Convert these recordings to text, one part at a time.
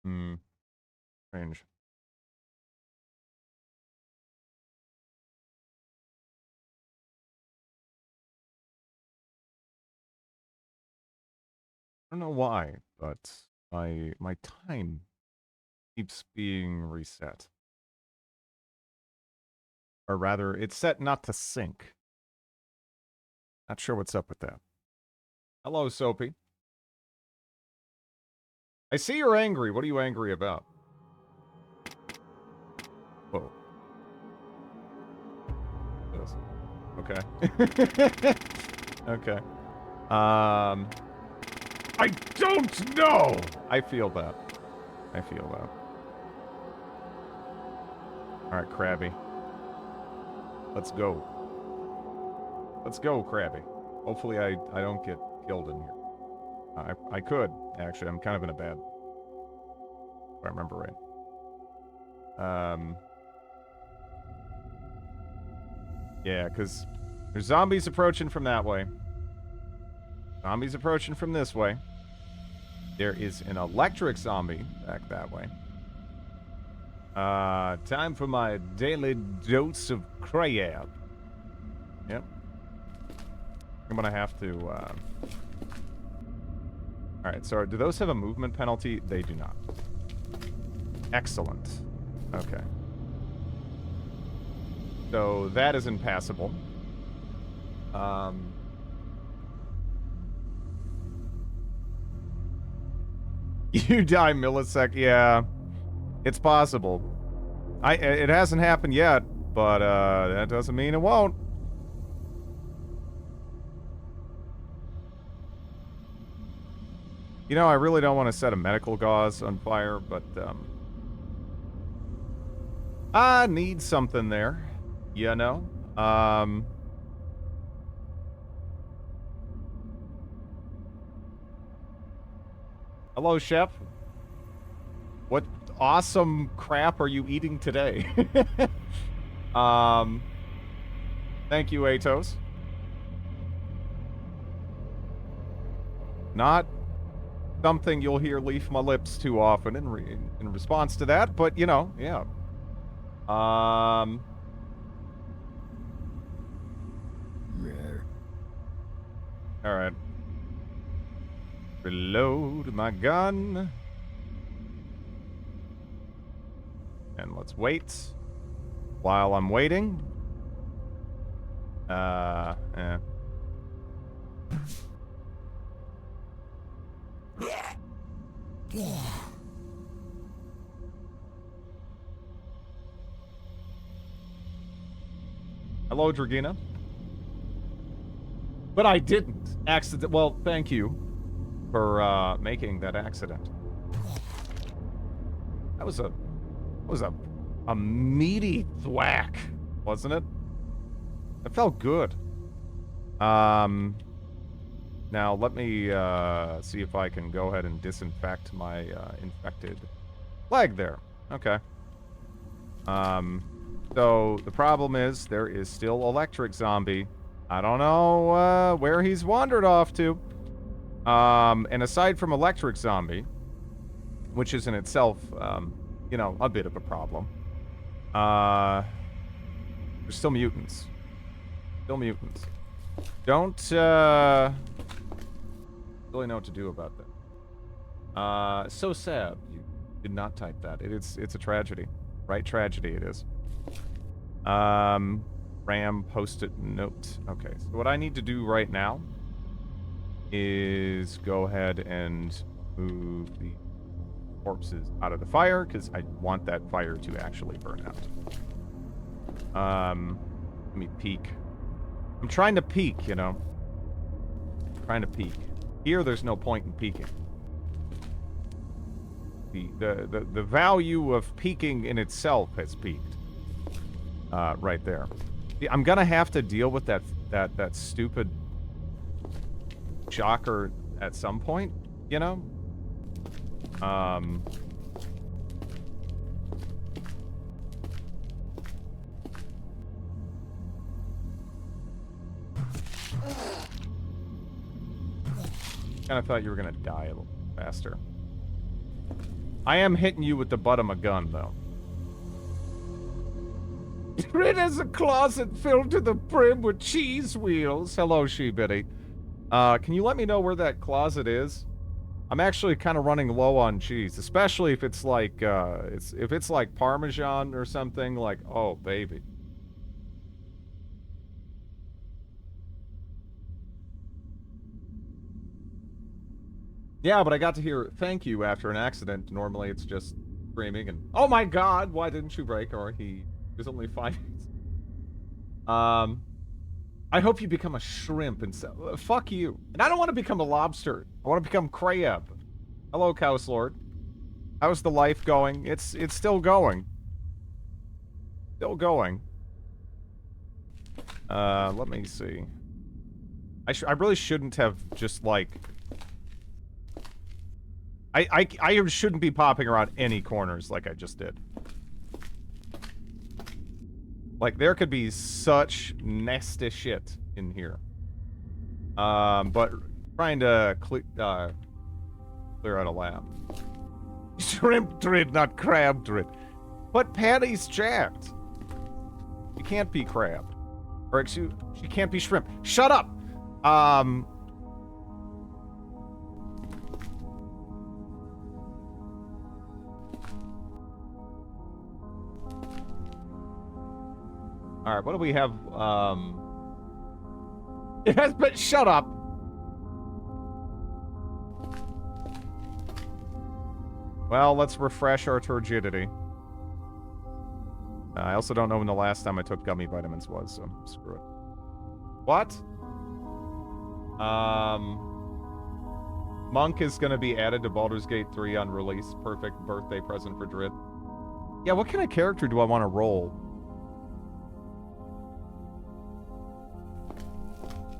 Hmm. Strange. I don't know why, but my time keeps being reset. Or rather, it's set not to sync. Not sure what's up with that. Hello, Soapy. I see you're angry. What are you angry about? Whoa. Yes. Okay. Okay. I don't know! I feel that. I feel that. Alright, Krabby. Let's go. Let's go, Krabby. Hopefully I don't get killed in here. I could, actually. I'm kind of in a bad... If I remember right. Yeah, because there's zombies approaching from that way. Zombies approaching from this way. There is an electric zombie back that way. Time for my daily dose of crab. Yep. I'm gonna have to, Alright, so do those have a movement penalty? They do not. Excellent. Okay. So that is impassable. You die millisecond. Yeah. It's possible. It hasn't happened yet, but that doesn't mean it won't. You know, I really don't want to set a medical gauze on fire, but I need something there. You know? Hello, chef. What awesome crap are you eating today? Thank you, Atos. Not something you'll hear leave my lips too often in response to that, but you know, yeah. All right. Reload my gun. And let's wait. While I'm waiting. Eh. Hello, Dragina. But I didn't. Accident. Well, thank you for making that accident. That was a meaty thwack, wasn't it? It felt good. Now let me see if I can go ahead and disinfect my infected leg there. Okay. So the problem is there is still electric zombie. I don't know where he's wandered off to. And aside from electric zombie, which is in itself, you know, a bit of a problem, there's still mutants. Still mutants. Don't really know what to do about that. So sad you did not type that. It's a tragedy. Right? Tragedy it is. RAM post-it note. Okay, so what I need to do right now is go ahead and move the corpses out of the fire, because I want that fire to actually burn out. Let me peek. I'm trying to peek, you know. Trying to peek. Here, there's no point in peeking. The value of peeking in itself has peaked. Right there. I'm gonna have to deal with that stupid shocker at some point, you know? Kinda thought you were gonna die a little faster. I am hitting you with the butt of my gun, though. It has a closet filled to the brim with cheese wheels. Hello, She-Bitty. Can you let me know where that closet is? I'm actually kind of running low on cheese, especially if it's like, if it's like Parmesan or something, like, oh, baby. Yeah, but I got to hear thank you after an accident. Normally it's just screaming and, oh my god, why didn't you break? Or he was only 5 minutes. I hope you become a shrimp and so, fuck you. And I don't want to become a lobster. I want to become crab. Hello, Cows Lord. How's the life going? It's still going. Still going. Let me see. I really shouldn't have just, like... I shouldn't be popping around any corners like I just did. Like, there could be such nasty shit in here. But trying to clear out a lab. Shrimp dread, not crab dread. But Patty's jacked. You can't be crab. Or excuse, she can't be shrimp. Shut up! Alright, what do we have? Yes, but shut up! Well, let's refresh our turgidity. I also don't know when the last time I took gummy vitamins was, so screw it. What? Monk is gonna be added to Baldur's Gate 3 on release. Perfect birthday present for Drid. Yeah, what kind of character do I want to roll?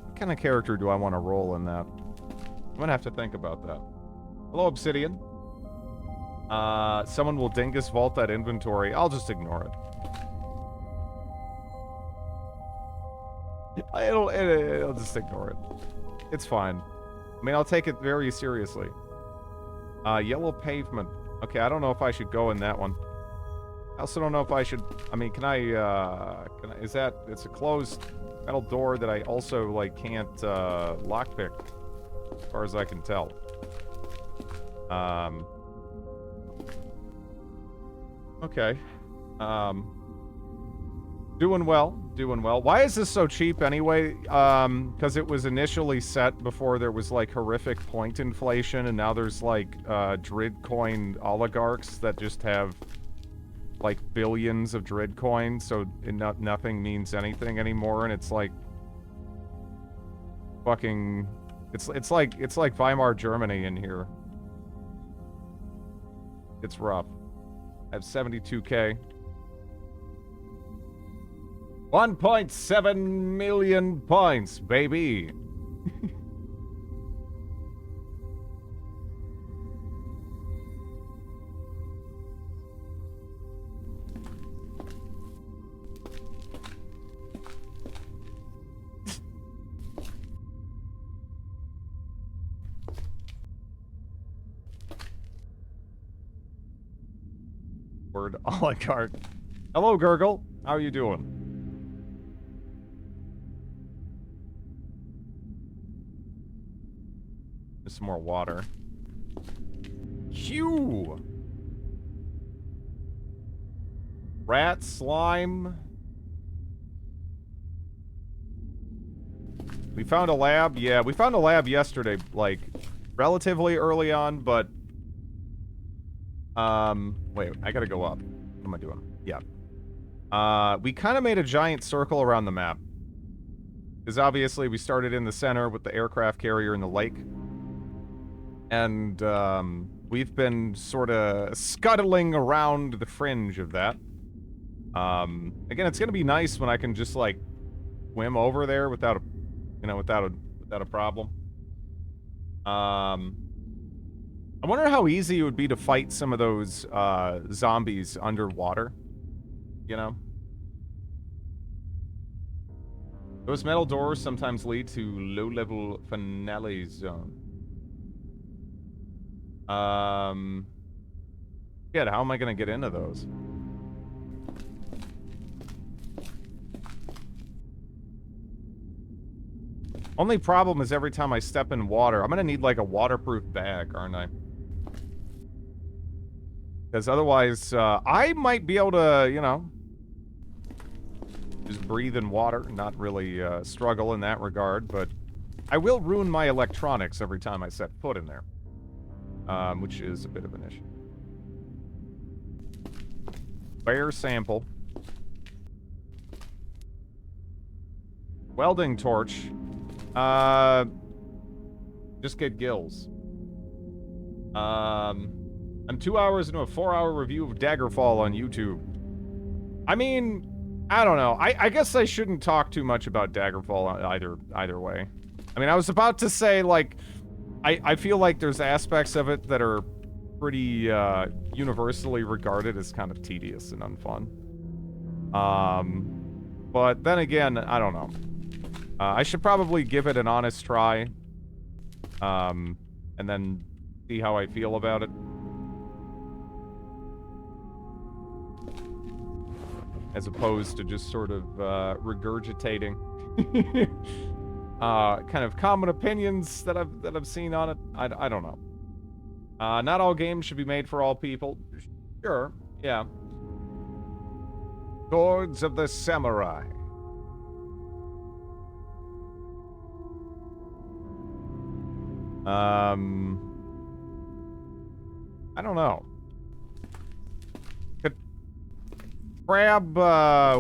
What kind of character do I want to roll in that? I'm gonna have to think about that. Hello, Obsidian. Someone will dingus vault that inventory. I'll just ignore it. I'll just ignore it. It's fine. I mean, I'll take it very seriously. Yellow pavement. Okay, I don't know if I should go in that one. I also don't know if I should... I mean, can I, is that... It's a closed metal door that I also, like, can't, lockpick. As far as I can tell. Okay. Doing well. Doing well. Why is this so cheap anyway? Because it was initially set before there was, like, horrific point inflation, and now there's, like, Drid coin oligarchs that just have, like, billions of Drid coins, so nothing means anything anymore, and it's like... Fucking... It's like Weimar Germany in here. It's rough. I have 72k. 1.7 million points, baby. Word oligarch. Hello, Gurgle. How are you doing? Just some more water. Phew! Rat slime. We found a lab. Yeah, we found a lab yesterday, like, relatively early on, but... wait, I gotta go up. What am I doing? Yeah. We kind of made a giant circle around the map. Because obviously we started in the center with the aircraft carrier in the lake. And, we've been sort of scuttling around the fringe of that. Again, it's gonna be nice when I can just, like, swim over there without a, you know, without a problem. I wonder how easy it would be to fight some of those, zombies underwater. You know? Those metal doors sometimes lead to low-level finale zone. Shit, how am I gonna get into those? Only problem is every time I step in water, I'm gonna need like a waterproof bag, aren't I? Because otherwise, I might be able to, you know, just breathe in water, not really struggle in that regard, but I will ruin my electronics every time I set foot in there, which is a bit of an issue. Bear sample. Welding torch. Just get gills. I'm 2 hours into a 4-hour review of Daggerfall on YouTube. I mean, I don't know. I guess I shouldn't talk too much about Daggerfall either way. I mean, I was about to say, like, I feel like there's aspects of it that are pretty universally regarded as kind of tedious and unfun. But then again, I don't know. I should probably give it an honest try. And then see how I feel about it. As opposed to just sort of regurgitating kind of common opinions that I've seen on it. I don't know. Not all games should be made for all people. Sure, yeah. Swords of the Samurai. I don't know. Crab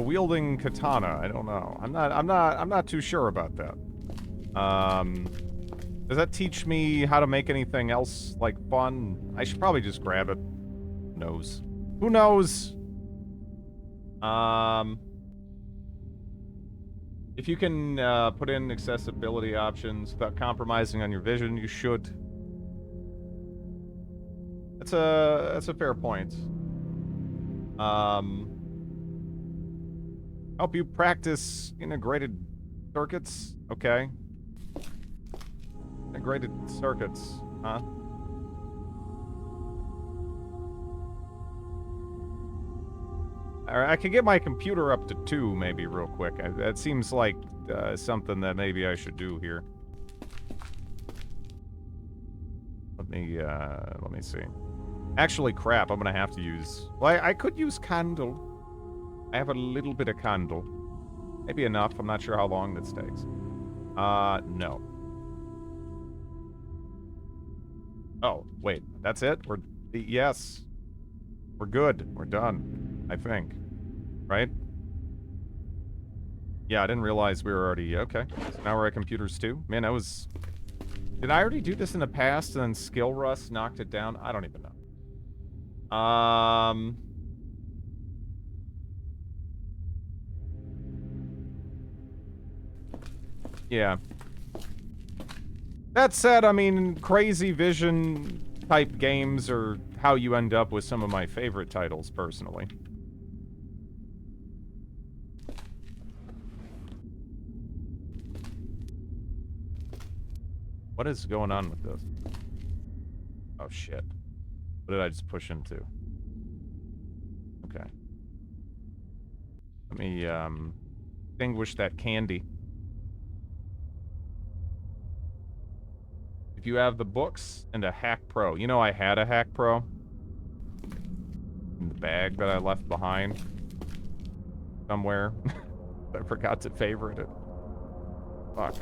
wielding katana. I don't know. I'm not too sure about that. Does that teach me how to make anything else like fun? I should probably just grab it. Who knows? Who knows? If you can put in accessibility options without compromising on your vision, you should. That's a fair point. Help you practice integrated circuits? Okay. Integrated circuits, huh? Alright, I could get my computer up to 2, maybe, real quick. That seems like something that maybe I should do here. Let me see. Actually, crap, I'm gonna have to use... Well, I could use candle. I have a little bit of candle. Maybe enough. I'm not sure how long this takes. No. Oh, wait. That's it? Yes. We're good. We're done. I think. Right? Yeah, I didn't realize we were already... Okay. So now we're at computers too. Man, that was... Did I already do this in the past and then skill rust knocked it down? I don't even know. Yeah. That said, I mean, crazy vision type games are how you end up with some of my favorite titles, personally. What is going on with this? Oh, shit. What did I just push into? Okay. Let me, extinguish that candy. If you have the books and a Hack Pro. You know I had a Hack Pro. In the bag that I left behind. Somewhere. I forgot to favorite it. Fuck.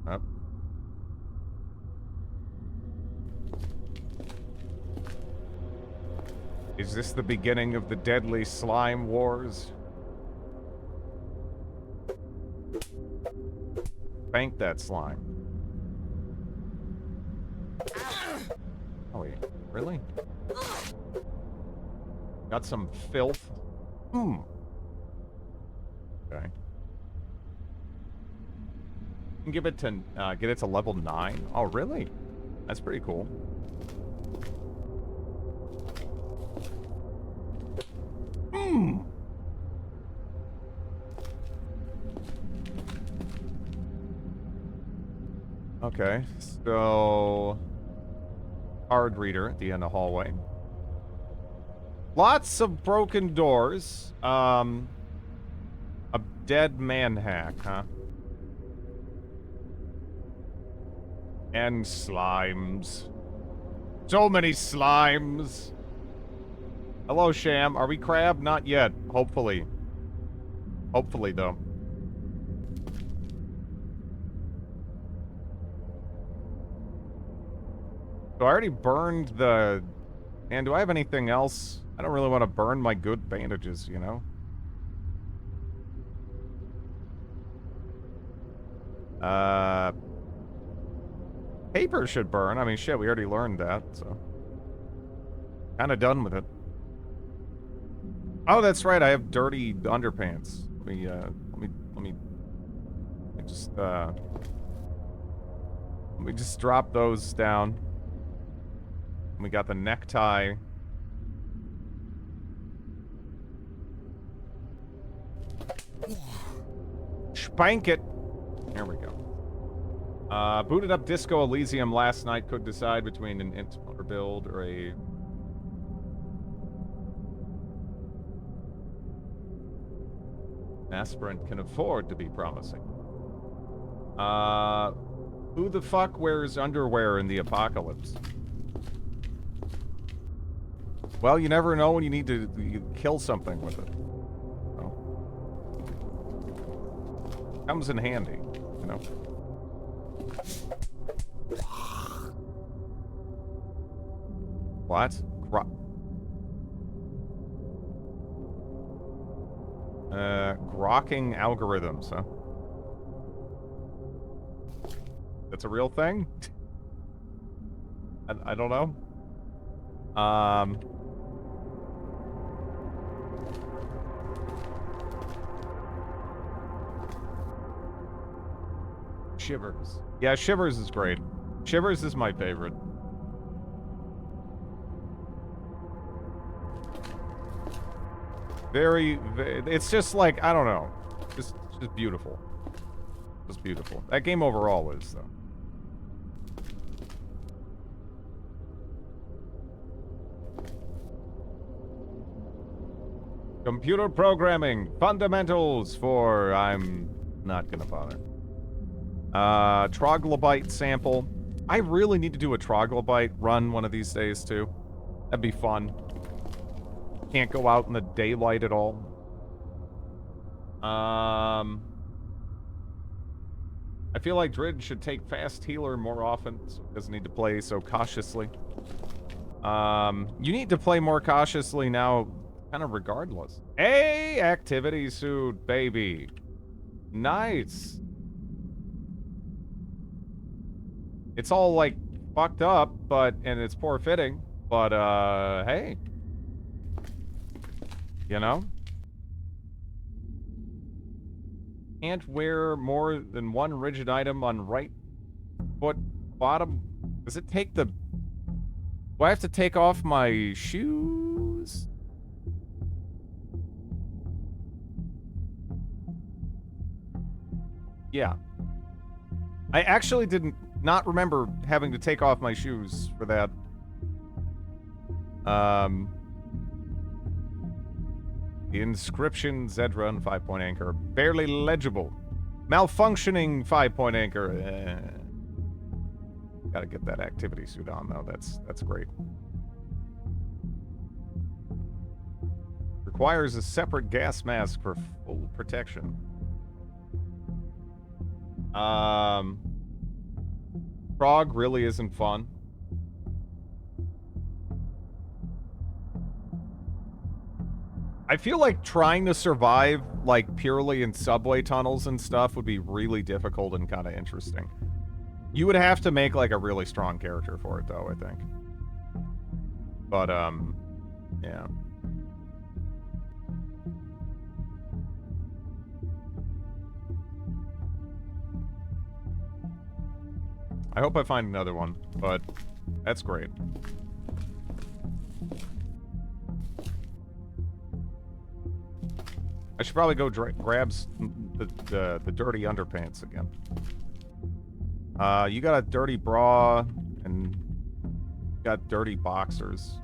Up. Is this the beginning of the deadly slime wars? Bank that slime. Oh, wait. Really? Got some filth? Okay. You can give it to, get it to level 9. Oh, really? That's pretty cool. Okay, so... Card reader at the end of the hallway. Lots of broken doors. A dead man hack, huh? And slimes. So many slimes. Hello, Sham. Are we crab? Not yet. Hopefully. Hopefully, though. So I already burned the... And do I have anything else? I don't really want to burn my good bandages, you know? Paper should burn. I mean, shit, we already learned that, so... Kinda done with it. Oh, that's right, I have dirty underpants. Let me just drop those down. We got the necktie. Spank it. There we go. Booted up Disco Elysium last night. Could decide between an int motor build or a... aspirant can afford to be promising. Who the fuck wears underwear in the apocalypse? Well, you never know when you need to kill something with it. So. Comes in handy, you know? What? Grokking algorithms, huh? That's a real thing? I don't know. Shivers. Yeah, Shivers is great. Shivers is my favorite. Very, it's just like, I don't know. Just beautiful. Just beautiful. That game overall is, though. Computer programming fundamentals for... I'm not gonna bother. Troglodyte sample. I really need to do a troglodyte run one of these days, too. That'd be fun. Can't go out in the daylight at all. I feel like Drid should take fast healer more often, so he doesn't need to play so cautiously. You need to play more cautiously now, kind of regardless. Hey, activity suit, baby. Nice. It's all, like, fucked up, and it's poor fitting, but, hey. You know? Can't wear more than one rigid item on right foot bottom. Does it take the... Do I have to take off my shoes? Yeah. I actually didn't not remember having to take off my shoes for that. Inscription Zedrun 5-point anchor. Barely legible. Malfunctioning 5-point anchor. Gotta get that activity suit on, though. That's great. Requires a separate gas mask for full protection. Frog really isn't fun. I feel like trying to survive, like, purely in subway tunnels and stuff would be really difficult and kind of interesting. You would have to make, like, a really strong character for it, though, I think. But, yeah. I hope I find another one, but that's great. I should probably go grab the dirty underpants again. You got a dirty bra and got dirty boxers.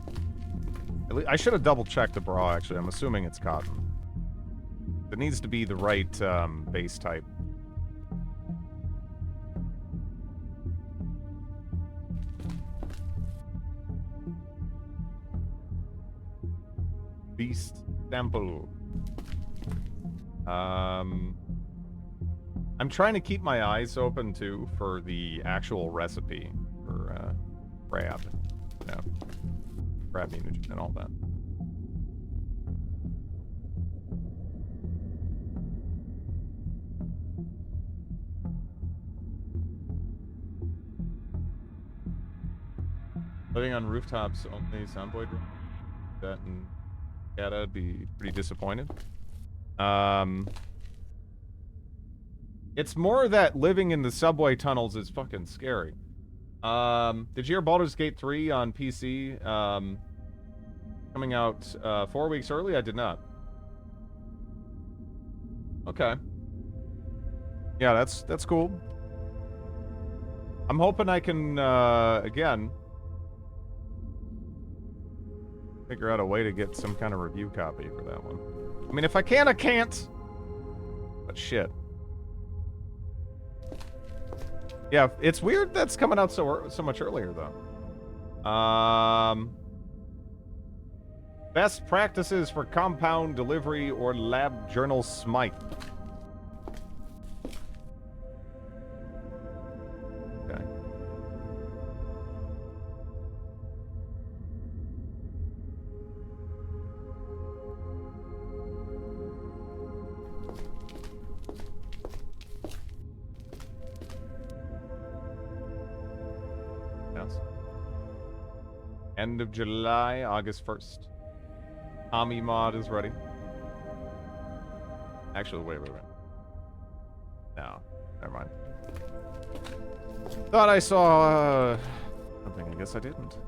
I should have double-checked the bra, actually. I'm assuming it's cotton. It needs to be the right base type. Beast sample. I'm trying to keep my eyes open, too, for the actual recipe for crab. Yeah. Crab mutagen and all that. Living on rooftops only soundboard. That and I'd be pretty disappointed. It's more that living in the subway tunnels is fucking scary. Did you hear Baldur's Gate 3 on PC? Coming out 4 weeks early? I did not. Okay. Yeah, that's cool. I'm hoping I can again figure out a way to get some kind of review copy for that one. I mean, if I can, I can't. But shit. Yeah, it's weird that's coming out so much earlier, though. Best practices for compound delivery or lab journal smite. Okay. Yes. End of July, August 1st. Tommy mod is ready. Actually, wait. No, never mind. Thought I saw something. I guess I didn't.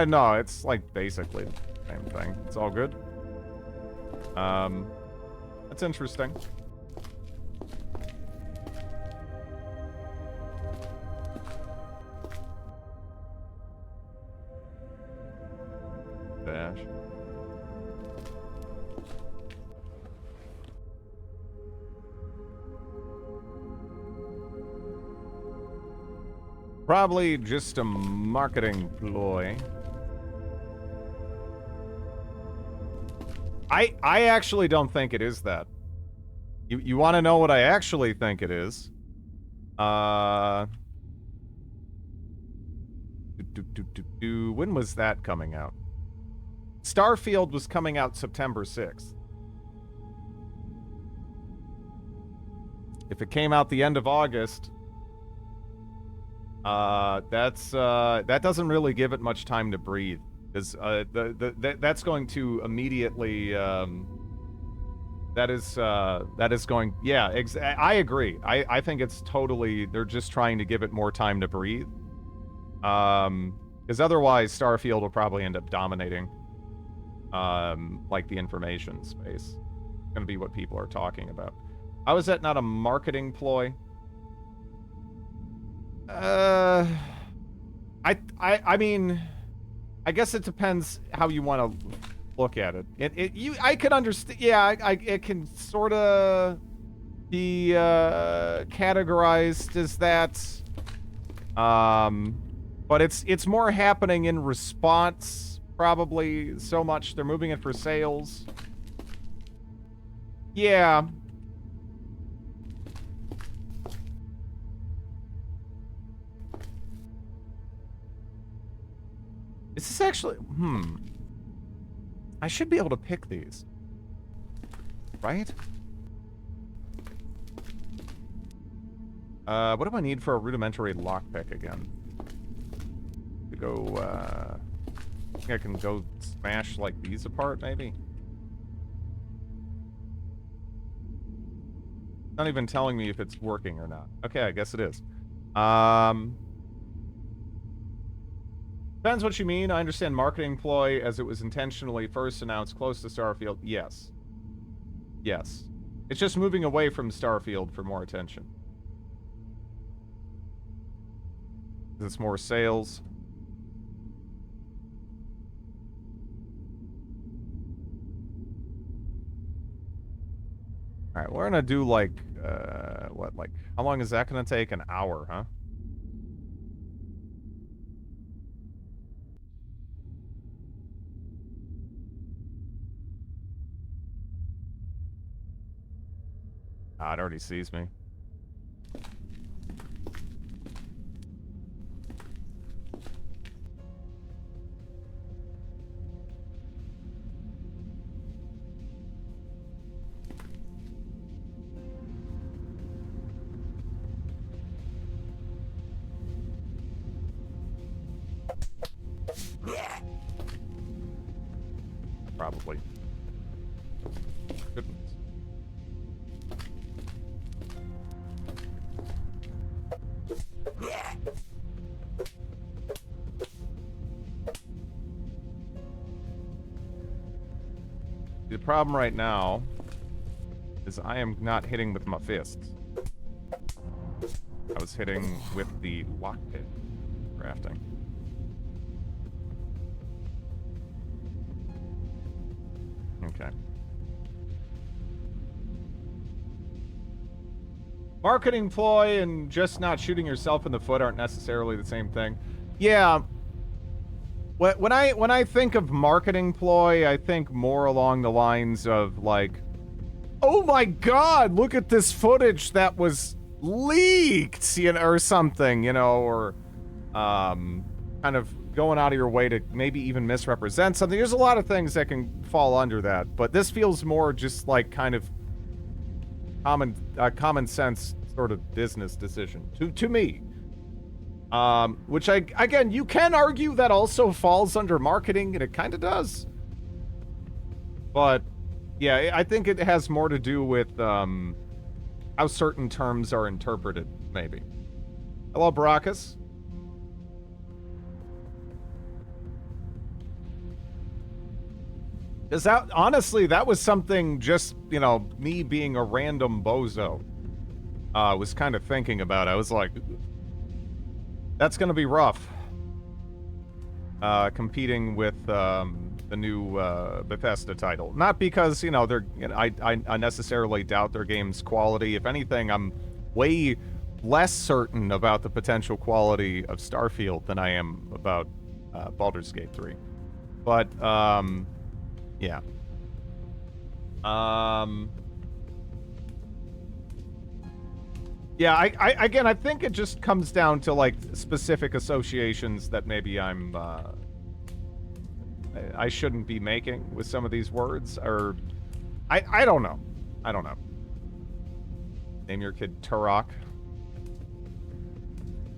No, it's like basically the same thing. It's all good. That's interesting. Dash. Probably just a marketing ploy. I actually don't think it is that. You want to know what I actually think it is? When was that coming out? Starfield was coming out September 6th. If it came out the end of August, that doesn't really give it much time to breathe. Because that's going to immediately that is going, yeah, I agree. I think it's totally, they're just trying to give it more time to breathe. Because otherwise Starfield will probably end up dominating like the information space. It's gonna be what people are talking about. How is that not a marketing ploy? I mean, I guess it depends how you want to look at it. I could understand. Yeah, it can sort of be categorized as that. But it's more happening in response, probably so much. They're moving it for sales. Yeah. Is this actually... I should be able to pick these. Right? What do I need for a rudimentary lockpick again? To go, I think I can go smash, like, these apart, maybe? Not even telling me if it's working or not. Okay, I guess it is. Depends what you mean. I understand marketing ploy as it was intentionally first announced close to Starfield. Yes. Yes. It's just moving away from Starfield for more attention. It's more sales. All right, we're gonna do like, what, like, how long is that gonna take? An hour, huh? Ah, it already sees me. Probably. Goodness. The problem right now is I am not hitting with my fists. I was hitting with the lockpick crafting. Okay. Marketing ploy and just not shooting yourself in the foot aren't necessarily the same thing. Yeah. When I think of marketing ploy, I think more along the lines of like, oh my god, look at this footage that was leaked, you know, or something, you know, or kind of going out of your way to maybe even misrepresent something. There's a lot of things that can fall under that, but this feels more just like kind of common sense sort of business decision to me. Which again, you can argue that also falls under marketing, and it kind of does. But yeah, I think it has more to do with how certain terms are interpreted, maybe. Hello, Baracus. Because that, honestly, that was something just, you know, me being a random bozo was kind of thinking about. I was like, that's going to be rough. Competing with the new Bethesda title. Not because, you know, they're, you know, I necessarily doubt their game's quality. If anything, I'm way less certain about the potential quality of Starfield than I am about Baldur's Gate 3. But, yeah. Yeah, again, I think it just comes down to, like, specific associations that maybe I'm, I shouldn't be making with some of these words, or... I don't know. I don't know. Name your kid Turok.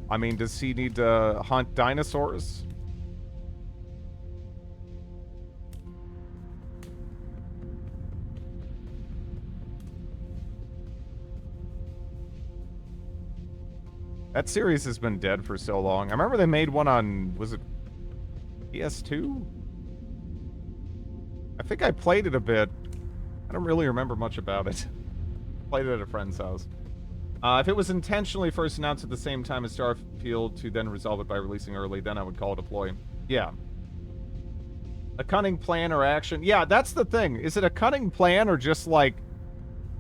I mean, does he need to hunt dinosaurs? That series has been dead for so long. I remember they made one on, was it PS2? I think I played it a bit. I don't really remember much about it. Played it at a friend's house. If it was intentionally first announced at the same time as Starfield to then resolve it by releasing early, then I would call it a ploy. Yeah. A cunning plan or action. Yeah, that's the thing. Is it a cunning plan or just like,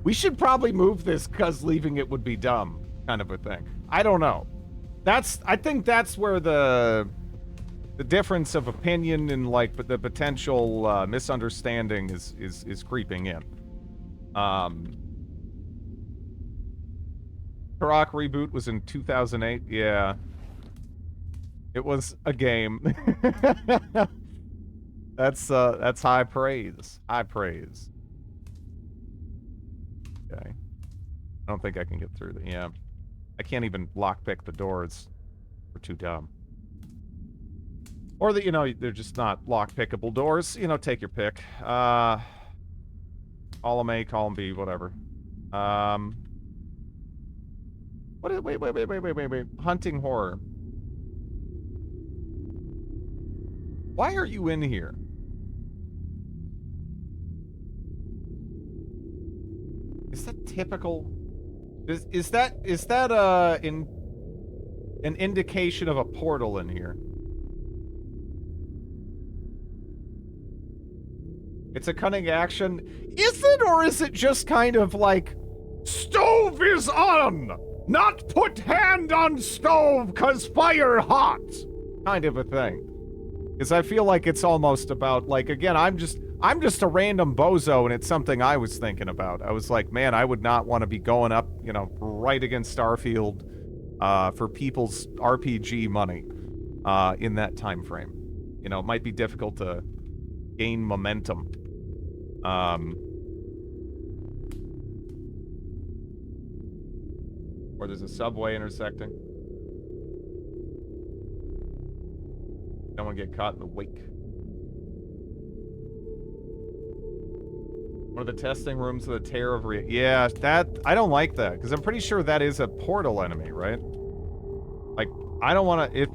we should probably move this because leaving it would be dumb kind of a thing? I don't know. I think that's where the difference of opinion and like the potential misunderstanding is creeping in. Turok reboot was in 2008. Yeah. It was a game. That's high praise. High praise. Okay. I don't think I can get through the, yeah. I can't even lockpick the doors. We're too dumb. Or that, you know, they're just not lockpickable doors. You know, take your pick. Column A, column B, whatever. What is, wait. Hunting horror. Why are you in here? Is that typical? Is that an indication of a portal in here? It's a cunning action. Is it, or is it just kind of like, stove is on! Not put hand on stove, 'cause fire hot! Kind of a thing. Because I feel like it's almost about, like, again, I'm just a random bozo, and it's something I was thinking about. I was like, man, I would not want to be going up, you know, right against Starfield for people's RPG money in that time frame. You know, it might be difficult to gain momentum. Or there's a subway intersecting. Don't want to get caught in the wake. One of the testing rooms of the Tear of yeah, that, I don't like that, because I'm pretty sure that is a portal enemy, right? Like, I don't want to,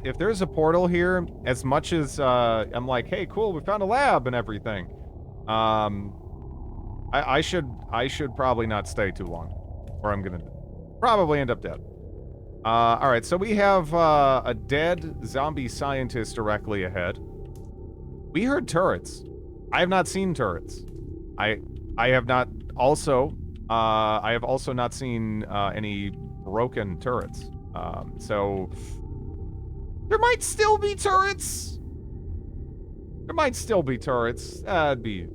if there's a portal here, as much as, I'm like, hey, cool, we found a lab and everything. I should probably not stay too long, or I'm gonna probably end up dead. Alright, so we have, a dead zombie scientist directly ahead. We heard turrets. I have not seen turrets. I have not also, I have also not seen, any broken turrets. So, there might still be turrets. There might still be turrets. That'd be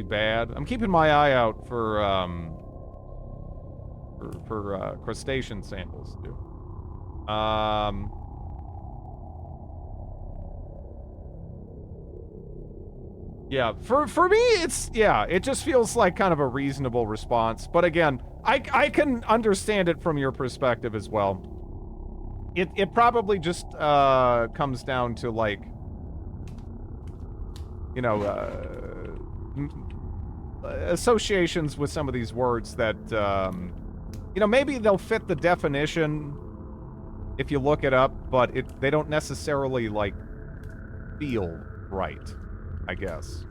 bad. I'm keeping my eye out for crustacean samples, too. Yeah, for me, it's, yeah, it just feels like kind of a reasonable response. But again, I can understand it from your perspective as well. It probably just comes down to, like, you know, associations with some of these words that, you know, maybe they'll fit the definition if you look it up, but they don't necessarily, like, feel right, I guess.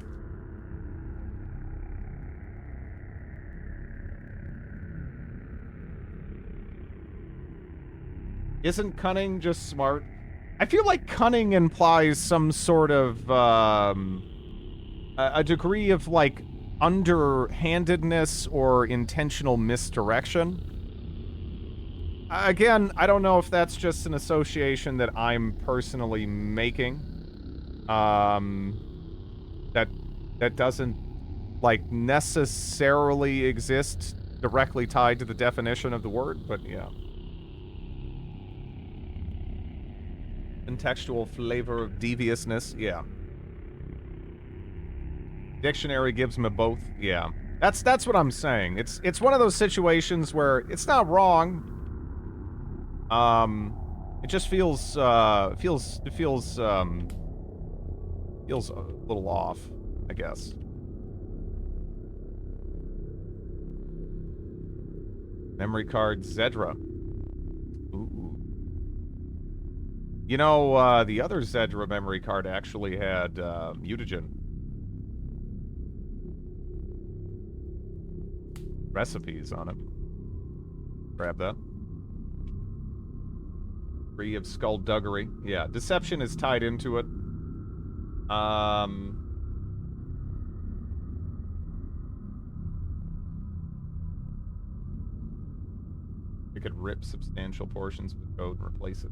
Isn't cunning just smart? I feel like cunning implies some sort of, a degree of, like, underhandedness or intentional misdirection. Again, I don't know if that's just an association that I'm personally making. That doesn't, like, necessarily exist directly tied to the definition of the word, but yeah. Contextual flavor of deviousness, yeah. Dictionary gives me both, yeah. That's what I'm saying. It's one of those situations where it's not wrong. It just feels a little off, I guess. Memory card Zedra. Ooh. You know, the other Zedra memory card actually had mutagen recipes on it. Grab that. Free of skullduggery. Yeah, deception is tied into it. We could rip substantial portions of the code and replace it.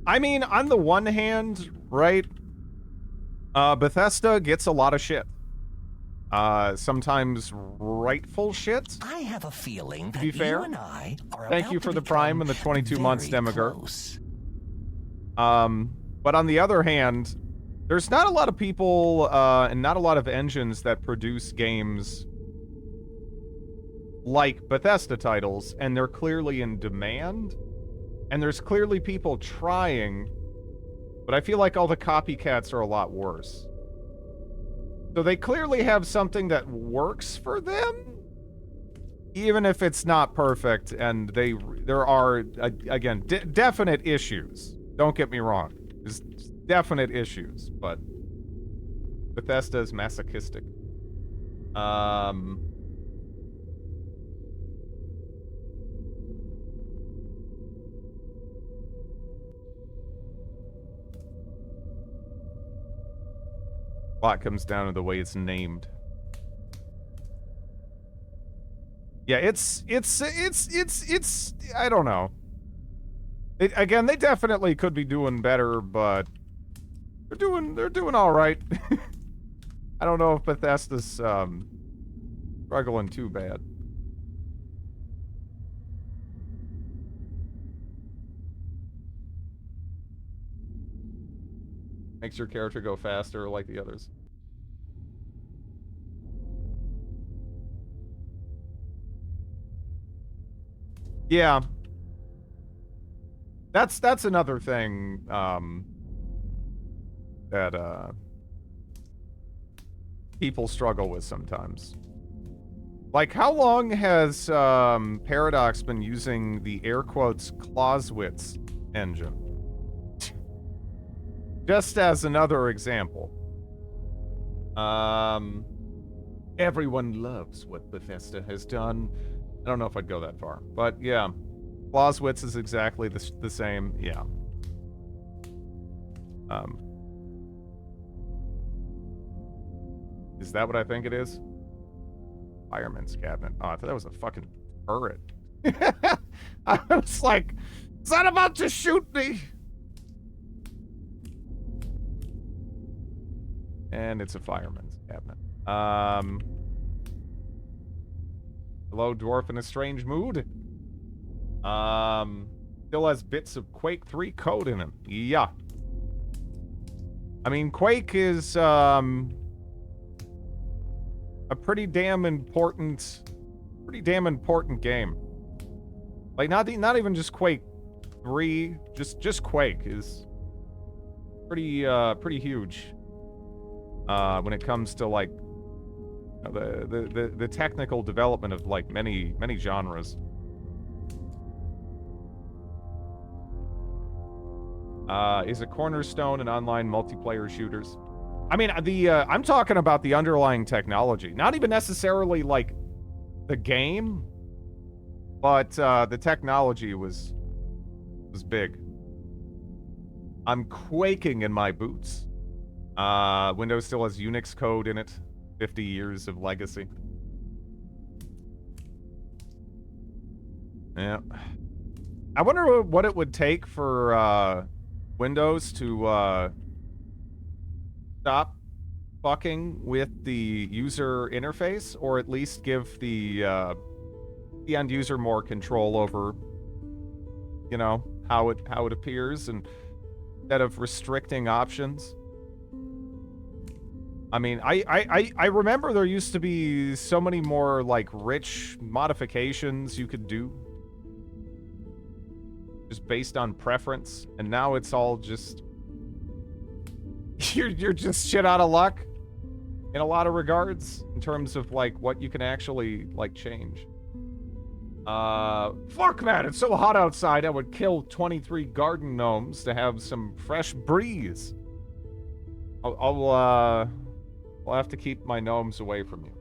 I mean, on the one hand, right, Bethesda gets a lot of shit. Sometimes rightful shit. I have a feeling that to be fair, you and I are thank you for the Prime and the 22 months, Demagogue. But on the other hand, there's not a lot of people and not a lot of engines that produce games like Bethesda titles, and they're clearly in demand. And there's clearly people trying, but I feel like all the copycats are a lot worse. So they clearly have something that works for them, even if it's not perfect, and there are, again, definite issues. Don't get me wrong. There's definite issues, but Bethesda is masochistic. A lot comes down to the way it's named. Yeah, it's I don't know. Again, they definitely could be doing better, but they're doing all right. I don't know if Bethesda's struggling too bad. Makes your character go faster like the others. Yeah. That's another thing that people struggle with sometimes. Like, how long has Paradox been using the air quotes Clausewitz engine? Just as another example. Everyone loves what Bethesda has done. I don't know if I'd go that far, but yeah. Clausewitz is exactly the same, yeah. Is that what I think it is? Fireman's cabinet. Oh, I thought that was a fucking turret. I was like, is that about to shoot me? And it's a fireman's cabinet. Hello, dwarf in a strange mood. Still has bits of Quake 3 code in him. Yeah. I mean, Quake is, a pretty damn important game. Like, not even just Quake 3, just Quake is pretty huge. When it comes to, like, the technical development of, like, many genres. Is a cornerstone in online multiplayer shooters. I mean, I'm talking about the underlying technology. Not even necessarily, like, the game, but, the technology was big. I'm quaking in my boots. Windows still has Unix code in it. 50 years of legacy. Yeah. I wonder what it would take for, Windows to, stop fucking with the user interface, or at least give the end user more control over, you know, how it appears, and instead of restricting options. I mean, I remember there used to be so many more, like, rich modifications you could do. Just based on preference, and now it's all just... You're just shit out of luck in a lot of regards, in terms of, like, what you can actually, like, change. Fuck, man, it's so hot outside, I would kill 23 garden gnomes to have some fresh breeze. I'll have to keep my gnomes away from you.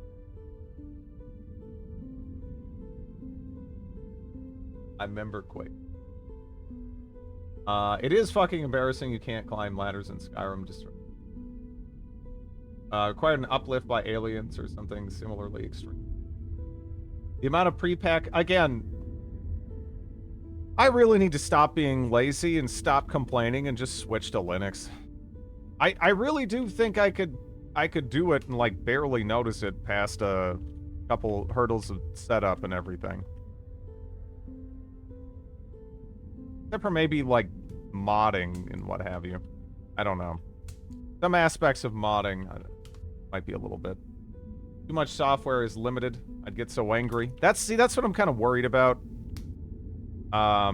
I remember Quake. It is fucking embarrassing you can't climb ladders in Skyrim. Just required an uplift by aliens or something similarly extreme. The amount of pre-pack... Again, I really need to stop being lazy and stop complaining and just switch to Linux. I really do think I could do it and, like, barely notice it past a couple hurdles of setup and everything. Except for maybe, like, modding and what have you. I don't know. Some aspects of modding might be a little bit. Too much software is limited. I'd get so angry. That's what I'm kind of worried about. I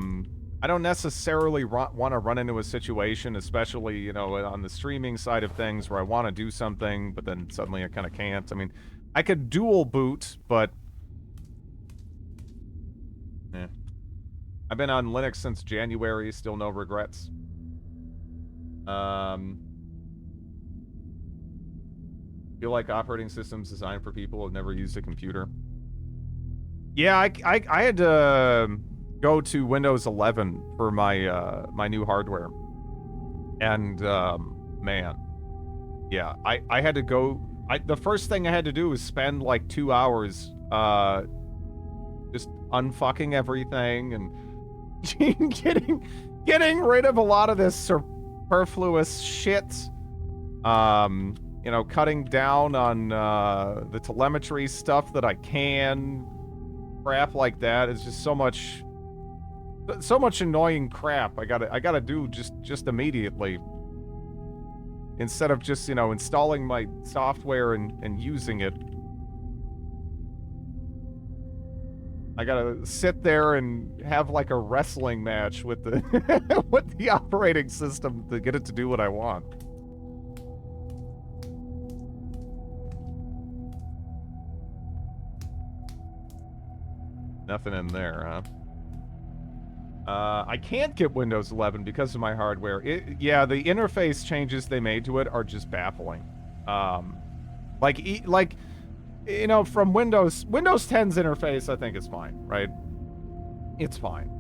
don't necessarily want to run into a situation, especially, you know, on the streaming side of things, where I want to do something, but then suddenly I kind of can't. I mean, I could dual boot, but I've been on Linux since January, still no regrets. Feel like operating systems designed for people who have never used a computer. Yeah, I had to go to Windows 11 for my my new hardware. And man, yeah, I had to go. The first thing I had to do was spend like 2 hours just unfucking everything and getting rid of a lot of this superfluous shit. You know, cutting down on the telemetry stuff that I can. Crap like that is just so much annoying crap I gotta do just immediately. Instead of just, you know, installing my software and using it. I gotta sit there and have like a wrestling match with the with the operating system to get it to do what I want. Nothing in there, huh? I can't get Windows 11 because of my hardware. Yeah, the interface changes they made to it are just baffling. Like, you know, from Windows 10's interface, I think it's fine, right? It's fine.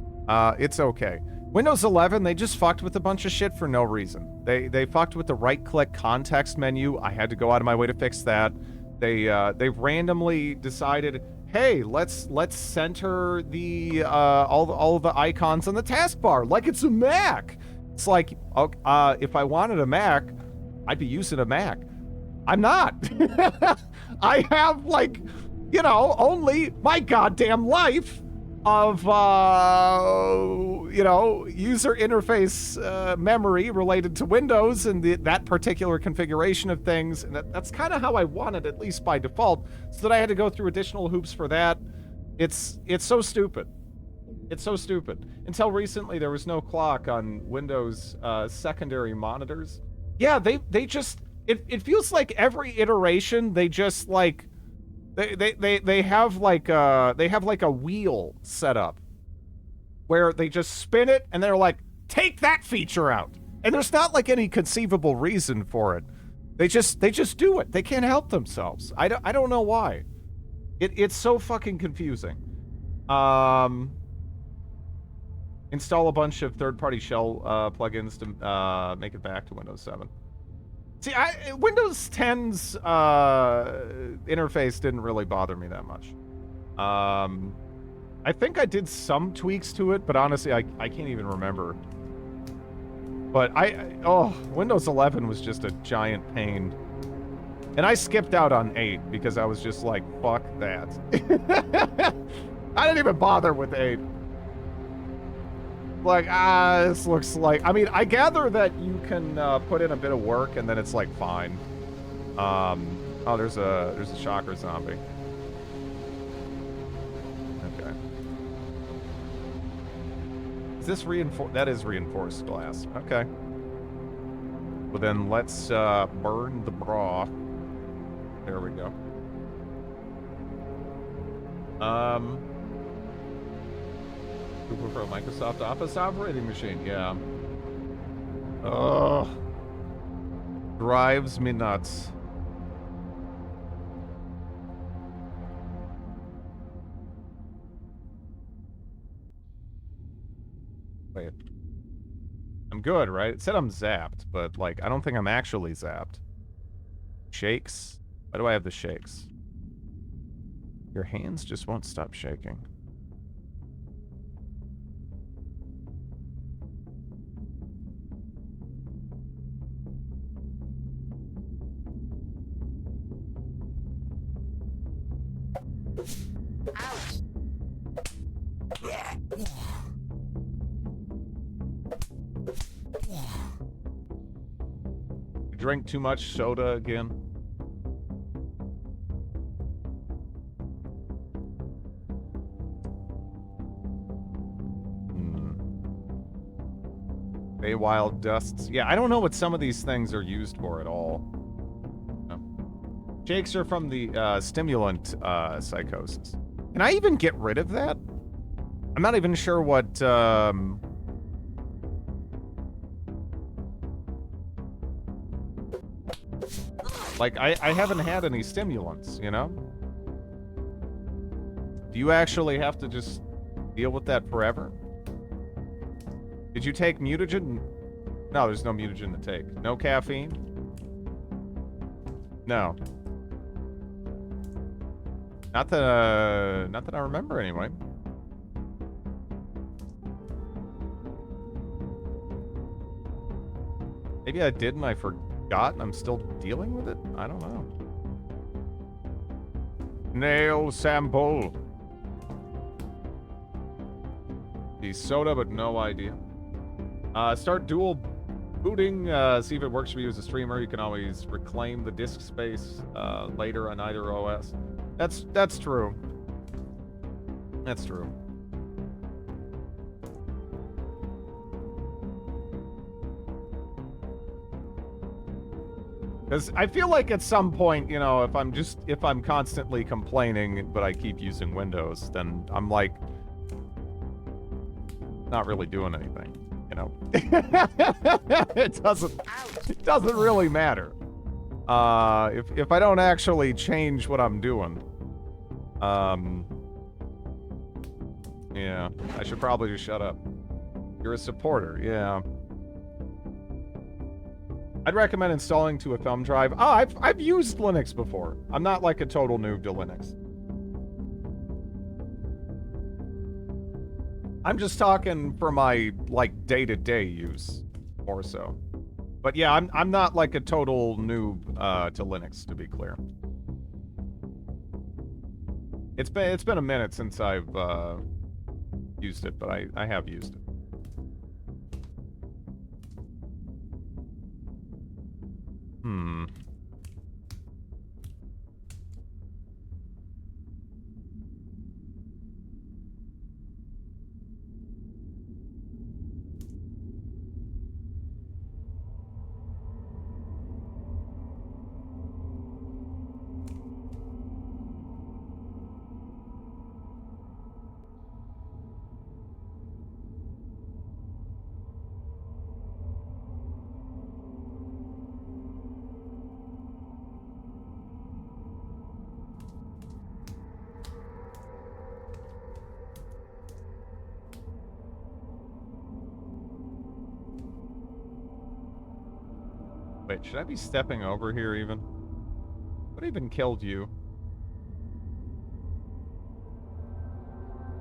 It's okay. Windows 11, they just fucked with a bunch of shit for no reason. They fucked with the right-click context menu. I had to go out of my way to fix that. They randomly decided, hey, let's center the all the icons on the taskbar like it's a Mac. It's like, if I wanted a Mac, I'd be using a Mac. I'm not. I have, like, you know, only my goddamn life of you know, user interface memory related to Windows and that particular configuration of things, and that's kind of how I want it, at least by default, so that I had to go through additional hoops for that. It's so stupid. It's so stupid. Until recently, there was no clock on Windows secondary monitors. Yeah, they just it feels like every iteration they just like they have like a wheel set up where they just spin it and they're like, take that feature out. And there's not like any conceivable reason for it. They just do it. They can't help themselves. I don't know why. It's so fucking confusing. Install a bunch of third-party shell plugins to make it back to Windows 7. See, Windows 10's interface didn't really bother me that much. I think I did some tweaks to it, but honestly, I can't even remember. But Windows 11 was just a giant pain. And I skipped out on 8 because I was just like, fuck that. I didn't even bother with 8. Like, this looks like... I mean, I gather that you can put in a bit of work and then it's like fine. Oh, there's a shocker zombie. Okay. Is this reinforced? That is reinforced glass. Okay. Well then, let's burn the bra. There we go. Who prefer Microsoft Office operating machine? Yeah. Ugh. Drives me nuts. Wait. I'm good, right? It said I'm zapped, but, like, I don't think I'm actually zapped. Shakes? Why do I have the shakes? Your hands just won't stop shaking. Drink too much soda again. Feywild dusts. Yeah, I don't know what some of these things are used for at all. No. Shakes are from the stimulant psychosis. Can I even get rid of that? I'm not even sure what, like, I haven't had any stimulants, you know? Do you actually have to just deal with that forever? Did you take mutagen? No, there's no mutagen to take. No caffeine? No. Not that I remember anyway. Maybe I did and I forgot and I'm still dealing with it? I don't know. Nail sample. The soda, but no idea. Start dual booting. See if it works for you as a streamer. You can always reclaim the disk space later on either OS. That's true. That's true. Because I feel like at some point, you know, if I'm constantly complaining, but I keep using Windows, then I'm like, not really doing anything, you know. It doesn't really matter. If I don't actually change what I'm doing, yeah, I should probably just shut up. You're a supporter, yeah. I'd recommend installing to a thumb drive. Oh, I've used Linux before. I'm not like a total noob to Linux. I'm just talking for my like day-to-day use, more so. But yeah, I'm not like a total noob to Linux, to be clear. It's been a minute since I've used it, but I have used it. Hmm. Wait, should I be stepping over here even? What even killed you?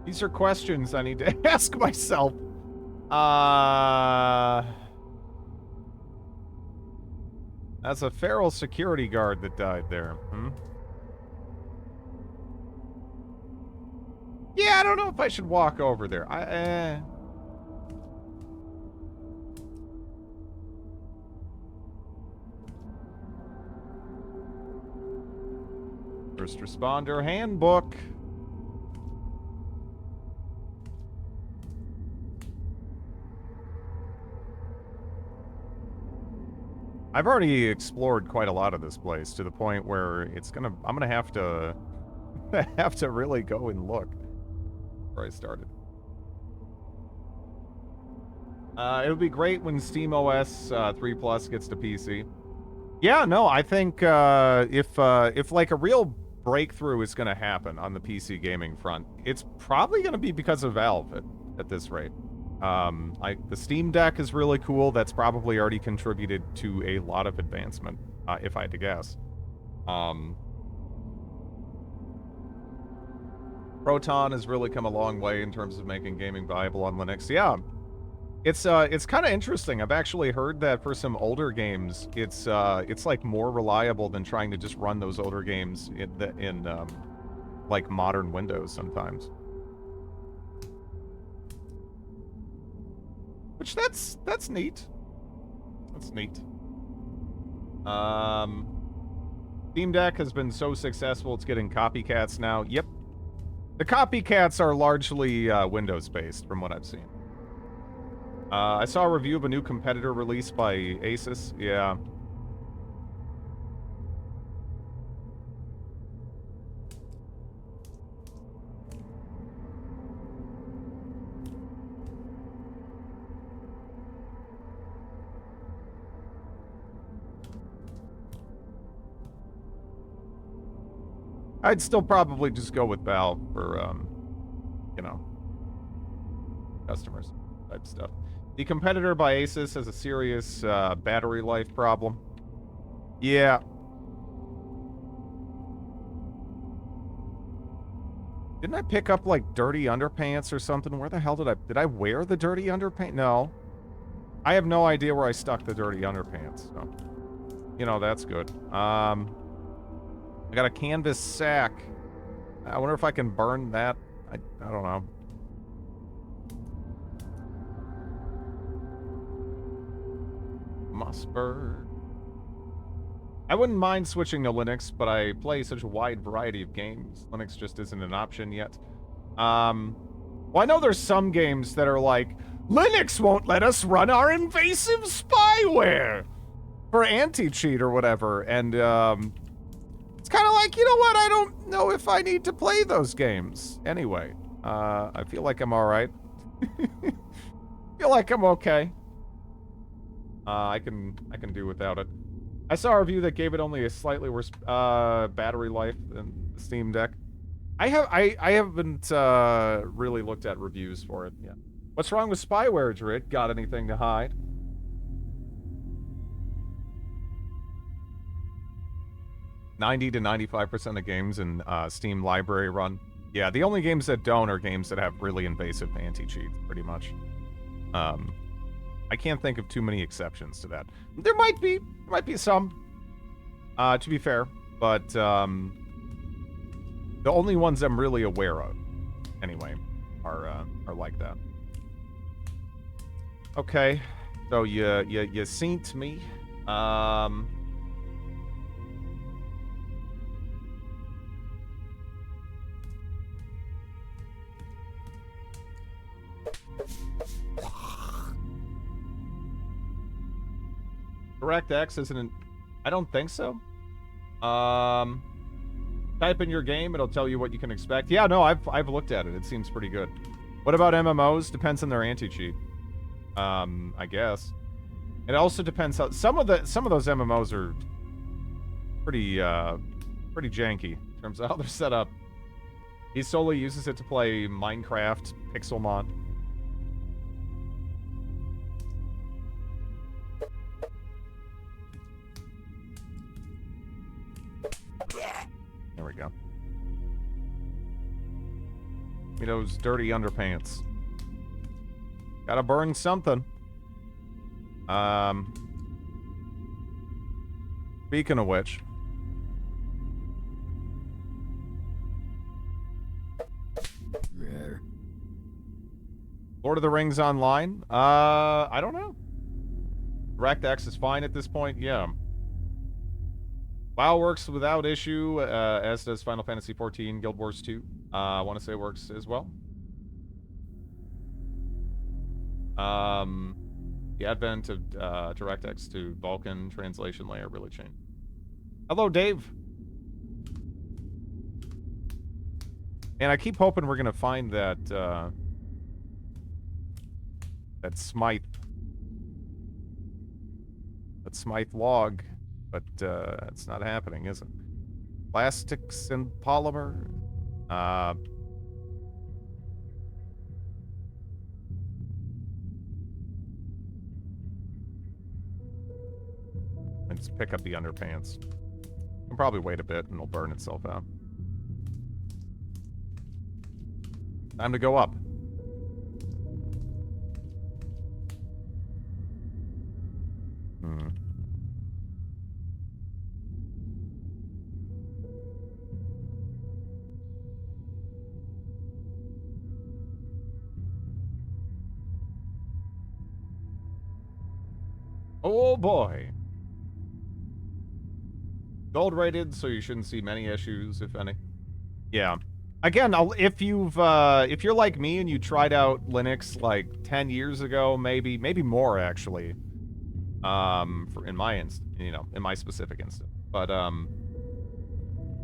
These are questions I need to ask myself. That's a feral security guard that died there. Hmm? Yeah, I don't know if I should walk over there. First responder handbook. I've already explored quite a lot of this place to the point where I'm gonna have to have to really go and look where I started. It would be great when SteamOS 3 Plus gets to PC. Yeah, no, I think if like a real breakthrough is going to happen on the PC gaming front, it's probably going to be because of Valve at this rate. The Steam Deck is really cool. That's probably already contributed to a lot of advancement, if I had to guess. Proton has really come a long way in terms of making gaming viable on Linux. Yeah. It's kind of interesting. I've actually heard that for some older games, it's like more reliable than trying to just run those older games in like modern Windows sometimes. Which that's neat. That's neat. Steam Deck has been so successful, it's getting copycats now. Yep. The copycats are largely Windows-based, from what I've seen. I saw a review of a new competitor released by Asus. Yeah. I'd still probably just go with Valve for, you know, customers type stuff. The competitor by Asus has a serious battery life problem. Yeah. Didn't I pick up, like, dirty underpants or something? Where the hell did I wear the dirty underpants? No. I have no idea where I stuck the dirty underpants, so. You know, that's good. I got a canvas sack. I wonder if I can burn that. I don't know. Mossberg. I wouldn't mind switching to Linux, but I play such a wide variety of games. Linux just isn't an option yet. Well, I know there's some games that are like, Linux won't let us run our invasive spyware for anti-cheat or whatever, and it's kind of like, you know what, I don't know if I need to play those games. Anyway, I feel like I'm alright. Feel like I'm okay. I can do without it. I saw a review that gave it only a slightly worse battery life than the Steam Deck. I haven't really looked at reviews for it yet. What's wrong with spyware, Drit? Got anything to hide? $90 to 95% of games in Steam library run. Yeah, the only games that don't are games that have really invasive anti-cheat, pretty much. I can't think of too many exceptions to that. There might be some, to be fair, but the only ones I'm really aware of, anyway, are like that. Okay, so you synced me. DirectX isn't I don't think so. Type in your game, it'll tell you what you can expect. Yeah, no, I've looked at it. It seems pretty good. What about MMOs? Depends on their anti-cheat. I guess. It also depends how some of those MMOs are pretty janky in terms of how they're set up. He solely uses it to play Minecraft Pixelmon. There we go. You know, those dirty underpants. Gotta burn something. Speaking of which. Lord of the Rings Online? I don't know. DirectX is fine at this point, yeah. WoW works without issue, as does Final Fantasy XIV, Guild Wars 2. I want to say it works as well. The advent of DirectX to Vulkan translation layer really changed. Hello, Dave. And I keep hoping we're gonna find that Smythe log, but it's not happening, is it? Plastics and polymer. Let's pick up the underpants. I'll probably wait a bit and it'll burn itself out. Time to go up. Oh boy. Gold rated, so you shouldn't see many issues, if any. Yeah. Again, if you're like me and you tried out Linux like 10 years ago, maybe more actually, in my specific instance, but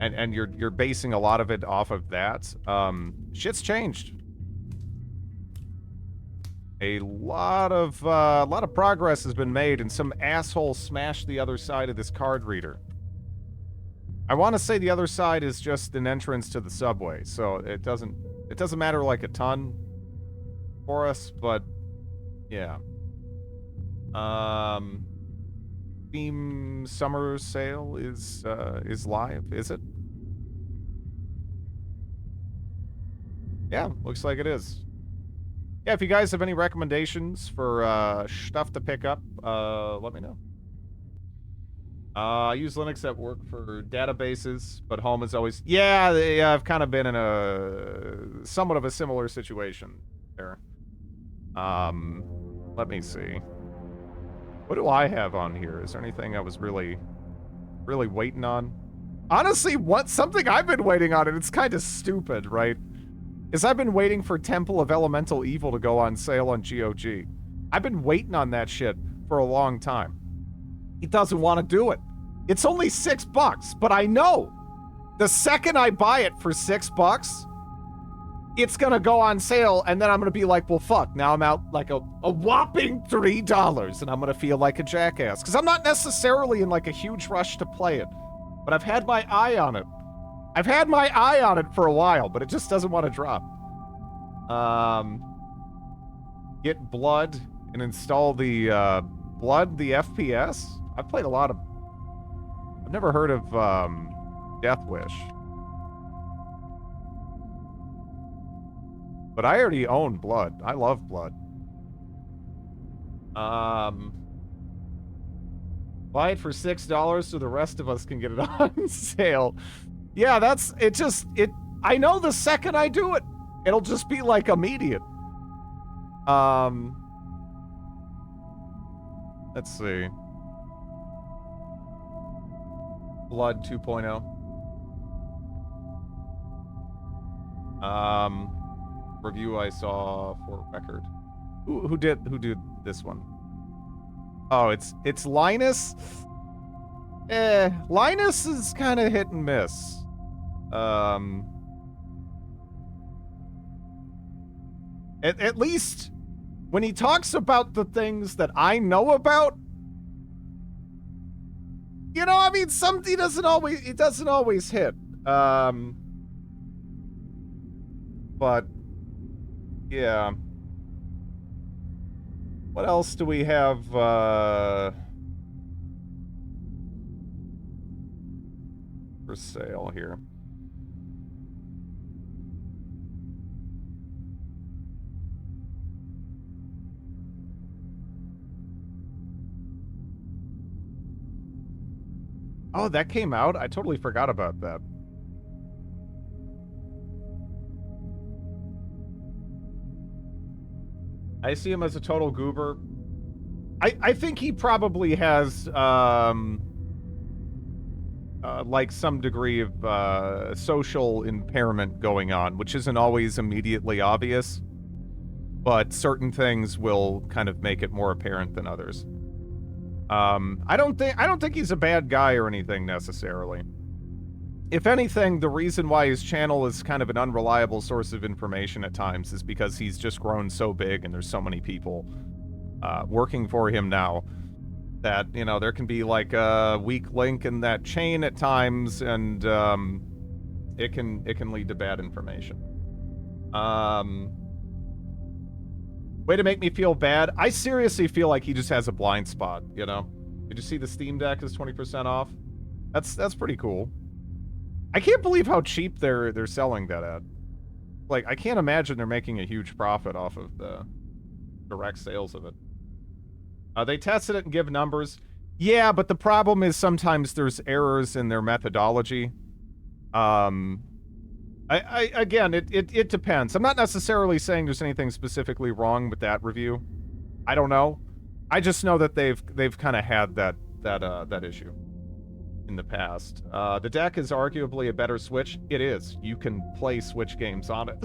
and you're basing a lot of it off of that, shit's changed. A lot of progress has been made, and some asshole smashed the other side of this card reader. I want to say the other side is just an entrance to the subway, so it doesn't matter like a ton for us, but yeah. Theme summer sale is live, is it? Yeah, looks like it is. Yeah, if you guys have any recommendations for stuff to pick up, let me know. I use Linux at work for databases, but home is always... Yeah, I've kind of been in a somewhat of a similar situation there. Let me see. What do I have on here? Is there anything I was really waiting on? Honestly, something I've been waiting on, and it's kind of stupid, right? Is I've been waiting for Temple of Elemental Evil to go on sale on GOG. I've been waiting on that shit for a long time. He doesn't want to do it. It's only $6, but I know the second I buy it for $6, it's gonna go on sale, and then I'm gonna be like, well, fuck, now I'm out like a whopping $3, and I'm gonna feel like a jackass. Because I'm not necessarily in like a huge rush to play it, but I've had my eye on it. I've had my eye on it for a while, but it just doesn't want to drop. Get Blood and install the Blood, the FPS. I've played a lot of... I've never heard of Death Wish. But I already own Blood. I love Blood. Buy it for $6 so the rest of us can get it on sale. Yeah, that's... I know the second I do it, it'll just be like immediate. Let's see. Blood 2.0. Review I saw for record. Who did this one? Oh, it's Linus. Linus is kind of hit and miss. At least when he talks about the things that I know about, you know, I mean, he doesn't always hit. But yeah. What else do we have for sale here? Oh, that came out? I totally forgot about that. I see him as a total goober. I think he probably has like some degree of social impairment going on, which isn't always immediately obvious, but certain things will kind of make it more apparent than others. I don't think he's a bad guy or anything necessarily. If anything, the reason why his channel is kind of an unreliable source of information at times is because he's just grown so big and there's so many people working for him now that, you know, there can be like a weak link in that chain at times, and it can lead to bad information. Way to make me feel bad. I seriously feel like he just has a blind spot, you know? Did you see the Steam Deck is 20% off? That's pretty cool. I can't believe how cheap they're selling that at. Like, I can't imagine they're making a huge profit off of the direct sales of it. They tested it and give numbers. Yeah, but the problem is sometimes there's errors in their methodology. Again, it depends. I'm not necessarily saying there's anything specifically wrong with that review. I don't know. I just know that they've kind of had that issue in the past. The deck is arguably a better Switch. It is. You can play Switch games on it.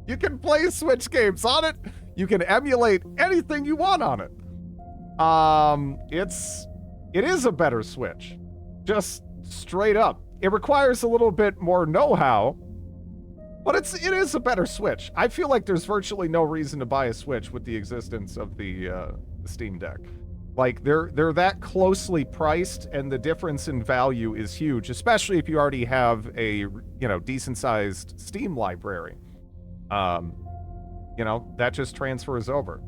You can play Switch games on it. You can emulate anything you want on it. It is a better Switch. Just straight up. It requires a little bit more know-how, but it is a better Switch. I feel like there's virtually no reason to buy a Switch with the existence of the Steam Deck. Like, they're that closely priced, and the difference in value is huge, especially if you already have a, you know, decent-sized Steam library. You know, that just transfers over.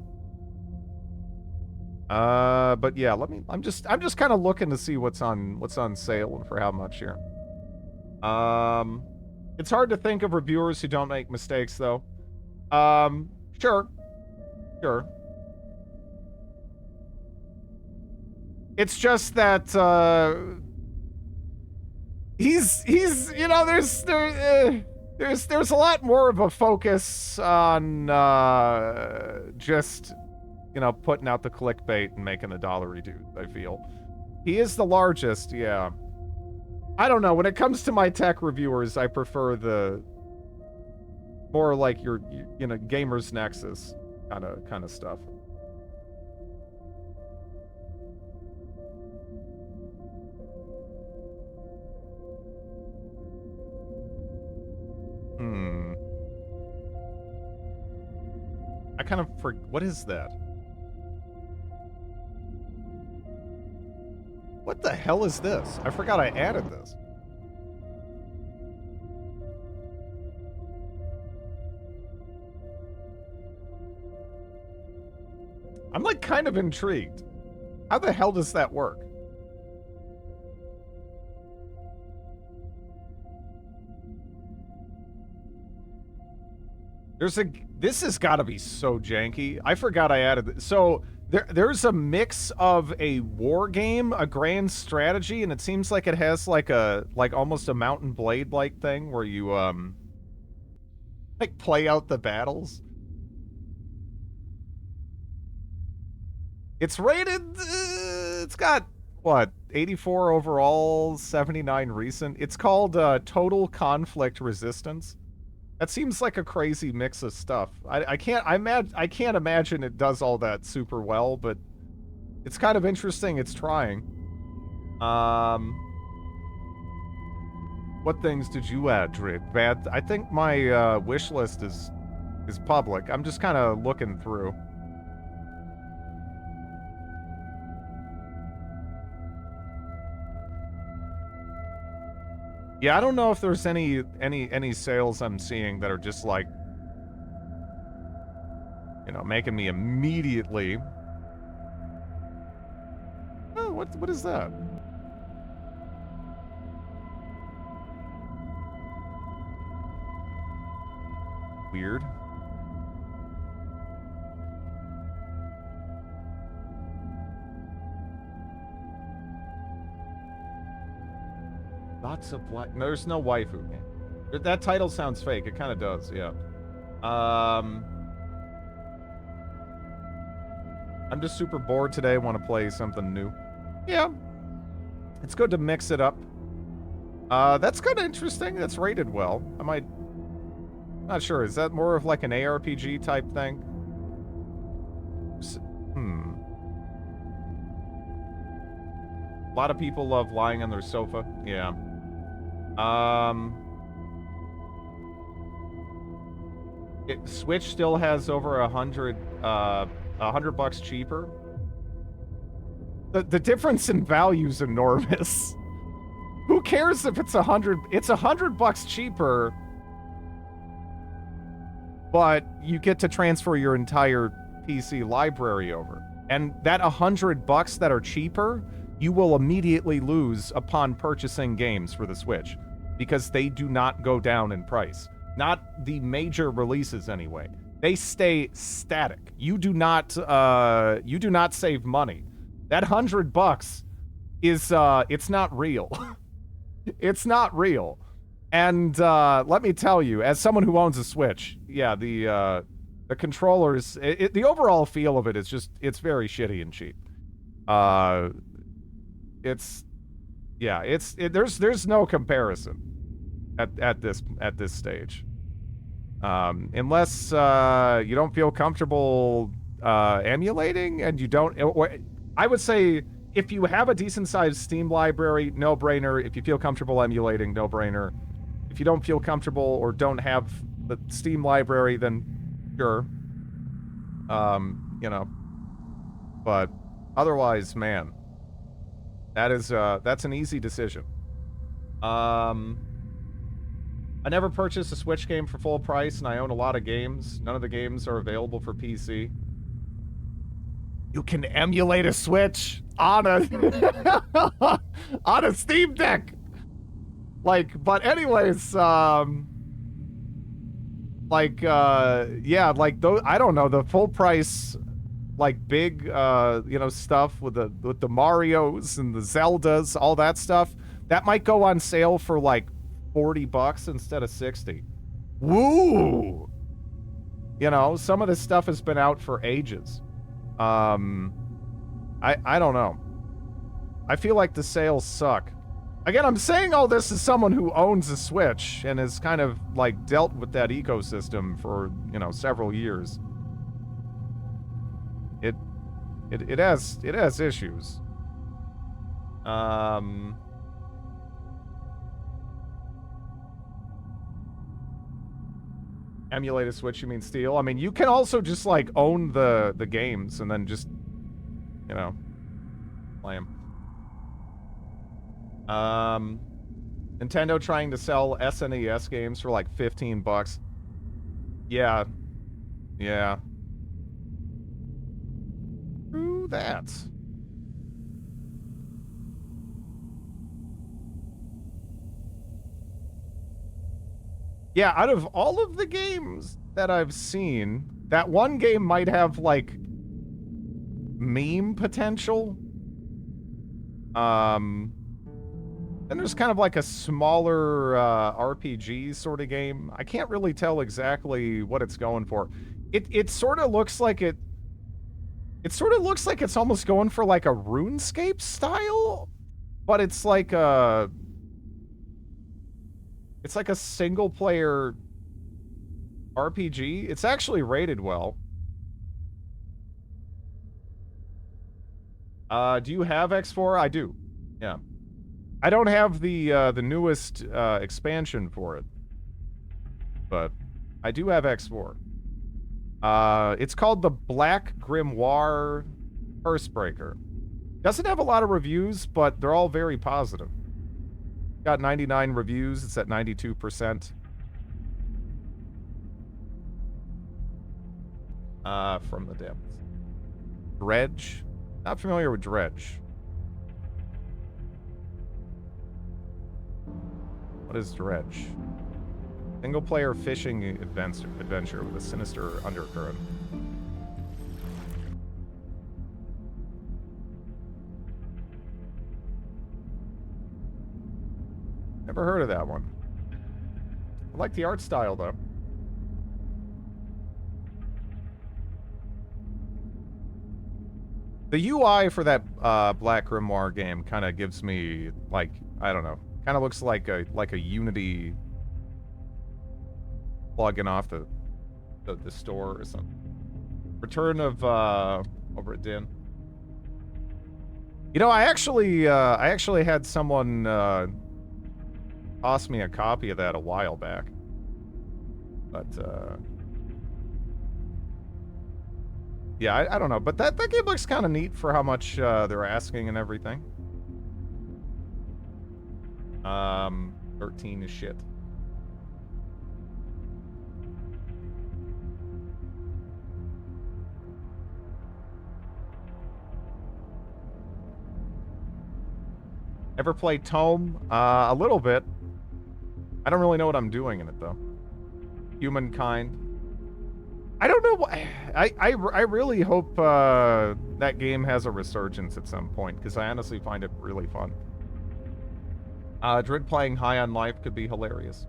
But yeah, I'm just kind of looking to see what's on sale and for how much here. It's hard to think of reviewers who don't make mistakes, though. Sure. It's just that, he's, you know, there's a lot more of a focus on, just, you know, putting out the clickbait and making a dollary dude, I feel. He is the largest, yeah. I don't know, when it comes to my tech reviewers, I prefer the more like your you know, Gamers Nexus kind of stuff. I kind of what is that? What the hell is this? I forgot I added this. I'm like kind of intrigued. How the hell does that work? This has got to be so janky. I forgot I added it. So there's a mix of a war game, a grand strategy, and it seems like it has like almost a Mountain Blade like thing where you like play out the battles. It's rated, it's got what, 84 overall, 79 recent. It's called Total Conflict Resistance. That seems like a crazy mix of stuff. I can't imagine it does all that super well, but it's kind of interesting. It's trying. What things did you add, Drid? Bad. I think my wish list is public. I'm just kind of looking through. Yeah, I don't know if there's any sales I'm seeing that are just like, you know, making me immediately. Oh, what is that? Weird. Lots of black. No, there's no waifu game. That title sounds fake. It kind of does, yeah. I'm just super bored today. Want to play something new. Yeah. It's good to mix it up. That's kind of interesting. That's rated well. I might... Not sure. Is that more of like an ARPG type thing? A lot of people love lying on their sofa. Yeah. Switch still has over $100 cheaper. The difference in value is enormous. Who cares if it's 100? It's $100 cheaper, but you get to transfer your entire PC library over. And that $100 that are cheaper, you will immediately lose upon purchasing games for the Switch, because they do not go down in price. Not the major releases anyway. They stay static. You do not save money. That $100 is it's not real. It's not real. And let me tell you, as someone who owns a Switch, yeah, the controllers, the overall feel of it is just, it's very shitty and cheap. There's no comparison at this stage. Unless you don't feel comfortable emulating, and you don't, I would say if you have a decent sized Steam library, no brainer. If you feel comfortable emulating, no brainer. If you don't feel comfortable or don't have the Steam library, then sure. You know, but Otherwise, man, that's an easy decision. I never purchased a Switch game for full price, and I own a lot of games. None of the games are available for PC. You can emulate a Switch on a on a Steam Deck. Like, but anyways, yeah, like those, I don't know, the full price, like big, you know, stuff with the Marios and the Zeldas, all that stuff, that might go on sale for like $40 instead of 60. Woo! You know, some of this stuff has been out for ages. I don't know. I feel like the sales suck. Again, I'm saying all this as someone who owns a Switch and has kind of like dealt with that ecosystem for, you know, several years. It has issues. Emulate a Switch, you mean steal? I mean, you can also just like own the games and then just, you know, play them. Nintendo trying to sell SNES games for like $15. Yeah. Yeah. True that. Yeah, out of all of the games that I've seen, that one game might have like meme potential. And there's kind of like a smaller RPG sort of game. I can't really tell exactly what it's going for. It sort of looks like it sort of looks like it's almost going for like a RuneScape style, but it's like a single player RPG. It's actually rated well. Do you have X4? I do. Yeah. I don't have the newest expansion for it, but I do have X4. It's called the Black Grimoire Cursebreaker. Doesn't have a lot of reviews, but they're all very positive. Got 99 reviews. It's at 92%. From the depths. Dredge. Not familiar with Dredge. What is Dredge? Single-player fishing adventure with a sinister undercurrent. Never heard of that one. I like the art style, though. The UI for that Black Grimoire game kind of gives me, like, I don't know, kind of looks like a Unity plugin off the store or something. Return of over at Din. You know, I actually had someone toss me a copy of that a while back, but yeah, I don't know, but that game looks kind of neat for how much they're asking and everything. 13 is shit. Ever play Tome? A little bit. I don't really know what I'm doing in it, though. Humankind. I don't know. I really hope that game has a resurgence at some point, because I honestly find it really fun. Drid playing High on Life could be hilarious.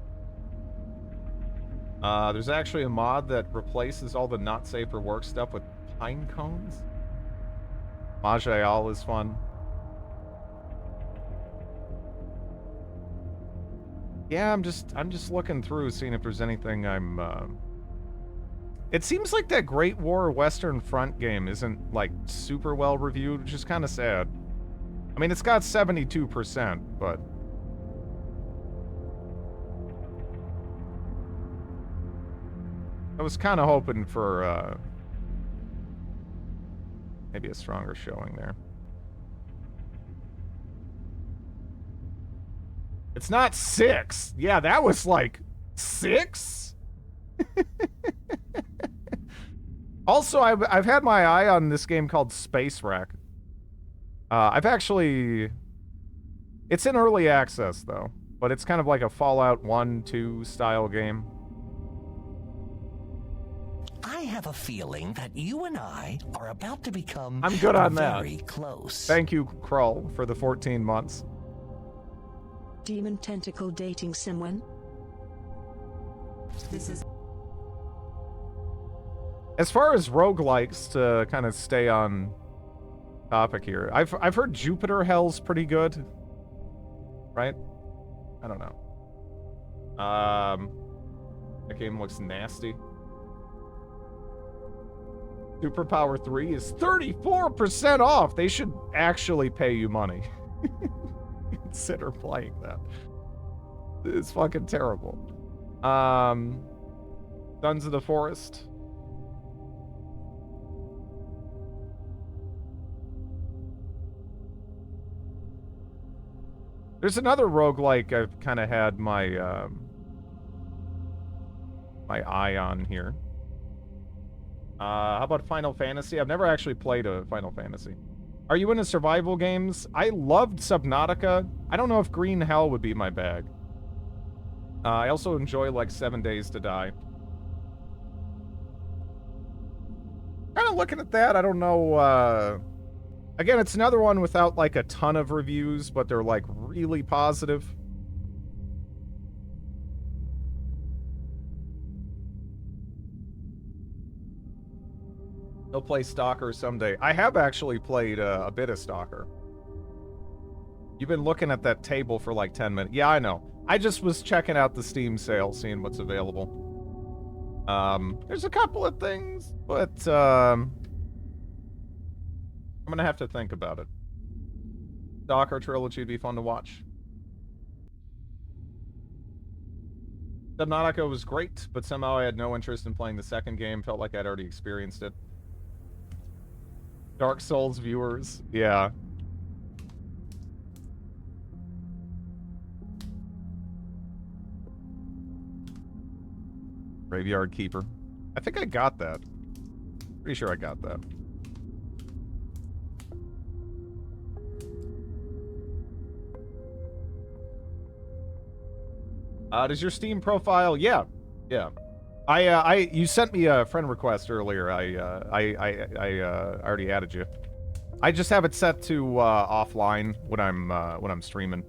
There's actually a mod that replaces all the not safe for work stuff with pine cones. Majayal is fun. Yeah, I'm just looking through, seeing if there's anything I'm. It seems like that Great War Western Front game isn't like super well reviewed, which is kind of sad. I mean, it's got 72%, but I was kind of hoping for, Maybe a stronger showing there. It's not 6. Yeah, that was like 6? Also, I've had my eye on this game called Space Wreck. I've actually... It's in early access, though. But it's kind of like a Fallout 1, 2 style game. I have a feeling that you and I are about to become I'm good on that. very close. Thank you, Krull, for the 14 months. Demon tentacle dating someone? This is... As far as roguelikes, to kind of stay on topic here, I've heard Jupiter Hell's pretty good. Right? I don't know. That game looks nasty. Superpower 3 is 34% off. They should actually pay you money. Consider playing that. It's fucking terrible. Sons of the Forest. There's another roguelike I've kind of had my my eye on here. How about Final Fantasy? I've never actually played a Final Fantasy. Are you into survival games? I loved Subnautica. I don't know if Green Hell would be my bag. I also enjoy, like, 7 Days to Die. Kind of looking at that, I don't know, again, it's another one without, like, a ton of reviews, but they're, like, really positive. I'll play Stalker someday. I have actually played a bit of Stalker. You've been looking at that table for like 10 minutes. Yeah, I know. I just was checking out the Steam sale, seeing what's available. There's a couple of things, but I'm gonna have to think about it. Stalker trilogy would be fun to watch. Subnautica was great, but somehow I had no interest in playing the second game. Felt like I'd already experienced it. Dark Souls viewers, yeah. Graveyard Keeper. I think I got that. Pretty sure I got that. Does your Steam profile? Yeah. Yeah. You sent me a friend request earlier. I already added you. I just have it set to offline when I'm streaming.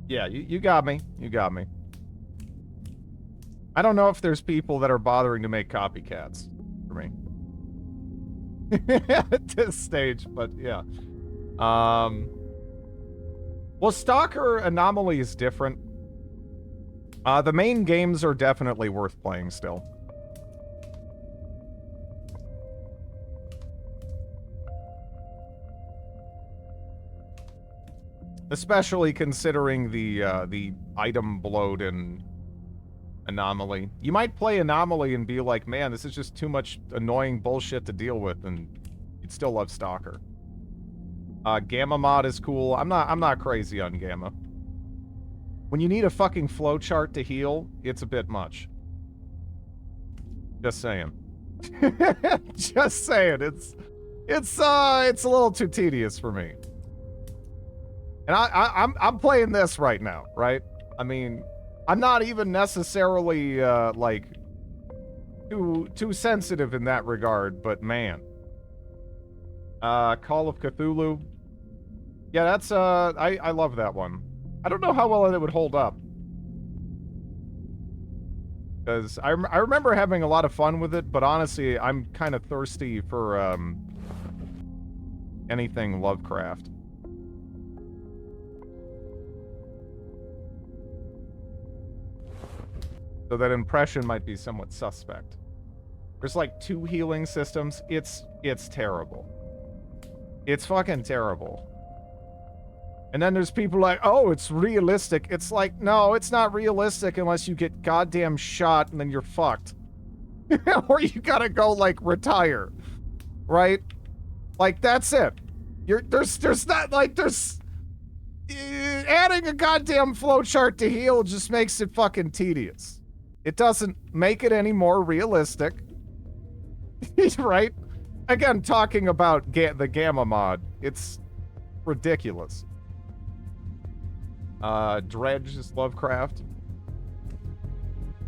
Yeah, you got me. You got me. I don't know if there's people that are bothering to make copycats for me at this stage, but yeah. Well, Stalker Anomaly is different. The main games are definitely worth playing still. Especially considering the item bloat and Anomaly. You might play Anomaly and be like, man, this is just too much annoying bullshit to deal with, and you'd still love Stalker. Gamma mod is cool. I'm not crazy on Gamma. When you need a fucking flowchart to heal, it's a bit much. Just saying. Just saying. It's a little too tedious for me. And I'm playing this right now, right? I mean, I'm not even necessarily like too sensitive in that regard, but man. Call of Cthulhu. Yeah, that's I love that one. I don't know how well it would hold up. Because I remember having a lot of fun with it, but honestly, I'm kind of thirsty for anything Lovecraft. So that impression might be somewhat suspect. There's like 2 healing systems. It's terrible. It's fucking terrible. And then there's people like, oh, it's realistic. It's like, no, it's not realistic unless you get goddamn shot and then you're fucked. Or you gotta go, like, retire. Right? Like, that's it. There's not, like, there's... adding a goddamn flowchart to heal just makes it fucking tedious. It doesn't make it any more realistic. Right? Again, talking about the Gamma mod, it's ridiculous. Dredge is Lovecraft.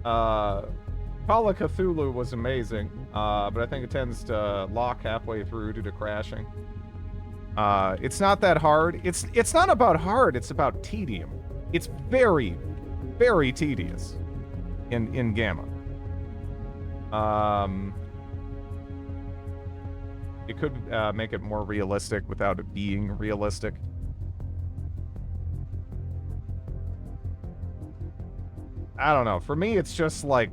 Call of Cthulhu was amazing, but I think it tends to lock halfway through due to crashing. It's not that hard. It's not about hard, it's about tedium. It's very, very tedious in Gamma. It could make it more realistic without it being realistic. I don't know. For me, it's just like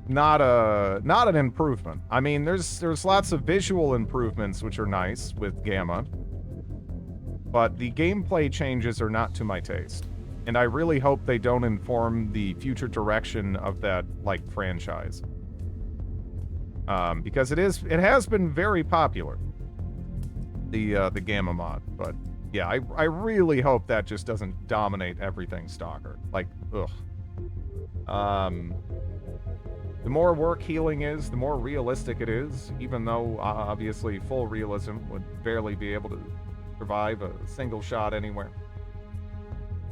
not an improvement. I mean, there's lots of visual improvements which are nice with Gamma, but the gameplay changes are not to my taste. And I really hope they don't inform the future direction of that, like, franchise. Because it has been very popular, the Gamma mod. But yeah, I really hope that just doesn't dominate everything Stalker. Like, ugh. The more work healing is, the more realistic it is, even though obviously full realism would barely be able to survive a single shot anywhere.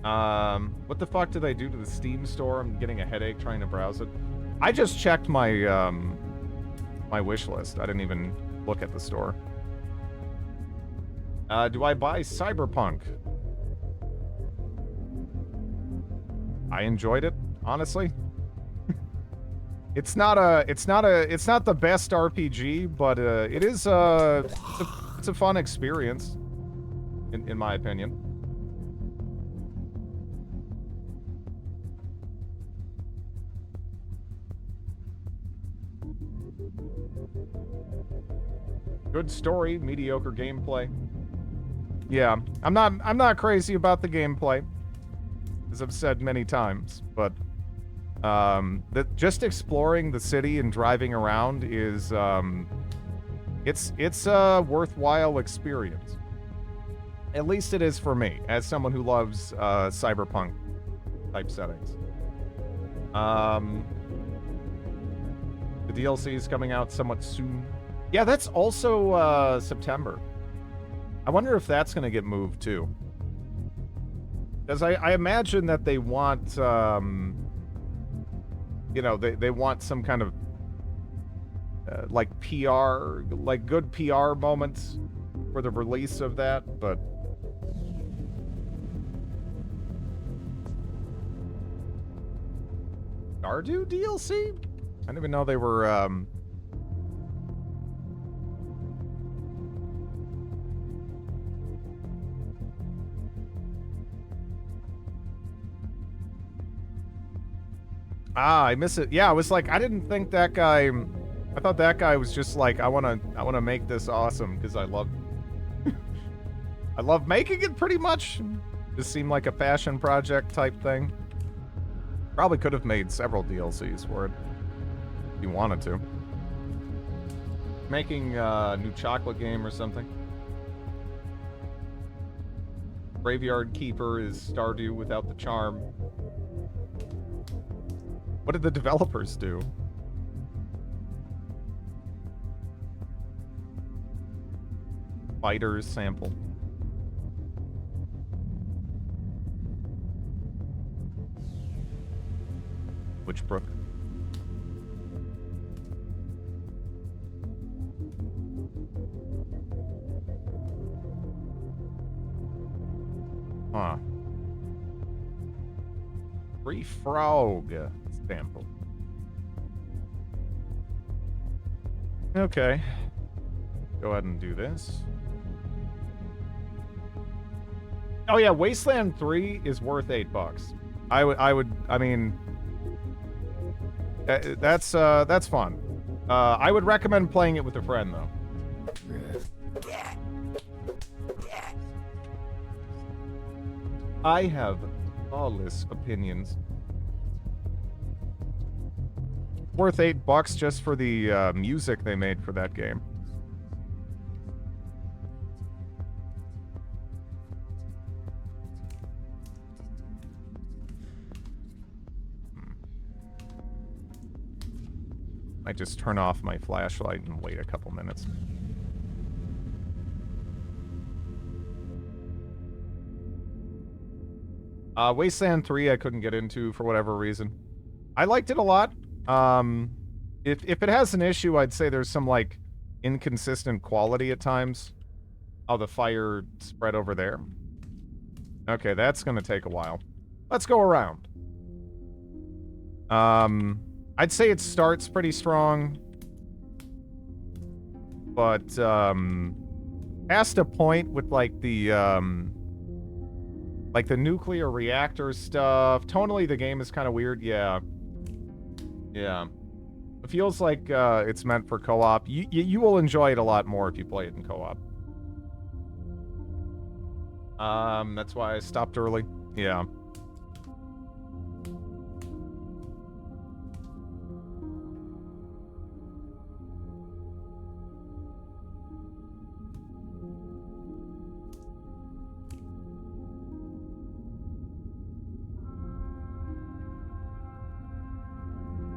What the fuck did I do to the Steam store? I'm getting a headache trying to browse it. I just checked my my wish list. I didn't even look at the store. Do I buy Cyberpunk? I enjoyed it, honestly. It's not the best RPG, but it is it's a fun experience, in my opinion. Good story, mediocre gameplay. Yeah, I'm not crazy about the gameplay, as I've said many times, but just exploring the city and driving around is it's a worthwhile experience. At least it is for me, as someone who loves cyberpunk type settings. The DLC is coming out somewhat soon. Yeah, that's also September. I wonder if that's going to get moved too. Because I imagine that they want, you know, they want some kind of like PR, like good PR moments for the release of that, but Stardew DLC? I didn't even know they were I miss it. Yeah, I was like, I didn't think that guy. I thought that guy was just like, I wanna make this awesome because I love making it pretty much. Just seemed like a passion project type thing. Probably could have made several DLCs for it if you wanted to. Making a new chocolate game or something. Graveyard Keeper is Stardew without the charm. What did the developers do? Fighters sample. Witchbrook. Huh. Free frog sample. Okay. Go ahead and do this. Oh yeah, Wasteland 3 is worth $8. I mean, that's fun. I would recommend playing it with a friend though. I have flawless opinions. Worth $8 just for the music they made for that game. I just turn off my flashlight and wait a couple minutes. Wasteland 3 I couldn't get into for whatever reason. I liked it a lot. If it has an issue, I'd say there's some, like, inconsistent quality at times. Oh, the fire spread over there. Okay, that's gonna take a while. Let's go around. I'd say it starts pretty strong. But, past a point with, like, the nuclear reactor stuff. Tonally, the game is kind of weird. Yeah. Yeah. It feels like, it's meant for co-op. You will enjoy it a lot more if you play it in co-op. That's why I stopped early. Yeah.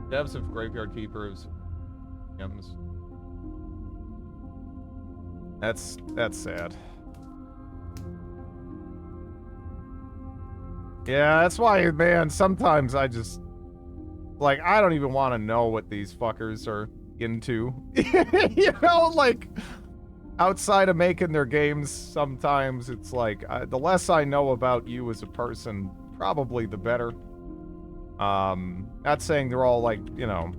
Devs of Graveyard Keepers. That's sad. Yeah, that's why, man, sometimes I just... Like, I don't even want to know what these fuckers are into. You know, like... Outside of making their games, sometimes it's like... the less I know about you as a person, probably the better. Not saying they're all like, you know,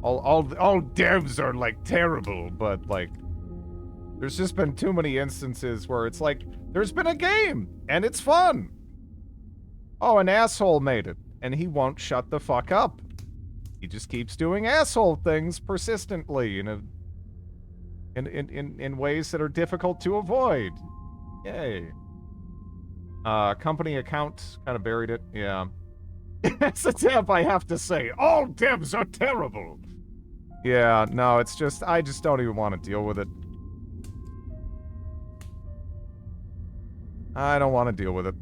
all devs are like terrible, but like, there's just been too many instances where it's like, there's been a game and it's fun. Oh, an asshole made it and he won't shut the fuck up. He just keeps doing asshole things persistently in ways that are difficult to avoid. Yay. Company account kind of buried it. Yeah. That's a dev, I have to say. All devs are terrible. Yeah, no, it's just, I just don't even want to deal with it. I don't want to deal with it.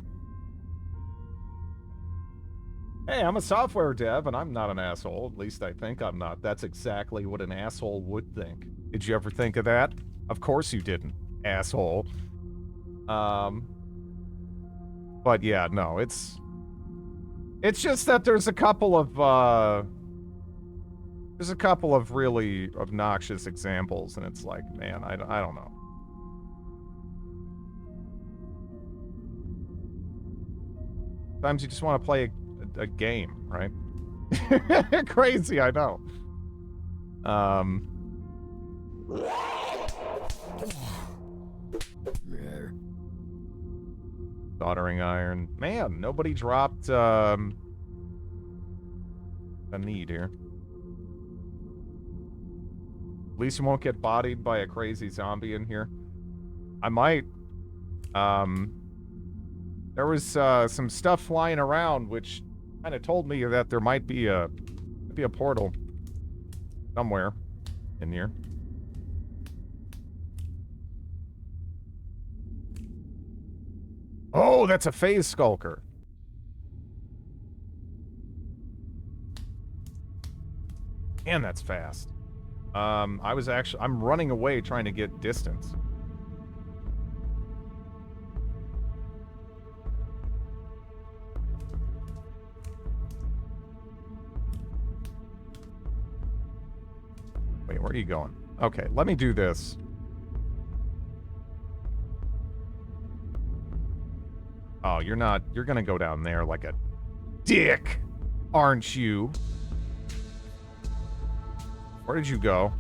Hey, I'm a software dev, and I'm not an asshole. At least I think I'm not. That's exactly what an asshole would think. Did you ever think of that? Of course you didn't, asshole. But yeah, no, it's just that there's a couple of really obnoxious examples, and it's like, man, I don't know. Sometimes you just want to play a game, right? Crazy, I know. Soldering iron. Man, nobody dropped a need here. At least you won't get bodied by a crazy zombie in here. I might. There was some stuff flying around which kind of told me that there might be a portal somewhere in here. Oh, that's a phase skulker. Man, that's fast. I'm running away trying to get distance. Wait, where are you going? Okay, let me do this. Oh, you're gonna go down there like a dick, aren't you? Where did you go?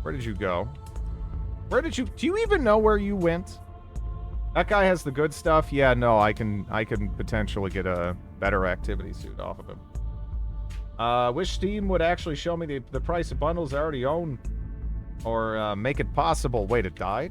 Where did you go? Do you even know where you went? That guy has the good stuff. Yeah, no, I can potentially get a better activity suit off of him. Wish Steam would actually show me the price of bundles I already own. Or make it possible. Wait, it died?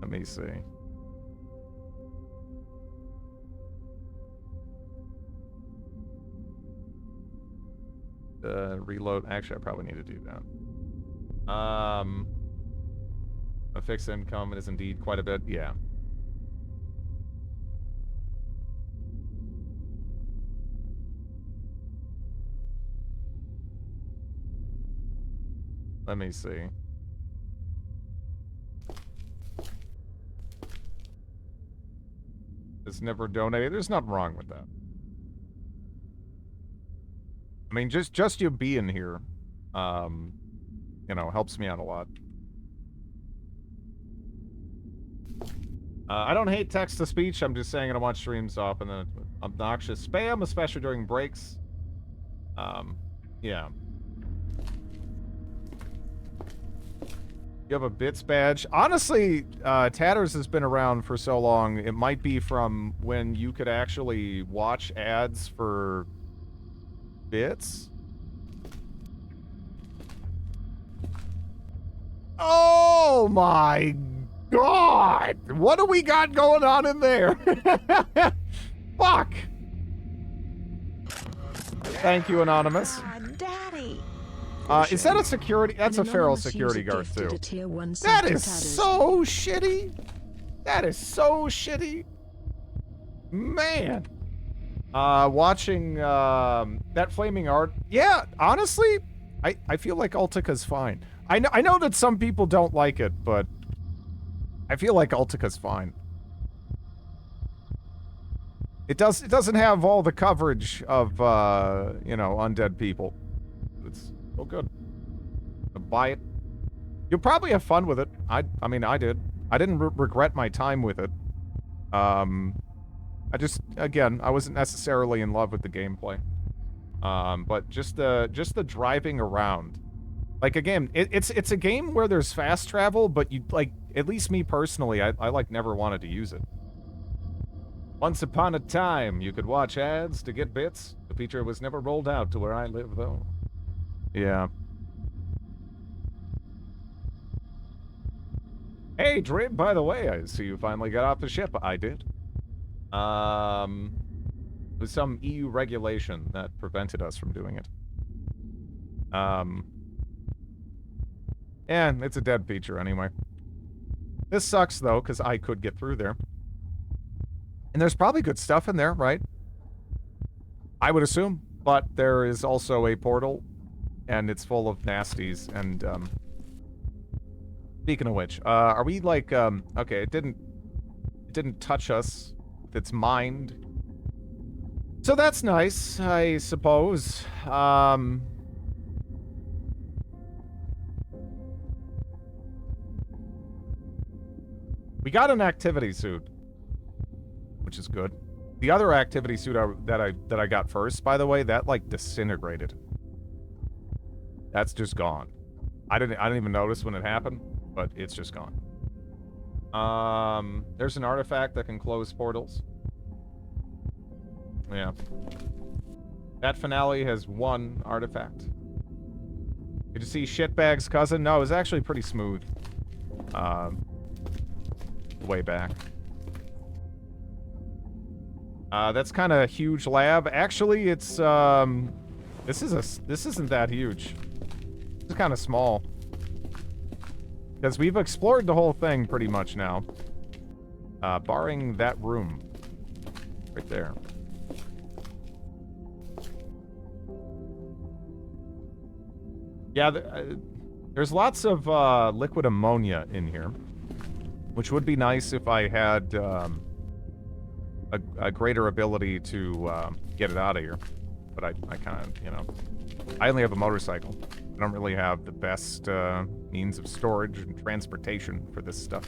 Let me see. Reload. Actually, I probably need to do that. A fixed income is indeed quite a bit. Yeah. Let me see. It's never donated. There's nothing wrong with that. I mean, just you being here, you know, helps me out a lot. I don't hate text-to-speech. I'm just saying I don't watch streams often. And obnoxious spam, especially during breaks. Yeah. You have a bits badge. Honestly, Tatters has been around for so long. It might be from when you could actually watch ads for bits. Oh my God! What do we got going on in there? Fuck! Thank you, Anonymous. Daddy. Is that a security? That's a feral security guard, too. That is so shitty. That is so shitty. Man. Watching that flaming art. Yeah, honestly, I feel like Ultica's fine. I know that some people don't like it, but I feel like Ultica's fine. It doesn't have all the coverage of you know, undead people. It's so good. Buy it. You'll probably have fun with it. I mean, I did. I didn't regret my time with it. I just, again, I wasn't necessarily in love with the gameplay. But just the driving around. Like, again, it's a game where there's fast travel, but you, like, at least me personally, I like, never wanted to use it. Once upon a time, you could watch ads to get bits. The feature was never rolled out to where I live, though. Yeah. Hey, Drib, by the way, I see you finally got off the ship. I did. There's some EU regulation that prevented us from doing it. And it's a dead feature anyway. This sucks, though, because I could get through there. And there's probably good stuff in there, right? I would assume. But there is also a portal, and it's full of nasties, and, speaking of which, are we, like, okay, it didn't touch us with its mind. So that's nice, I suppose. We got an activity suit, which is good. The other activity suit that I got first, by the way, that like disintegrated. That's just gone. I didn't even notice when it happened, but it's just gone. There's an artifact that can close portals. Yeah. That finale has one artifact. Did you see Shitbag's cousin? No, it was actually pretty smooth. Way back. That's kind of a huge lab. Actually, it's, this isn't that huge. It's kind of small. Because we've explored the whole thing pretty much now. Barring that room. Right there. Yeah, there's lots of liquid ammonia in here. Which would be nice if I had a greater ability to get it out of here. But I kind of, you know... I only have a motorcycle. I don't really have the best means of storage and transportation for this stuff.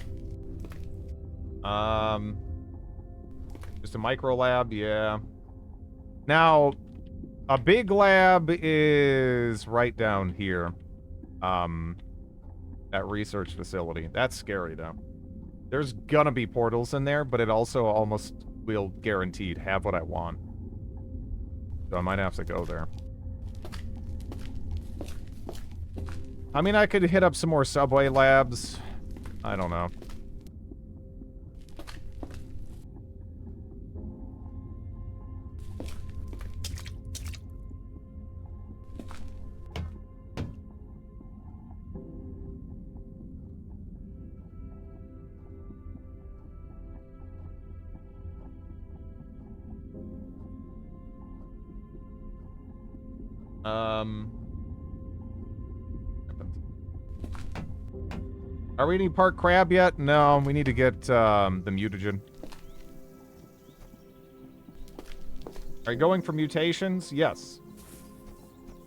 Just a micro lab, yeah. Now, a big lab is right down here. That research facility. That's scary, though. There's gonna be portals in there, but it also almost will guaranteed have what I want. So I might have to go there. I mean, I could hit up some more subway labs. I don't know. Are we eating part crab yet? No, we need to get the mutagen. Are you going for mutations? Yes.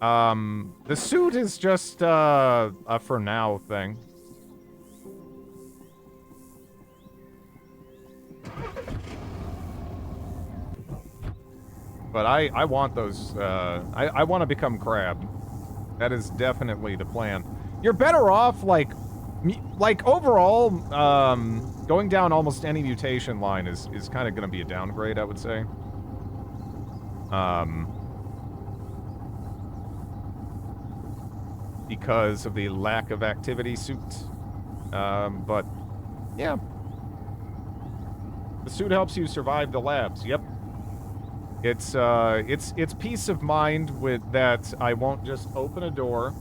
The suit is just a for now thing. But I want those, I want to become crab. That is definitely the plan. You're better off, like overall, going down almost any mutation line is kind of going to be a downgrade, I would say. Because of the lack of activity suit. But, yeah. The suit helps you survive the labs, yep. It's peace of mind with that I won't just open a door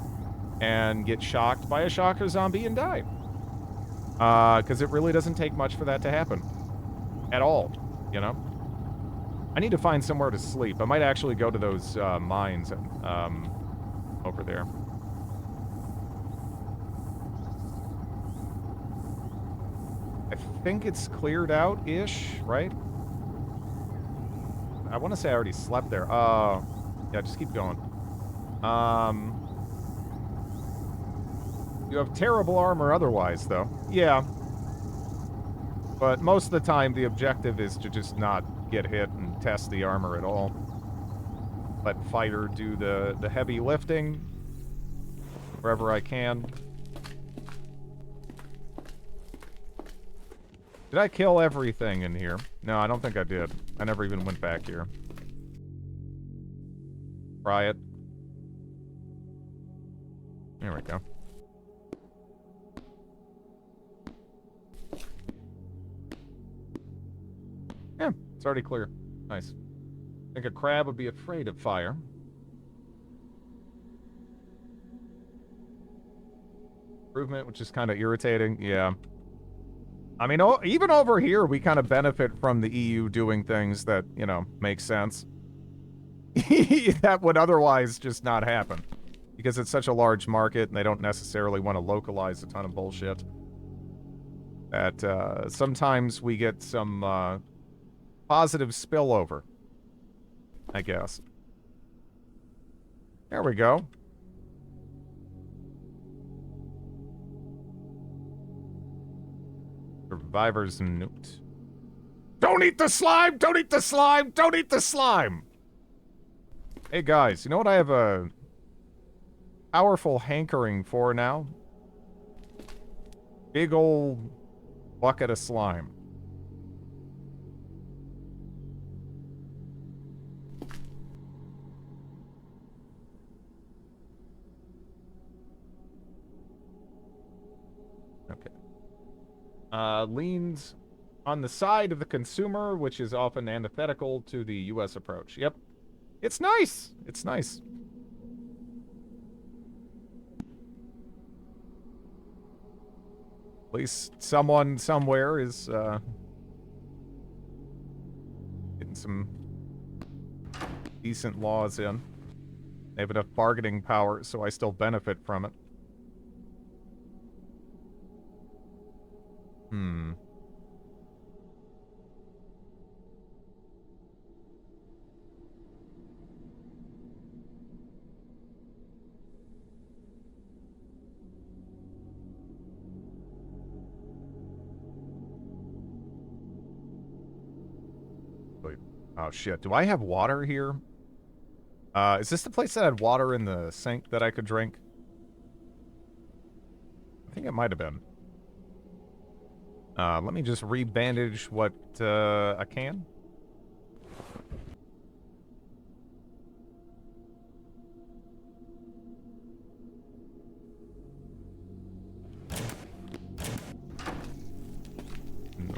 and get shocked by a shocker zombie and die. Because it really doesn't take much for that to happen. At all, you know? I need to find somewhere to sleep. I might actually go to those, mines, over there. I think it's cleared out-ish, right? I want to say I already slept there. Yeah, just keep going. You have terrible armor otherwise, though. Yeah. But most of the time, the objective is to just not get hit and test the armor at all. Let fighter do the heavy lifting wherever I can. Did I kill everything in here? No, I don't think I did. I never even went back here. Try it. There we go. Yeah, it's already clear. Nice. I think a crab would be afraid of fire. Improvement, which is kind of irritating. Yeah. I mean, even over here, we kind of benefit from the EU doing things that, you know, make sense. That would otherwise just not happen. Because it's such a large market, and they don't necessarily want to localize a ton of bullshit. That, sometimes we get some, positive spillover. I guess. There we go. Survivors nuked. Don't eat the slime! Don't eat the slime! Don't eat the slime! Hey guys, you know what I have a powerful hankering for now? Big old bucket of slime. Okay. Leans on the side of the consumer, which is often antithetical to the U.S. approach. Yep. It's nice. It's nice. At least someone somewhere is, getting some decent laws in. They have enough bargaining power, so I still benefit from it. Wait. Oh shit, do I have water here? Is this the place that had water in the sink that I could drink? I think it might have been. Let me just re-bandage what, I can.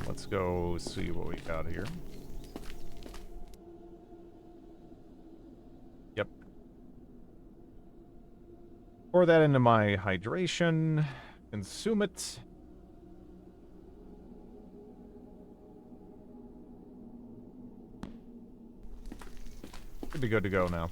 Let's go see what we got here. Yep. Pour that into my hydration. Consume it. Should be good to go now.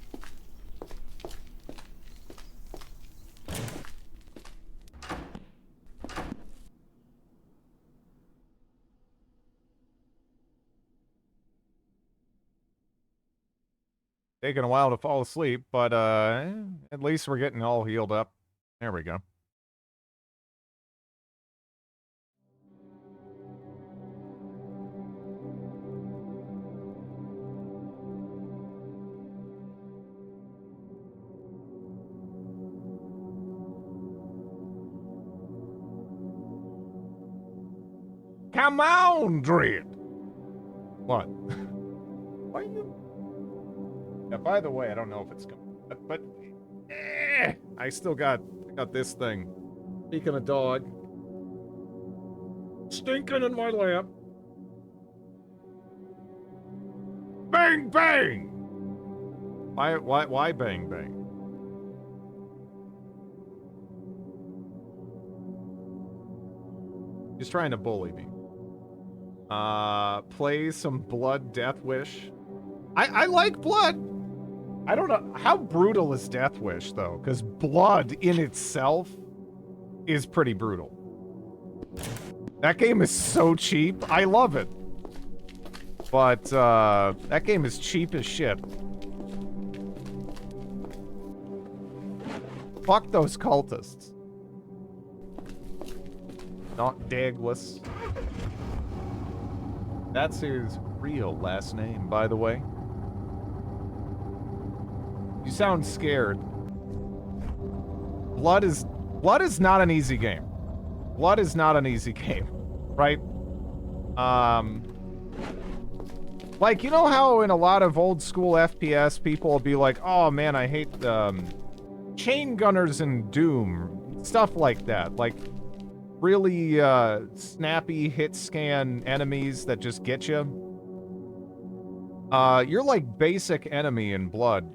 Taking a while to fall asleep, but at least we're getting all healed up. There we go. Come on, Dread. What? Why you? Yeah, by the way, I don't know if it's coming, but I still got this thing. Speaking of dog, stinking in my lap. Bang bang. Why bang bang? He's trying to bully me. Play some Blood Death Wish. I like Blood. I don't know. How brutal is Death Wish, though? Because Blood in itself is pretty brutal. That game is so cheap. I love it. But, that game is cheap as shit. Fuck those cultists. Not Dagless. That's his real last name, by the way. You sound scared. Blood is not an easy game. Blood is not an easy game, right? Like, you know how in a lot of old school FPS, people will be like, oh man, I hate chain gunners in Doom. Stuff like that. Like, really snappy hit scan enemies that just get you. You're like basic enemy in Blood.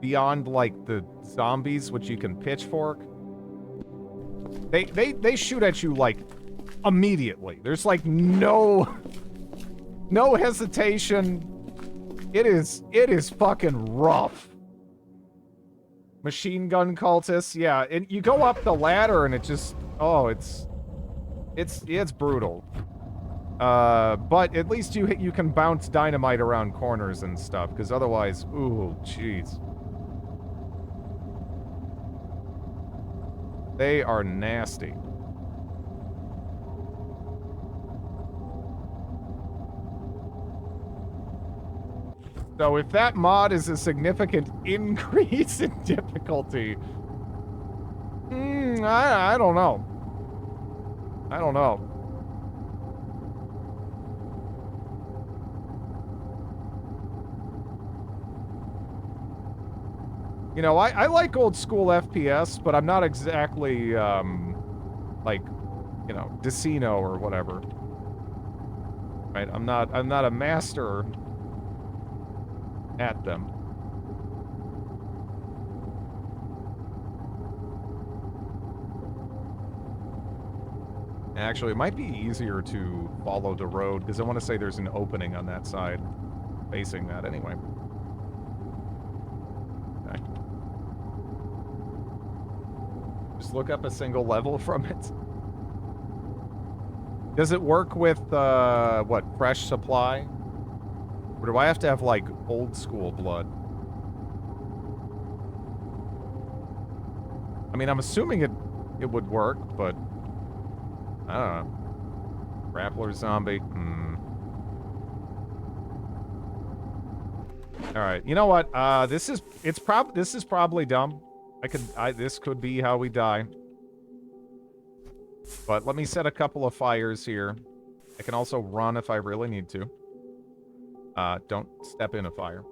Beyond like the zombies, which you can pitchfork. They shoot at you like immediately. There's like no hesitation. It is fucking rough. Machine gun cultists, yeah. And you go up the ladder and it just it's brutal. But at least you can bounce dynamite around corners and stuff, because otherwise, ooh, jeez. They are nasty. So if that mod is a significant increase in difficulty, I don't know. I don't know. You know, I like old school FPS, but I'm not exactly, like, you know, Decino or whatever. Right? I'm not a master at them. Actually, it might be easier to follow the road, because I want to say there's an opening on that side, facing that anyway. Okay. Just look up a single level from it. Does it work with, what, fresh supply? Or do I have to have, like, old school Blood? I mean, I'm assuming it would work, but I don't know. Grappler zombie. All right. You know what? This is probably dumb. This could be how we die. But let me set a couple of fires here. I can also run if I really need to. Don't step in a fire.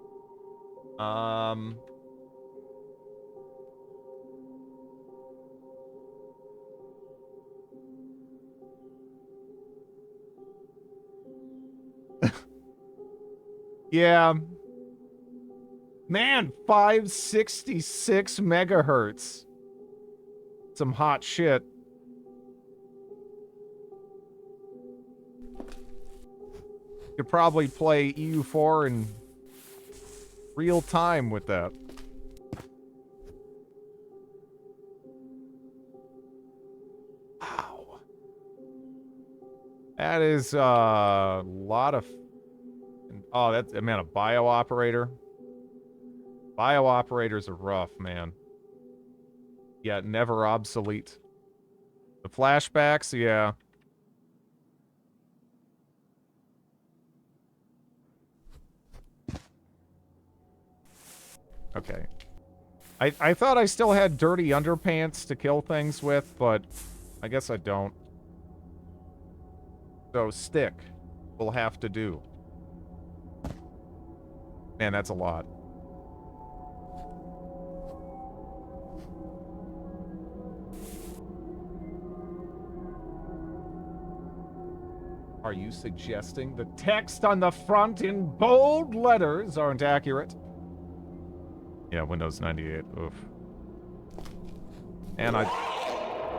Yeah. Man, 566 megahertz. Some hot shit. Could probably play EU4 in real time with that. Wow. That is a lot of... Oh, that's, man, a bio operator. Bio operators are rough, man. Yeah, never obsolete. The flashbacks, yeah. Okay. I thought I still had dirty underpants to kill things with, but I guess I don't. So stick will have to do. Man, that's a lot. Are you suggesting the text on the front in bold letters aren't accurate? Yeah, Windows 98. Oof. And I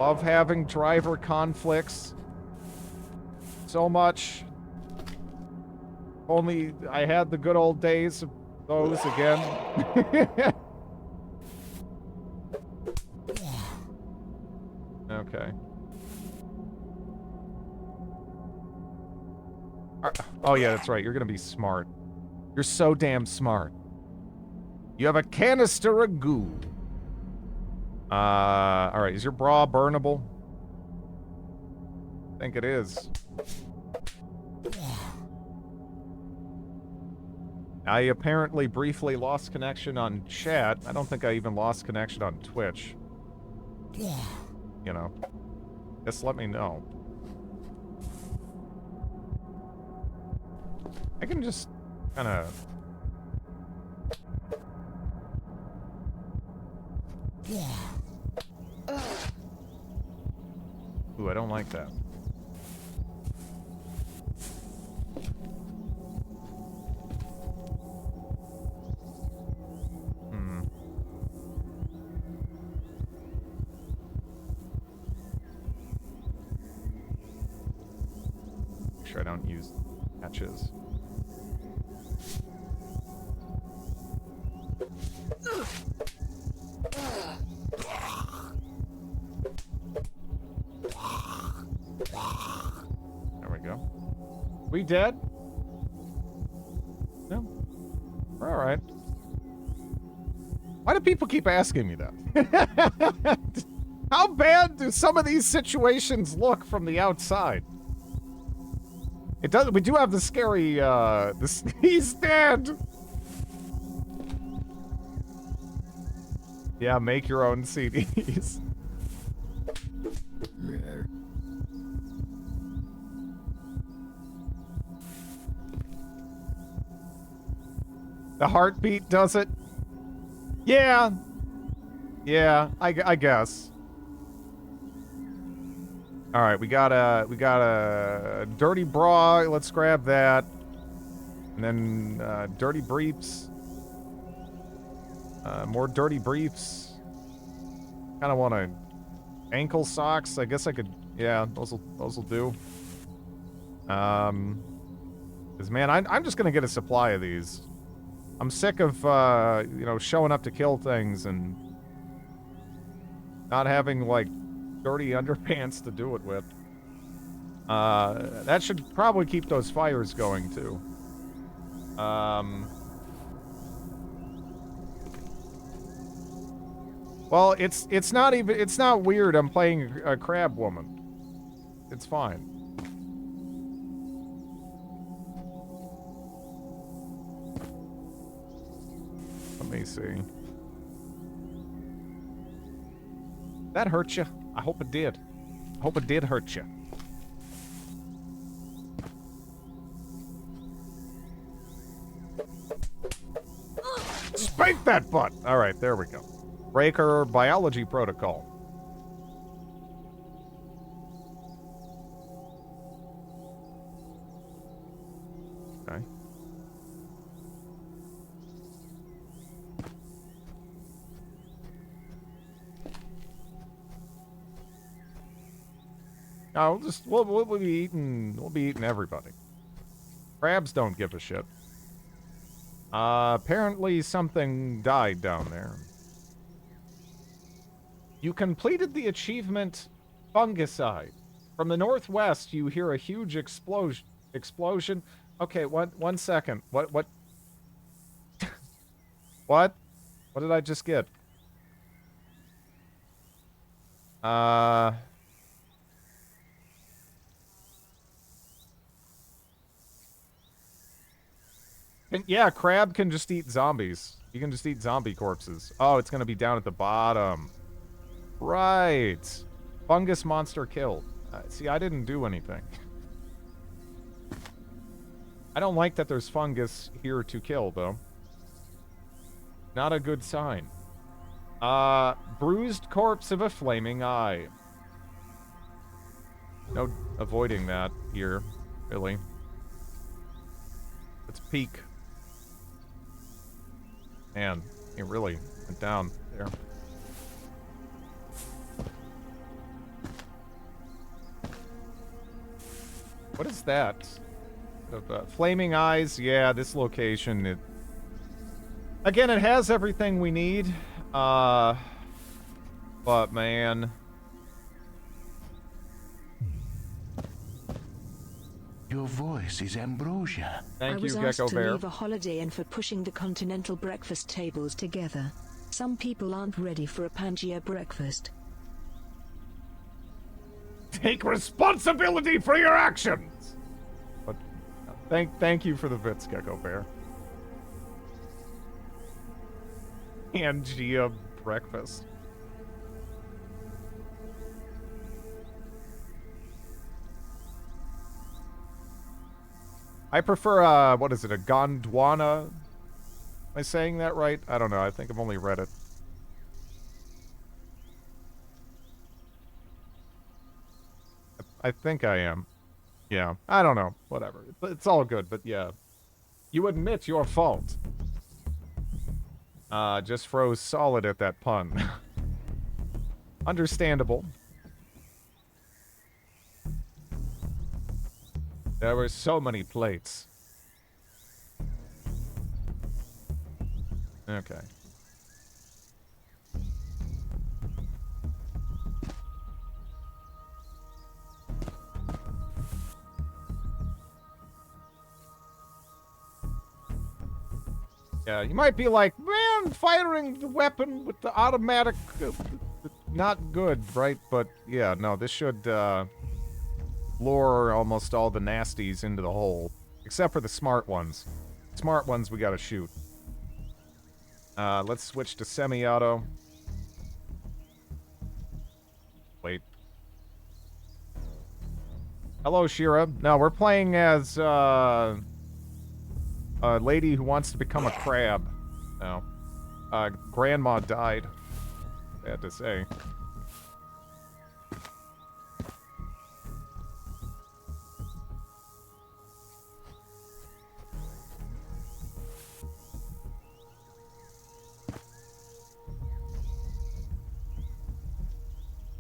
love having driver conflicts so much. Only I had the good old days of those again. Okay. Oh yeah, that's right. You're gonna be smart. You're so damn smart. You have a canister of goo. Alright, is your bra burnable? I think it is. I apparently briefly lost connection on chat. I don't think I even lost connection on Twitch. You know. Just let me know. I can just kind of... Ooh, I don't like that. Make sure I don't use patches. There we go. We dead? No. We're alright. Why do people keep asking me that? How bad do some of these situations look from the outside? It does. We do have the scary, he's dead! Yeah, make your own CDs. The heartbeat does it? Yeah. Yeah, I guess. Alright, we got a dirty bra. Let's grab that. And then, dirty briefs. More dirty briefs. Kind of want to ankle socks. I guess I could. Yeah, those will do. Cause man, I'm just gonna get a supply of these. I'm sick of you know, showing up to kill things and not having like dirty underpants to do it with. That should probably keep those fires going too. Well, it's not weird I'm playing a crab woman. It's fine. Let me see. That hurt you? I hope it did. I hope it did hurt you. Spank that butt! Alright, there we go. Breaker biology protocol. Okay. No, we'll be eating everybody. Crabs don't give a shit. Apparently something died down there. You completed the achievement Fungicide. From the northwest, you hear a huge explosion. Okay, one second. What? What? What did I just get? Yeah, crab can just eat zombies. You can just eat zombie corpses. Oh, it's gonna be down at the bottom. Right. Fungus monster killed. See, I didn't do anything. I don't like that there's fungus here to kill, though. Not a good sign. Bruised corpse of a flaming eye. No avoiding that here, really. Let's peek. Man, it really went down there. What is that? Flaming eyes, yeah, this location, again, it has everything we need, but man. Your voice is ambrosia. Thank you, I was Gecko asked to Bear. leave a holiday and for pushing the continental breakfast tables together. Some people aren't ready for a Pangea breakfast. Take responsibility for your actions! But thank you for the bits, Gecko Bear. Pangea breakfast. I prefer, what is it, a Gondwana? Am I saying that right? I don't know, I think I've only read it. I think I am. Yeah, I don't know, whatever. It's all good, but yeah. You admit your fault. Just froze solid at that pun. Understandable. There were so many plates. Okay. Yeah, you might be like, man, firing the weapon with the automatic, not good, right? But yeah, no, this should, lure almost all the nasties into the hole. Except for the smart ones. Smart ones we gotta shoot. Let's switch to semi-auto. Wait. Hello, Shira. No, we're playing as, a lady who wants to become a crab. No. Grandma died. Sad to say.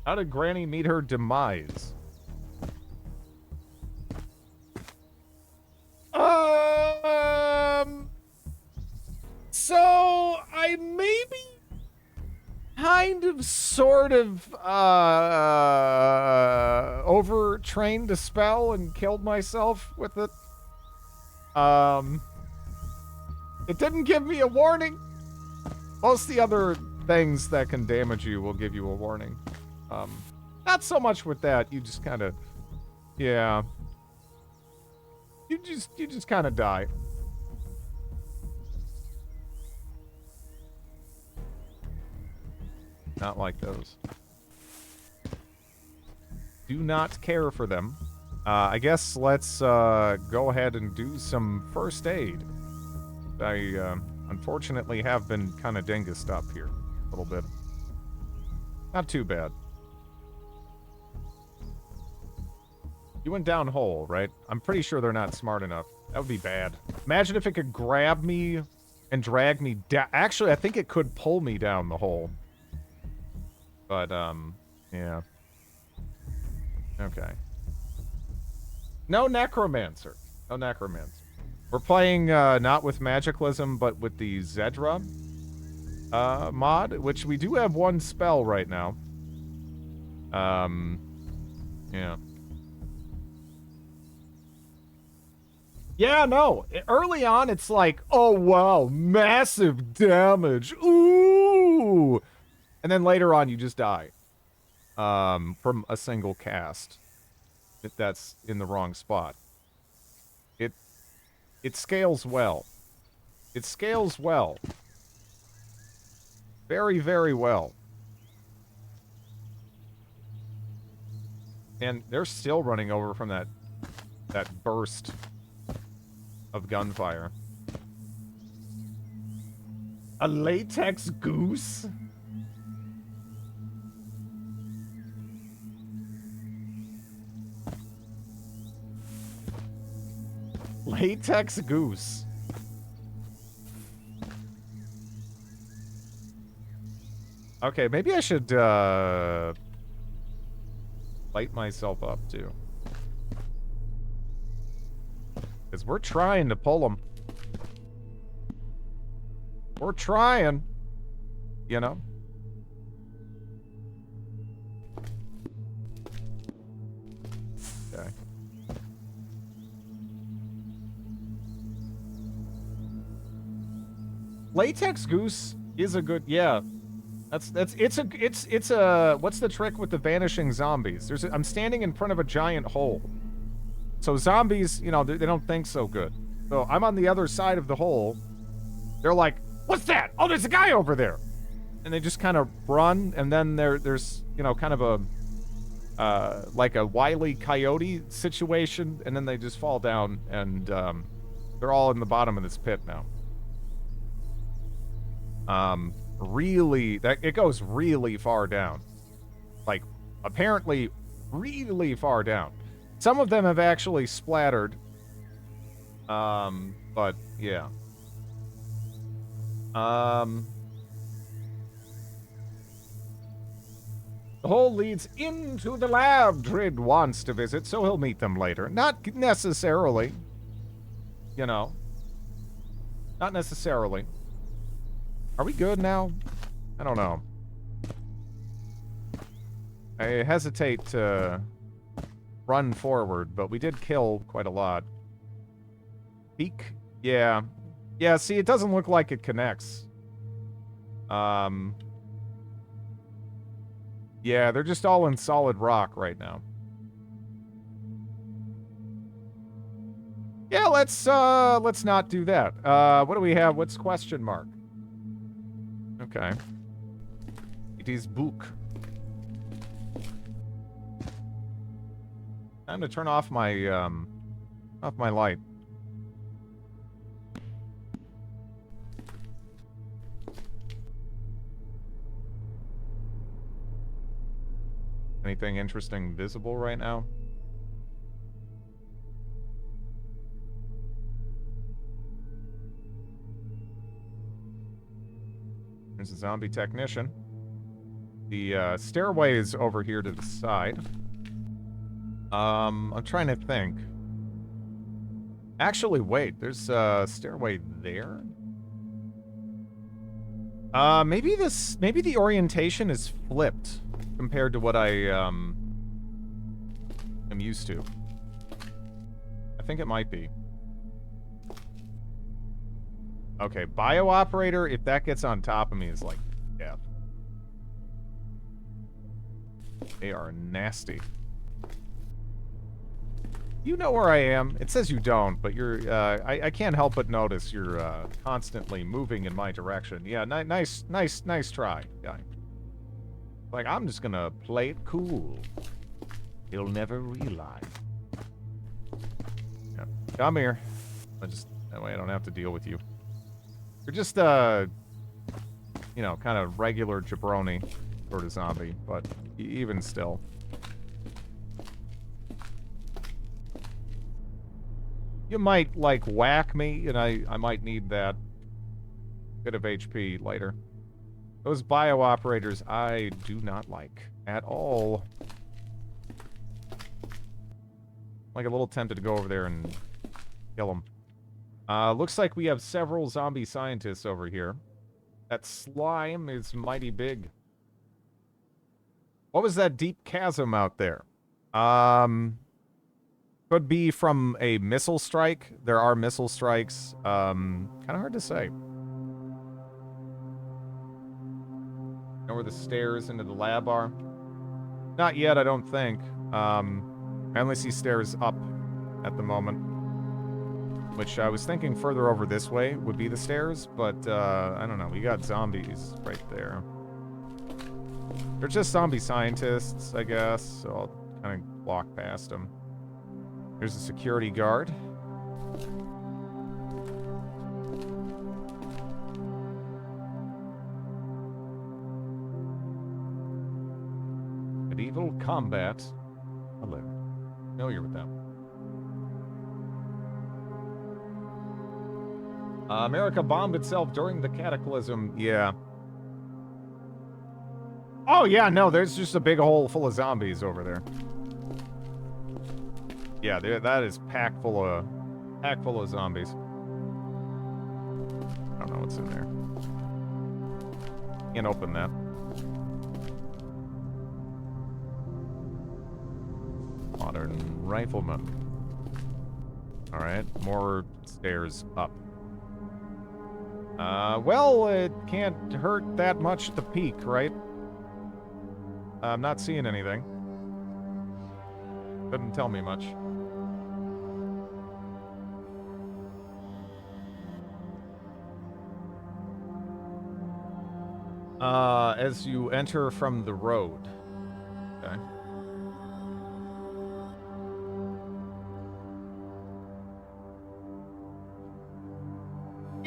How did Granny meet her demise? So I maybe kind of sort of overtrained a spell and killed myself with it. It didn't give me a warning. Most of the other things that can damage you will give you a warning. Not so much with that. You just kind of, yeah. You just kind of die. Not like those. Do not care for them. I guess let's go ahead and do some first aid. I unfortunately have been kind of dingused up here a little bit. Not too bad. You went down hole, right? I'm pretty sure they're not smart enough. That would be bad. Imagine if it could grab me and drag me down. Actually, I think it could pull me down the hole. But, yeah. Okay. No necromancer. No necromancer. We're playing, not with magicalism, but with the Zedra, mod, which we do have one spell right now. Yeah. Yeah, no. Early on, it's like, oh, wow, massive damage. Ooh. And then later on, you just die. From a single cast. If that's in the wrong spot. It scales well. It scales well. Very, very well. And they're still running over from that burst of gunfire. A latex goose? Latex goose. Okay, maybe I should, light myself up, too. Because we're trying to pull them. We're trying. You know? Okay. Latex goose is a good, yeah. It's a what's the trick with the vanishing zombies? I'm standing in front of a giant hole. So zombies, you know, they don't think so good. So I'm on the other side of the hole. They're like, what's that? Oh, there's a guy over there. And they just kind of run, and then there's, you know, kind of a like a Wile E. Coyote situation, and then they just fall down, and they're all in the bottom of this pit now. Really, it goes really far down. Like, apparently really far down. Some of them have actually splattered. But, yeah. The hole leads into the lab. Drid wants to visit, so he'll meet them later. Not necessarily. You know. Not necessarily. Are we good now? I don't know. I hesitate to run forward, but we did kill quite a lot. Peek? Yeah. Yeah, see, it doesn't look like it connects. Yeah, they're just all in solid rock right now. Yeah, let's not do that. What do we have? What's question mark? Okay. It is book. Time to turn off my light. Anything interesting visible right now? There's a zombie technician. The stairway is over here to the side. I'm trying to think. Actually, wait, there's a stairway there? Maybe the orientation is flipped compared to what I am used to. I think it might be. Okay, bio operator, if that gets on top of me, is like death. They are nasty. You know where I am. It says you don't, but you're, I can't help but notice you're, constantly moving in my direction. Yeah, nice try, guy. Like, I'm just gonna play it cool. He'll never realize. Yeah. Come here. That way I don't have to deal with you. You're just, you know, kind of regular jabroni sort of zombie, but even still. You might, like, whack me, and I might need that bit of HP later. Those bio operators I do not like at all. Like a little tempted to go over there and kill them. Looks like we have several zombie scientists over here. That slime is mighty big. What was that deep chasm out there? Couldn't Could be from a missile strike. There are missile strikes. Kind of hard to say. Know where the stairs into the lab are? Not yet, I don't think. I only see stairs up at the moment. Which I was thinking further over this way would be the stairs, but I don't know. We got zombies right there. They're just zombie scientists, I guess, so I'll kind of walk past them. There's a security guard. Medieval combat. Hello. Familiar with them. America bombed itself during the cataclysm. Yeah. Oh, yeah, no, there's just a big hole full of zombies over there. Yeah, that is packed full of zombies. I don't know what's in there. Can't open that. Modern rifleman. Alright, more stairs up. Well, it can't hurt that much at the peak, right? I'm not seeing anything. Couldn't tell me much. As you enter from the road. Okay.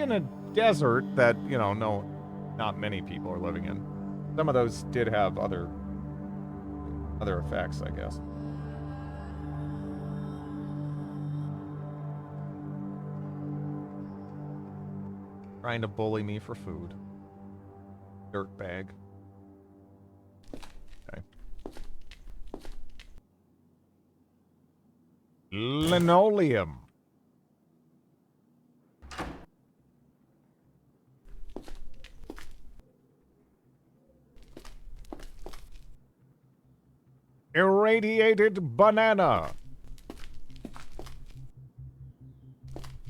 In a desert that, you know, not many people are living in. Some of those did have other effects, I guess. Trying to bully me for food. Dirtbag. Okay. Linoleum. Irradiated banana.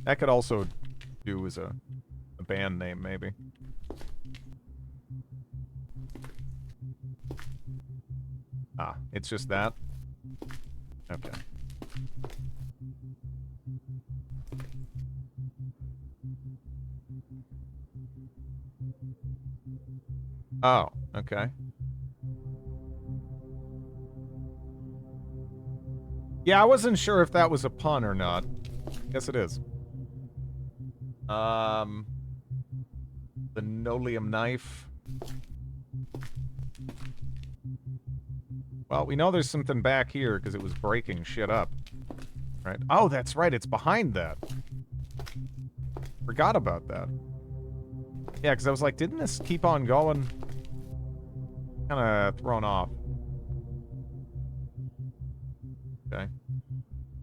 That could also do as a band name, maybe. Ah, it's just that? Okay. Oh, okay. Yeah, I wasn't sure if that was a pun or not. Guess it is. The Nolium knife. Well, we know there's something back here because it was breaking shit up. Right? Oh, that's right. It's behind that. Forgot about that. Yeah, because I was like, didn't this keep on going? Kind of thrown off. Okay.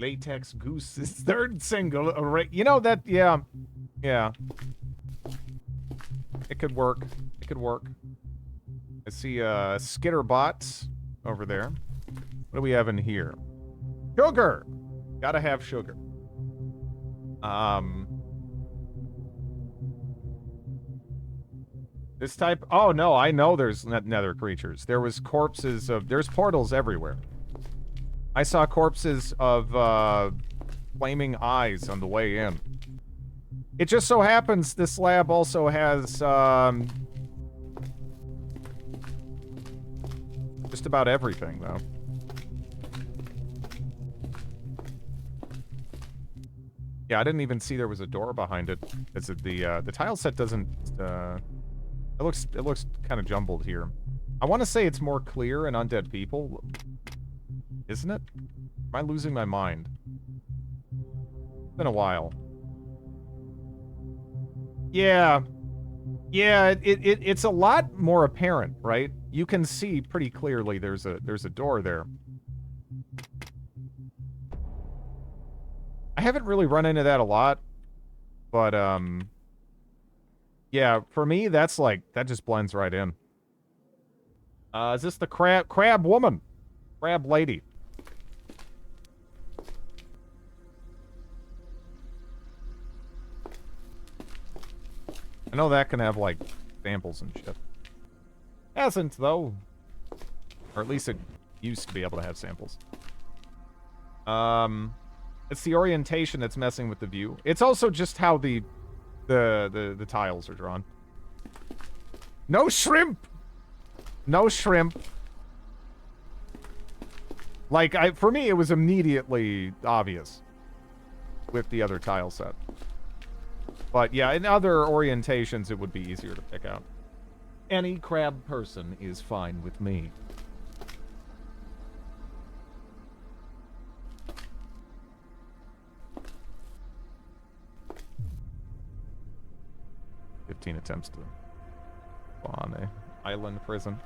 Latex Goose's third single. You know that, yeah. Yeah. It could work. It could work. I see Skitterbots over there. What do we have in here? Sugar! Gotta have sugar. This type... Oh, no, I know there's nether creatures. There was corpses of... There's portals everywhere. I saw corpses of flaming eyes on the way in. It just so happens this lab also has just about everything, though. Yeah, I didn't even see there was a door behind it. It's the tile set doesn't. It looks kind of jumbled here. I want to say it's more clear in Undead People. Isn't it? Am I losing my mind? It's been a while. Yeah. Yeah, it's a lot more apparent, right? You can see pretty clearly there's a door there. I haven't really run into that a lot, but yeah, for me that's like that just blends right in. Is this the crab woman? Crab lady. I know that can have, like, samples and shit. Hasn't, though. Or at least it used to be able to have samples. It's the orientation that's messing with the view. It's also just how the tiles are drawn. No shrimp! No shrimp. Like, for me, it was immediately obvious with the other tile set. But yeah, in other orientations, it would be easier to pick out. Any crab person is fine with me. "15 attempts to spawn a island prison."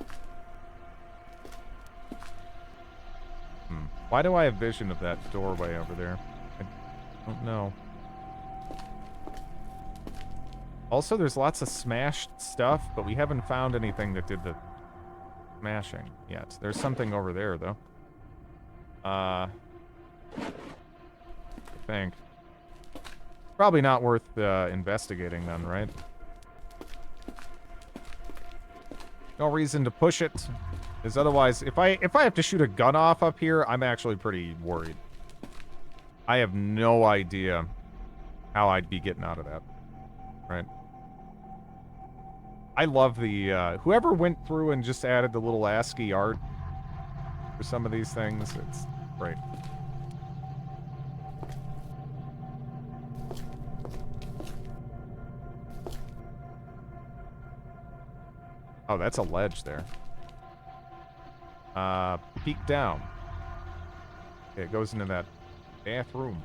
Why do I have vision of that doorway over there? I don't know. Also, there's lots of smashed stuff, but we haven't found anything that did the smashing yet. There's something over there, though. I think. Probably not worth investigating then, right? No reason to push it. Because otherwise, if I have to shoot a gun off up here, I'm actually pretty worried. I have no idea how I'd be getting out of that. Right? I love the, whoever went through and just added the little ASCII art for some of these things, it's great. Oh, that's a ledge there. Peek down. Okay, it goes into that bathroom.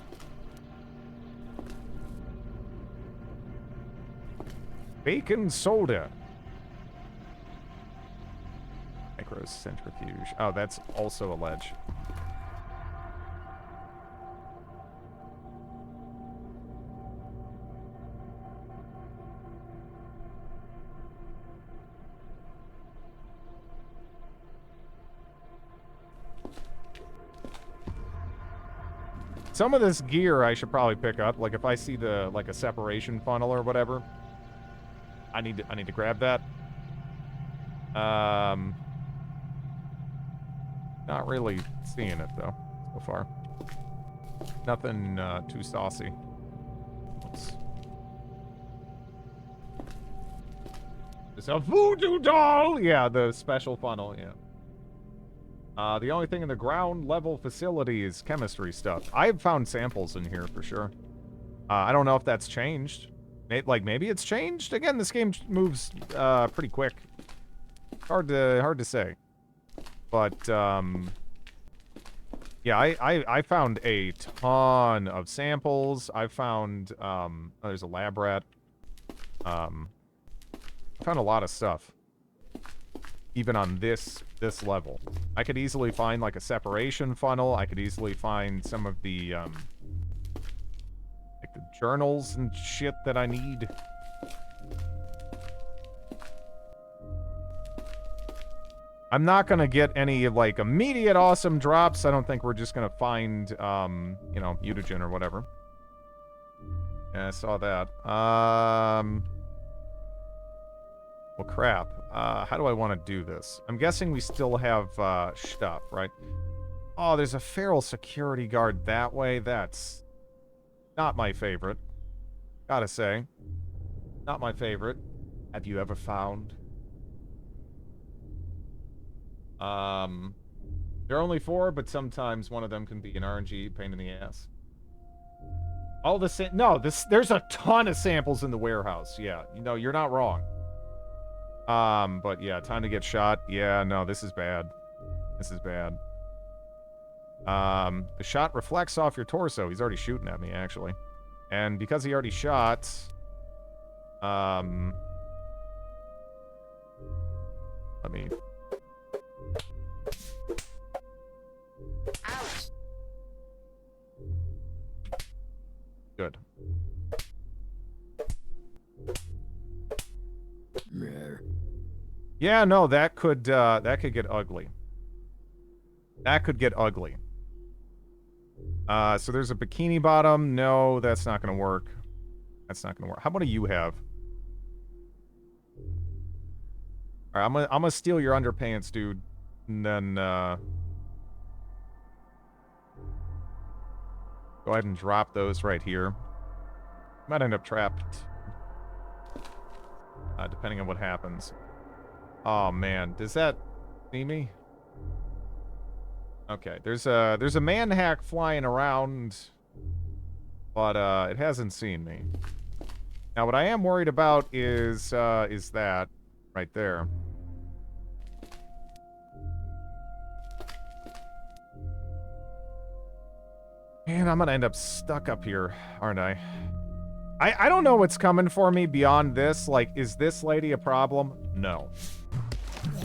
Bacon soda. Microcentrifuge. Oh, that's also a ledge. Some of this gear I should probably pick up. Like if I see the like a separation funnel or whatever, I need to grab that. Not really seeing it though so far. Nothing too saucy. Oops. It's a voodoo doll. Yeah, the special funnel. Yeah. The only thing in the ground level facility is chemistry stuff. I've found samples in here for sure. I don't know if that's changed. Maybe it's changed. Again, this game moves pretty quick. Hard to say. But yeah, I found a ton of samples. I found oh, there's a lab rat. I found a lot of stuff. Even on this level. I could easily find like a separation funnel. I could easily find some of the like the journals and shit that I need. I'm not gonna get any like immediate awesome drops. I don't think we're just gonna find you know, mutagen or whatever. Yeah, I saw that. Well, crap. How do I want to do this? I'm guessing we still have stuff, right? Oh, there's a feral security guard that way. That's not my favorite. Gotta say. Not my favorite. Have you ever found? There are only 4, but sometimes one of them can be an RNG pain in the ass. All the no, there's a ton of samples in the warehouse. Yeah, you know, you're not wrong. But yeah, time to get shot. Yeah, no, this is bad. This is bad. The shot reflects off your torso. He's already shooting at me, actually. And because he already shot, let me... Ouch. Good. Yeah, no, that could get ugly. That could get ugly. So there's a bikini bottom. No, that's not gonna work. That's not gonna work. How about a you have? All right, I'm gonna steal your underpants, dude. And then, go ahead and drop those right here. Might end up trapped. Depending on what happens. Oh, man. Does that see me? Okay, there's a man hack flying around, but it hasn't seen me. Now, what I am worried about is that right there. Man, I'm gonna end up stuck up here, aren't I? I don't know what's coming for me beyond this. Like, is this lady a problem? No.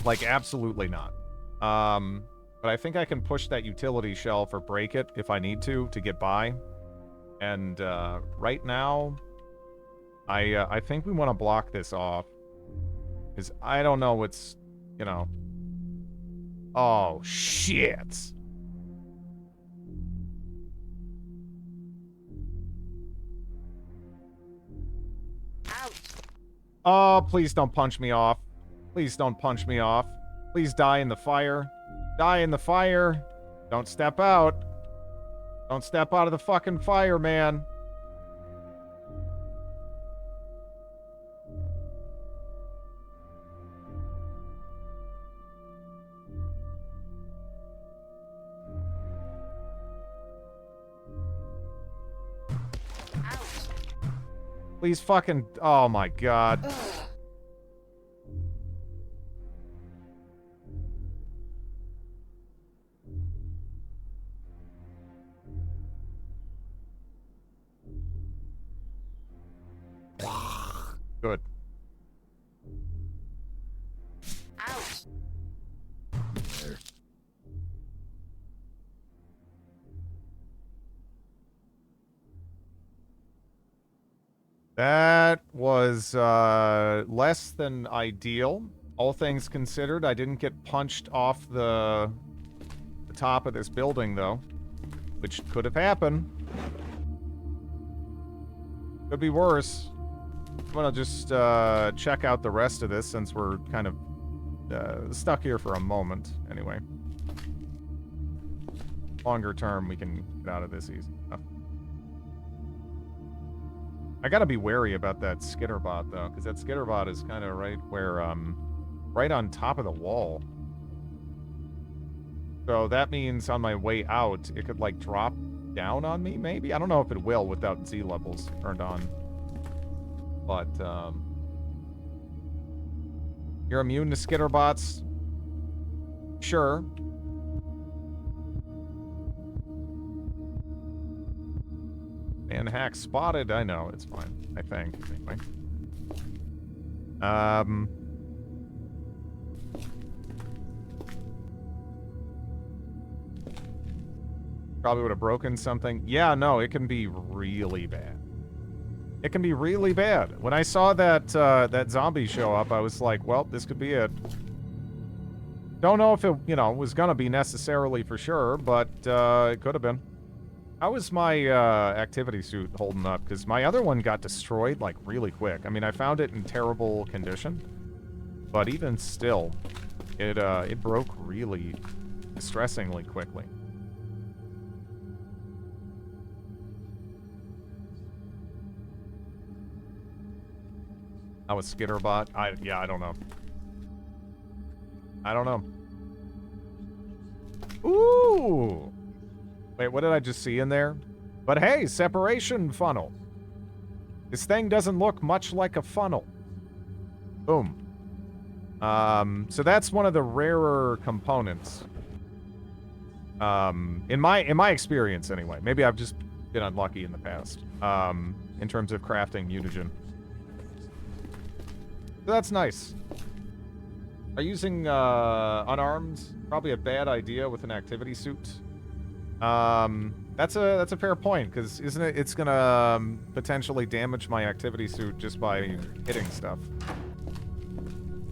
Like, absolutely not. But I think I can push that utility shelf or break it if I need to get by. And, right now, I think we want to block this off. Because I don't know what's, you know. Oh, shit. Oh, please don't punch me off. Please don't punch me off. Please die in the fire. Die in the fire. Don't step out. Don't step out of the fucking fire, man. Please fucking... Oh my god. Good. That was less than ideal. All things considered, I didn't get punched off the top of this building, though. Which could have happened. Could be worse. I'm gonna just check out the rest of this since we're kind of stuck here for a moment, anyway. Longer term, we can get out of this easy enough. I gotta be wary about that skitterbot, though, because that skitterbot is kind of right where, right on top of the wall. So that means on my way out, it could, like, drop down on me, maybe? I don't know if it will without Z levels turned on. But, you're immune to skitterbots? Sure. Man hack spotted. I know, it's fine. I think, anyway. Probably would have broken something. Yeah, no, it can be really bad. It can be really bad. When I saw that that zombie show up, I was like, well, this could be it. Don't know if it, you know, was gonna be necessarily for sure, but it could have been. How is my activity suit holding up? Because my other one got destroyed, like, really quick. I mean, I found it in terrible condition. But even still, it broke really distressingly quickly. How was Skitterbot? Yeah, I don't know. I don't know. Ooh! Wait, what did I just see in there? But hey, separation funnel. This thing doesn't look much like a funnel. Boom. So that's one of the rarer components. In my experience, anyway. Maybe I've just been unlucky in the past. In terms of crafting mutagen. So that's nice. Are using unarmed probably a bad idea with an activity suit? That's a fair point, because isn't it? It's gonna potentially damage my activity suit just by hitting stuff.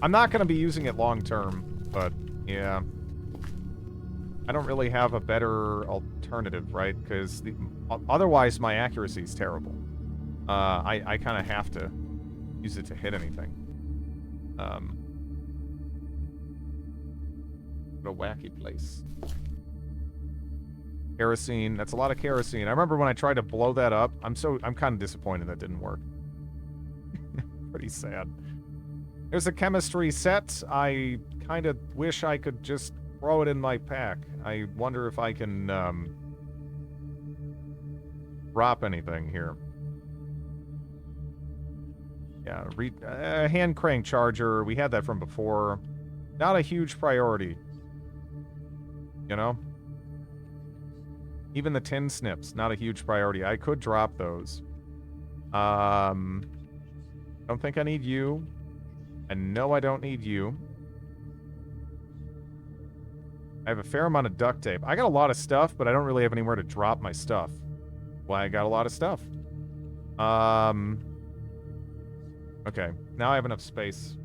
I'm not gonna be using it long term, but yeah, I don't really have a better alternative, right? Because otherwise my accuracy is terrible. I kind of have to use it to hit anything. What a wacky place. Kerosene. That's a lot of kerosene. I remember when I tried to blow that up. I'm kind of disappointed that didn't work. Pretty sad. There's a chemistry set. I kind of wish I could just throw it in my pack. I wonder if I can drop anything here. Yeah, hand crank charger. We had that from before. Not a huge priority. You know? Even the tin snips, not a huge priority. I could drop those. Don't think I need you. I know I don't need you. I have a fair amount of duct tape. I got a lot of stuff, but I don't really have anywhere to drop my stuff. Why I got a lot of stuff. Okay, now I have enough space.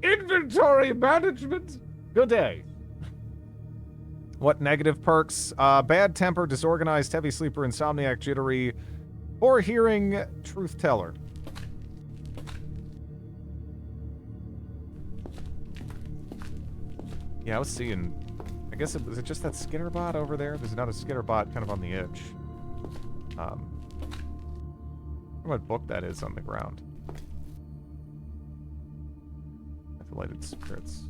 Inventory management! Good day. What negative perks? Bad temper, disorganized, heavy sleeper, insomniac, jittery, poor hearing, truth teller. Yeah, I was seeing... I guess was it just that skitter bot over there? There's another skitter bot kind of on the edge. I don't know what book that is on the ground. Methylated spirits.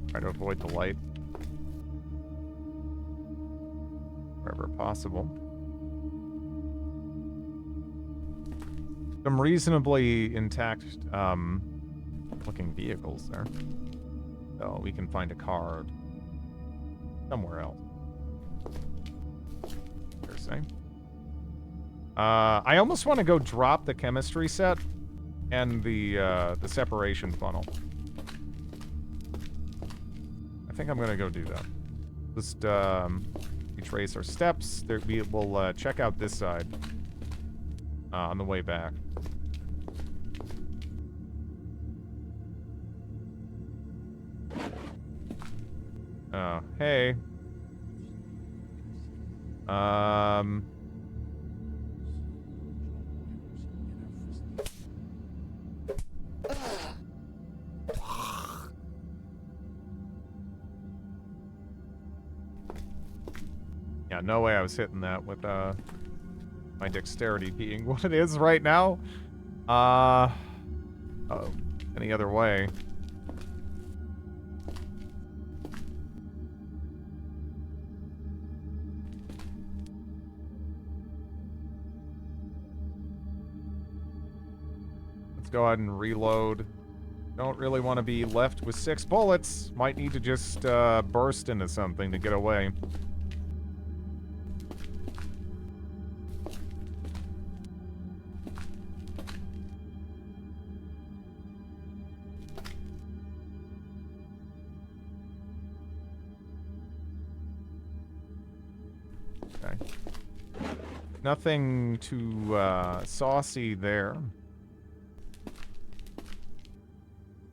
Try to avoid the light wherever possible. Some reasonably intact looking vehicles there. So we can find a car somewhere else. Fair say. I almost want to go drop the chemistry set and the separation funnel. I think I'm gonna go do that. Just retrace our steps. We'll check out this side on the way back. Oh, hey. Yeah, no way I was hitting that with my dexterity being what it is right now. Oh, any other way? Let's go ahead and reload. Don't really want to be left with 6 bullets. Might need to just burst into something to get away. Okay. Nothing too saucy there.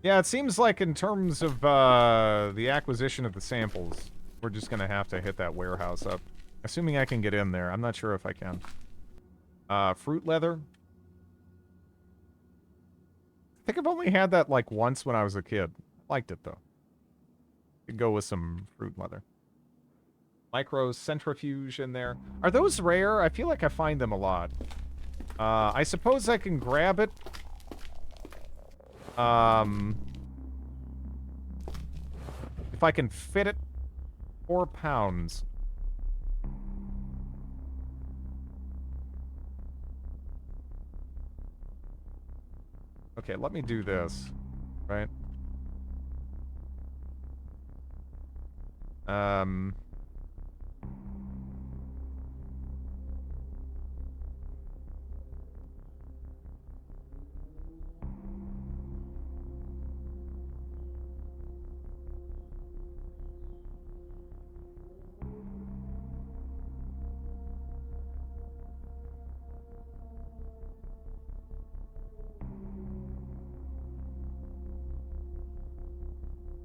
Yeah, it seems like in terms of the acquisition of the samples, we're just gonna have to hit that warehouse up. Assuming I can get in there. I'm not sure if I can. Fruit leather. I think I've only had that like once when I was a kid. Liked it though. Could go with some fruit leather. Micro centrifuge in there. Are those rare? I feel like I find them a lot. I suppose I can grab it. If I can fit it, 4 pounds. Okay, let me do this, right?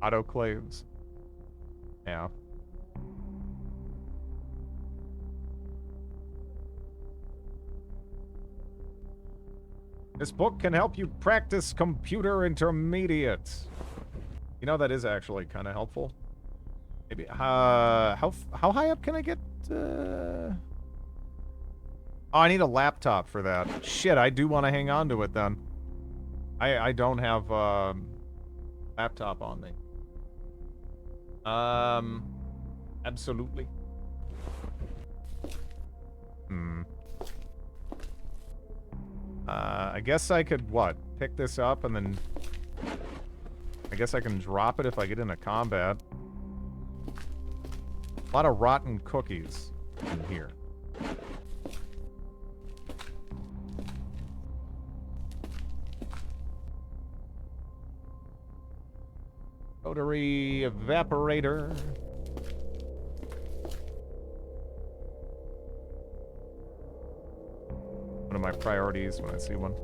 Autoclaves. Yeah. This book can help you practice computer intermediate. You know, that is actually kind of helpful. Maybe, how high up can I get? Oh, I need a laptop for that. Shit, I do want to hang on to it then. I don't have, laptop on me. Absolutely. I guess I could, what? Pick this up and then... I guess I can drop it if I get into combat. A lot of rotten cookies in here. Rotary evaporator. One of my priorities when I see one.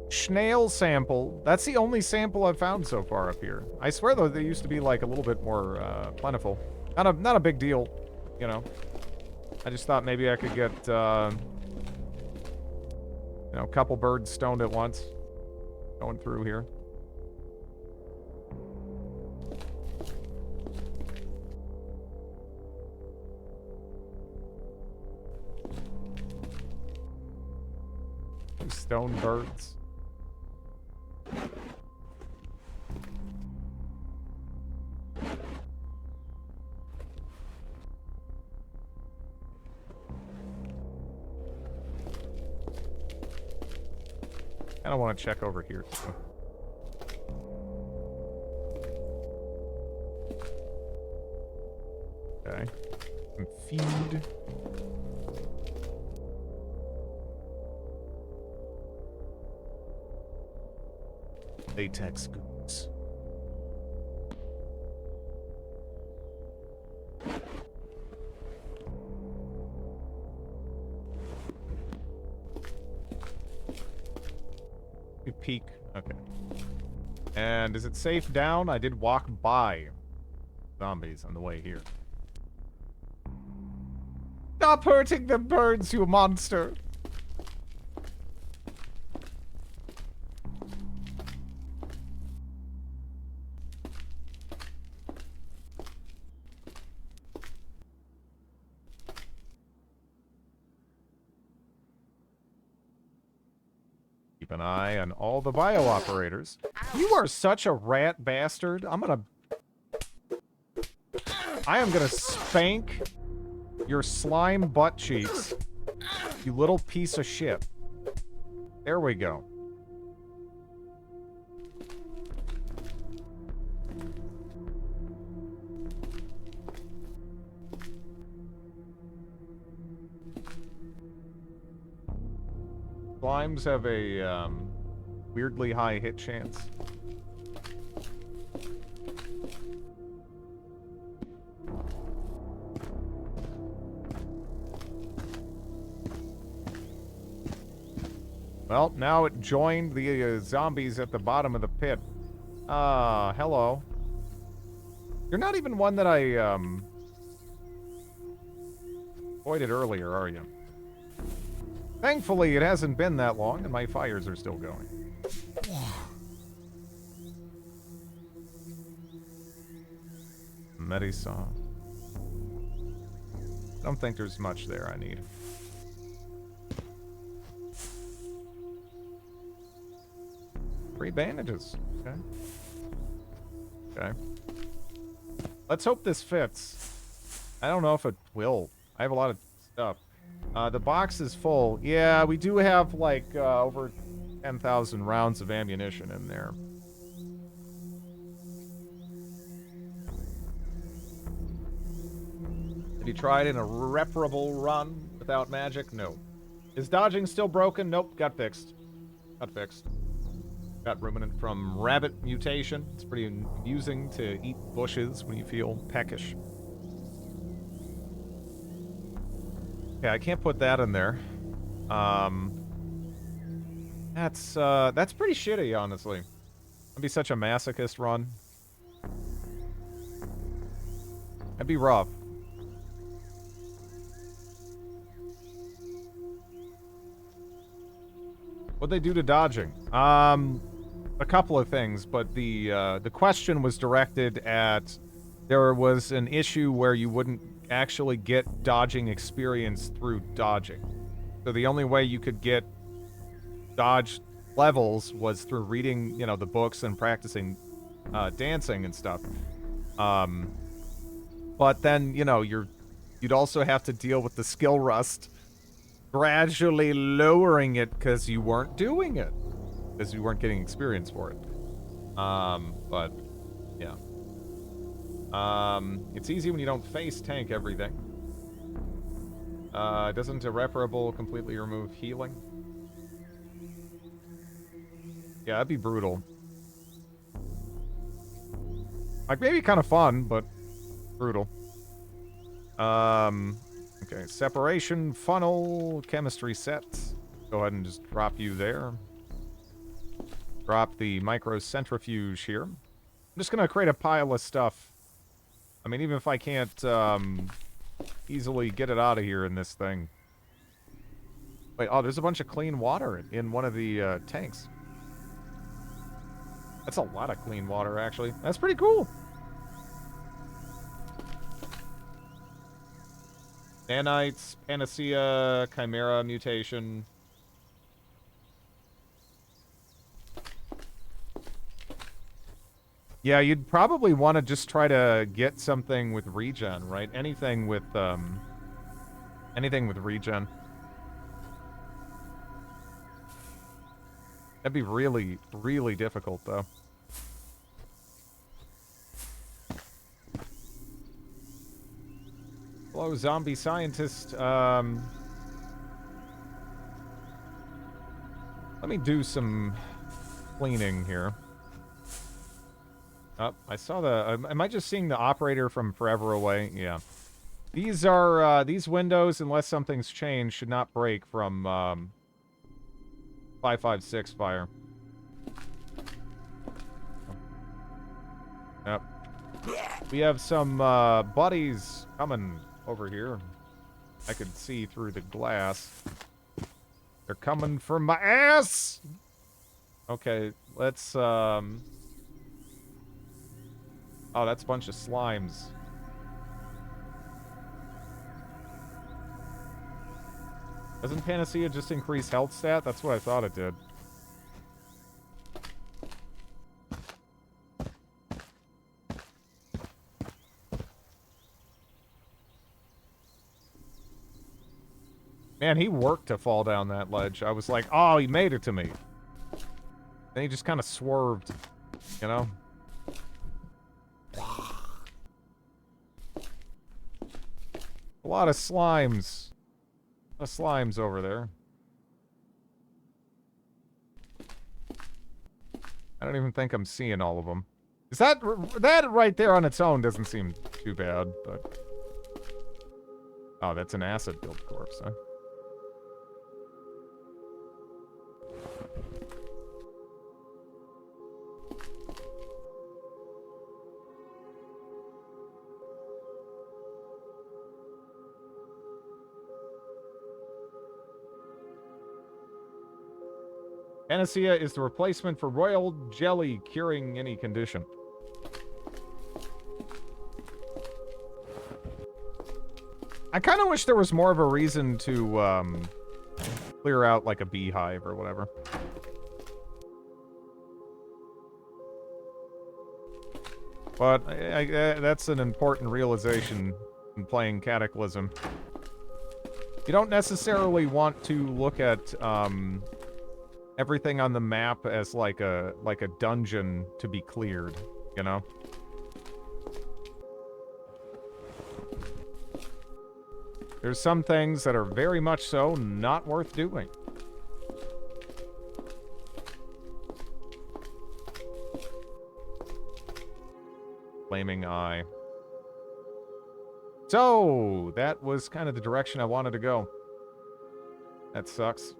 Snail sample. That's the only sample I've found so far up here. I swear, though, they used to be, like, a little bit more, plentiful. Not a big deal, you know. I just thought maybe I could get, you know, a couple birds stoned at once. Going through here. Stone birds. I don't want to check over here too. Okay. And feed. Latex goods. We peek. Okay. And is it safe down? I did walk by zombies on the way here. Stop hurting the birds, you monster! Keep an eye on all the bio operators. You are such a rat bastard. I am gonna spank your slime butt cheeks. You little piece of shit. There we go. Slimes have a, weirdly high hit chance. Well, now it joined the zombies at the bottom of the pit. Hello. You're not even one that I, avoided earlier, are you? Thankfully, it hasn't been that long, and my fires are still going. Medisaw. I don't think there's much there I need. Free bandages. Okay. Okay. Let's hope this fits. I don't know if it will. I have a lot of stuff. The box is full. Yeah, we do have, like, over 10,000 rounds of ammunition in there. Have you tried an irreparable run without magic? No. Is dodging still broken? Nope, got fixed. Got fixed. Got ruminant from rabbit mutation. It's pretty amusing to eat bushes when you feel peckish. Okay, I can't put that in there. That's pretty shitty, honestly. It'd be such a masochist run. That'd be rough. What'd they do to dodging? A couple of things, but the question was directed at there was an issue where you wouldn't actually get dodging experience through dodging. So the only way you could get dodge levels was through reading, the books and practicing dancing and stuff. But then, you'd also have to deal with the skill rust, gradually lowering it because you weren't doing it. Because you weren't getting experience for it. But, yeah. It's easy when you don't face tank everything. Doesn't Irreparable completely remove healing? Yeah, that'd be brutal. Like, maybe kind of fun, but brutal. Okay, separation, funnel, chemistry set. Go ahead and just drop you there. Drop the microcentrifuge here. I'm just gonna create a pile of stuff. I mean, even if I can't, easily get it out of here in this thing. Wait, oh, there's a bunch of clean water in one of the, tanks. That's a lot of clean water, actually. That's pretty cool. Nanites, Panacea, Chimera mutation. Yeah, you'd probably want to just try to get something with regen, right? Anything with regen. That'd be really, really difficult, though. Hello, zombie scientist. Let me do some cleaning here. Oh, I saw the... am I just seeing the operator from forever away? Yeah. These are, these windows, unless something's changed, should not break from, 556 fire. Yep. We have some, buddies coming over here. I could see through the glass. They're coming for my ass! Okay, let's, oh, that's a bunch of slimes. Doesn't Panacea just increase health stat? That's what I thought it did. Man, he worked to fall down that ledge. I was like, oh, he made it to me. Then he just kind of swerved, you know? A lot of slimes. A lot of slimes over there. I don't even think I'm seeing all of them. Is that right there on its own doesn't seem too bad, but... Oh, that's an acid-built corpse, huh? Panacea is the replacement for royal jelly curing any condition. I kind of wish there was more of a reason to clear out like a beehive or whatever. But that's an important realization in playing Cataclysm. You don't necessarily want to look at everything on the map as like a dungeon to be cleared, you know? There's some things that are very much so not worth doing. Flaming eye. So, that was kind of the direction I wanted to go. That sucks.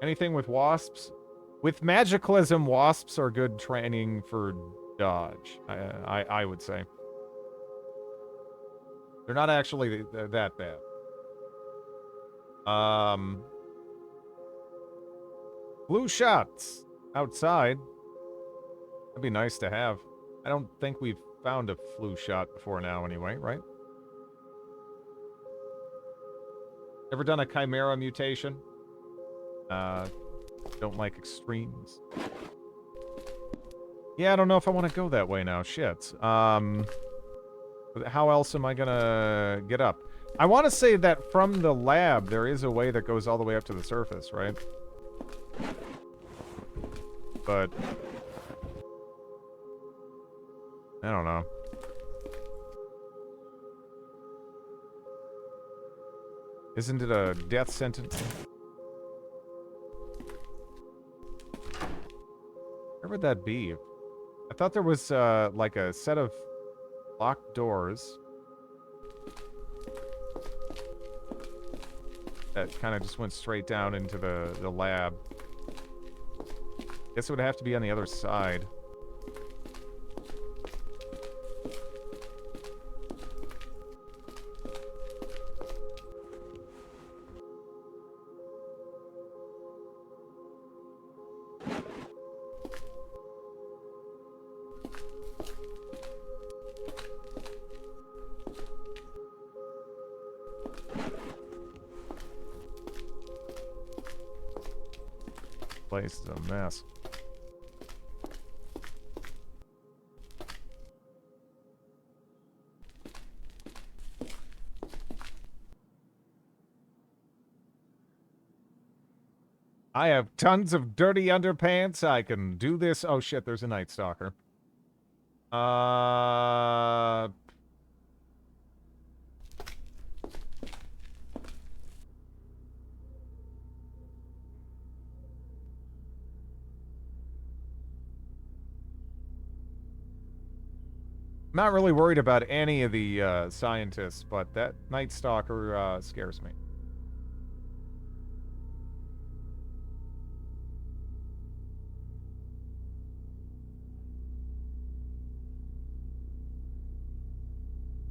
Anything with wasps? With Magicalism, wasps are good training for dodge, I would say. They're not actually that bad. Flu shots outside. That'd be nice to have. I don't think we've found a flu shot before now anyway, right? Ever done a chimera mutation? Don't like extremes. Yeah, I don't know if I want to go that way now. Shit. How else am I gonna get up? I want to say that from the lab, there is a way that goes all the way up to the surface, right? But I don't know. Isn't it a death sentence? Where would that be? I thought there was, like a set of locked doors that kind of just went straight down into the lab. Guess it would have to be on the other side. Place is a mess. I have tons of dirty underpants. I can do this. Oh shit, there's a Night Stalker. Not really worried about any of the scientists, but that Night Stalker scares me.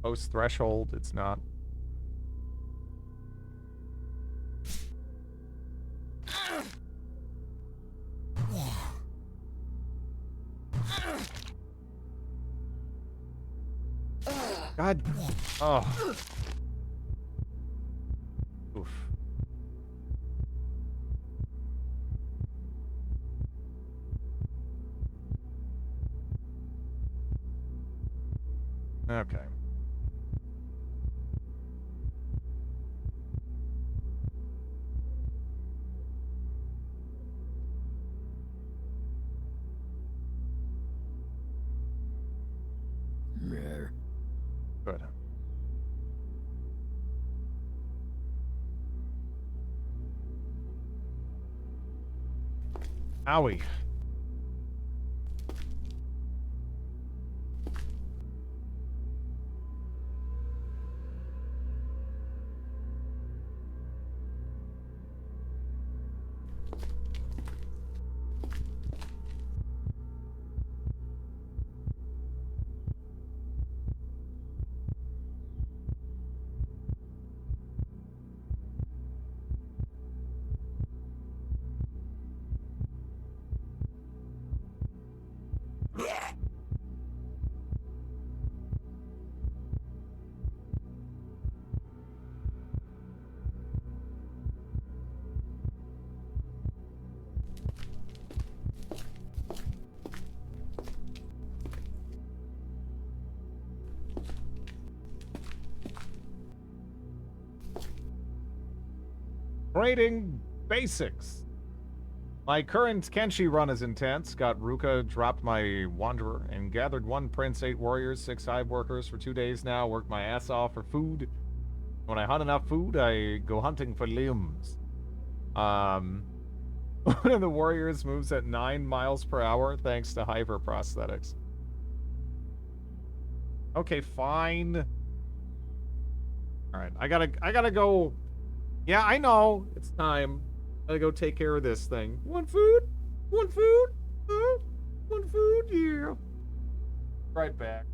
Post threshold, it's not. God. Oh. Oof. Okay. Good. Owie. Trading basics. My current Kenshi run is intense. Got Ruka, dropped my Wanderer, and gathered 1 Prince, 8 Warriors, 6 Hive Workers for 2 days now. Worked my ass off for food. When I hunt enough food, I go hunting for limbs. One of the Warriors moves at 9 miles per hour thanks to Hiver prosthetics. Okay, fine. Alright, I gotta go. Yeah, I know. It's time. Gotta go take care of this thing. Want food? Want food? Huh? Want food? Yeah. Right back.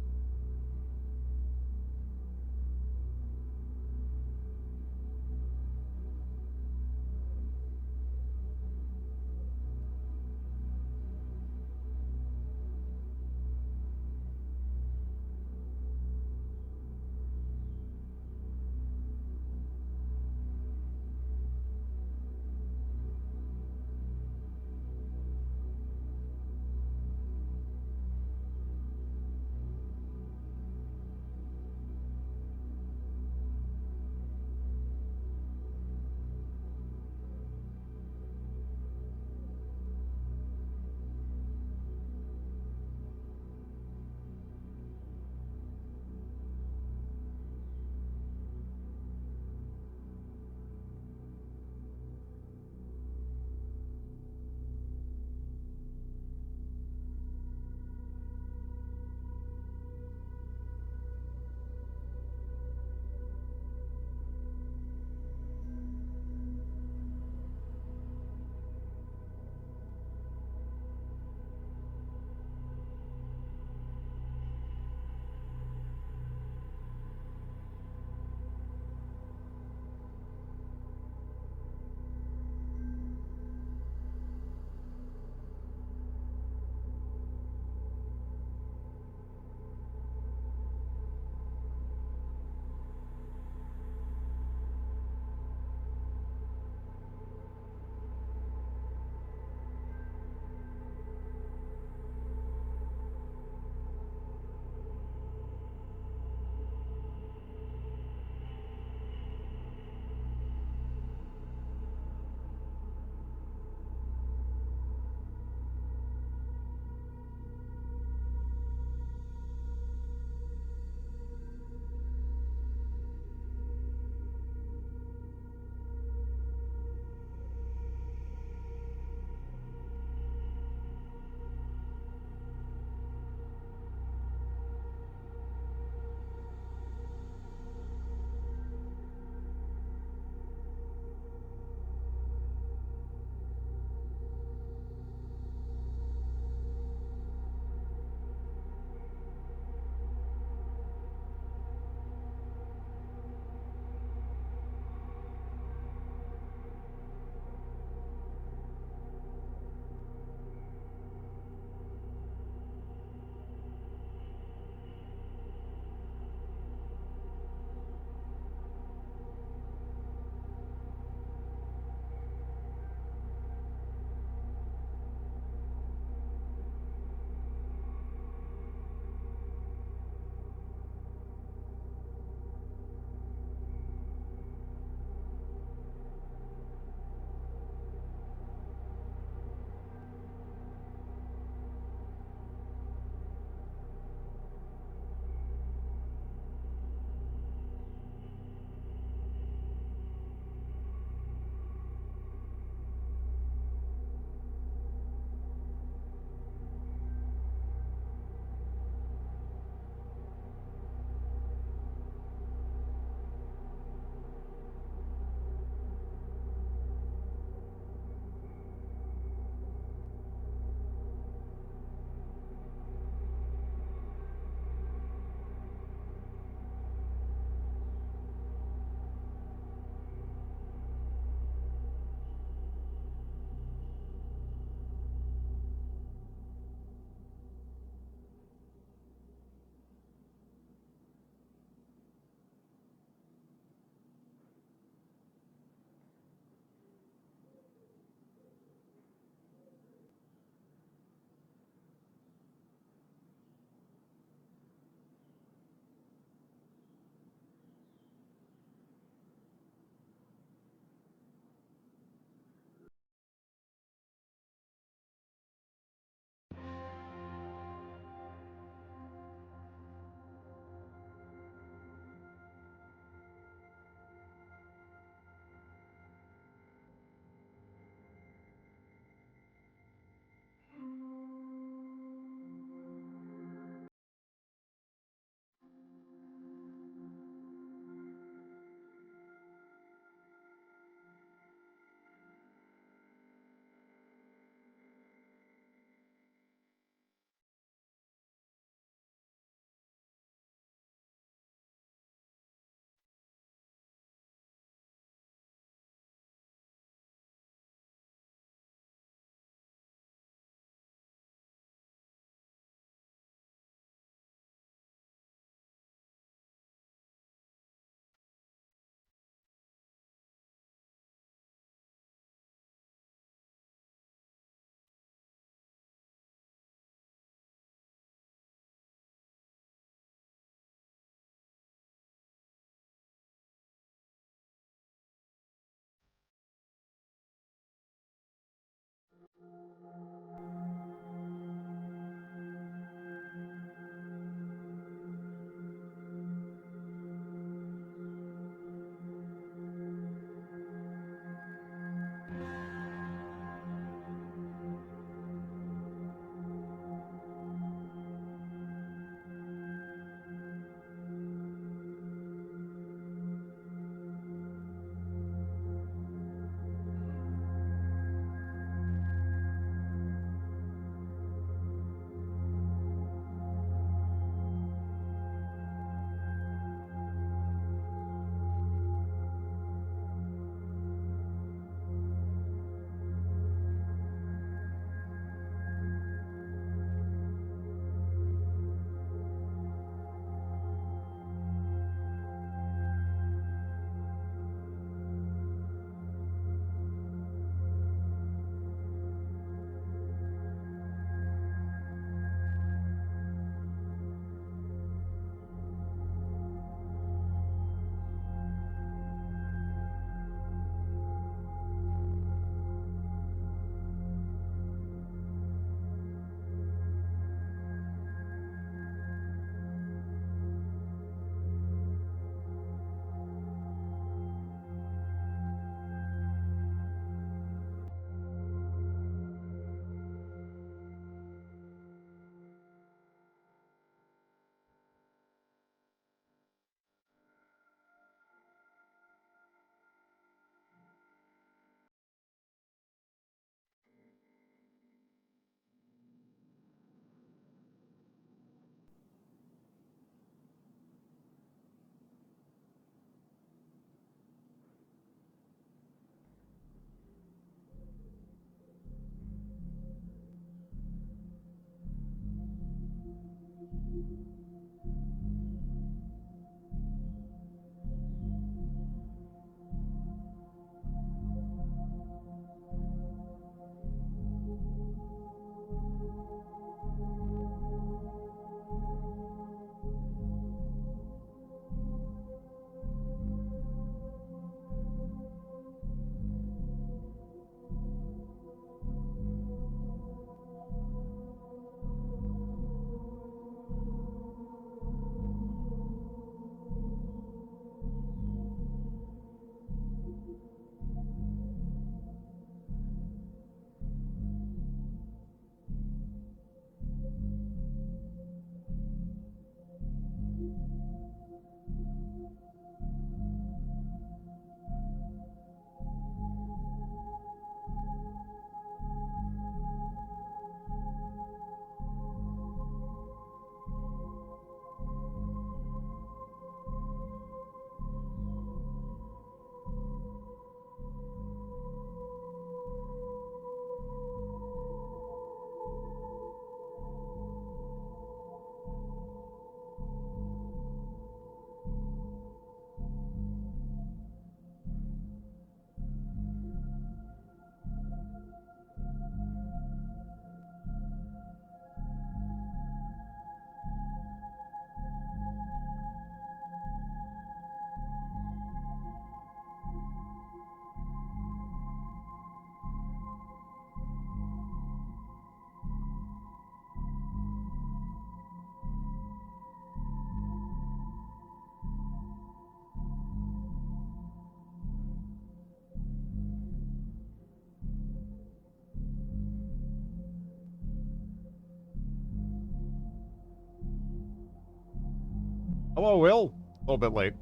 Hello, Will. A little bit late.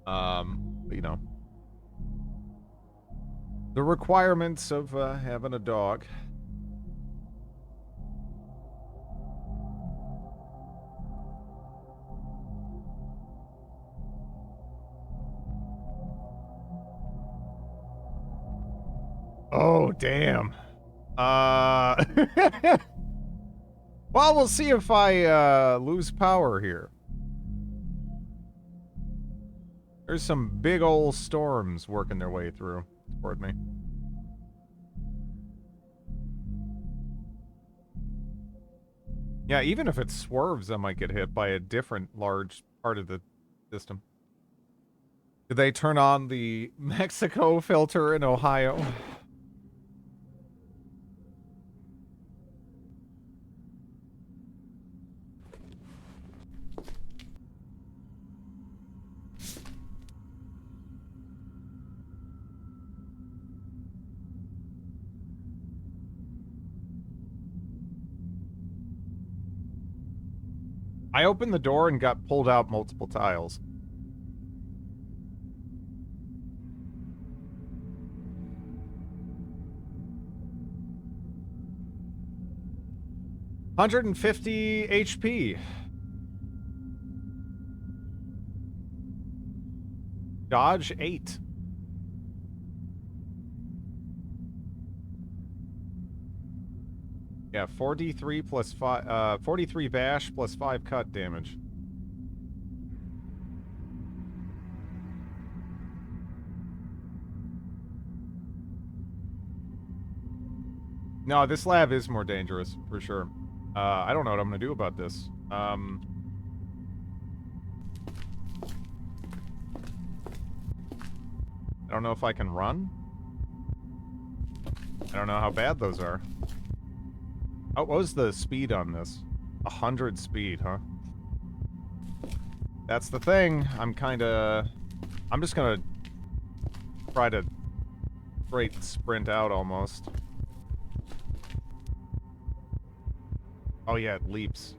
But, you know. The requirements of having a dog. Oh, damn. Well, we'll see if I lose power here. There's some big old storms working their way through toward me. Yeah, even if it swerves, I might get hit by a different large part of the system. Did they turn on the Mexico filter in Ohio? I opened the door and got pulled out multiple tiles. $150 HP. Dodge 8. Yeah, 4d3 plus 5, 43 bash plus 5 cut damage. No, this lab is more dangerous, for sure. I don't know what I'm gonna do about this. I don't know if I can run. I don't know how bad those are. Oh, what was the speed on this? 100 speed, huh? That's the thing. I'm just gonna try to straight sprint out almost. Oh yeah, it leaps.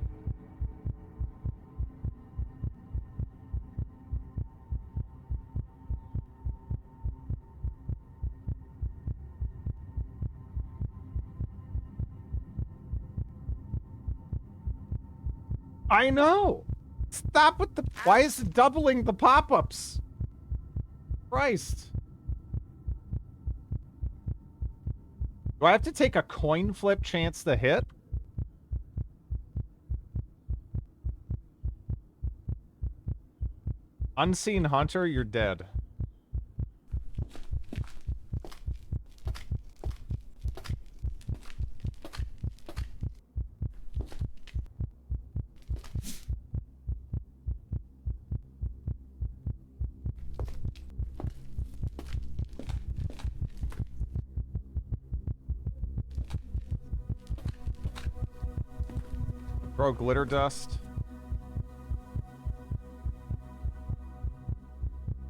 I know! Stop with the... Why is it doubling the pop-ups? Christ. Do I have to take a coin flip chance to hit? Unseen Hunter, you're dead. Throw glitter dust.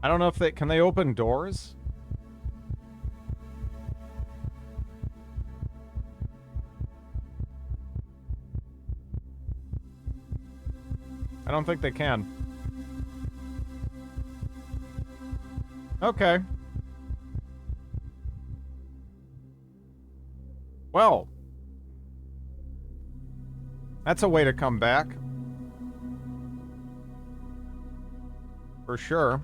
I don't know if they... Can they open doors? I don't think they can. Okay. Well. That's a way to come back. For sure.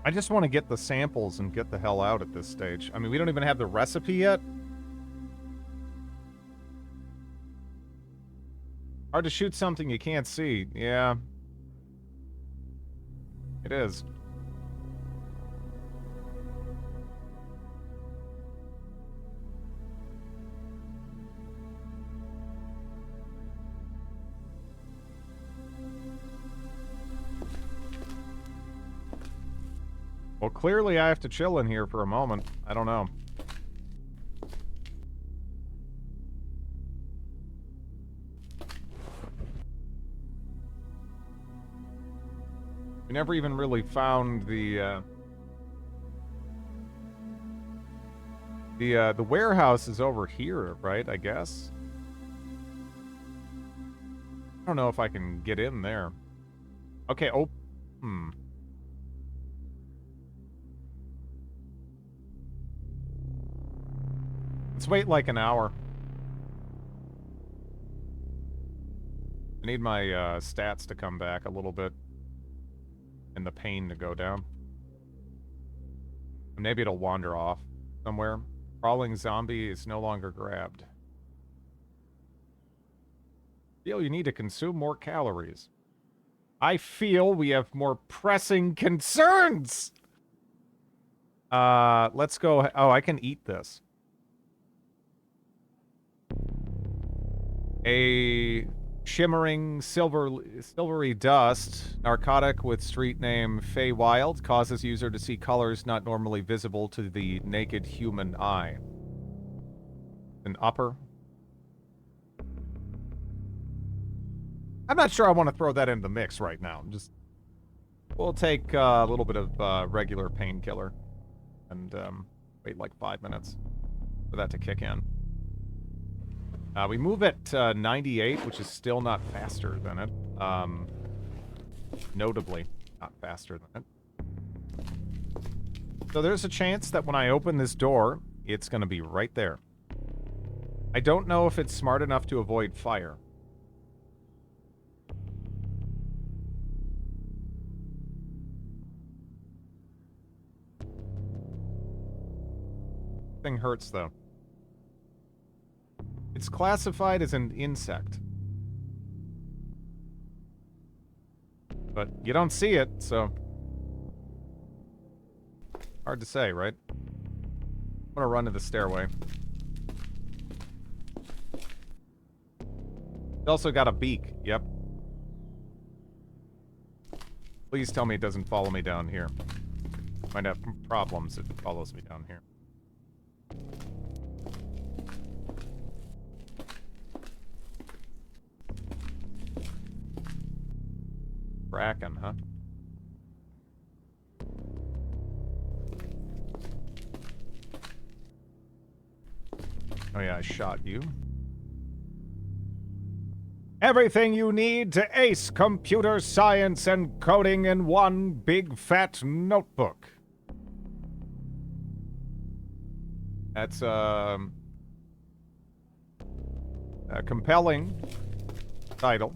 I just want to get the samples and get the hell out at this stage. I mean, we don't even have the recipe yet. Hard to shoot something you can't see. Yeah. It is. Well, clearly I have to chill in here for a moment. I don't know. We never even really found the warehouse is over here, right? I guess. I don't know if I can get in there. Okay, oh, Let's wait like an hour. I need my stats to come back a little bit. And the pain to go down. Maybe it'll wander off somewhere. Crawling zombie is no longer grabbed. Feel you need to consume more calories. I feel we have more pressing concerns! Let's go... Oh, I can eat this. A shimmering silvery dust, narcotic with street name Feywild, causes user to see colors not normally visible to the naked human eye. An upper. I'm not sure I want to throw that in the mix right now. We'll take a little bit of regular painkiller and wait like 5 minutes for that to kick in. We move at 98, which is still not faster than it. Notably not faster than it. So there's a chance that when I open this door, it's going to be right there. I don't know if it's smart enough to avoid fire. Thing hurts, though. It's classified as an insect. But you don't see it, so... hard to say, right? I'm gonna run to the stairway. It's also got a beak, yep. Please tell me it doesn't follow me down here. Might have problems if it follows me down here. Kraken, huh? Oh yeah, I shot you. Everything you need to ace computer science and coding in one big fat notebook. That's a compelling title.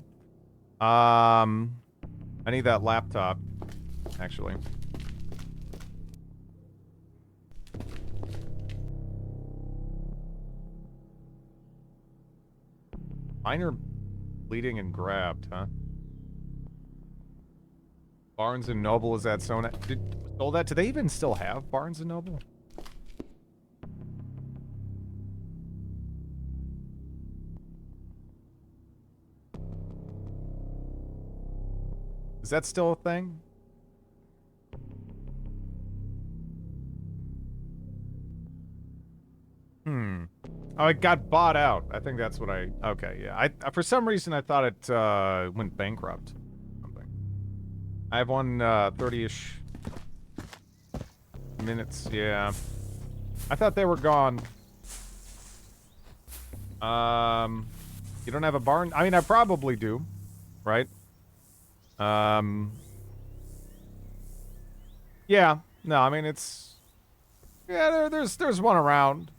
I need that laptop, actually. Minor bleeding and grabbed, huh? Barnes and Noble, is that so? Sold that? Do they even still have Barnes and Noble? Is that still a thing? Oh, it got bought out. I think that's what I... okay, yeah. I for some reason, I thought it went bankrupt. Something. I have one 30-ish minutes, yeah. I thought they were gone. You don't have a barn? I mean, I probably do, right? Yeah. No, I mean, it's... yeah, there's one around.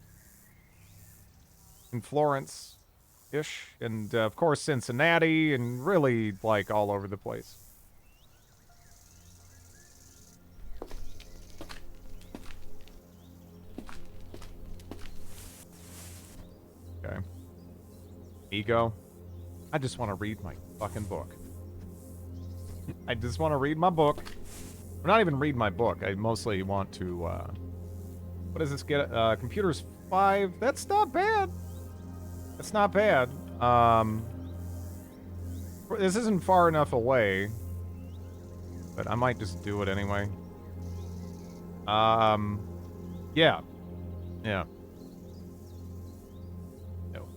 In Florence-ish. And, of course, Cincinnati, and really, like, all over the place. Okay. Ego. I just want to read my fucking book. I just want to read my book. Or not even read my book. I mostly want to, what does this get? Computers 5. That's not bad. That's not bad. This isn't far enough away. But I might just do it anyway. Yeah. Yeah. No.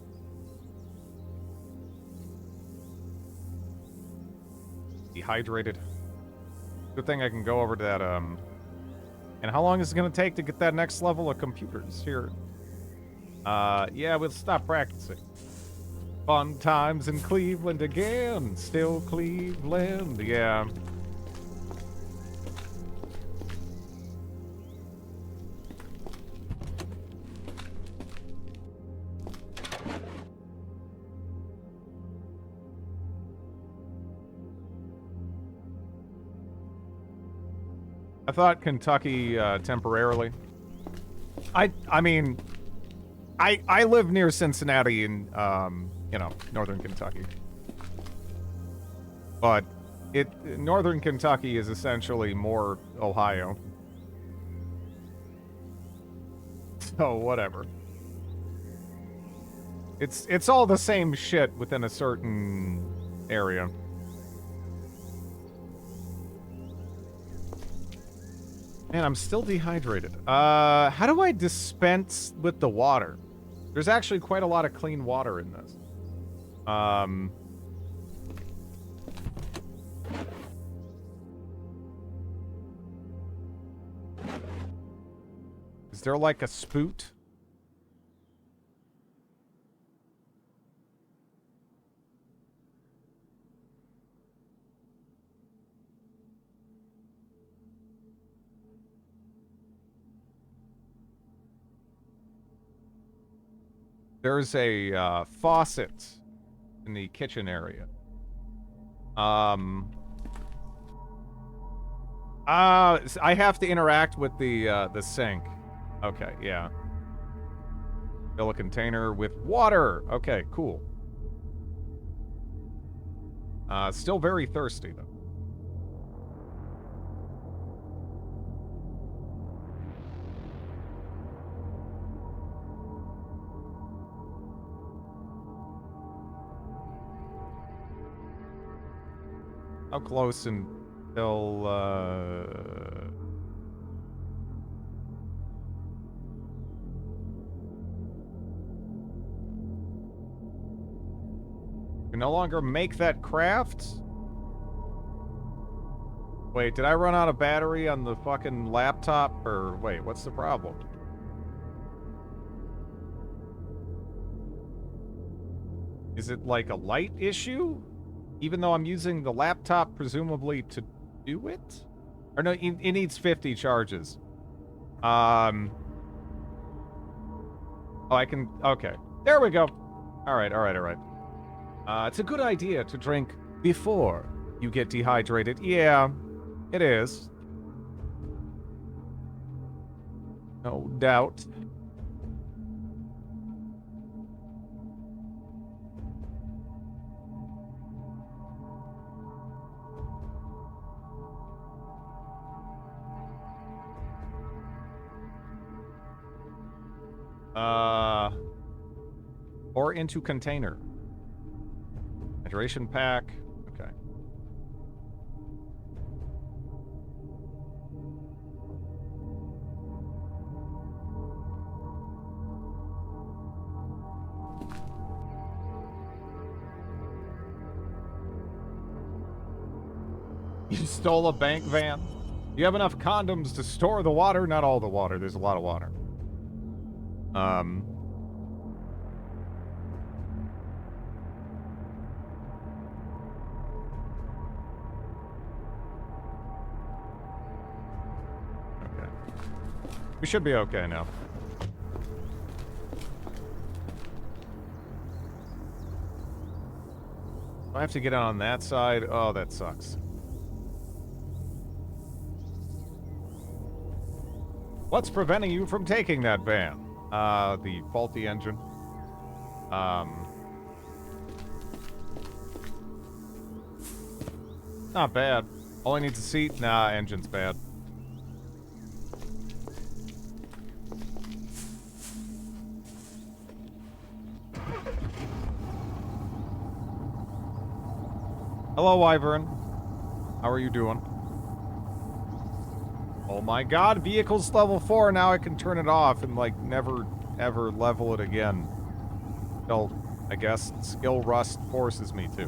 Dehydrated. Good thing I can go over to that, And how long is it gonna take to get that next level of computers here? Yeah, we'll stop practicing. Fun times in Cleveland again. Still Cleveland, yeah. I thought Kentucky, temporarily. I mean... I live near Cincinnati in, you know, northern Kentucky. But northern Kentucky is essentially more Ohio. So, whatever. It's all the same shit within a certain area. Man, I'm still dehydrated. How do I dispense with the water? There's actually quite a lot of clean water in this. Is there like a spoot? There's a faucet in the kitchen area. I have to interact with the sink. Okay, yeah. Fill a container with water. Okay, cool. Still very thirsty, though. How close until, can no longer make that craft? Wait, did I run out of battery on the fucking laptop? Or, wait, what's the problem? Is it like a light issue? Even though I'm using the laptop, presumably, to do it? Or no, it needs 50 charges. Oh, I can... Okay. There we go. Alright. It's a good idea to drink before you get dehydrated. Yeah, it is. No doubt. Or into container. Hydration pack. Okay. You stole a bank van? You have enough condoms to store the water? Not all the water. There's a lot of water. Okay. We should be okay now. I have to get on that side. Oh, that sucks. What's preventing you from taking that van? The faulty engine. Not bad. Only needs a seat. Nah, engine's bad. Hello, Wyvern. How are you doing? Oh my god, vehicle's level 4, now I can turn it off and, like, never, ever level it again. Until, I guess, skill rust forces me to.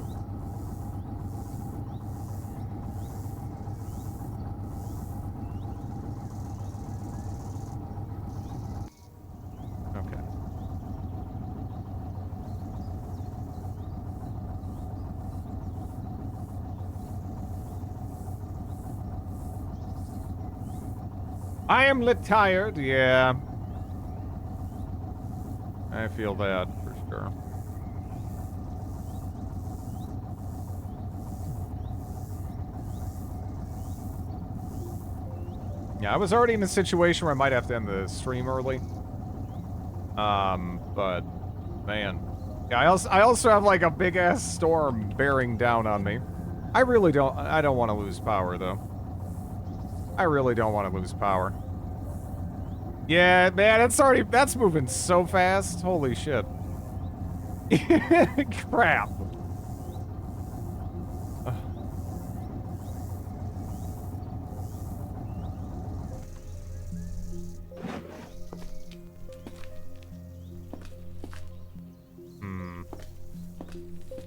Okay. I am lit tired, yeah. I feel that, for sure. Yeah, I was already in a situation where I might have to end the stream early. But, man. Yeah, I also have, like, a big-ass storm bearing down on me. I don't want to lose power, though. I really don't want to lose power. Yeah, man, that's moving so fast. Holy shit. Crap.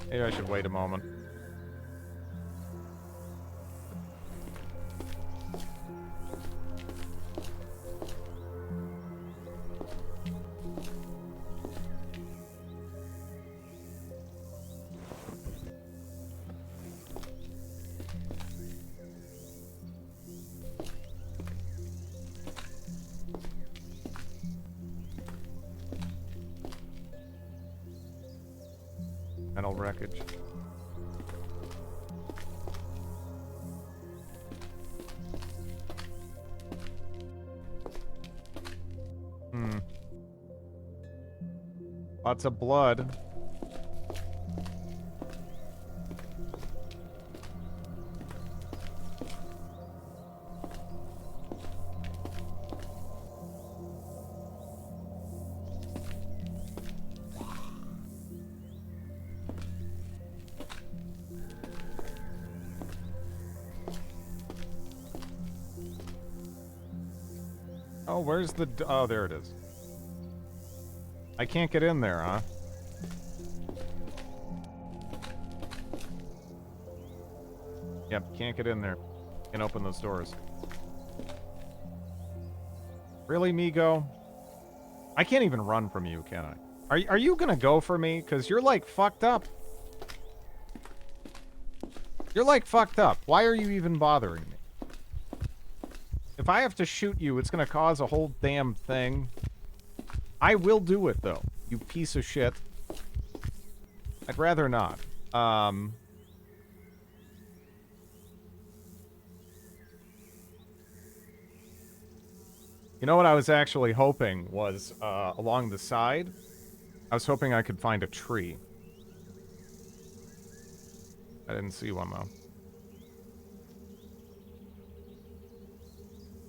Maybe I should wait a moment. Metal wreckage. Lots of blood. Oh, where's the... Oh, there it is. I can't get in there, huh? Yep, can't get in there. Can't open those doors. Really, Migo? I can't even run from you, can I? Are you gonna go for me? Because you're, like, fucked up. You're, like, fucked up. Why are you even bothering me? If I have to shoot you, it's gonna cause a whole damn thing. I will do it, though, you piece of shit. I'd rather not. You know what I was actually hoping was, along the side? I was hoping I could find a tree. I didn't see one, though.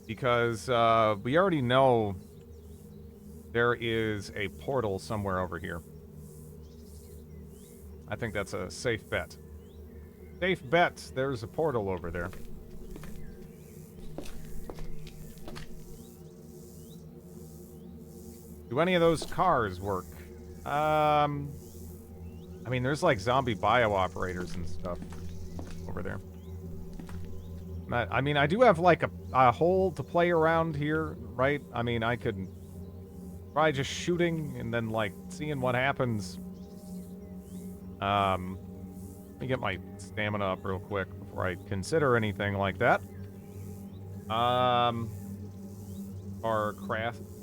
Because, we already know there is a portal somewhere over here. I think that's a safe bet. Safe bet, there's a portal over there. Do any of those cars work? I mean, there's like zombie bio-operators and stuff over there. I mean, I do have like a hole to play around here, right? I mean, I could try just shooting and then like seeing what happens. Let me get my stamina up real quick before I consider anything like that. Or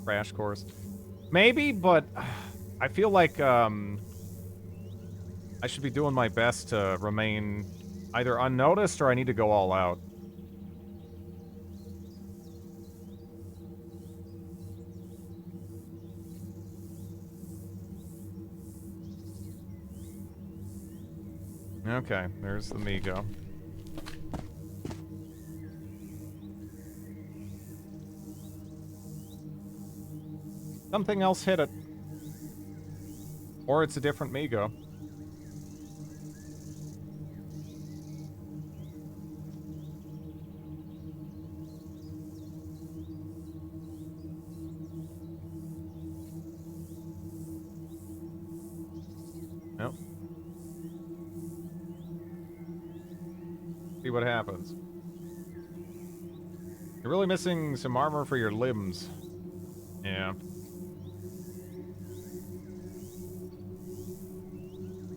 crash course. Maybe, but I feel like I should be doing my best to remain either unnoticed or I need to go all out. Okay, there's the Migo. Something else hit it. Or it's a different Migo. Nope. See what happens. You're really missing some armor for your limbs. Yeah.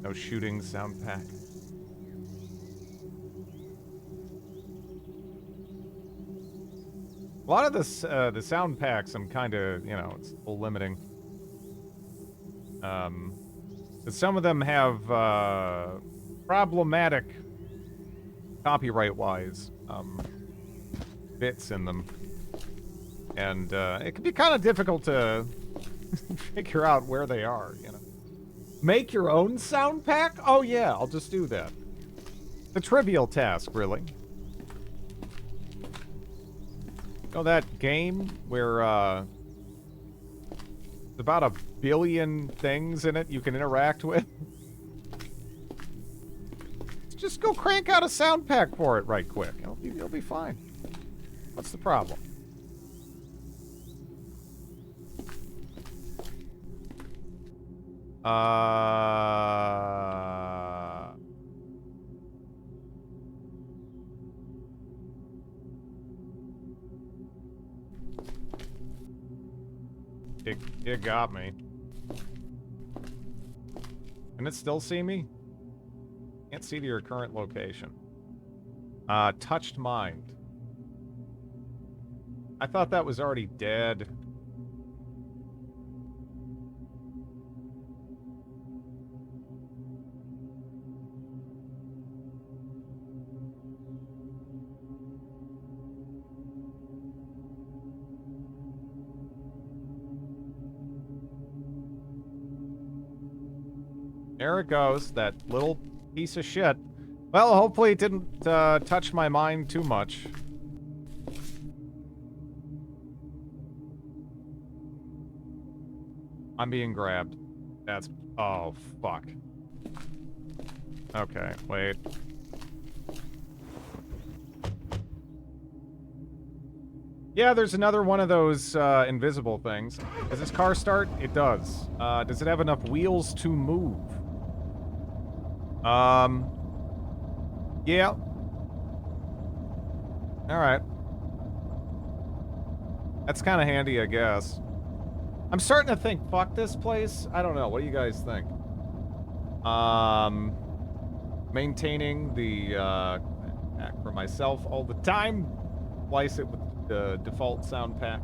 No shooting sound pack. A lot of this, the sound packs, I'm kind of, you know, it's a little limiting. Some of them have problematic, copyright-wise, bits in them, and it can be kind of difficult to figure out where they are. You know, make your own sound pack? Oh yeah, I'll just do that. It's a trivial task, really. You know that game where there's about 1 billion things in it you can interact with? Just go crank out a sound pack for it right quick. It'll be fine. What's the problem? It got me. Can it still see me? Can't see to your current location. Touched mind. I thought that was already dead. There it goes, that little piece of shit. Well, hopefully it didn't touch my mind too much. I'm being grabbed. That's... Oh, fuck. Okay, wait. Yeah, there's another one of those invisible things. Does this car start? It does. Does it have enough wheels to move? Yeah. Alright. That's kind of handy, I guess. I'm starting to think, fuck this place. I don't know. What do you guys think? Maintaining the act for myself all the time. Splice it with the default sound pack.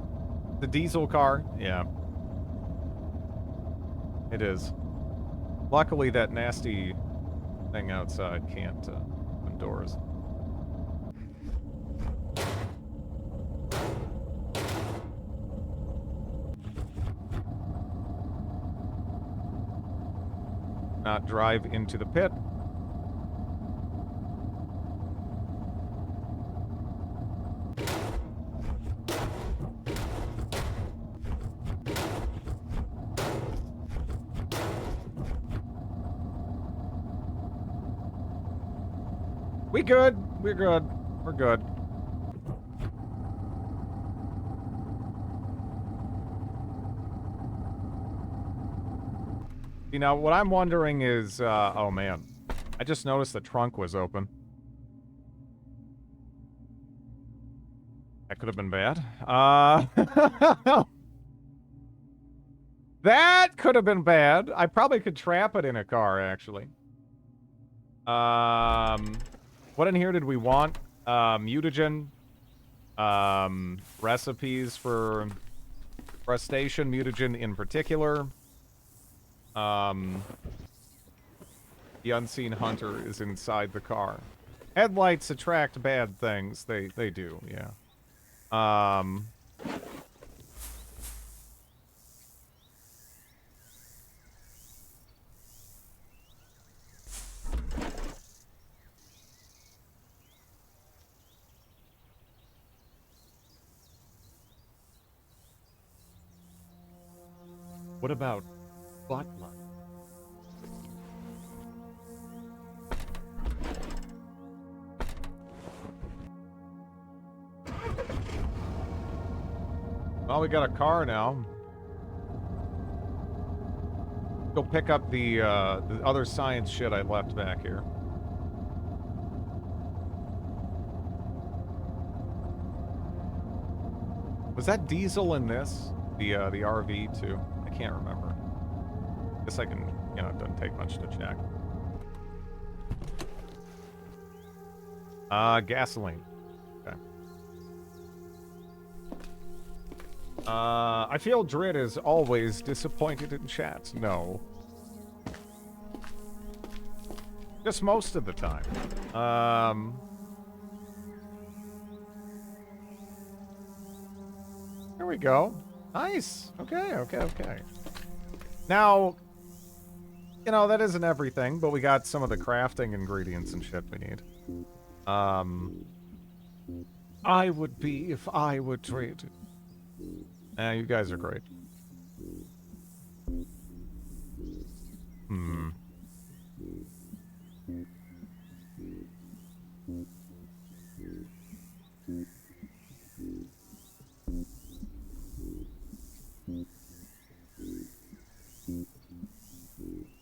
The diesel car, yeah. It is. Luckily, that nasty thing outside can't open doors. Not drive into the pit. We good. We're good. We're good. You know, what I'm wondering is, oh man. I just noticed the trunk was open. That could have been bad. That could have been bad. I probably could trap it in a car, actually. What in here did we want? Mutagen. Recipes for crustacean mutagen in particular. The unseen hunter is inside the car. Headlights attract bad things. They do, yeah. What about Butler? Well, we got a car now. Go pick up the other science shit I left back here. Was that diesel in this? The RV too? I can't remember. Guess I can, you know, it doesn't take much to check. Gasoline. Okay. I feel Drid is always disappointed in chat. No. Just most of the time. There we go. Nice. Okay, okay, okay. Now, you know, that isn't everything, but we got some of the crafting ingredients and shit we need. I would be if I were Drid. You guys are great. Hmm.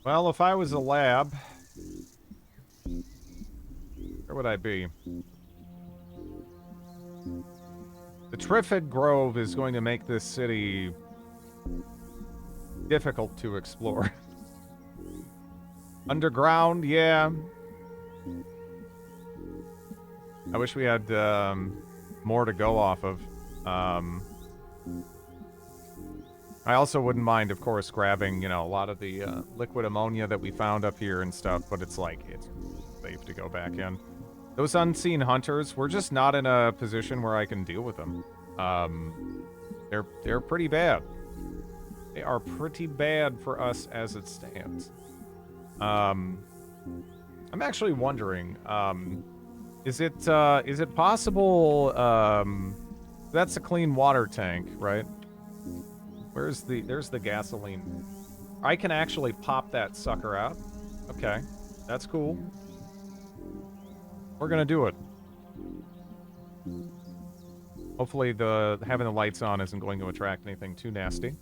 Well, if I was a lab, where would I be? The Triffid Grove is going to make this city difficult to explore. Underground, yeah. I wish we had more to go off of. I also wouldn't mind, of course, grabbing, you know, a lot of the liquid ammonia that we found up here and stuff, but it's like, it's safe to go back in. Those unseen hunters, we're just not in a position where I can deal with them. They're pretty bad. They are pretty bad for us as it stands. I'm actually wondering, is it possible, that's a clean water tank, right? There's the gasoline. I can actually pop that sucker out. Okay, that's cool. We're gonna do it. Hopefully having the lights on isn't going to attract anything too nasty.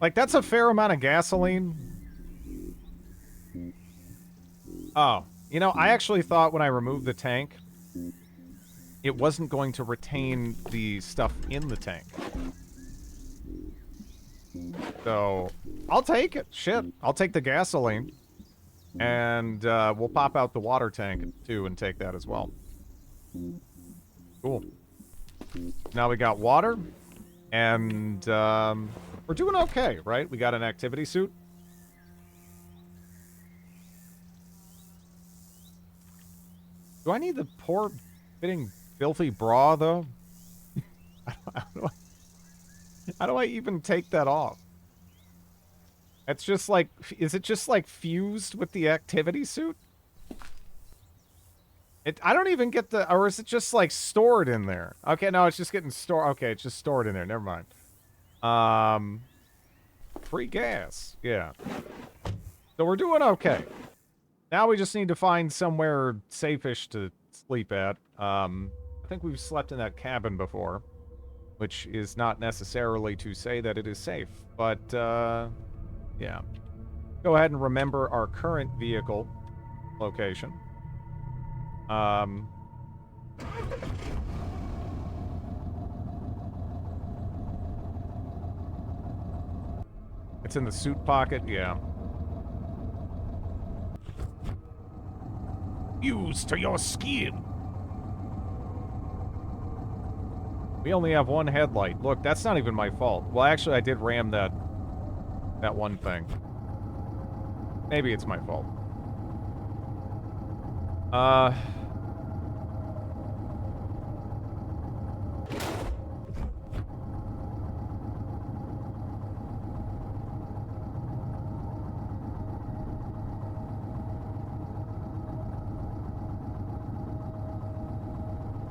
Like, that's a fair amount of gasoline. Oh, you know, I actually thought when I removed the tank, it wasn't going to retain the stuff in the tank. So, I'll take it. Shit, I'll take the gasoline. And we'll pop out the water tank, too, and take that as well. Cool. Now we got water. And we're doing okay, right? We got an activity suit. Do I need the poor fitting filthy bra, though? How do I even take that off? It's just like, is it just like fused with the activity suit? I don't even get the, or is it just like stored in there? Okay, no, it's just getting stored. Okay, it's just stored in there. Never mind. Free gas. Yeah. So we're doing okay. Now we just need to find somewhere safe-ish to sleep at. I think we've slept in that cabin before, which is not necessarily to say that it is safe, but, yeah. Go ahead and remember our current vehicle location. It's in the suit pocket, yeah. Use to your skin. We only have one headlight. Look, that's not even my fault. Well, actually, I did ram that one thing. Maybe it's my fault.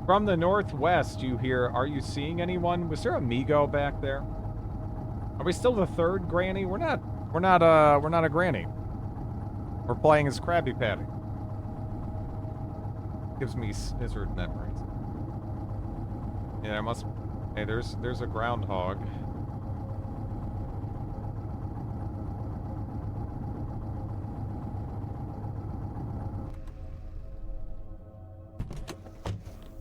From the northwest, you hear, are you seeing anyone? Was there a Migo back there? Are we still the third granny? We're not a granny. We're playing as Krabby Patty. Gives me scissored memories. Yeah, there must, hey, there's a groundhog.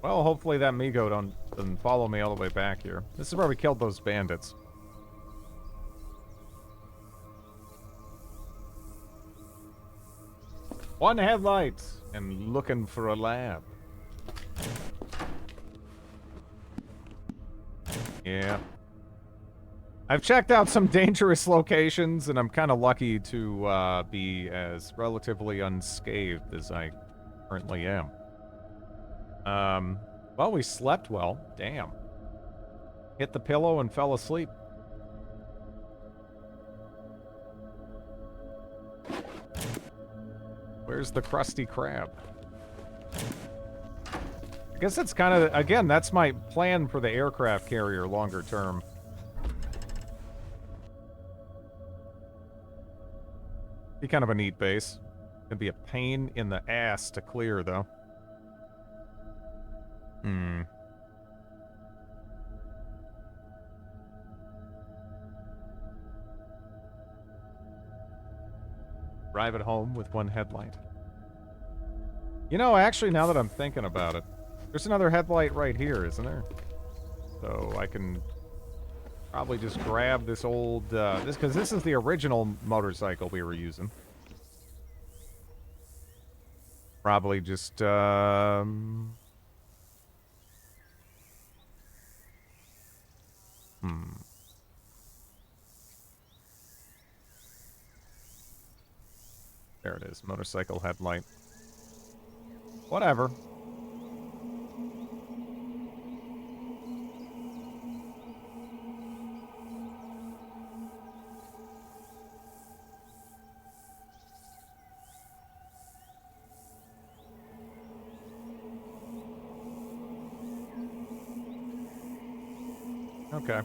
Well, hopefully that Migo doesn't follow me all the way back here. This is where we killed those bandits. One headlight and looking for a lab. Yeah. I've checked out some dangerous locations, and I'm kind of lucky to be as relatively unscathed as I currently am. Well, we slept well. Damn. Hit the pillow and fell asleep. Where's the Krusty Krab? I guess that's kind of, again, that's my plan for the aircraft carrier longer term. Be kind of a neat base. It'd be a pain in the ass to clear, though. Drive it home with one headlight. You know, actually, now that I'm thinking about it, there's another headlight right here, isn't there? So I can probably just grab this old, because this is the original motorcycle we were using. Probably just, There it is, motorcycle headlight. Whatever. Okay.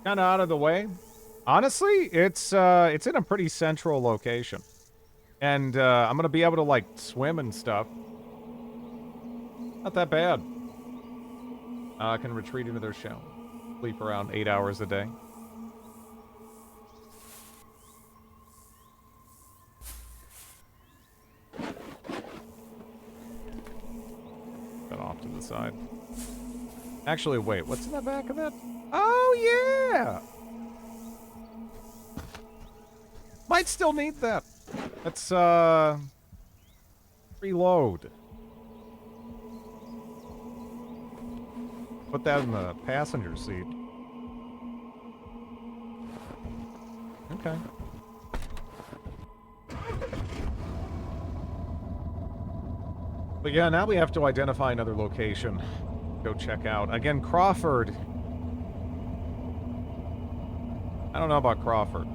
Kind of out of the way. Honestly, it's in a pretty central location. And I'm gonna be able to like swim and stuff. Not that bad. Can retreat into their shell. Sleep around 8 hours a day. That off to the side. Actually, wait, what's in the back of that? Oh, yeah! Might still need that. Let's, reload. Put that in the passenger seat. Okay. But yeah, now we have to identify another location. Go check out. Again, Crawford. I don't know about Crawford.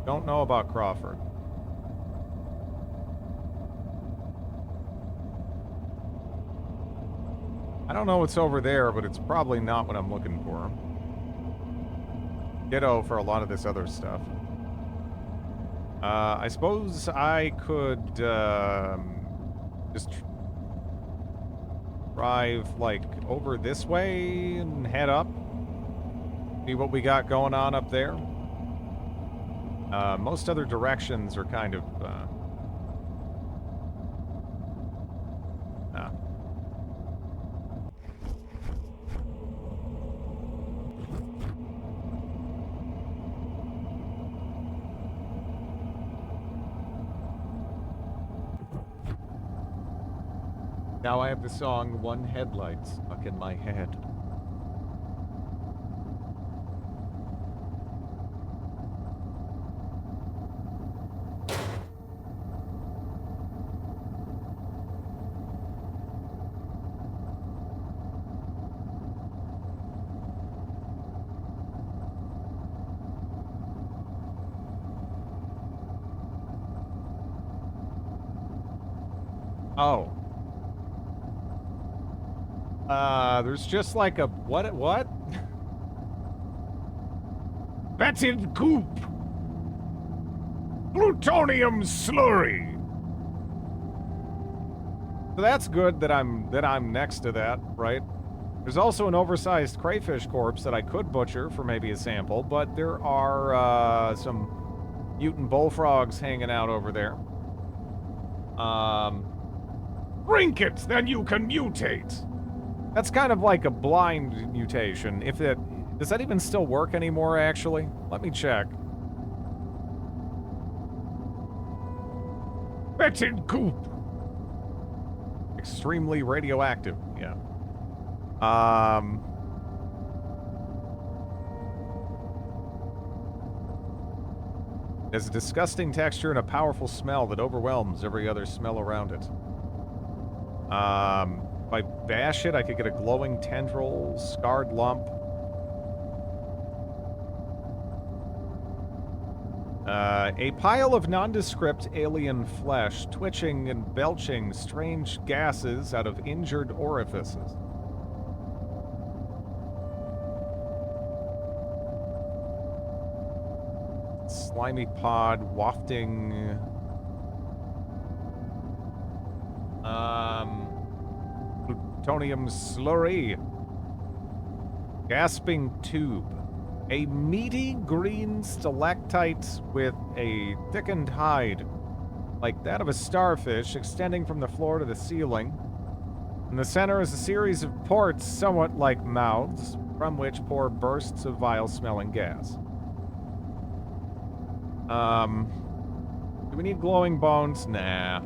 Don't know about Crawford. I don't know what's over there, but it's probably not what I'm looking for. Ditto for a lot of this other stuff. I suppose I could just drive, like, over this way and head up. See what we got going on up there. Most other directions are kind of, Now I have the song One Headlight stuck in my head. Oh. There's just like a... What? Fetid goop! Plutonium slurry! So that's good that I'm next to that, right? There's also an oversized crayfish corpse that I could butcher for maybe a sample, but there are, some mutant bullfrogs hanging out over there. Drink it, then you can mutate! That's kind of like a blind mutation. Does that even still work anymore, actually? Let me check. Fetid goop! Extremely radioactive, yeah. It has a disgusting texture and a powerful smell that overwhelms every other smell around it. If I bash it, I could get a glowing tendril, scarred lump. A pile of nondescript alien flesh, twitching and belching strange gases out of injured orifices. Slimy pod wafting... plutonium slurry. Gasping tube. A meaty green stalactite with a thickened hide, like that of a starfish, extending from the floor to the ceiling. In the center is a series of ports somewhat like mouths, from which pour bursts of vile-smelling gas. Do we need glowing bones? Nah.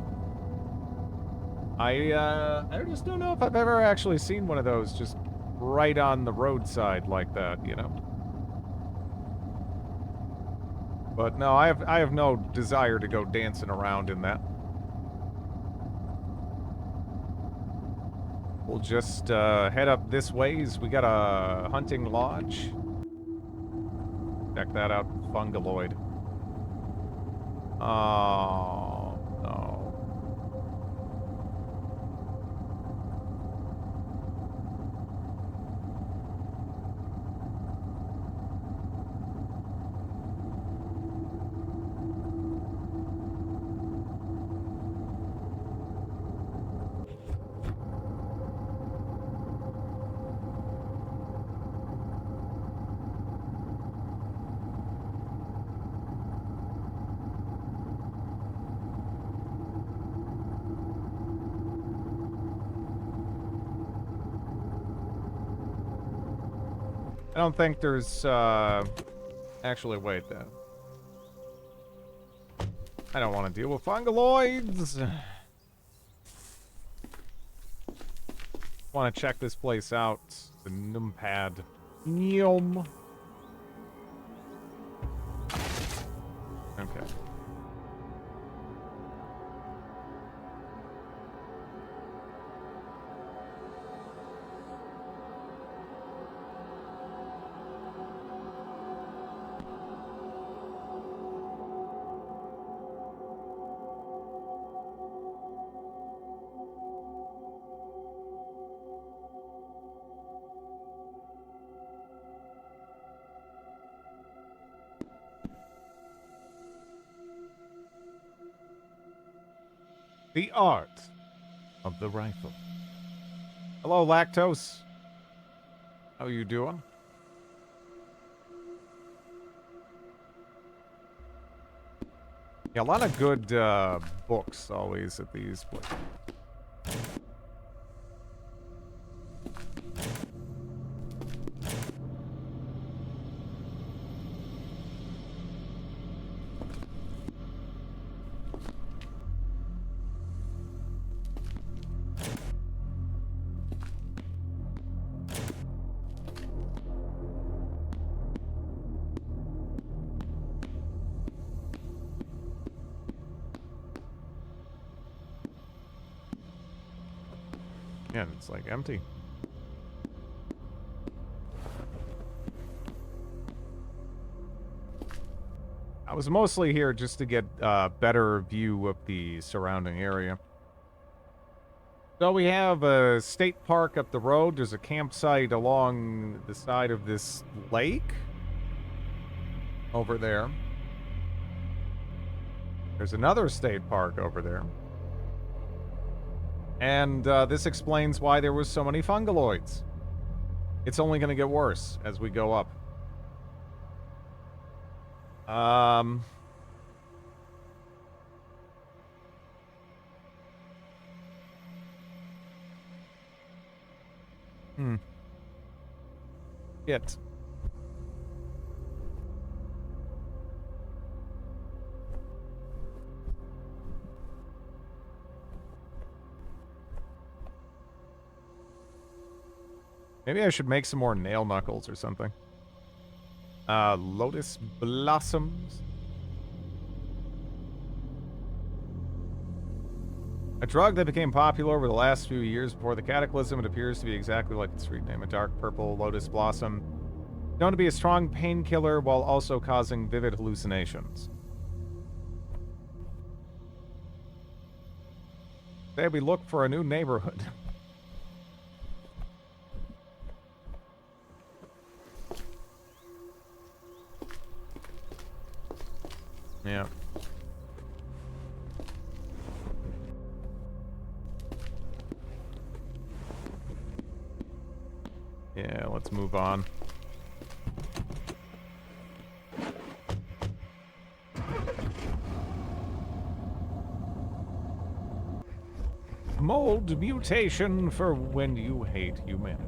I just don't know if I've ever actually seen one of those just right on the roadside like that, you know? But no, I have no desire to go dancing around in that. We'll just head up this ways. We got a hunting lodge. Check that out, Fungaloid. Oh, no. I don't think there's, actually, wait, I don't want to deal with fungaloids. Want to check this place out. The numpad. Yum. Okay. The art of the rifle. Hello, Lactose. How you doing? Yeah, a lot of good books always at these places. Yeah, it's like empty. I was mostly here just to get a better view of the surrounding area. So we have a state park up the road. There's a campsite along the side of this lake. Over there. There's another state park over there. And this explains why there was so many fungaloids. It's only going to get worse as we go up. It. Maybe I should make some more nail knuckles or something. Lotus blossoms. A drug that became popular over the last few years before the cataclysm. It appears to be exactly like its street name, a dark purple lotus blossom. Known to be a strong painkiller while also causing vivid hallucinations. Today we look for a new neighborhood. Yeah. Yeah, let's move on. Mold mutation for when you hate humanity.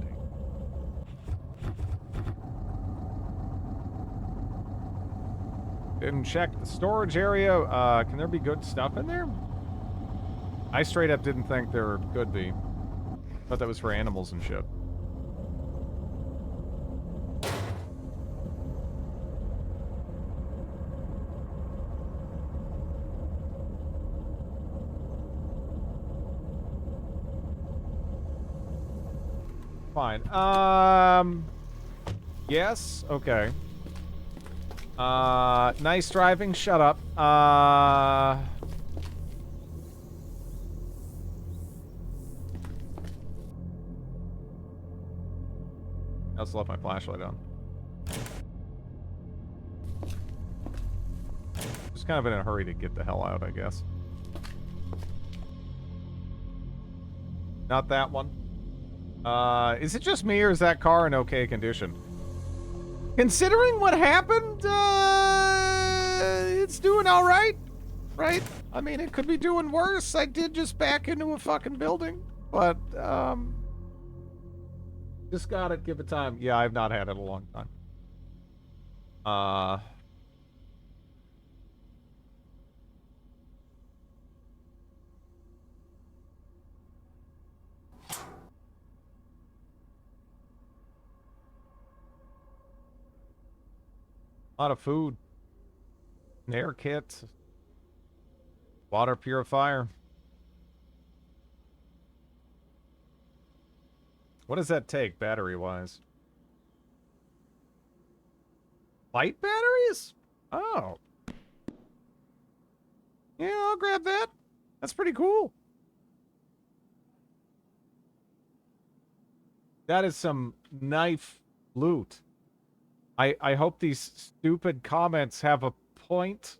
Didn't check the storage area. Can there be good stuff in there? I straight up didn't think there could be. Thought that was for animals and shit. Fine. Yes? Okay. Nice driving. Shut up. I also left my flashlight on. Just kind of in a hurry to get the hell out, I guess. Not that one. Is it just me or is that car in okay condition? Considering what happened, it's doing all right, right? I mean, it could be doing worse. I did just back into a fucking building, but, Just got it. Give it time. Yeah, I've not had it in a long time. A lot of food. An air kit. Water purifier. What does that take, battery-wise? Light batteries? Oh. Yeah, I'll grab that. That's pretty cool. That is some knife loot. I hope these stupid comments have a point.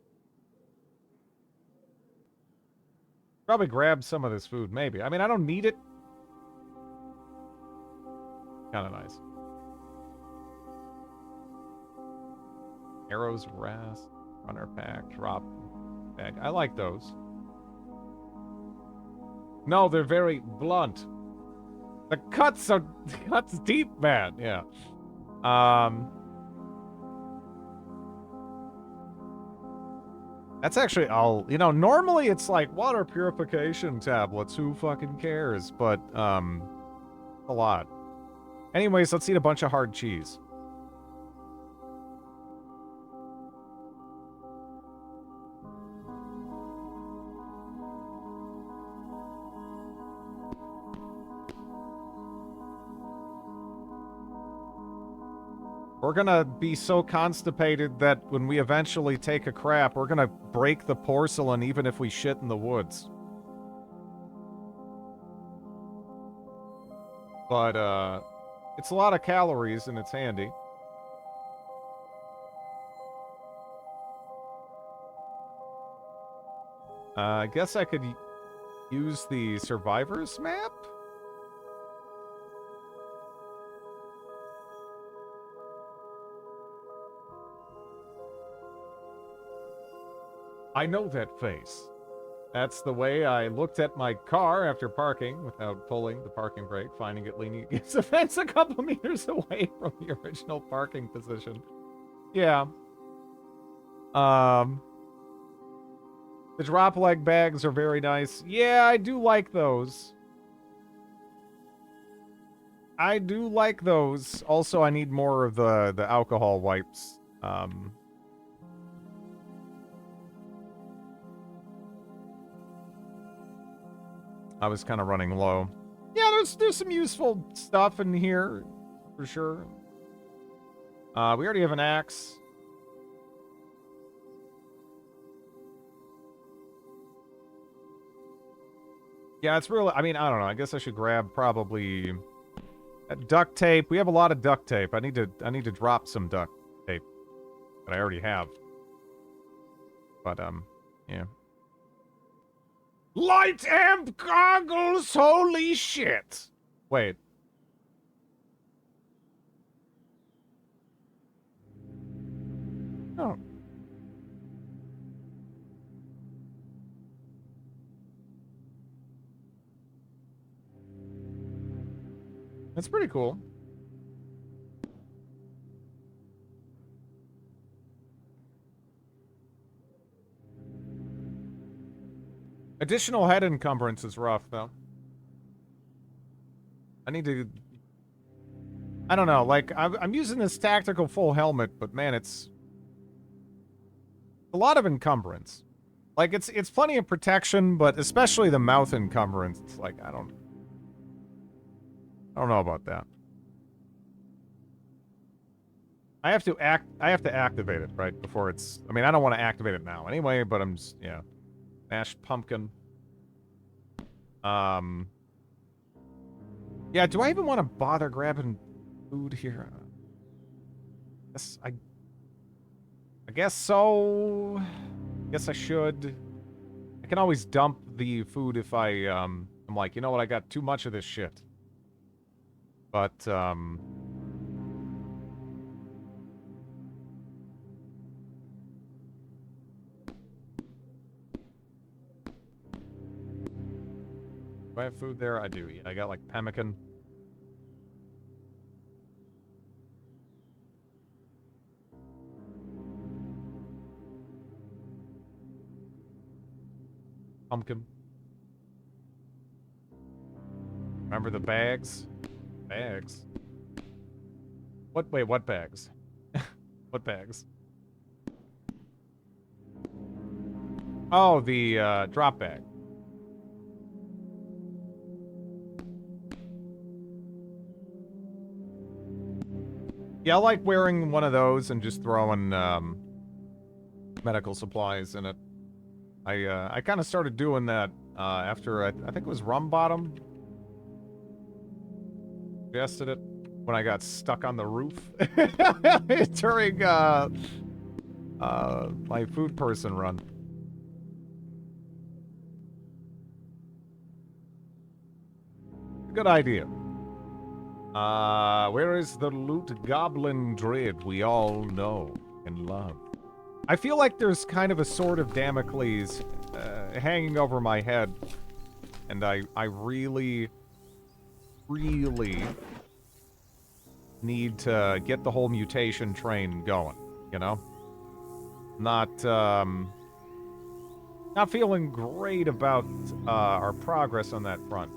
Probably grab some of this food, maybe. I mean, I don't need it. Kind of nice. Arrows, Rast, Runner Pack, Drop Bag. I like those. No, they're very blunt. The cuts are cuts deep, man. Yeah. That's actually you know, normally it's like water purification tablets. Who fucking cares? But a lot. Anyways, let's eat a bunch of hard cheese. We're gonna be so constipated that when we eventually take a crap, we're gonna break the porcelain even if we shit in the woods. But, it's a lot of calories and it's handy. I guess I could use the survivors map? I know that face. That's the way I looked at my car after parking without pulling the parking brake, finding it leaning against the fence a couple meters away from the original parking position. Yeah. The drop leg bags are very nice. Yeah, I do like those. I do like those. Also, I need more of the alcohol wipes. I was kind of running low. Yeah, there's some useful stuff in here, for sure. We already have an axe. Yeah, it's really, I mean, I don't know. I guess I should grab probably duct tape. We have a lot of duct tape. I need to drop some duct tape that I already have. But, yeah. Light amp goggles, holy shit! Wait. Oh. That's pretty cool. Additional head encumbrance is rough, though. I need to... I don't know, like, I'm using this tactical full helmet, but man, it's... a lot of encumbrance. Like, it's plenty of protection, but especially the mouth encumbrance, it's like, I don't know about that. I have to activate it, right, before it's... I mean, I don't want to activate it now anyway, but I'm just, yeah. Mashed pumpkin. Yeah, do I even want to bother grabbing food here? I guess so. I guess I should. I can always dump the food if I'm like, you know what, I got too much of this shit. But, do I have food there? I do. Yeah, I got like pemmican. Pumpkin. Remember the bags? Bags? What? Wait, what bags? What bags? Oh, the drop bag. Yeah, I like wearing one of those and just throwing medical supplies in it. I kind of started doing that after I think it was Rum Bottom suggested it when I got stuck on the roof during my food person run. Good idea. Where is the loot goblin dread we all know and love? I feel like there's kind of a sword of Damocles hanging over my head, and I really need to get the whole mutation train going, you know? Not feeling great about our progress on that front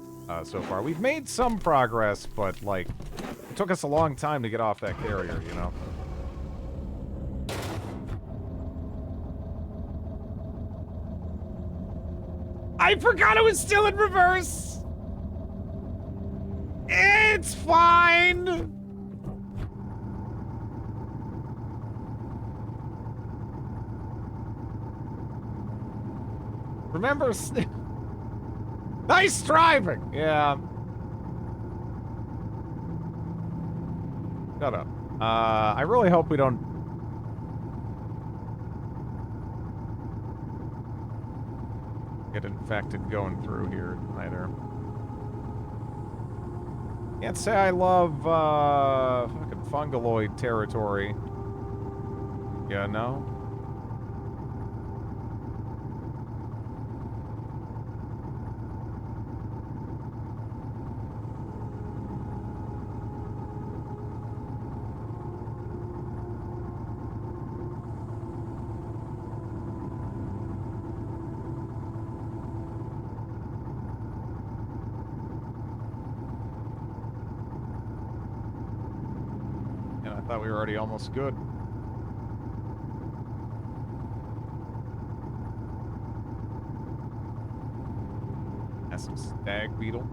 so far. We've made some progress, but, like, it took us a long time to get off that carrier, you know? I forgot it was still in reverse! It's fine! Remember... Nice driving! Yeah. Shut up. I really hope we don't... get infected going through here either. Can't say I love, fucking fungaloid territory. Yeah, no? Thought we were already almost good. That's some stag beetle.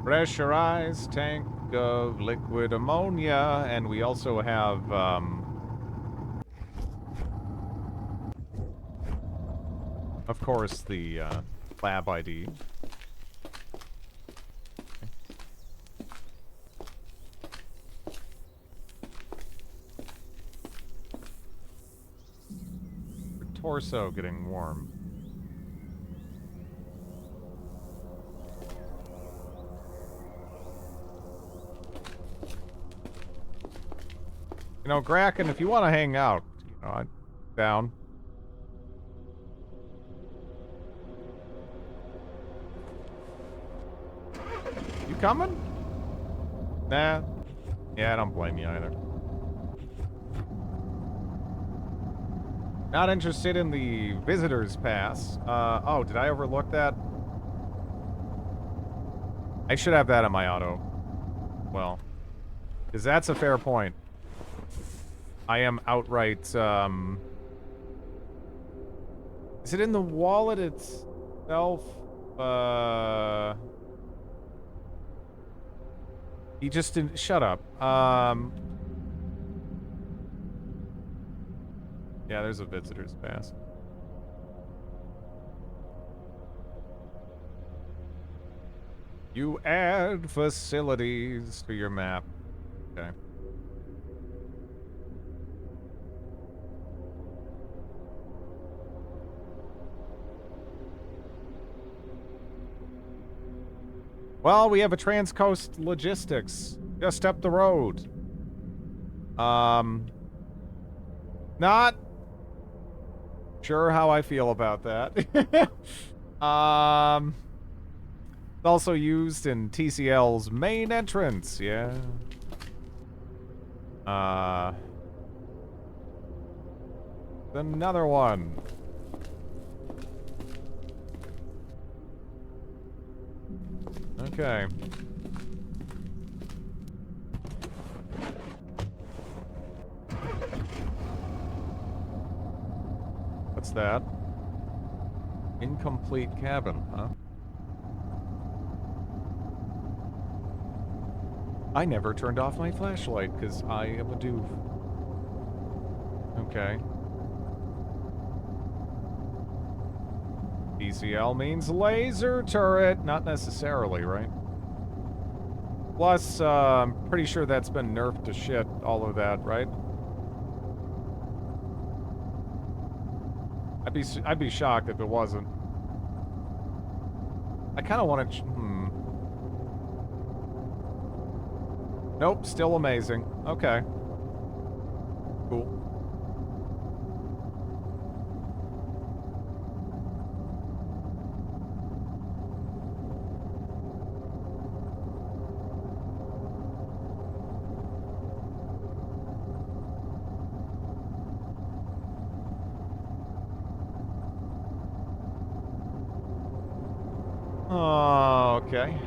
Pressurized tank of liquid ammonia, and we also have, of course, the, lab ID. Her torso getting warm. You know, Kraken, if you want to hang out, you know, I'm down. You coming? Nah. Yeah, I don't blame you either. Not interested in the visitor's pass. Oh, did I overlook that? I should have that on my auto. Well, because that's a fair point. I am outright, is it in the wallet itself? He just didn't, shut up. Yeah, there's a visitor's pass. You add facilities to your map. Okay. Well, we have a Transcoast Logistics Just up the road. Not sure how I feel about that. It's also used in TCL's main entrance, yeah. Another one. Okay. What's that? Incomplete cabin, huh? I never turned off my flashlight because I am a doof. Okay. DCL means laser turret. Not necessarily, right? Plus, I'm pretty sure that's been nerfed to shit, all of that, right? I'd be shocked if it wasn't. I kind of want to... Nope, still amazing. Okay. Cool. Oh, okay.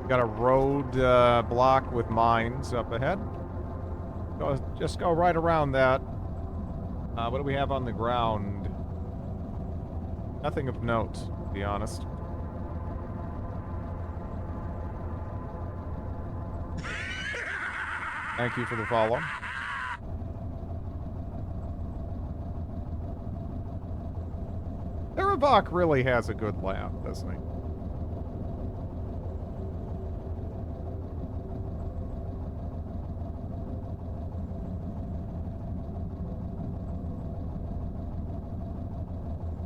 Got a road block with mines up ahead. Just go right around that. What do we have on the ground? Nothing of note, to be honest. Thank you for the follow. Therabach really has a good laugh, doesn't he?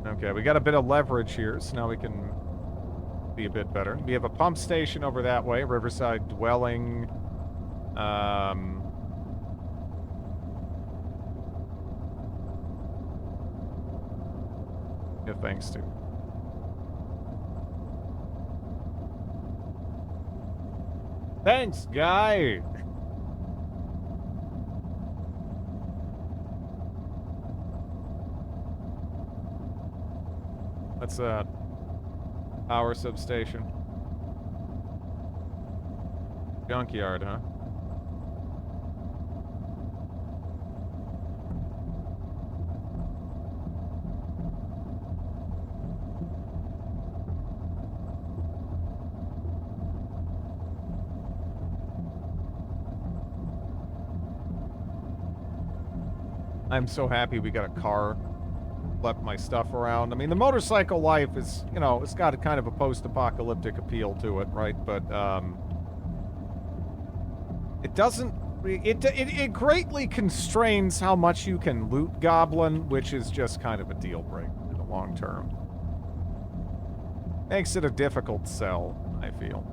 Okay, we got a bit of leverage here, so now we can be a bit better. We have a pump station over that way, Riverside Dwelling. Yeah, thanks to. Thanks, guy! What's that? Power substation. Junkyard, huh? I'm so happy we got a car. Left my stuff around. I mean, the motorcycle life is, you know, it's got a kind of a post-apocalyptic appeal to it, right? But, it doesn't... It greatly constrains how much you can loot Goblin, which is just kind of a deal breaker in the long term. Makes it a difficult sell, I feel.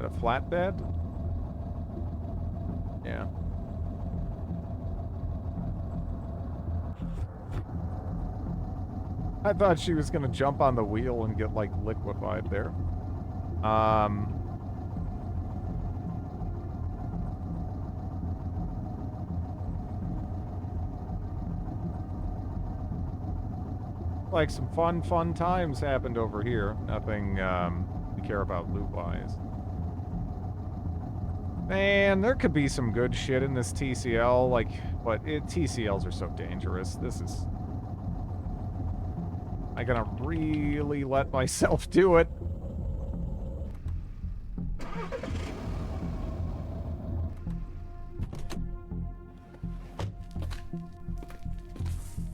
A flatbed? Yeah. I thought she was gonna jump on the wheel and get, like, liquefied there. Like, some fun times happened over here. Nothing, we care about loot-wise. Man, there could be some good shit in this TCL, like, but TCLs are so dangerous. This is... I'm gonna really let myself do it.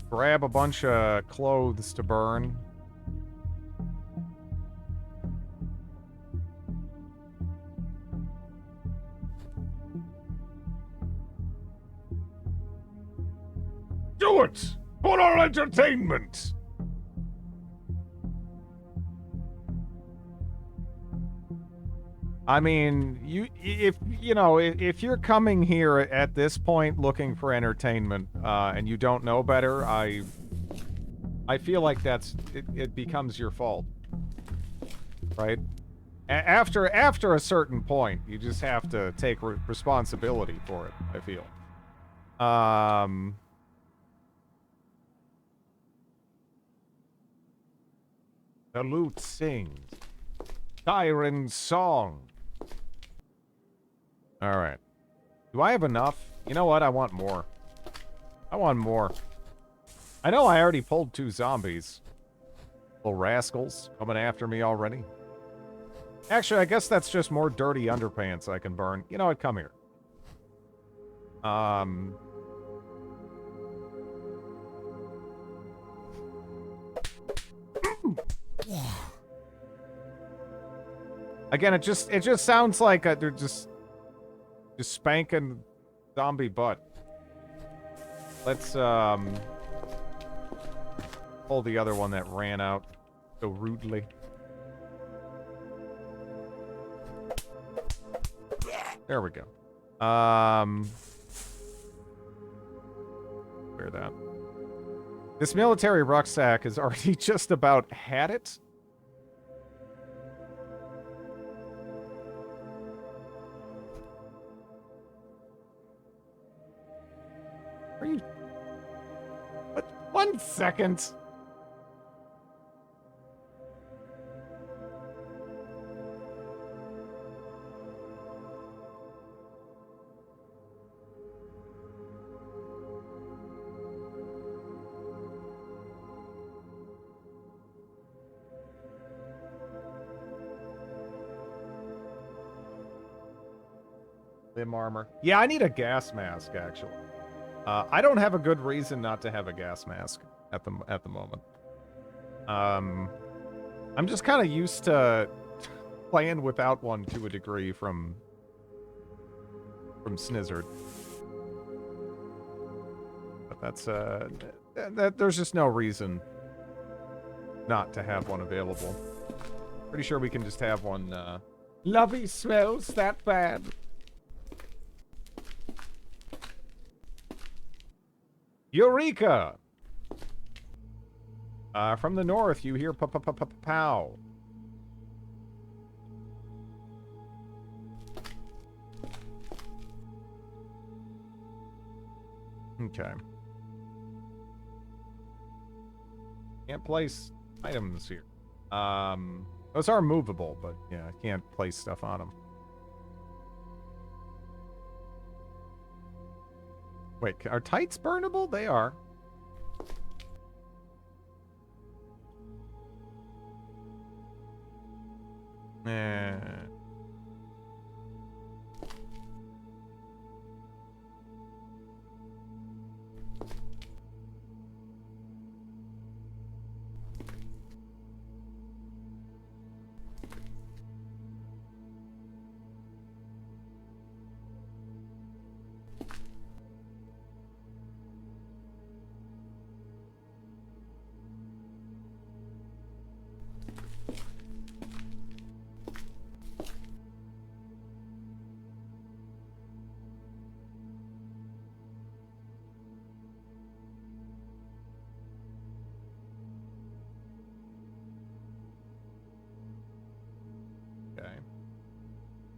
Grab a bunch of clothes to burn. Do it! For our entertainment! I mean, if you're coming here at this point looking for entertainment, and you don't know better, I feel like it becomes your fault, right? After a certain point, you just have to take responsibility for it, I feel. The lute sings. Siren's song. Alright. Do I have enough? You know what? I want more. I want more. I know I already pulled 2 zombies. Little rascals coming after me already. Actually, I guess that's just more dirty underpants I can burn. You know what? Come here. Again, it just sounds like they're just spanking zombie butt. Let's pull the other one that ran out so rudely. There we go. Where that? This military rucksack has already just about had it. Are you... What? 1 second. Limb armor. Yeah, I need a gas mask, actually. I don't have a good reason not to have a gas mask at the moment. I'm just kind of used to playing without one to a degree from Snizzard. But that's there's just no reason not to have one available. Pretty sure we can just have one. Lovey smells that bad. Eureka! From the north, you hear pow. Okay. Can't place items here. Those are movable, but yeah, I can't place stuff on them. Wait, are tights burnable? They are.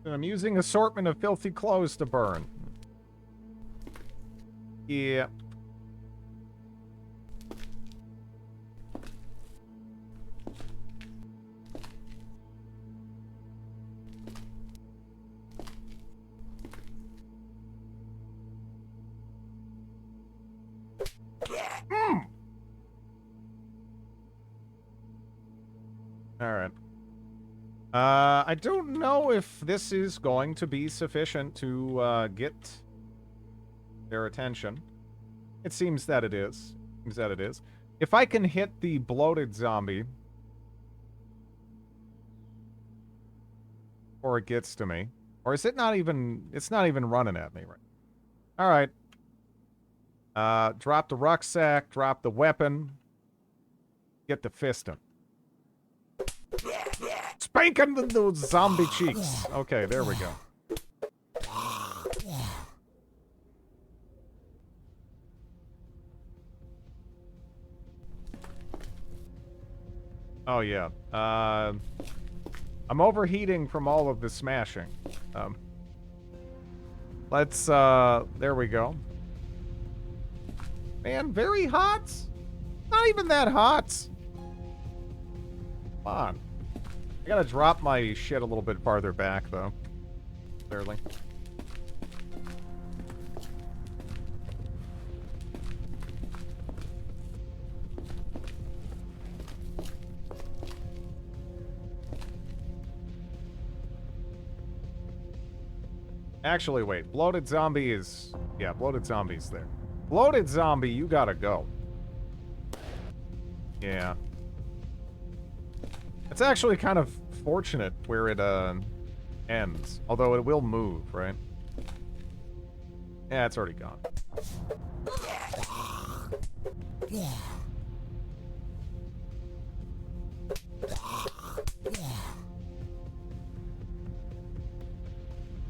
An amusing assortment of filthy clothes to burn. Yeah. All right. I don't know if this is going to be sufficient to get their attention. It seems that it is. If I can hit the bloated zombie, or it gets to me, or is it not even? It's not even running at me right. All right. Drop the rucksack. Drop the weapon. Get the fisting. Spanking those zombie cheeks. Okay, there we go. Oh, yeah. I'm overheating from all of the smashing. There we go. Man, very hot. Not even that hot. Come on. I gotta drop my shit a little bit farther back, though. Clearly. Actually, wait. Bloated zombie is... Yeah, bloated zombie's there. Bloated zombie, you gotta go. Yeah. It's actually kind of fortunate where it, ends. Although it will move, right? Yeah, it's already gone.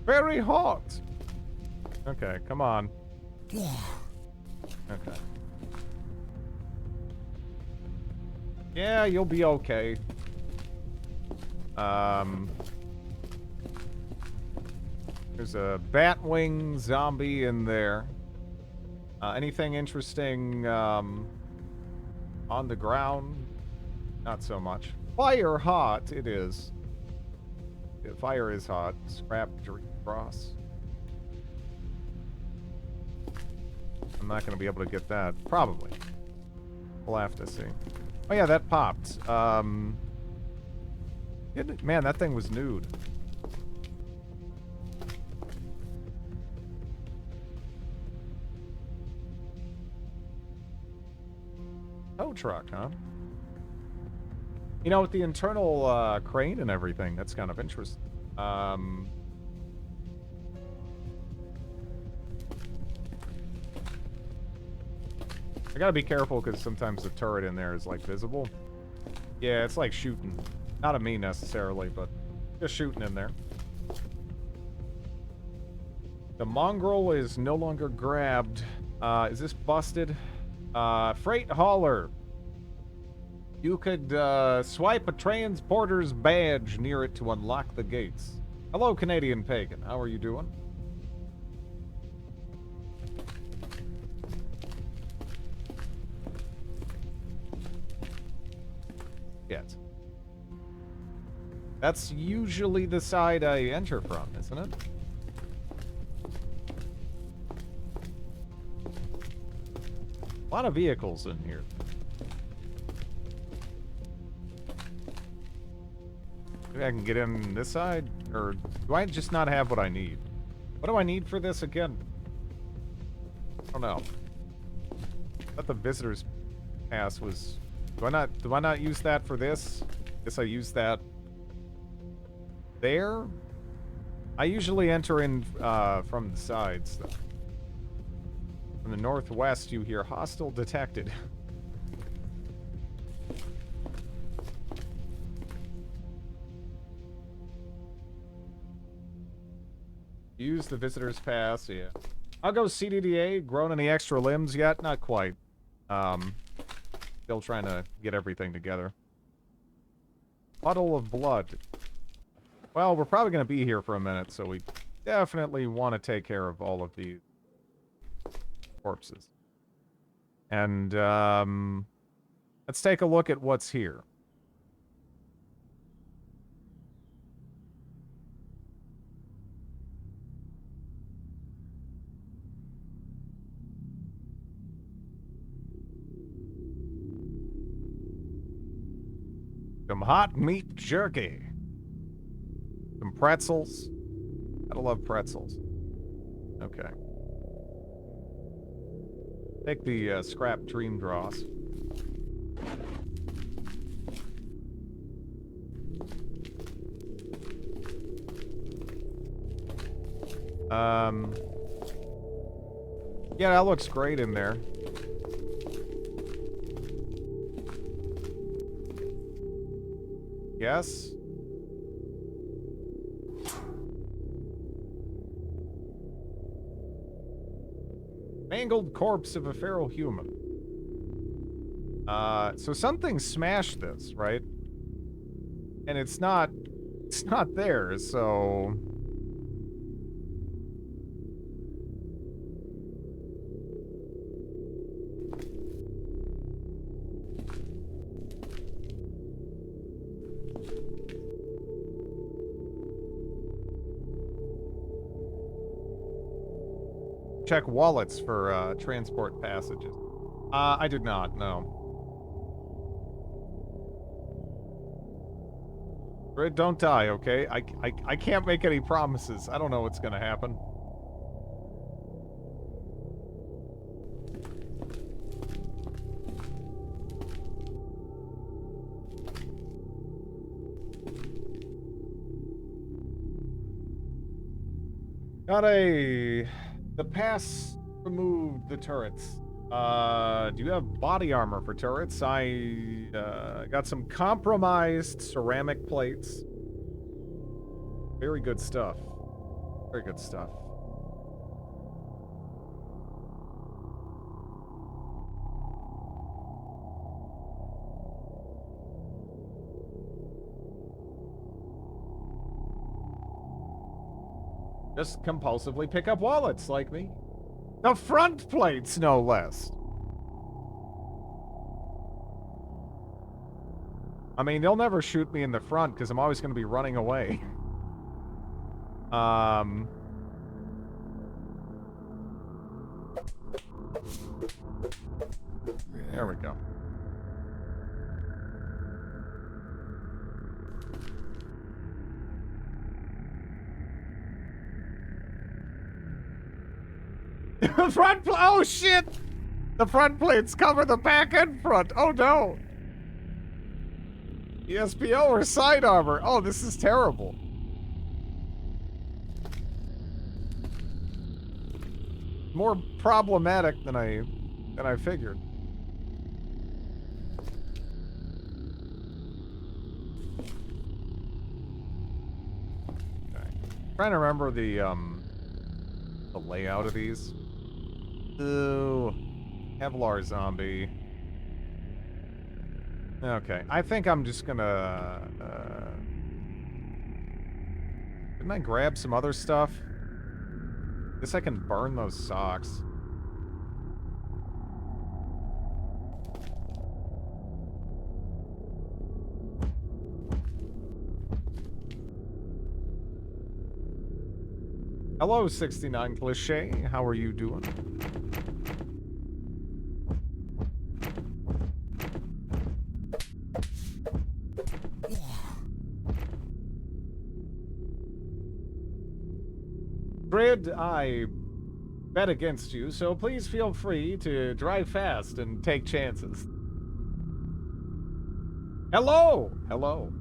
Very hot. Okay, come on. Okay. Yeah, you'll be okay. There's a batwing zombie in there. Anything interesting, on the ground? Not so much. Fire hot, it is. Yeah, fire is hot. Scrap cross. I'm not gonna be able to get that. Probably. We'll have to see. Oh yeah, that popped. Man, that thing was nude. Tow truck, huh? You know, with the internal crane and everything, that's kind of interesting. I gotta be careful because sometimes the turret in there is like visible. Yeah, it's like shooting. Not at me necessarily, but just shooting in there. The mongrel is no longer grabbed. Is this busted? Freight hauler. You could swipe a transporter's badge near it to unlock the gates. Hello, Canadian Pagan. How are you doing? Yes. That's usually the side I enter from, isn't it? A lot of vehicles in here. Maybe I can get in this side? Or do I just not have what I need? What do I need for this again? I don't know. I thought the visitor's pass was... Do I not use that for this? Guess I use that there? I usually enter in from the sides, though. From the northwest, you hear hostile detected. Use the visitor's pass, yeah. I'll go CDDA. Grown any extra limbs yet? Not quite. Still trying to get everything together. Puddle of blood. Well, we're probably going to be here for a minute, so we definitely want to take care of all of these corpses. And, let's take a look at what's here. Some hot meat jerky. Some pretzels. Gotta love pretzels. Okay. Take the scrap dream dross. Yeah, that looks great in there. Yes. Mangled corpse of a feral human. So something smashed this, right? And it's not there, so... Check wallets for transport passages. I did not, no. Red, don't die, okay? I can't make any promises. I don't know what's gonna happen. Got the pass removed the turrets. Do you have body armor for turrets? I got some compromised ceramic plates. Very good stuff. Very good stuff. Just compulsively pick up wallets like me. The front plates, no less. I mean, they'll never shoot me in the front because I'm always going to be running away. There we go. The front oh shit! The front plates cover the back and front. Oh no! ESPO or side armor. Oh, this is terrible. More problematic than I figured. Okay. Trying to remember the layout of these. Ooh, Kevlar zombie. Okay, I think I'm just gonna, didn't I grab some other stuff? Guess I can burn those socks. Hello, 69 Cliché. How are you doing? Grid, I bet against you, so please feel free to drive fast and take chances. Hello! Hello.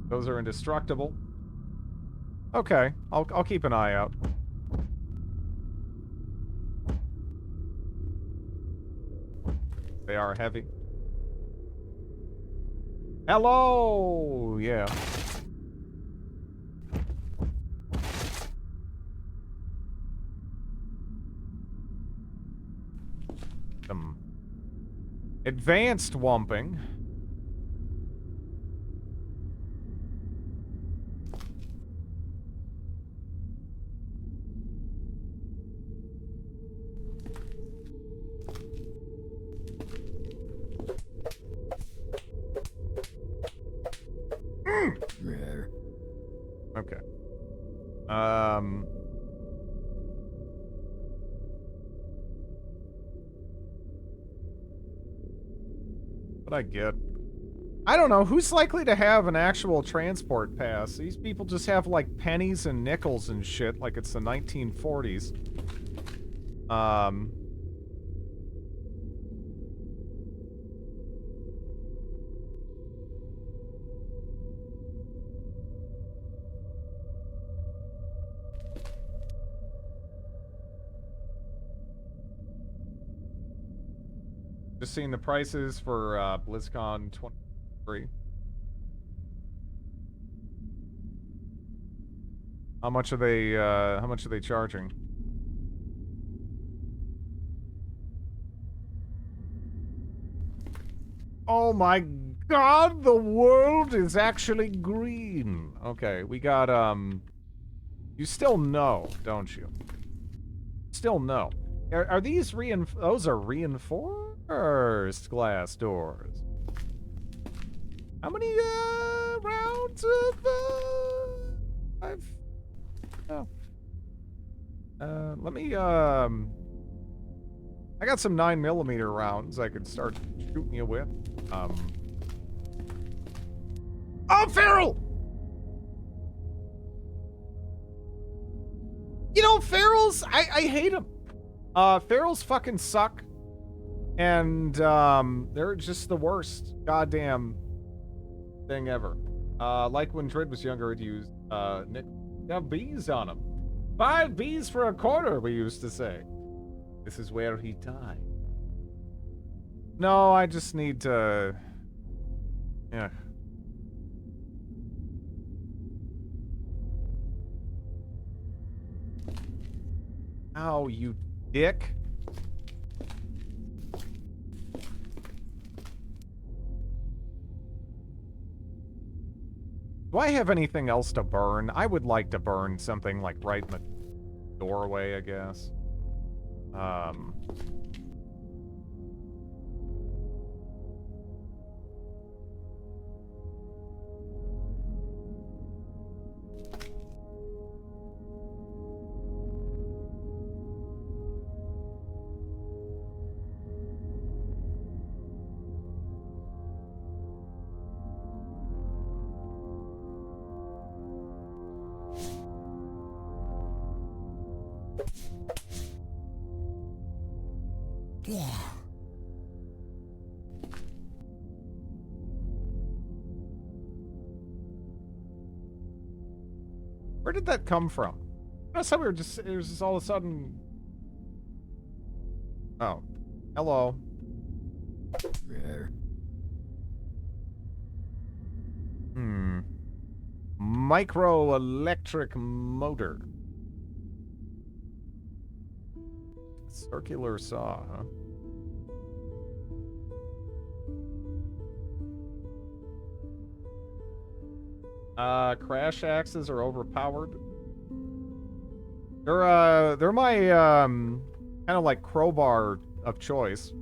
Those are indestructible. Okay, I'll keep an eye out. They are heavy. Hello! Yeah. Some advanced wumping. Okay. What'd I get? I don't know. Who's likely to have an actual transport pass? These people just have, like, pennies and nickels and shit like it's the 1940s. Just seeing the prices for BlizzCon 23. How much are they charging? Oh my god, the world is actually green. Okay, we got, you still know, don't you? Still no. Are these those are reinforced glass doors. How many, rounds of, let me, I got some 9mm rounds I could start shooting you with. Oh, Feral! You know, Ferals, I hate them. Ferals fucking suck. And, they're just the worst goddamn thing ever. Like when Drid was younger, it used, Nick, have bees on him. 5 bees for a quarter, we used to say. This is where he died. No, I just need to... Yeah. Ow, you dick. Do I have anything else to burn? I would like to burn something like right in the doorway, I guess. Yeah. Where did that come from? I thought we were just, it was just all of a sudden... Oh. Hello. Microelectric motor. Circular saw, huh? Crash axes are overpowered. They're my, kind of like crowbar of choice.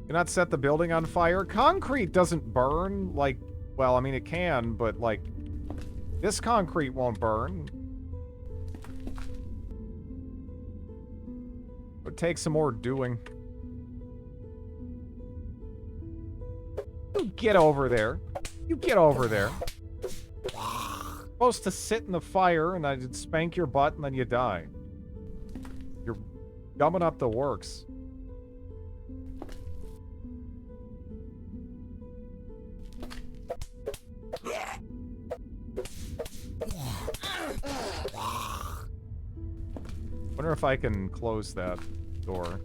Cannot set the building on fire. Concrete doesn't burn, like, well, I mean, it can, but, like, this concrete won't burn. It takes some more doing. You get over there. You get over there. You're supposed to sit in the fire and I'd spank your butt and then you die. You're gumming up the works. Wonder if I can close that door.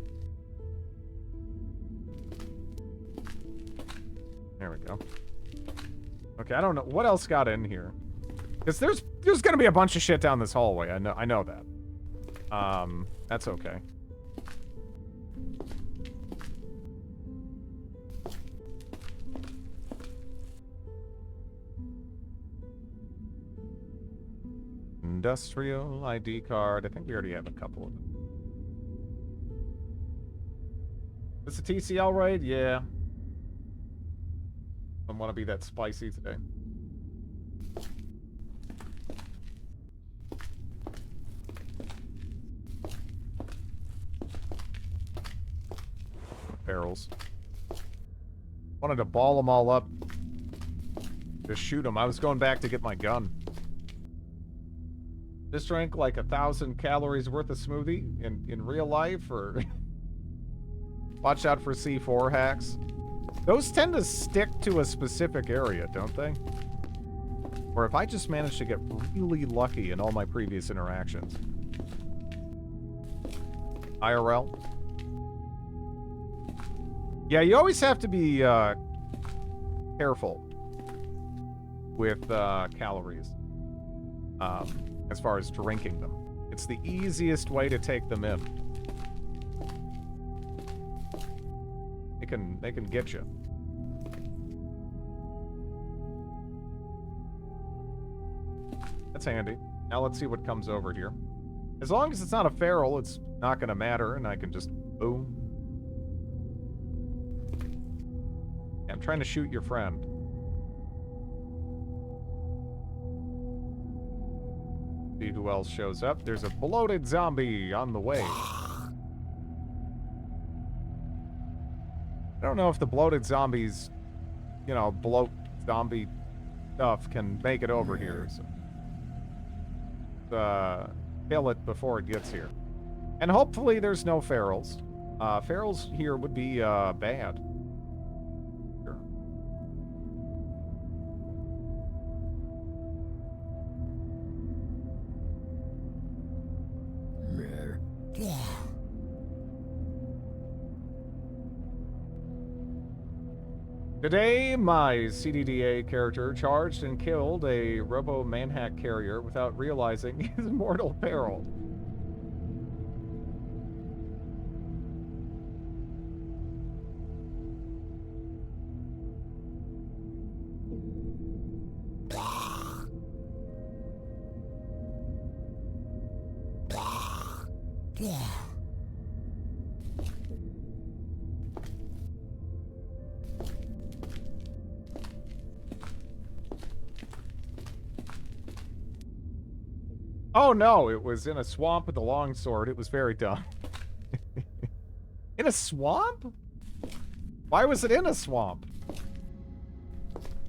There we go. Okay, I don't know what else got in here. Because there's gonna be a bunch of shit down this hallway. I know that. That's okay. Industrial ID card. I think we already have a couple of them. This a TCL raid? Yeah. Don't want to be that spicy today. Barrels. Wanted to ball them all up. Just shoot them. I was going back to get my gun. Just drank like 1,000 calories worth of smoothie in real life, or watch out for C4 hacks. Those tend to stick to a specific area, don't they? Or if I just managed to get really lucky in all my previous interactions. IRL. Yeah, you always have to be careful. with calories as far as drinking them. It's the easiest way to take them in. They can get you. That's handy. Now let's see what comes over here. As long as it's not a feral, it's not going to matter, and I can just boom. Yeah, I'm trying to shoot your friend. See who else shows up. There's a bloated zombie on the way. I don't know if the bloated zombies, you know, bloat zombie stuff can make it over here. So, kill it before it gets here. And hopefully there's no ferals. Ferals here would be bad. Sure. Today, my CDDA character charged and killed a robo-manhack carrier without realizing his mortal peril. Oh no, it was in a swamp with a longsword. It was very dumb. In a swamp? Why was it in a swamp?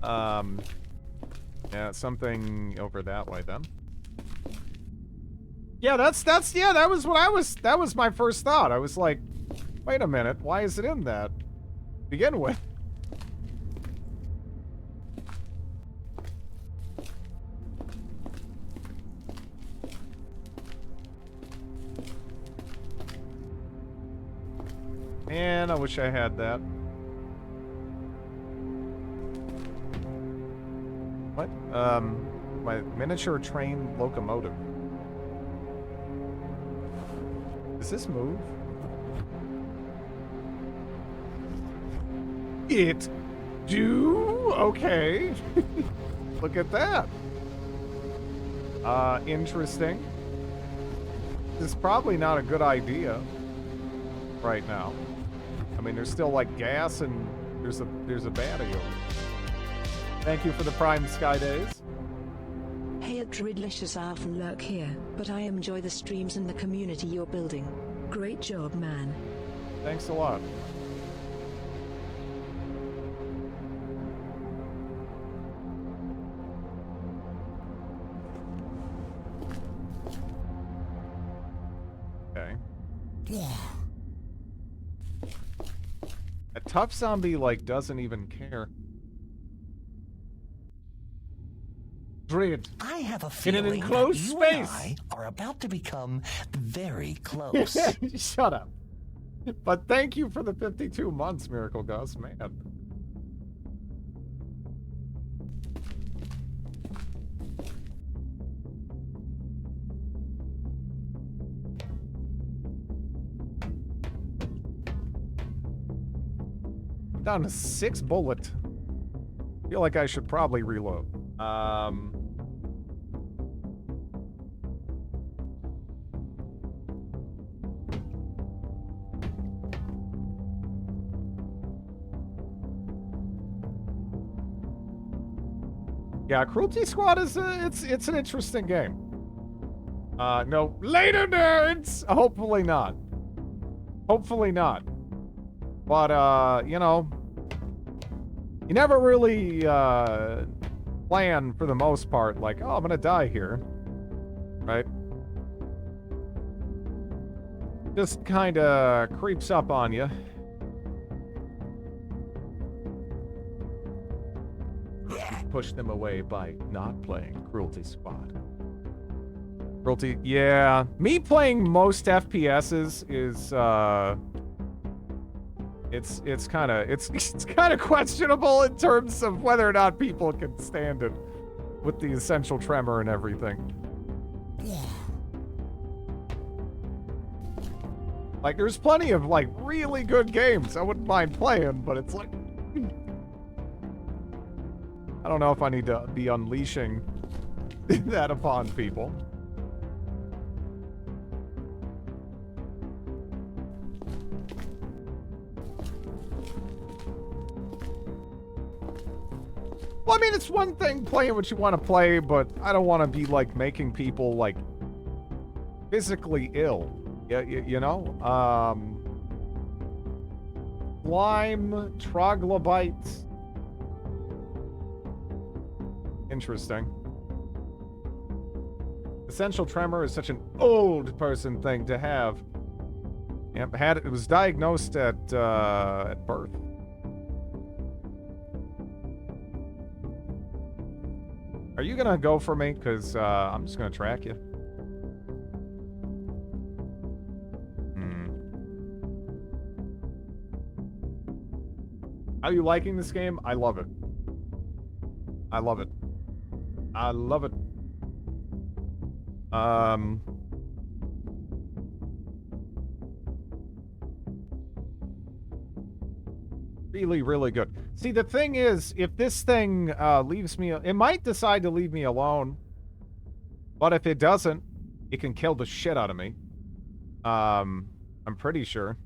Yeah, something over that way then. Yeah, yeah, that was my first thought. I was like, wait a minute, why is it in that to begin with? Man, I wish I had that. What? My miniature train locomotive. Does this move? It do? Okay. Look at that. Interesting. This is probably not a good idea right now. I mean, there's still like gas and there's a baddie over. Thank you for the Prime Sky Days. Hey, Dridlicious, I often lurk here, but I enjoy the streams and the community you're building. Great job, man. Thanks a lot. Okay. A tough zombie, like, doesn't even care. Drid. I have a In feeling an enclosed that you space. and I are about to become very close. Shut up. But thank you for the 52 months, Miracle Gus, man. I'm down to 6 bullet. Feel like I should probably reload. Yeah, Cruelty Squad is it's an interesting game. No, later nerds. Hopefully not. Hopefully not. But you know, you never really plan for the most part. Like, oh, I'm gonna die here, right? Just kind of creeps up on you. Push them away by not playing Cruelty Squad. Cruelty, yeah. Me playing most FPSs is it's kind of questionable in terms of whether or not people can stand it. with the essential tremor and everything. Like, there's plenty of, like, really good games I wouldn't mind playing, but it's like... I don't know if I need to be unleashing that upon people. Well, I mean, it's one thing playing what you want to play, but I don't want to be, like, making people, like, physically ill. You know? Slime, troglodytes. Interesting. Essential tremor is such an old person thing to have. Yep, it was diagnosed at birth. Are you gonna go for me? Because I'm just gonna track you. How are you liking this game? I love it. I love it. I love it. Really, really good. See, the thing is, if this thing leaves me... It might decide to leave me alone. But if it doesn't, it can kill the shit out of me. I'm pretty sure.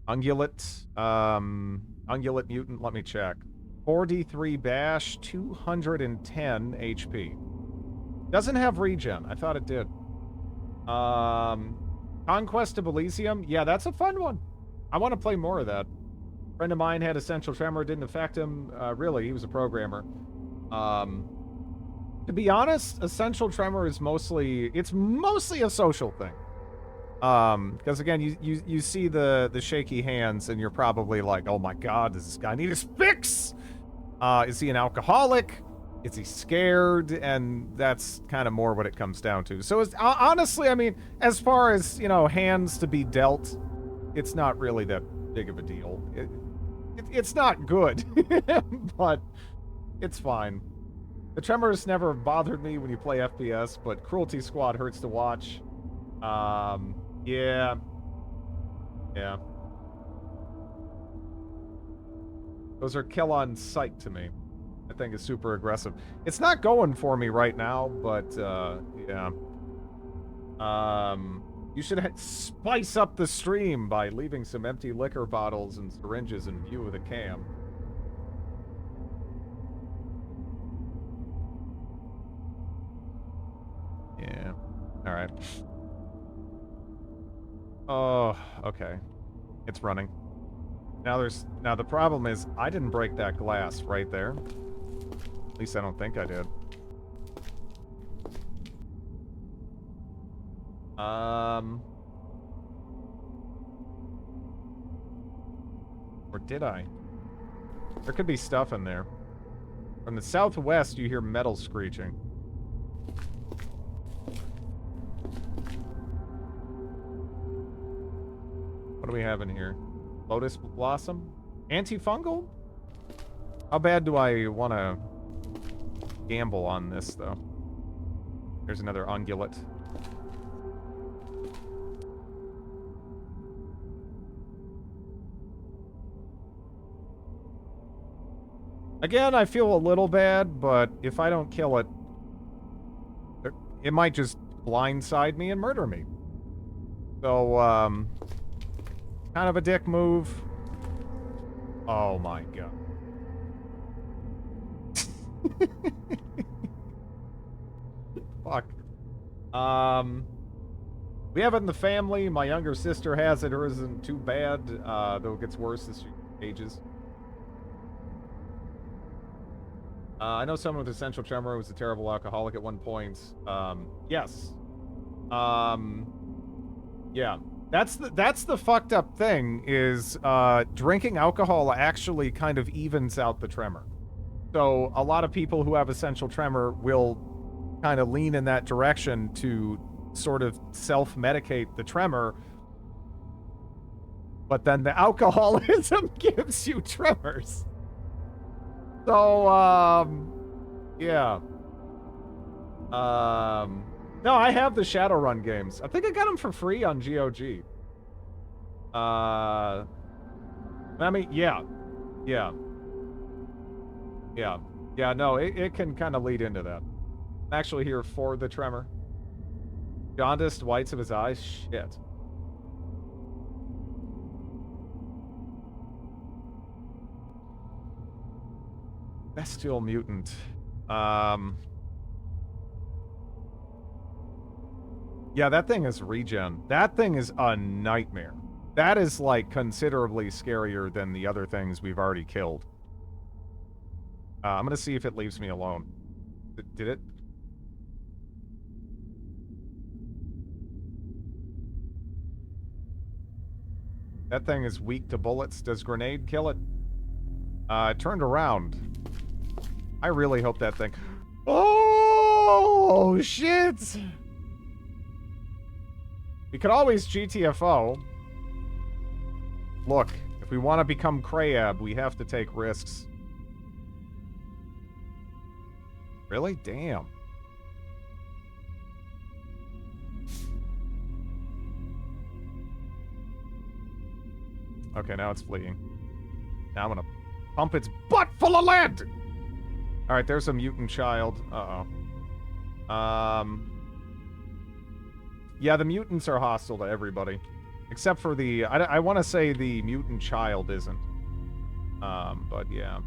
Ungulate. Ungulate mutant, let me check. 4d3 bash, 210 HP. Doesn't have regen. I thought it did. Conquest of Elysium. Yeah, that's a fun one. I want to play more of that. Friend of mine had essential tremor, didn't affect him. Really, he was a programmer. To be honest, essential tremor is mostly a social thing. Because again, you see the shaky hands, and you're probably like, oh my god, does this guy need his fix? Is he an alcoholic? Is he scared? And that's kind of more what it comes down to. So honestly, I mean, as far as, you know, hands to be dealt, it's not really that big of a deal. It's not good, but it's fine. The tremors never bothered me when you play FPS, but Cruelty Squad hurts to watch. Yeah. Yeah. Those are kill on sight to me. I think it's super aggressive. It's not going for me right now, but, yeah. You should spice up the stream by leaving some empty liquor bottles and syringes in view of the cam. Yeah. All right. Oh, okay. It's running. Now the problem is I didn't break that glass right there. At least I don't think I did. Or did I? There could be stuff in there. From the southwest, you hear metal screeching. What do we have in here? Lotus Blossom? Antifungal? How bad do I want to gamble on this, though? There's another ungulate. Again, I feel a little bad, but if I don't kill it, it might just blindside me and murder me. So, kind of a dick move. Oh my god. Fuck. We have it in the family. My younger sister has it. Hers isn't too bad, though it gets worse as she ages. I know someone with essential tremor was a terrible alcoholic at one point. Yes. Yeah. That's the fucked up thing is drinking alcohol actually kind of evens out the tremor. So a lot of people who have essential tremor will kind of lean in that direction to sort of self-medicate the tremor. But then the alcoholism gives you tremors. So, Yeah. No, I have the Shadowrun games. I think I got them for free on GOG. I mean, yeah. Yeah. Yeah. Yeah, no, it can kind of lead into that. I'm actually here for the tremor. Jaundiced whites of his eyes? Shit. Bestial mutant. Yeah, that thing is regen. That thing is a nightmare. That is, like, considerably scarier than the other things we've already killed. I'm gonna see if it leaves me alone. Did it? That thing is weak to bullets. Does grenade kill it? It turned around. I really hope that thing... Oh, shit! We could always GTFO. Look, if we want to become Krayab, we have to take risks. Really? Damn. Okay, now it's fleeing. Now I'm gonna pump its butt full of lead! Alright, there's a mutant child. Uh-oh. Yeah, the mutants are hostile to everybody. Except for the... I want to say the mutant child isn't. But yeah.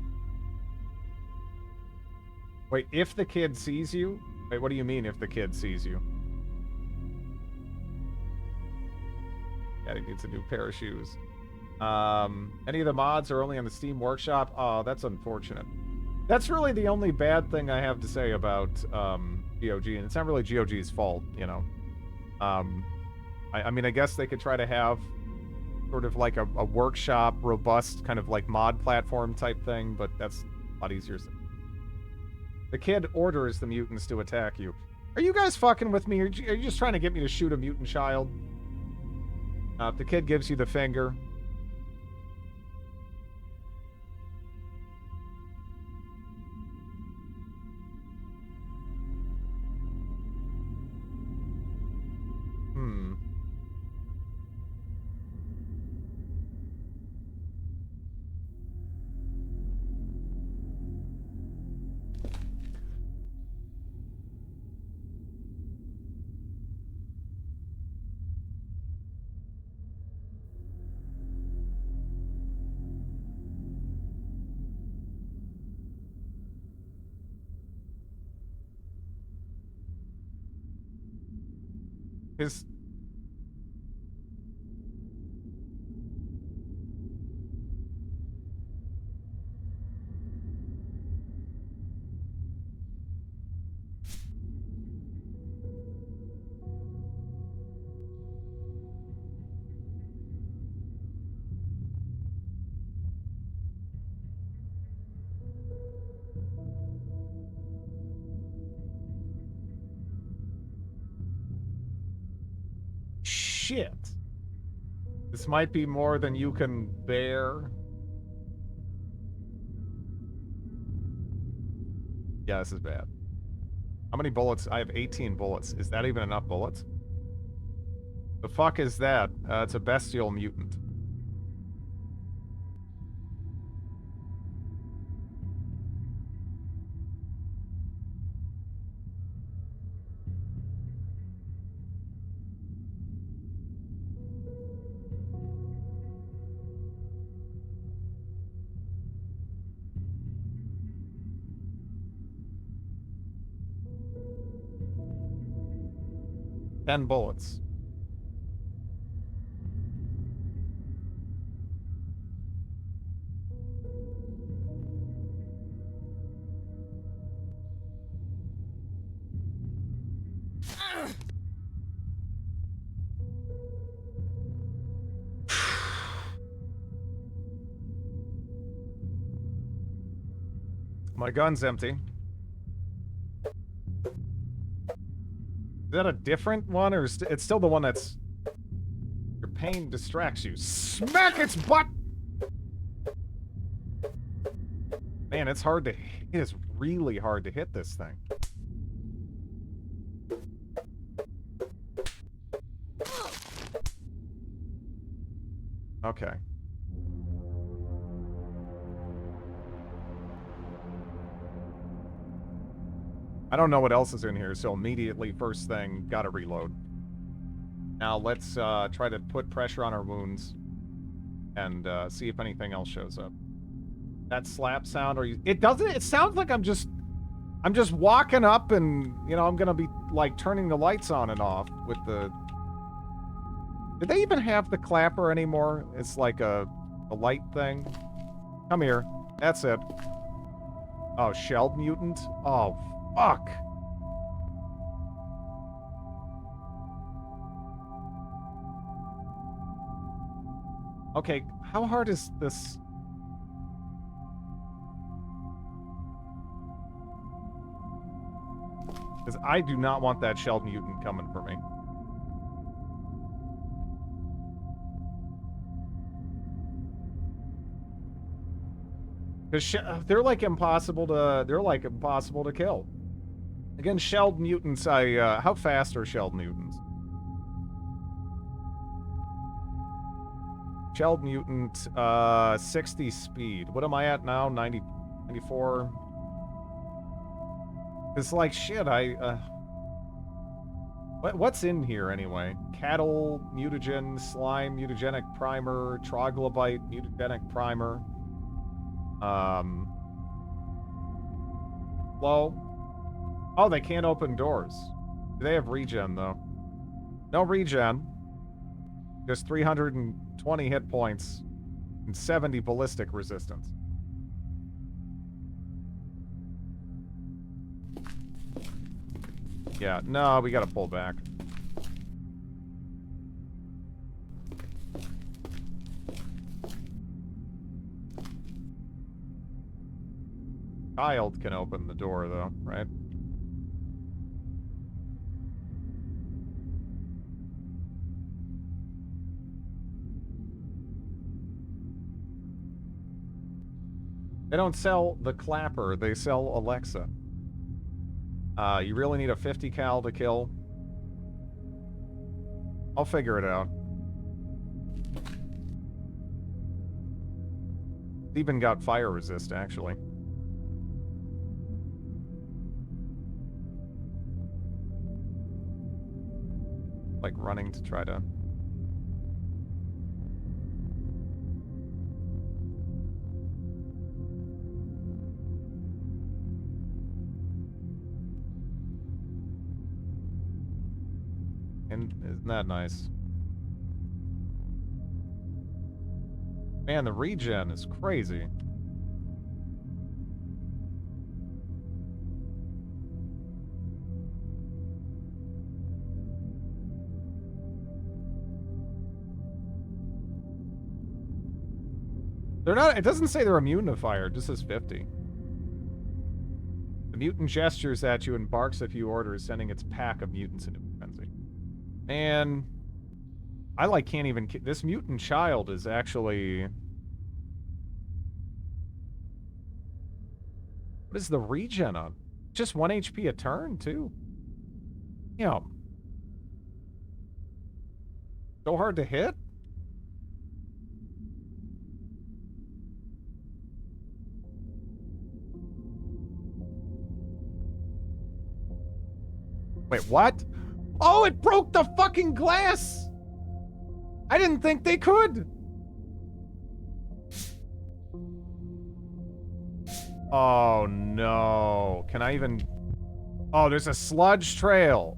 Wait, if the kid sees you? Wait, what do you mean if the kid sees you? Yeah, he needs a new pair of shoes. Any of the mods are only on the Steam Workshop? Oh, that's unfortunate. That's really the only bad thing I have to say about GOG, and it's not really GOG's fault, you know. I mean, I guess they could try to have sort of like a workshop, robust kind of like mod platform type thing, but that's a lot easier. The kid orders the mutants to attack you. Are you guys fucking with me? Are you just trying to get me to shoot a mutant child? If the kid gives you the finger... His... Shit. This might be more than you can bear. Yeah, this is bad. How many bullets? I have 18 bullets. Is that even enough bullets? The fuck is that? It's a bestial mutant. Ten bullets. My gun's empty. Is that a different one, or is it's still the one that's... Your pain distracts you. Smack its butt! Man, it's hard to... It is really hard to hit this thing. Okay. I don't know what else is in here, so immediately, first thing, gotta reload. Now let's try to put pressure on our wounds and see if anything else shows up. That slap sound, or it doesn't. It sounds like I'm just walking up, and you know I'm gonna be like turning the lights on and off with the. Did they even have the clapper anymore? It's like a light thing. Come here. That's it. Oh, shelled mutant. Oh, fuck. Okay, how hard is this? Because I do not want that shelled mutant coming for me. Because they're like impossible to kill. Again, shelled mutants, how fast are shelled mutants? Shelled mutant, 60 speed. What am I at now? 90, 94? It's like, shit, what's in here, anyway? Cattle, mutagen, slime, mutagenic primer, troglobite, mutagenic primer. Flow. Oh, they can't open doors. Do they have regen, though? No regen. Just 320 hit points and 70 ballistic resistance. Yeah, no, we gotta pull back. Child can open the door, though, right? They don't sell the clapper, they sell Alexa. You really need a 50 cal to kill. I'll figure it out. It's even got fire resist, actually. Like running to try to... And isn't that nice? Man, the regen is crazy. They're not, it doesn't say they're immune to fire, it just says 50. The mutant gestures at you and barks a few orders, sending its pack of mutants into frenzy. Man, I like can't even... This mutant child is actually... What is the regen on? Just 1 HP a turn, too. Yeah. So hard to hit? Wait, what? Oh, it broke the fucking glass! I didn't think they could! Oh, no. Can I even... Oh, there's a sludge trail.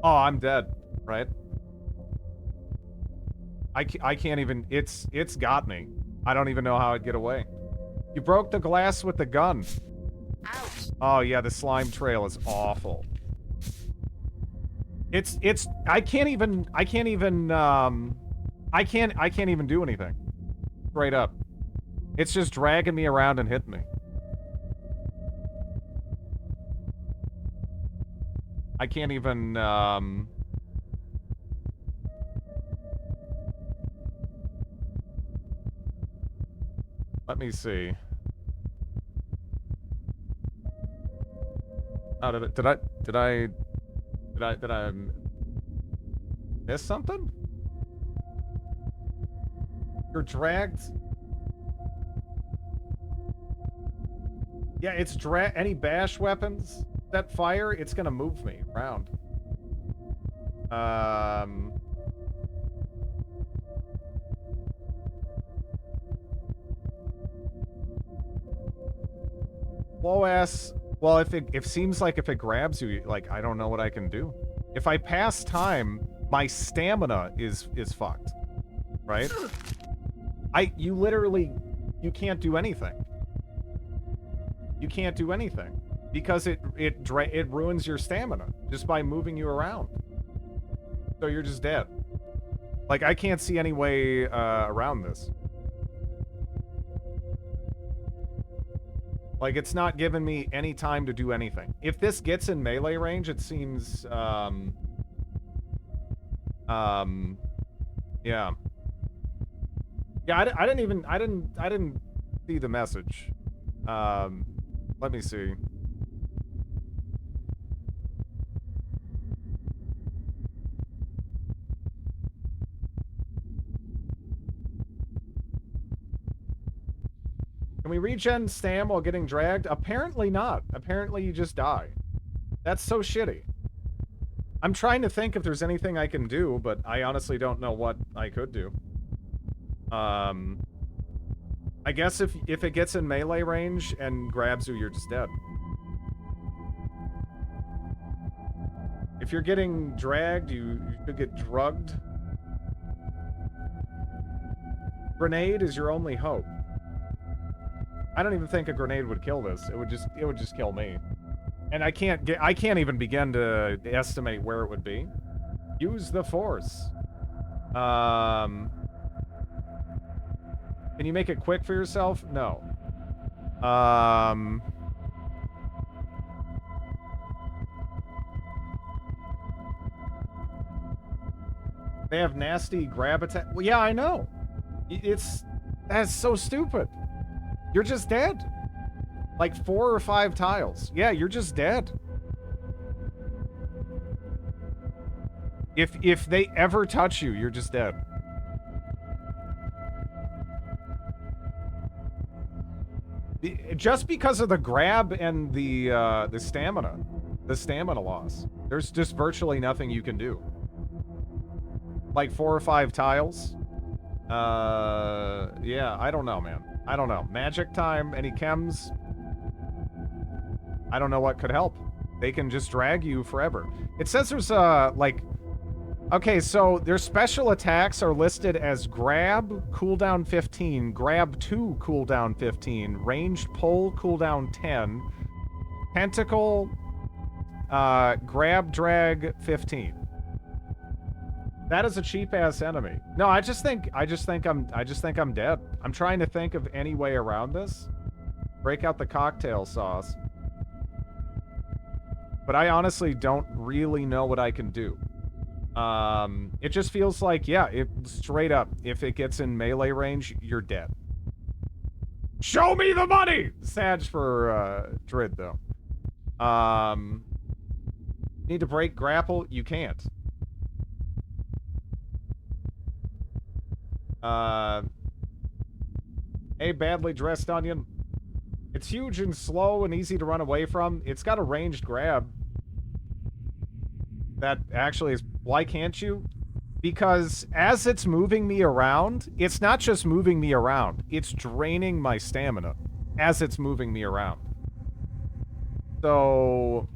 Oh, I'm dead, right? I can't even... It's got me. I don't even know how I'd get away. You broke the glass with the gun. Ouch. Oh, yeah, the slime trail is awful. I can't even do anything. Straight up. It's just dragging me around and hitting me. I can't even, Let me see. Oh, did I miss something? You're dragged. Yeah, it's any bash weapons that fire, it's gonna move me around. Low ass. Well, if it grabs you, like, I don't know what I can do. If I pass time, my stamina is fucked, right? You literally, you can't do anything. You can't do anything because it ruins your stamina just by moving you around. So you're just dead. Like, I can't see any way around this. Like, it's not giving me any time to do anything. If this gets in melee range, it seems, yeah. Yeah, I didn't see the message. Let me see. Can we regen stam while getting dragged? Apparently not. Apparently you just die. That's so shitty. I'm trying to think if there's anything I can do, but I honestly don't know what I could do. I guess if it gets in melee range and grabs you, you're just dead. If you're getting dragged, you could get drugged. Grenade is your only hope. I don't even think a grenade would kill this. It would just kill me. And I can't even begin to estimate where it would be. Use the force. Can you make it quick for yourself? No. They have nasty grab attack. Well, yeah, I know. That's so stupid. You're just dead. Like 4 or 5 tiles. Yeah, you're just dead. If they ever touch you, you're just dead. Just because of the grab and the stamina loss. There's just virtually nothing you can do. Like 4 or 5 tiles. Yeah, I don't know, man. I don't know. Magic time, any chems? I don't know what could help. They can just drag you forever. It says there's, like... Okay, so their special attacks are listed as grab, cooldown 15, grab 2, cooldown 15, ranged pull, cooldown 10, tentacle, grab, drag 15. That is a cheap-ass enemy. No, I just think I'm dead. I'm trying to think of any way around this. Break out the cocktail sauce. But I honestly don't really know what I can do. It just feels like, yeah, straight up, if it gets in melee range, you're dead. Show me the money! Sag for, Drid, though. Need to break grapple? You can't. Hey, badly dressed onion. It's huge and slow and easy to run away from. It's got a ranged grab. That actually is... Why can't you? Because as it's moving me around, it's not just moving me around. It's draining my stamina as it's moving me around. So...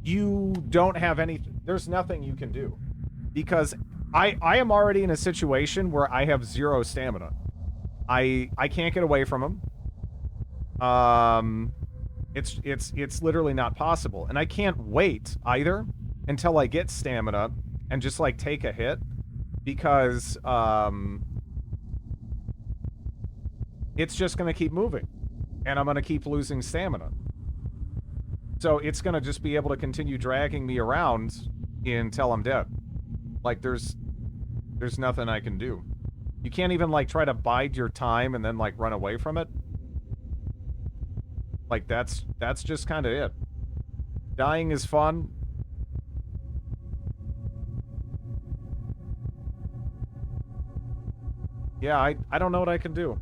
You don't have any... There's nothing you can do. Because I am already in a situation where I have 0 stamina. I can't get away from him. It's literally not possible. And I can't wait either until I get stamina and just like take a hit because it's just going to keep moving and I'm going to keep losing stamina. So it's going to just be able to continue dragging me around until I'm dead. Like there's nothing I can do. You can't even, like, try to bide your time and then, like, run away from it. Like, that's just kind of it. Dying is fun. Yeah, I don't know what I can do.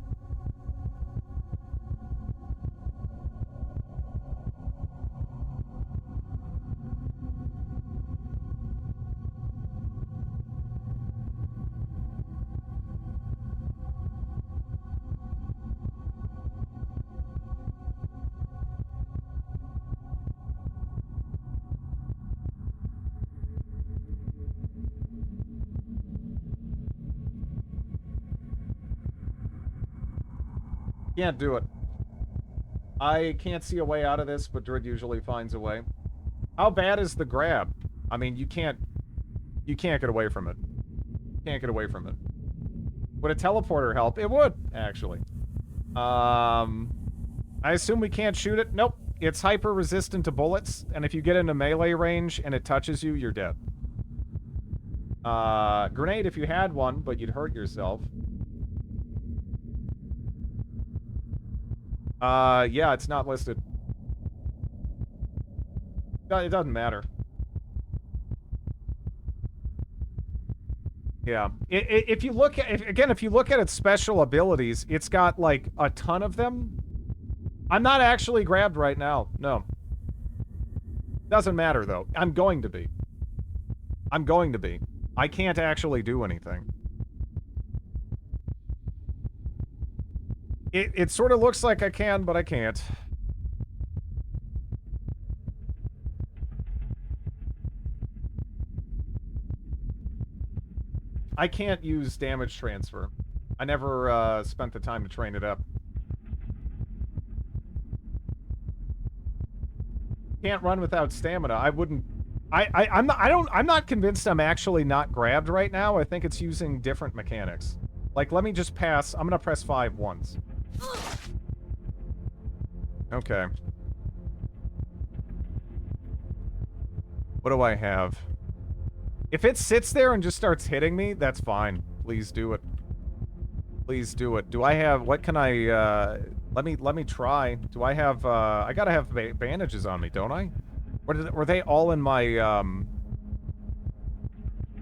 Can't do it. I can't see a way out of this, but Druid usually finds a way. How bad is the grab? I mean, you can't get away from it. Can't get away from it. Would a teleporter help? It would, actually. I assume we can't shoot it? Nope. It's hyper resistant to bullets, and if you get into melee range and it touches you, you're dead. Grenade if you had one, but you'd hurt yourself. Yeah, it's not listed. It doesn't matter. Yeah. If you look at, if you look at its special abilities, it's got, like, a ton of them. I'm not actually grabbed right now. No. Doesn't matter, though. I'm going to be. I'm going to be. I can't actually do anything. It sort of looks like I can, but I can't. I can't use damage transfer. I never spent the time to train it up. Can't run without stamina. I wouldn't. I'm not convinced I'm actually not grabbed right now. I think it's using different mechanics. Like, let me just pass. I'm gonna press 5 once. Okay. What do I have? If it sits there and just starts hitting me, that's fine. Please do it. Please do it. Do I have... What can I... Let me try. Do I have... I gotta have bandages on me, don't I? Were they all in my...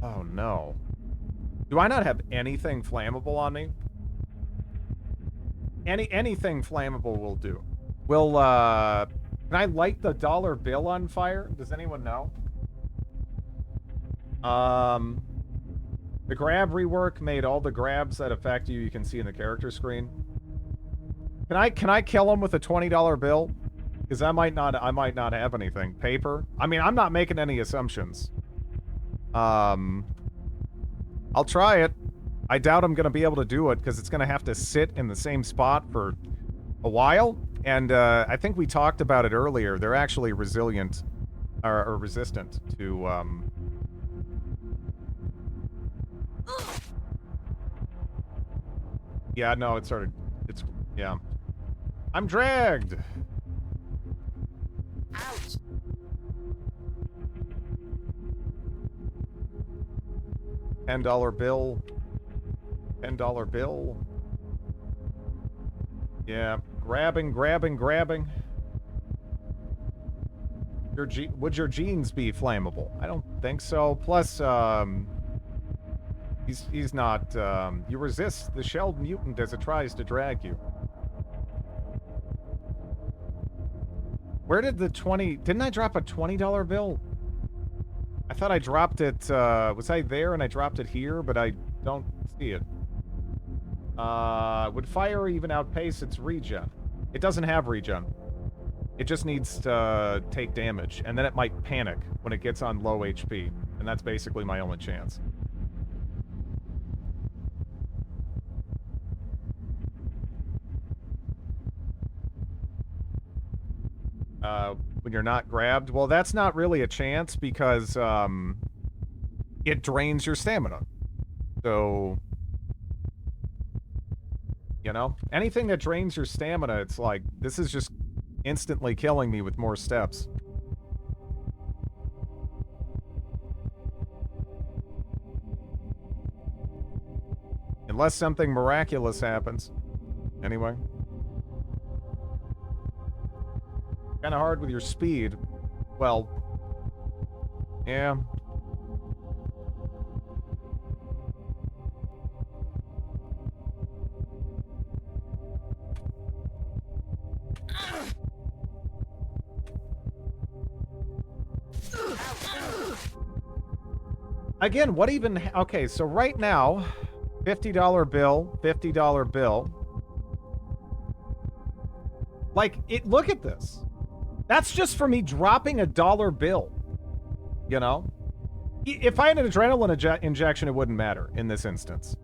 Oh, no. Do I not have anything flammable on me? Anything flammable will do. Will, can I light the dollar bill on fire? Does anyone know? The grab rework made all the grabs that affect you can see in the character screen. Can I kill him with a $20 bill? Because I might not have anything. Paper? I mean, I'm not making any assumptions. I'll try it. I doubt I'm going to be able to do it because it's going to have to sit in the same spot for a while. And I think we talked about it earlier. They're actually resilient or resistant to... Yeah, no, it started... It's... Yeah. I'm dragged! Ouch! $10 bill. $10 bill. Yeah. Grabbing. Would your jeans be flammable? I don't think so. Plus, he's not, you resist the shelled mutant as it tries to drag you. Where did the 20... Didn't I drop a $20 bill? I thought I dropped it, was I there and I dropped it here, but I don't see it. Would fire even outpace its regen? It doesn't have regen. It just needs to take damage, and then it might panic when it gets on low HP, and that's basically my only chance. When you're not grabbed? Well, that's not really a chance because, it drains your stamina. So, you know? Anything that drains your stamina, it's like, this is just instantly killing me with more steps. Unless something miraculous happens. Anyway. Kind of hard with your speed. Well, yeah. Again, what even... Okay, so right now, $50 bill, $50 bill. Like, look at this. That's just for me dropping a dollar bill. You know? If I had an adrenaline injection, it wouldn't matter in this instance.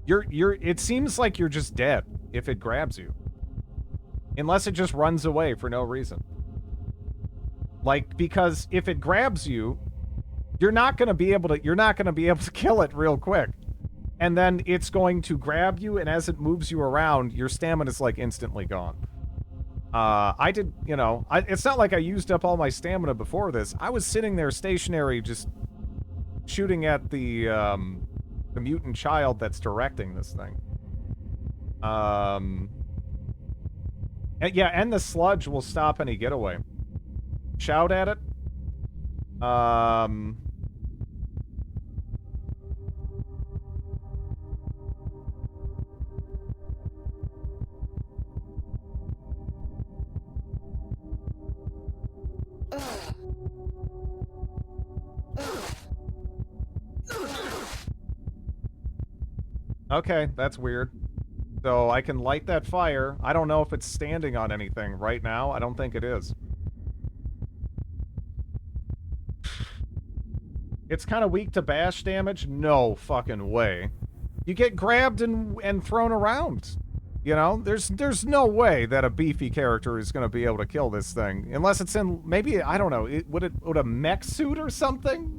It seems like you're just dead if it grabs you. Unless it just runs away for no reason. Like, because if it grabs you, you're not going to be able to kill it real quick. And then it's going to grab you, and as it moves you around, your stamina's like instantly gone. It's not like I used up all my stamina before this. I was sitting there stationary just shooting at the mutant child that's directing this thing. And the sludge will stop any getaway. Shout at it. Okay, that's weird. So I can light that fire. I don't know if it's standing on anything right now. I don't think it is. It's kind of weak to bash damage? No fucking way. You get grabbed and thrown around. You know? There's no way that a beefy character is going to be able to kill this thing. Unless it's in, maybe, I don't know. Would a mech suit or something?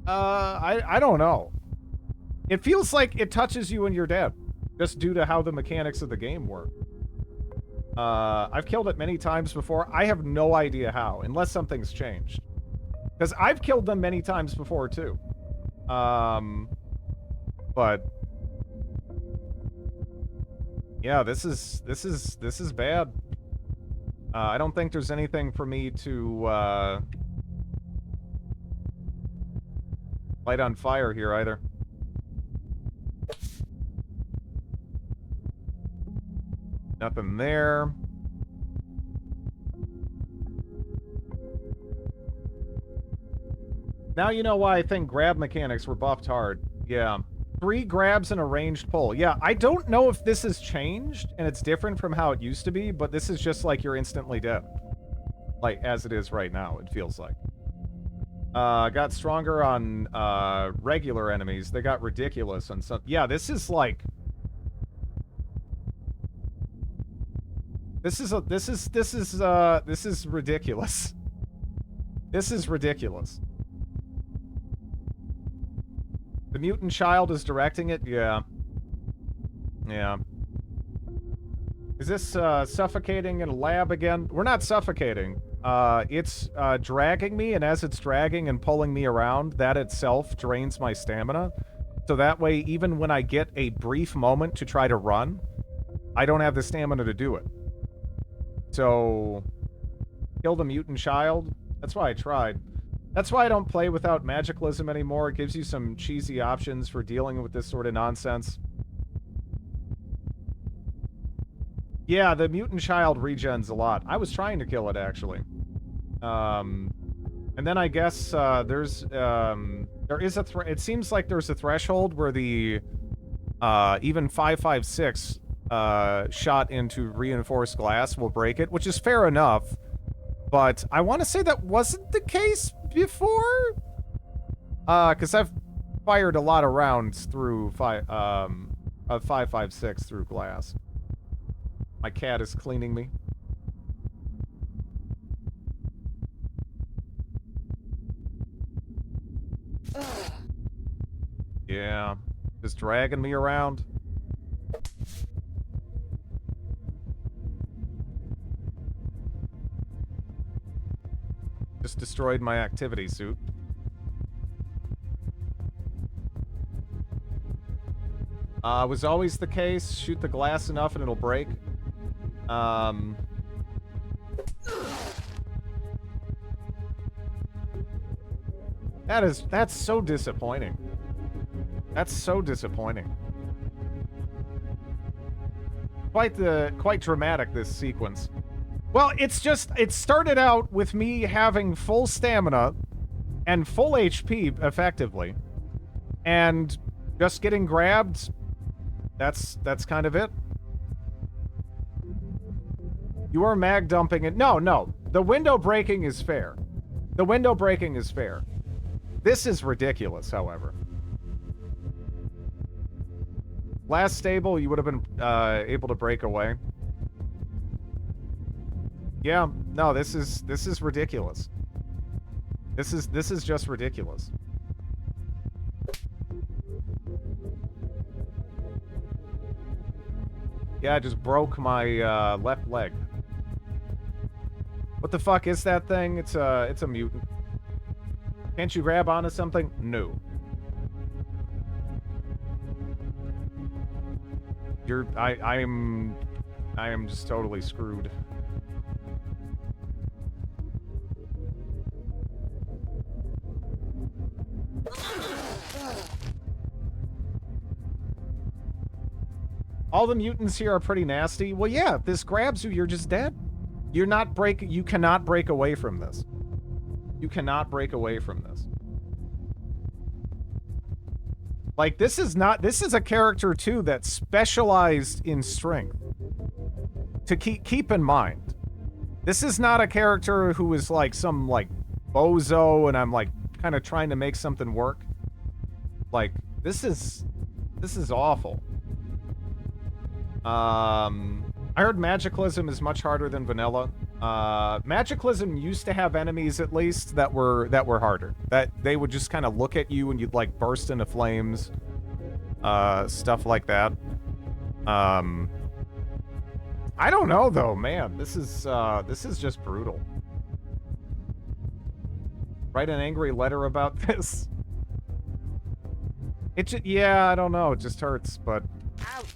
I don't know. It feels like it touches you and you're dead. Just due to how the mechanics of the game work. I've killed it many times before. I have no idea how, unless something's changed. Because I've killed them many times before, too. But... yeah, this is bad. I don't think there's anything for me to, light on fire here, either. Nothing there. Now you know why I think grab mechanics were buffed hard. Yeah. 3 grabs and a ranged pull. Yeah, I don't know if this has changed, and it's different from how it used to be, but this is just like you're instantly dead. Like, as it is right now, it feels like. Got stronger on, regular enemies. They got ridiculous on some... Yeah, this is like... This is ridiculous. This is ridiculous. The mutant child is directing it? Yeah. Yeah. Is this, suffocating in a lab again? We're not suffocating. It's, dragging me, and as it's dragging and pulling me around, that itself drains my stamina. So that way, even when I get a brief moment to try to run, I don't have the stamina to do it. So, kill the mutant child? That's why I tried. That's why I don't play without magicalism anymore. It gives you some cheesy options for dealing with this sort of nonsense. Yeah, the mutant child regens a lot. I was trying to kill it, actually. And then I guess, there is it seems like there's a threshold where the, even 5.56, shot into reinforced glass will break it, which is fair enough. But I want to say that wasn't the case before? Because I've fired a lot of rounds through 5.56 through glass. My cat is cleaning me. Yeah, just dragging me around. Just destroyed my activity suit. Was always the case. Shoot the glass enough and it'll break. That's so disappointing. That's so disappointing. Quite dramatic, this sequence. Well, it's just, it started out with me having full stamina and full HP, effectively. And just getting grabbed, that's kind of it. You are mag dumping it. No. The window breaking is fair. The window breaking is fair. This is ridiculous, however. Last stable, you would have been able to break away. Yeah, no, this is ridiculous. This is just ridiculous. Yeah, I just broke my left leg. What the fuck is that thing? It's a mutant. Can't you grab onto something? No. I am just totally screwed. All the mutants here are pretty nasty. Well, yeah, if this grabs you, you're just dead. You cannot break away from this. You cannot break away from this. Like, this is a character, too, that's specialized in strength. To keep in mind. This is not a character who is, like, some, like, bozo, and I'm, like, kind of trying to make something work. Like, this is awful. I heard Magicalism is much harder than vanilla. Magicalism used to have enemies, at least, that were harder. That they would just kind of look at you and you'd like burst into flames. Stuff like that. I don't know though, man. This is just brutal. Write an angry letter about this. Yeah, I don't know. It just hurts, but. Ouch.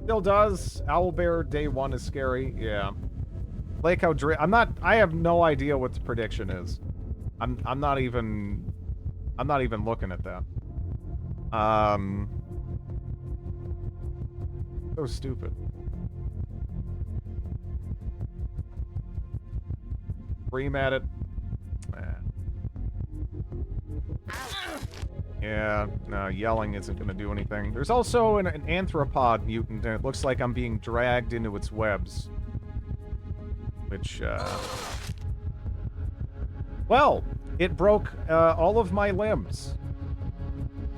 Still does. Owlbear day 1 is scary. Yeah. Lake how I have no idea what the prediction is. I'm not even looking at that. So stupid. Scream at it. Yeah, no, yelling isn't going to do anything. There's also an anthropod mutant, and it looks like I'm being dragged into its webs. Which, well, it broke all of my limbs.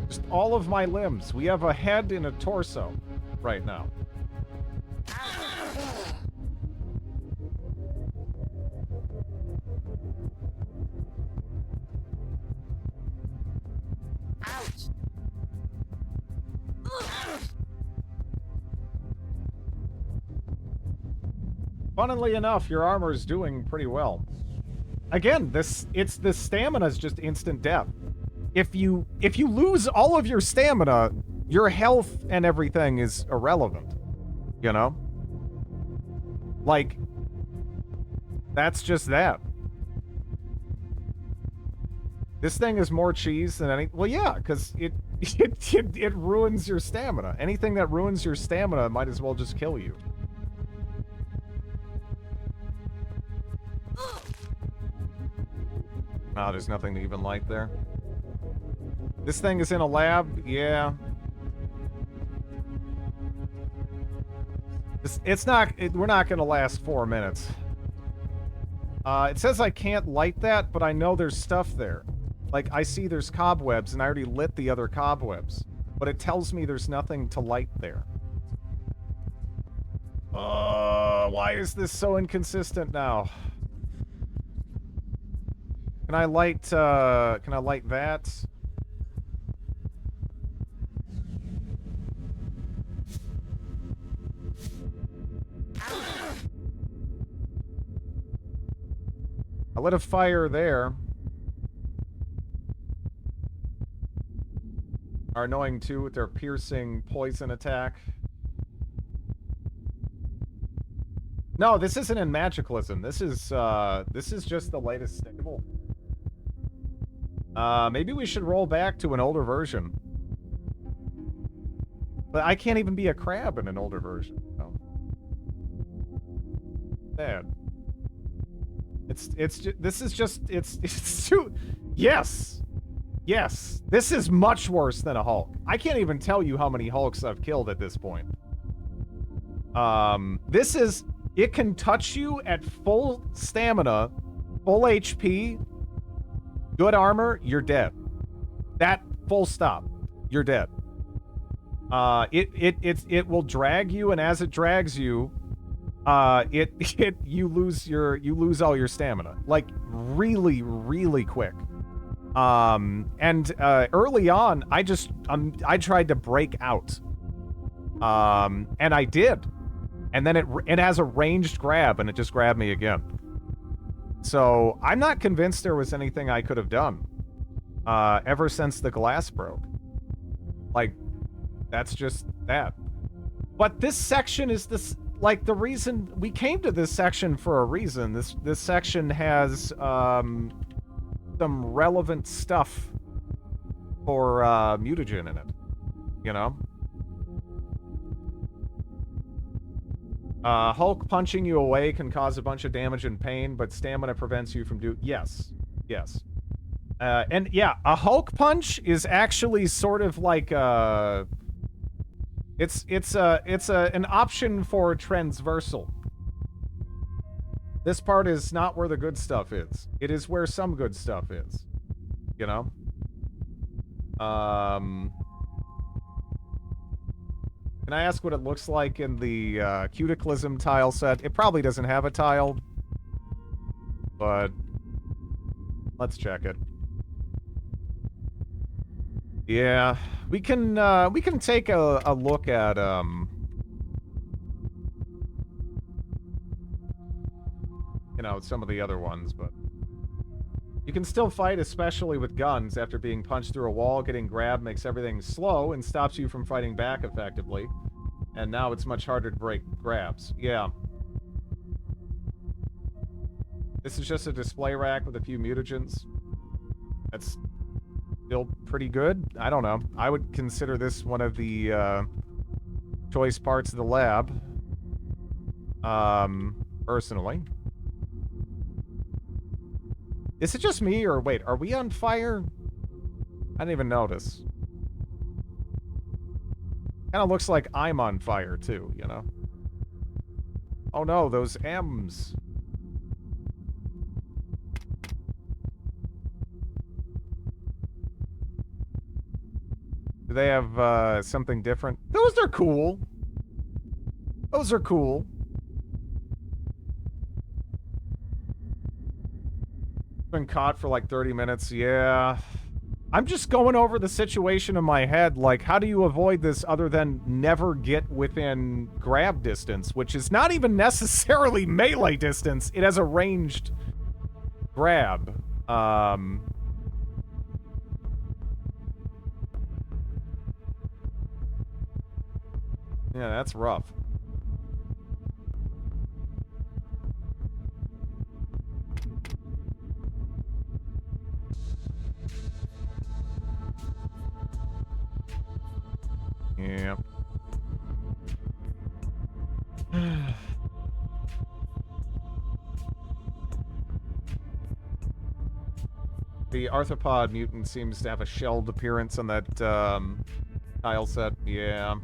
Just all of my limbs. We have a head and a torso right now. Ouch. Funnily enough, your armor is doing pretty well. Again, the stamina is just instant death. If you lose all of your stamina, your health and everything is irrelevant. You know? Like, that's just that. This thing is more cheese than any. Well, yeah, because it ruins your stamina. Anything that ruins your stamina might as well just kill you. Oh, there's nothing to even light there. This thing is in a lab, yeah. We're not gonna last 4 minutes. It says I can't light that, but I know there's stuff there. Like, I see there's cobwebs, and I already lit the other cobwebs. But it tells me there's nothing to light there. Why is this so inconsistent now? Can I light that? I lit a fire there. are annoying too with their piercing poison attack. No, this isn't in Magicalism. This is just the latest stable. Maybe we should roll back to an older version. But I can't even be a crab in an older version. No. Bad. It's too... Yes! Yes! This is much worse than a Hulk. I can't even tell you how many Hulks I've killed at this point. This is... It can touch you at full stamina, full HP, good armor, you're dead. That, full stop. You're dead. It will drag you, and as it drags you, you lose all your stamina. Like, really, really quick. Early on, I tried to break out. And I did. And then it has a ranged grab, and it just grabbed me again. So, I'm not convinced there was anything I could have done. Ever since the glass broke. Like, that's just that. But this section is this... Like, the reason... We came to this section for a reason. This section has, some relevant stuff for, mutagen in it. You know? Hulk punching you away can cause a bunch of damage and pain, but stamina prevents you from Yes. Yes. And yeah, a Hulk punch is actually sort of like it's an option for transversal. This part is not where the good stuff is. It is where some good stuff is. You know? Can I ask what it looks like in the cuticalism tile set? It probably doesn't have a tile, but let's check it. Yeah, we can take a look at you know, some of the other ones, but you can still fight, especially with guns. After being punched through a wall, getting grabbed makes everything slow and stops you from fighting back effectively. And now it's much harder to break grabs. Yeah. This is just a display rack with a few mutagens. That's still pretty good. I don't know. I would consider this one of the choice parts of the lab. Personally. Is it just me, or wait, are we on fire? I didn't even notice. Kinda looks like I'm on fire, too, you know? Oh no, those M's. Do they have, something different? Those are cool. Those are cool. Been caught for like 30 minutes, yeah. I'm just going over the situation in my head, like, how do you avoid this other than never get within grab distance, which is not even necessarily melee distance. It has a ranged grab. Yeah, that's rough. Yeah. The arthropod mutant seems to have a shelled appearance on that tile set. Yeah.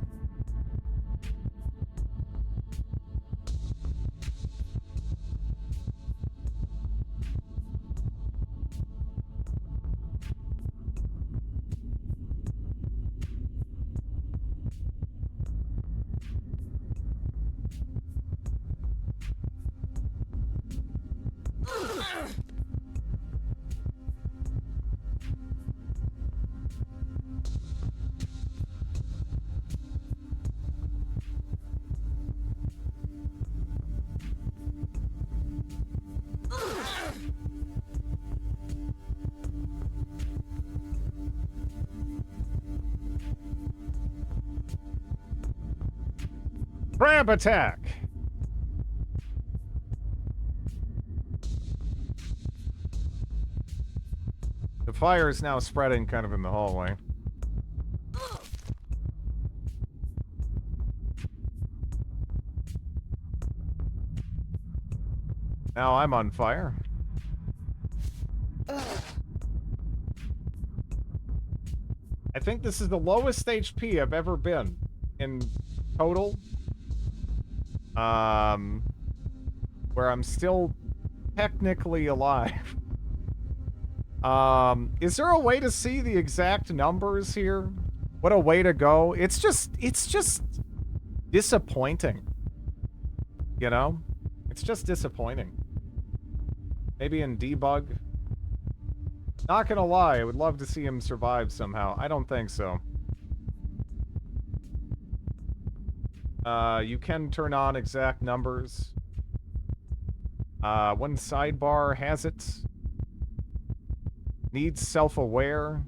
Crab attack! The fire is now spreading kind of in the hallway. Now I'm on fire. I think this is the lowest HP I've ever been in total. Where I'm still technically alive. Is there a way to see the exact numbers here? What a way to go. It's just disappointing. You know? It's just disappointing. Maybe in debug. Not gonna lie, I would love to see him survive somehow. I don't think so. You can turn on exact numbers. One sidebar has it. Needs self-aware.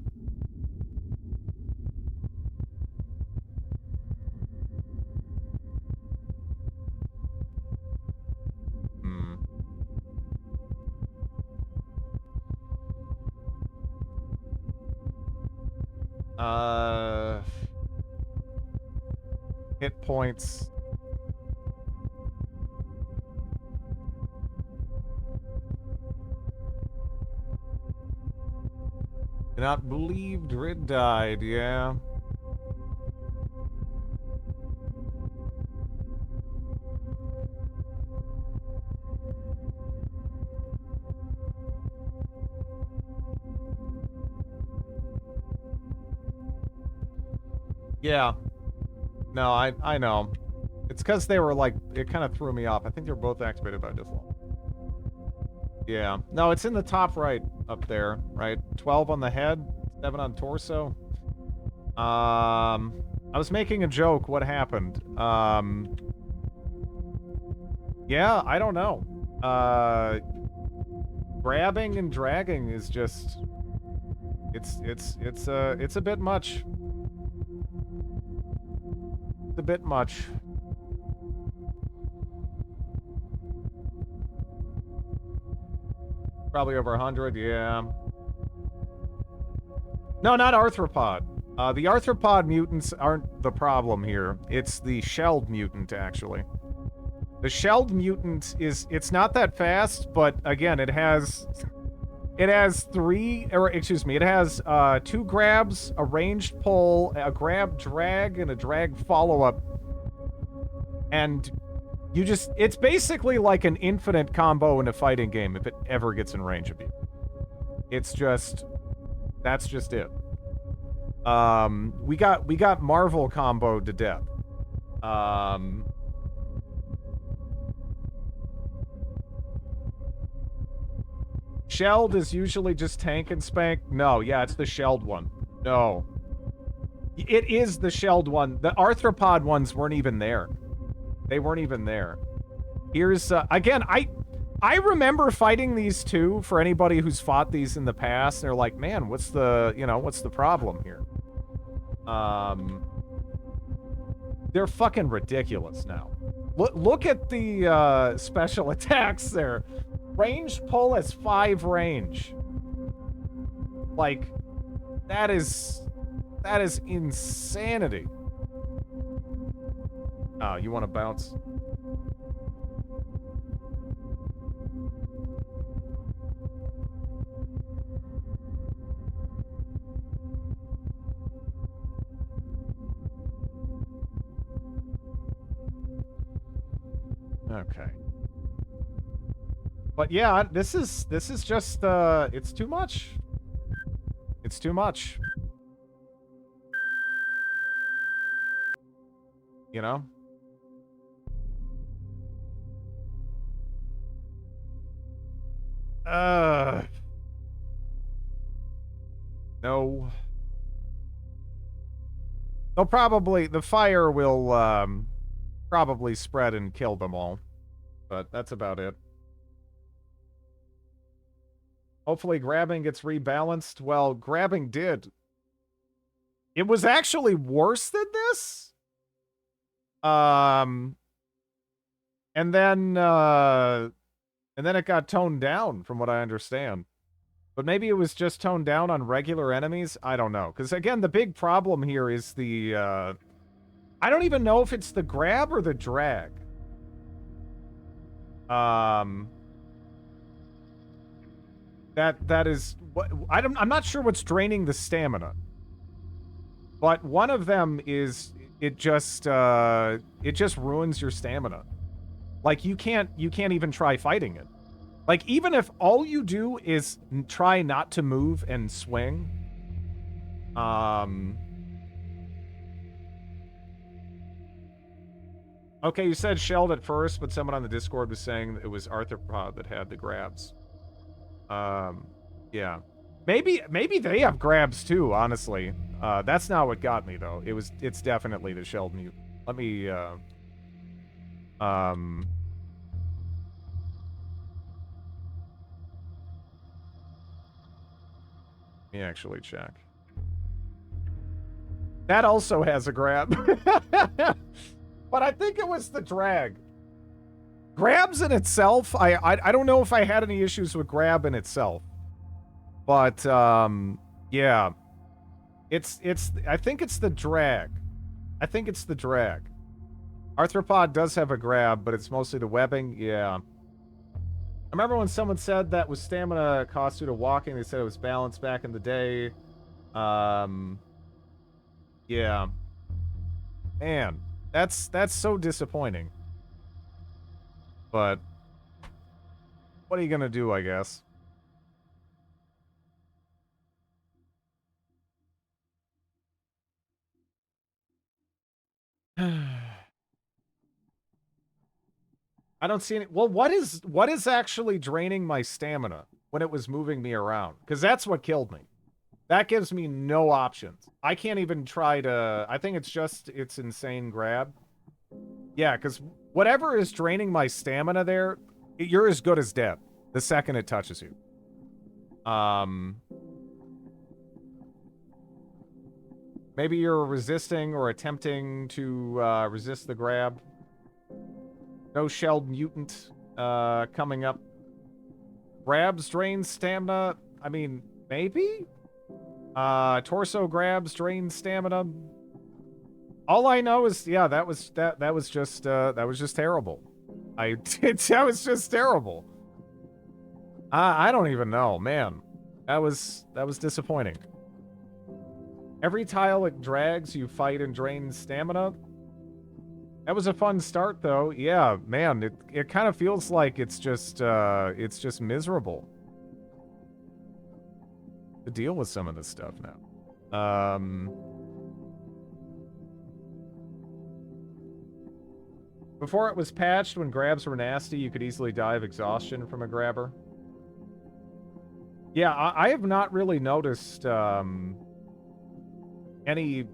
Hit points. Cannot believe Drid died, yeah. Yeah. No, I know. It's because they were like, it kind of threw me off. I think they were both activated by default. Yeah. No, it's in the top right up there, right? 12 on the head, 7 on torso. I was making a joke. What happened? Yeah, I don't know. Grabbing and dragging is just... It's a bit much. It's a bit much. Probably over 100, yeah. No, not arthropod. The arthropod mutants aren't the problem here. It's the shelled mutant, actually. The shelled mutant is... It's not that fast, but again, it has 2 grabs, a ranged pull, a grab drag, and a drag follow-up. And you just... It's basically like an infinite combo in a fighting game if it ever gets in range of you. It's just... That's just it. We got Marvel comboed to death. Shelled is usually just tank and spank. No, yeah, it's the shelled one. No. It is the shelled one. The arthropod ones weren't even there. They weren't even there. Here's, again, I remember fighting these two for anybody who's fought these in the past. They're like, man, what's the problem here? They're fucking ridiculous now. Look at the, special attacks there. Range pull has 5 range. Like, that is insanity. Oh, you want to bounce? Okay. But yeah, this is just, it's too much. It's too much. You know? No. They'll probably, the fire will, probably spread and kill them all. But that's about it. Hopefully grabbing gets rebalanced. Well, grabbing did. It was actually worse than this. And then it got toned down, from what I understand. But maybe it was just toned down on regular enemies? I don't know. Because, again, the big problem here is the, I don't even know if it's the grab or the drag. That is... I'm not sure what's draining the stamina. But one of them is... It just ruins your stamina. Like, you can't even try fighting it. Like, even if all you do is try not to move and swing, okay, you said shelled at first, but someone on the Discord was saying it was arthropod that had the grabs. Yeah. Maybe they have grabs too, honestly. That's not what got me, though. It's definitely the shelled mute. Let me, Let me actually check. That also has a grab. But I think it was the drag. Grabs in itself, I don't know if I had any issues with grab in itself. But, yeah. I think it's the drag. I think it's the drag. Arthropod does have a grab, but it's mostly the webbing. Yeah. I remember when someone said that was stamina cost due to walking. They said it was balanced back in the day. Yeah. Man, that's so disappointing. But what are you gonna do, I guess? I don't see any... Well, what is actually draining my stamina when it was moving me around? Because that's what killed me. That gives me no options. I can't even try to... I think it's insane grab. Yeah, because whatever is draining my stamina there, you're as good as dead the second it touches you. Maybe you're resisting or attempting to resist the grab. No shelled mutant coming up. Grabs drain stamina. I mean, maybe? Torso grabs drain stamina. All I know is, yeah, that was just terrible. That was just terrible. I don't even know, man. That was disappointing. Every tile it drags, you fight and drain stamina. That was a fun start, though. Yeah, man, it kind of feels like it's just miserable to deal with some of this stuff now. Before it was patched, when grabs were nasty, you could easily die of exhaustion from a grabber. Yeah, I have not really noticed any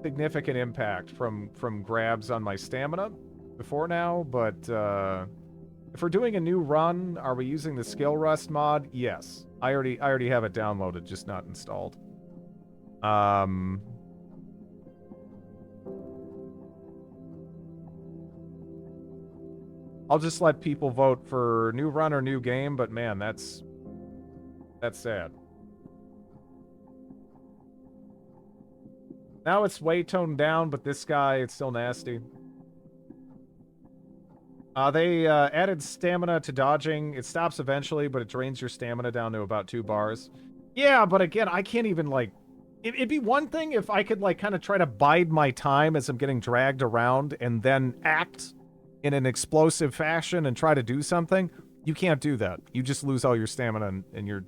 significant impact from grabs on my stamina before now, but if we're doing a new run, are we using the skill rust mod? Yes. I already have it downloaded, just not installed. I'll just let people vote for new run or new game, but man, that's sad. Now it's way toned down, but this guy, it's still nasty. They added stamina to dodging. It stops eventually, but it drains your stamina down to about 2 bars. Yeah, but again, I can't even, like... It'd be one thing if I could, like, kind of try to bide my time as I'm getting dragged around and then act in an explosive fashion and try to do something. You can't do that. You just lose all your stamina and you're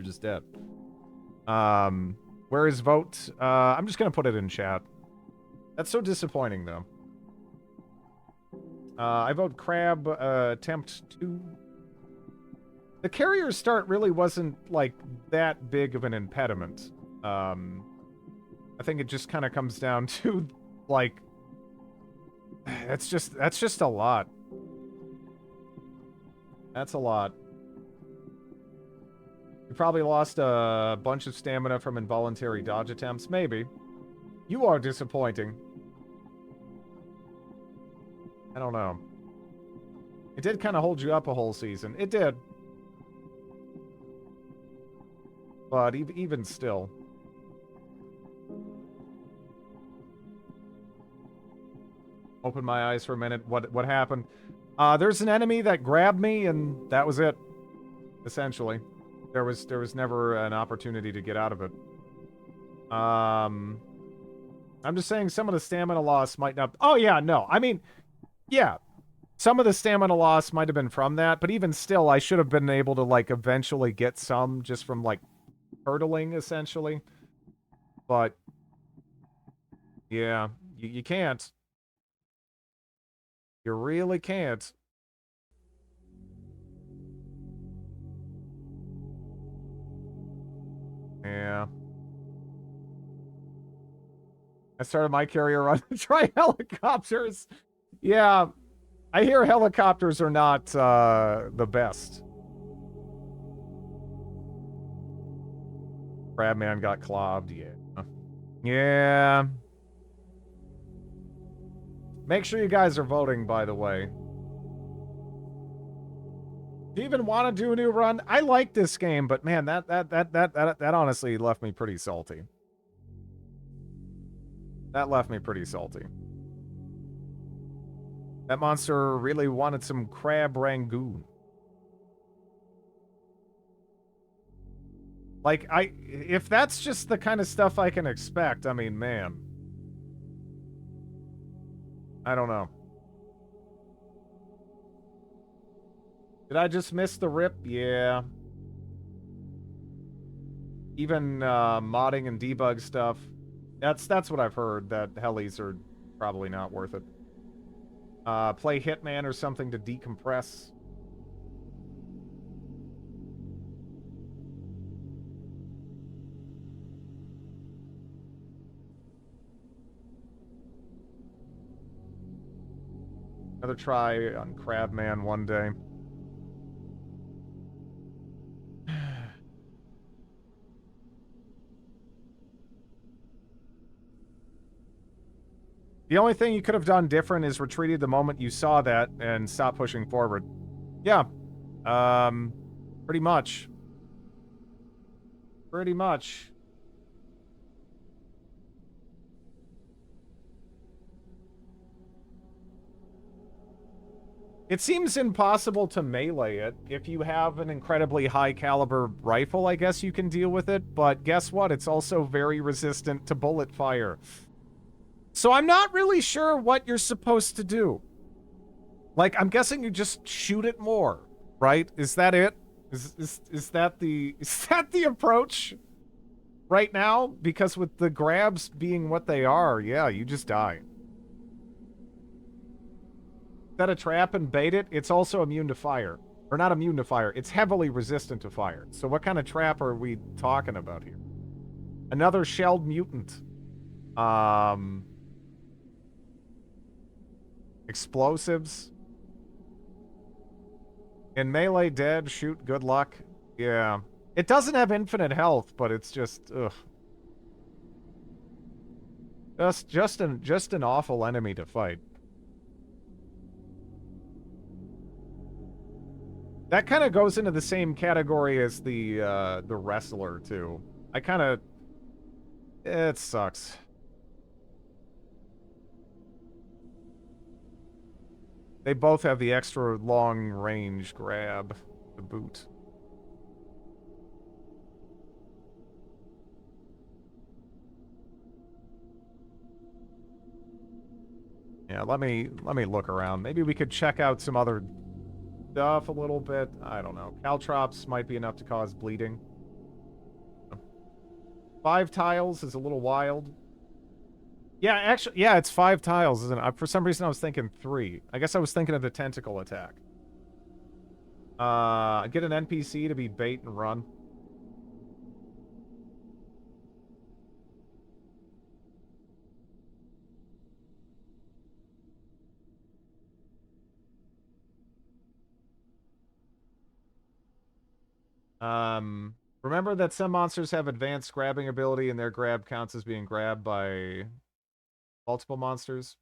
just dead. Where is vote? I'm just gonna put it in chat. That's so disappointing, though. I vote crab, attempt 2. The carrier start really wasn't, like, that big of an impediment. I think it just kind of comes down to, like... That's just a lot. That's a lot. You probably lost a bunch of stamina from involuntary dodge attempts. Maybe. You are disappointing. I don't know. It did kind of hold you up a whole season. It did. But even still. Open my eyes for a minute. What happened? There's an enemy that grabbed me, and that was it. Essentially. There was never an opportunity to get out of it. I'm just saying some of the stamina loss might not... Oh, yeah, no. I mean, yeah. Some of the stamina loss might have been from that, but even still, I should have been able to, like, eventually get some just from, like, hurdling, essentially. But, yeah, you can't. You really can't. Yeah. I started my carrier run to try helicopters. Yeah, I hear helicopters are not the best. Crabman got clobbed, yeah. Yeah. Make sure you guys are voting, by the way. Do you even want to do a new run? I like this game, but man, that honestly left me pretty salty. That left me pretty salty. That monster really wanted some crab rangoon. Like, if that's just the kind of stuff I can expect, I mean, man. I don't know. Did I just miss the rip? Yeah. Even modding and debug stuff. That's what I've heard, that helis are probably not worth it. Play Hitman or something to decompress. Another try on Crabman one day. The only thing you could have done different is retreated the moment you saw that and stopped pushing forward. Yeah. Pretty much. Pretty much. It seems impossible to melee it. If you have an incredibly high caliber rifle, I guess you can deal with it. But guess what? It's also very resistant to bullet fire. So I'm not really sure what you're supposed to do. Like, I'm guessing you just shoot it more, right? Is that it? Is that the approach right now? Because with the grabs being what they are, yeah, you just die. Set a trap and bait it. It's also immune to fire. Or not immune to fire. It's heavily resistant to fire. So what kind of trap are we talking about here? Another shelled mutant. Explosives. In melee, dead, shoot, good luck. Yeah. It doesn't have infinite health, but it's just, ugh. Just an awful enemy to fight. That kind of goes into the same category as the wrestler, too. I kind of... It sucks. They both have the extra long range grab to boot. Yeah, let me look around. Maybe we could check out some other stuff a little bit. I don't know. Caltrops might be enough to cause bleeding. 5 tiles is a little wild. Yeah, actually, yeah, it's 5 tiles, isn't it? For some reason, I was thinking 3. I guess I was thinking of the tentacle attack. Get an NPC to be bait and run. Remember that some monsters have advanced grabbing ability and their grab counts as being grabbed by multiple monsters?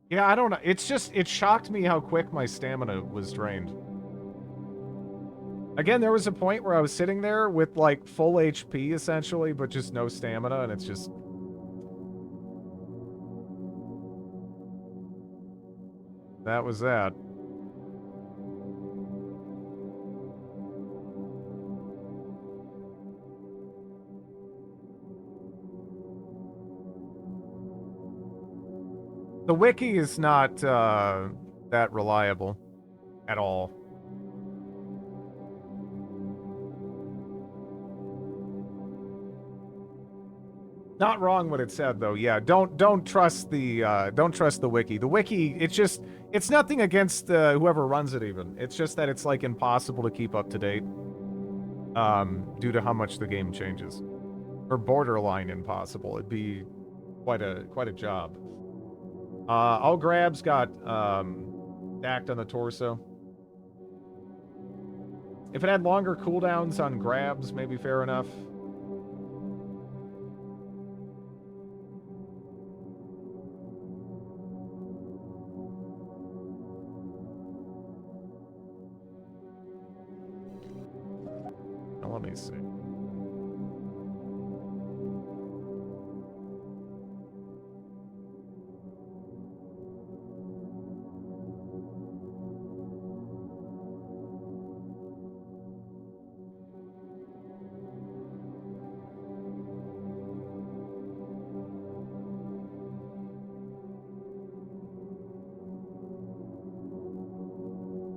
Yeah, I don't know. It's just, it shocked me how quick my stamina was drained. Again, there was a point where I was sitting there with, like, full HP, essentially, but just no stamina, and it's just... That was that. The wiki is not, that reliable. At all. Not wrong what it said though. Yeah, don't trust the wiki. The wiki, it's nothing against whoever runs it even. It's just that it's like impossible to keep up to date due to how much the game changes. Or borderline impossible. It'd be quite a job. All grabs got stacked on the torso. If it had longer cooldowns on grabs, maybe fair enough. Now, let me see.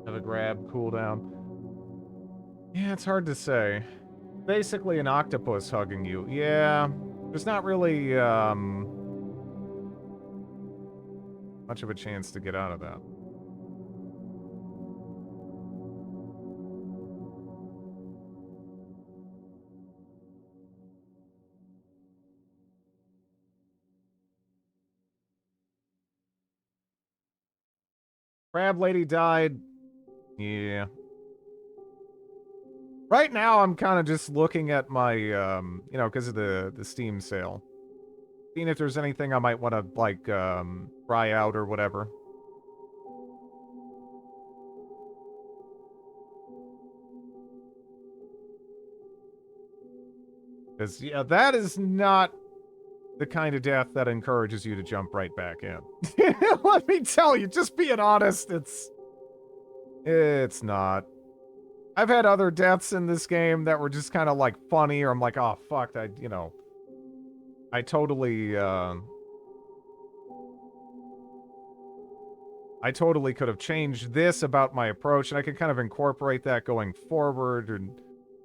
Have a grab cooldown. Yeah, it's hard to say. Basically an octopus hugging you. Yeah, there's not really much of a chance to get out of that. Crab lady died. Yeah. Right now, I'm kind of just looking at my, you know, because of the Steam sale. Seeing if there's anything I might want to, like, try out or whatever. Because, yeah, that is not the kind of death that encourages you to jump right back in. Let me tell you, just being honest, it's not. I've had other deaths in this game that were just kind of, like, funny, or I'm like, oh, fuck, you know. I totally could have changed this about my approach, and I could kind of incorporate that going forward, and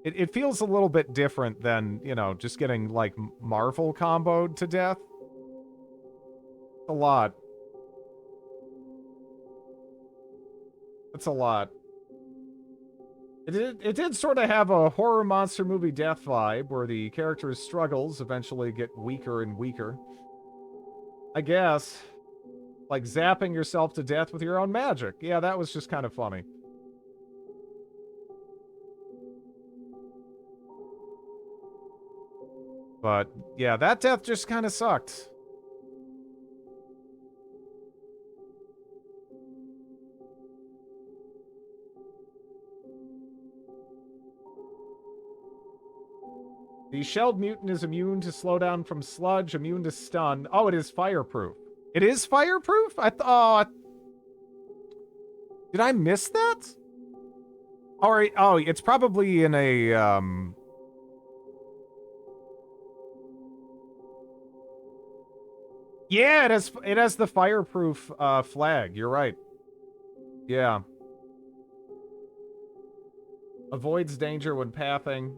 it feels a little bit different than, you know, just getting, like, Marvel comboed to death. A lot. That's a lot. It did sort of have a horror monster movie death vibe, where the character's struggles eventually get weaker and weaker. I guess. Like zapping yourself to death with your own magic. Yeah, that was just kind of funny. But, yeah, that death just kind of sucked. The shelled mutant is immune to slowdown from sludge, immune to stun. Oh, it is fireproof. It is fireproof? Did I miss that? Or, oh, it's probably in a, Yeah, it has the fireproof, flag. You're right. Yeah. Avoids danger when pathing.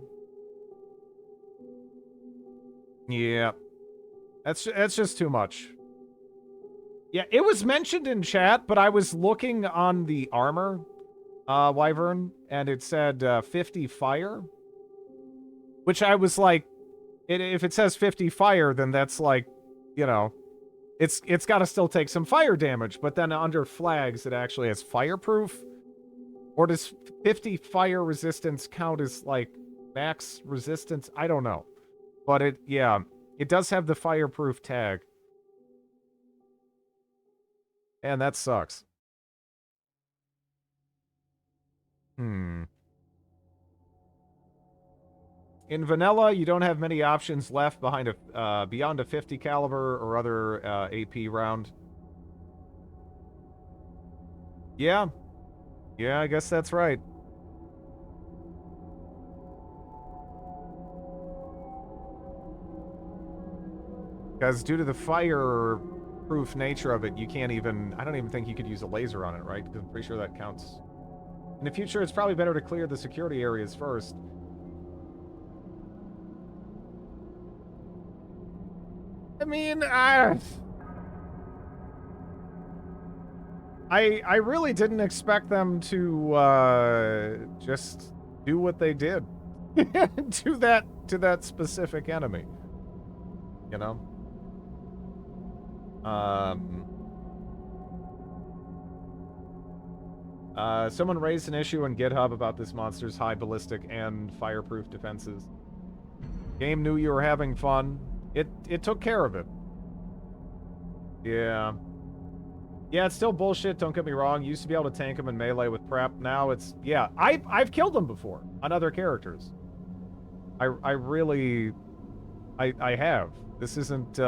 Yeah. That's just too much. Yeah, it was mentioned in chat, but I was looking on the armor, Wyvern, and it said 50 fire. Which I was like, if it says 50 fire, then that's like, you know, it's got to still take some fire damage. But then under flags, it actually has fireproof. Or does 50 fire resistance count as, like, max resistance? I don't know. But it does have the fireproof tag. And that sucks. In vanilla, you don't have many options left behind beyond a 50 caliber or other AP round. Yeah. Yeah, I guess that's right. Because due to the fire-proof nature of it, you can't even... I don't even think you could use a laser on it, right? Because I'm pretty sure that counts. In the future, it's probably better to clear the security areas first. I mean, I really didn't expect them to just do what they did to that specific enemy. You know? Someone raised an issue on GitHub about this monster's high ballistic and fireproof defenses. Game knew you were having fun. It took care of it. Yeah. Yeah, it's still bullshit, don't get me wrong. Used to be able to tank him in melee with prep. Now it's... Yeah, I've killed them before on other characters. I really... I have. This isn't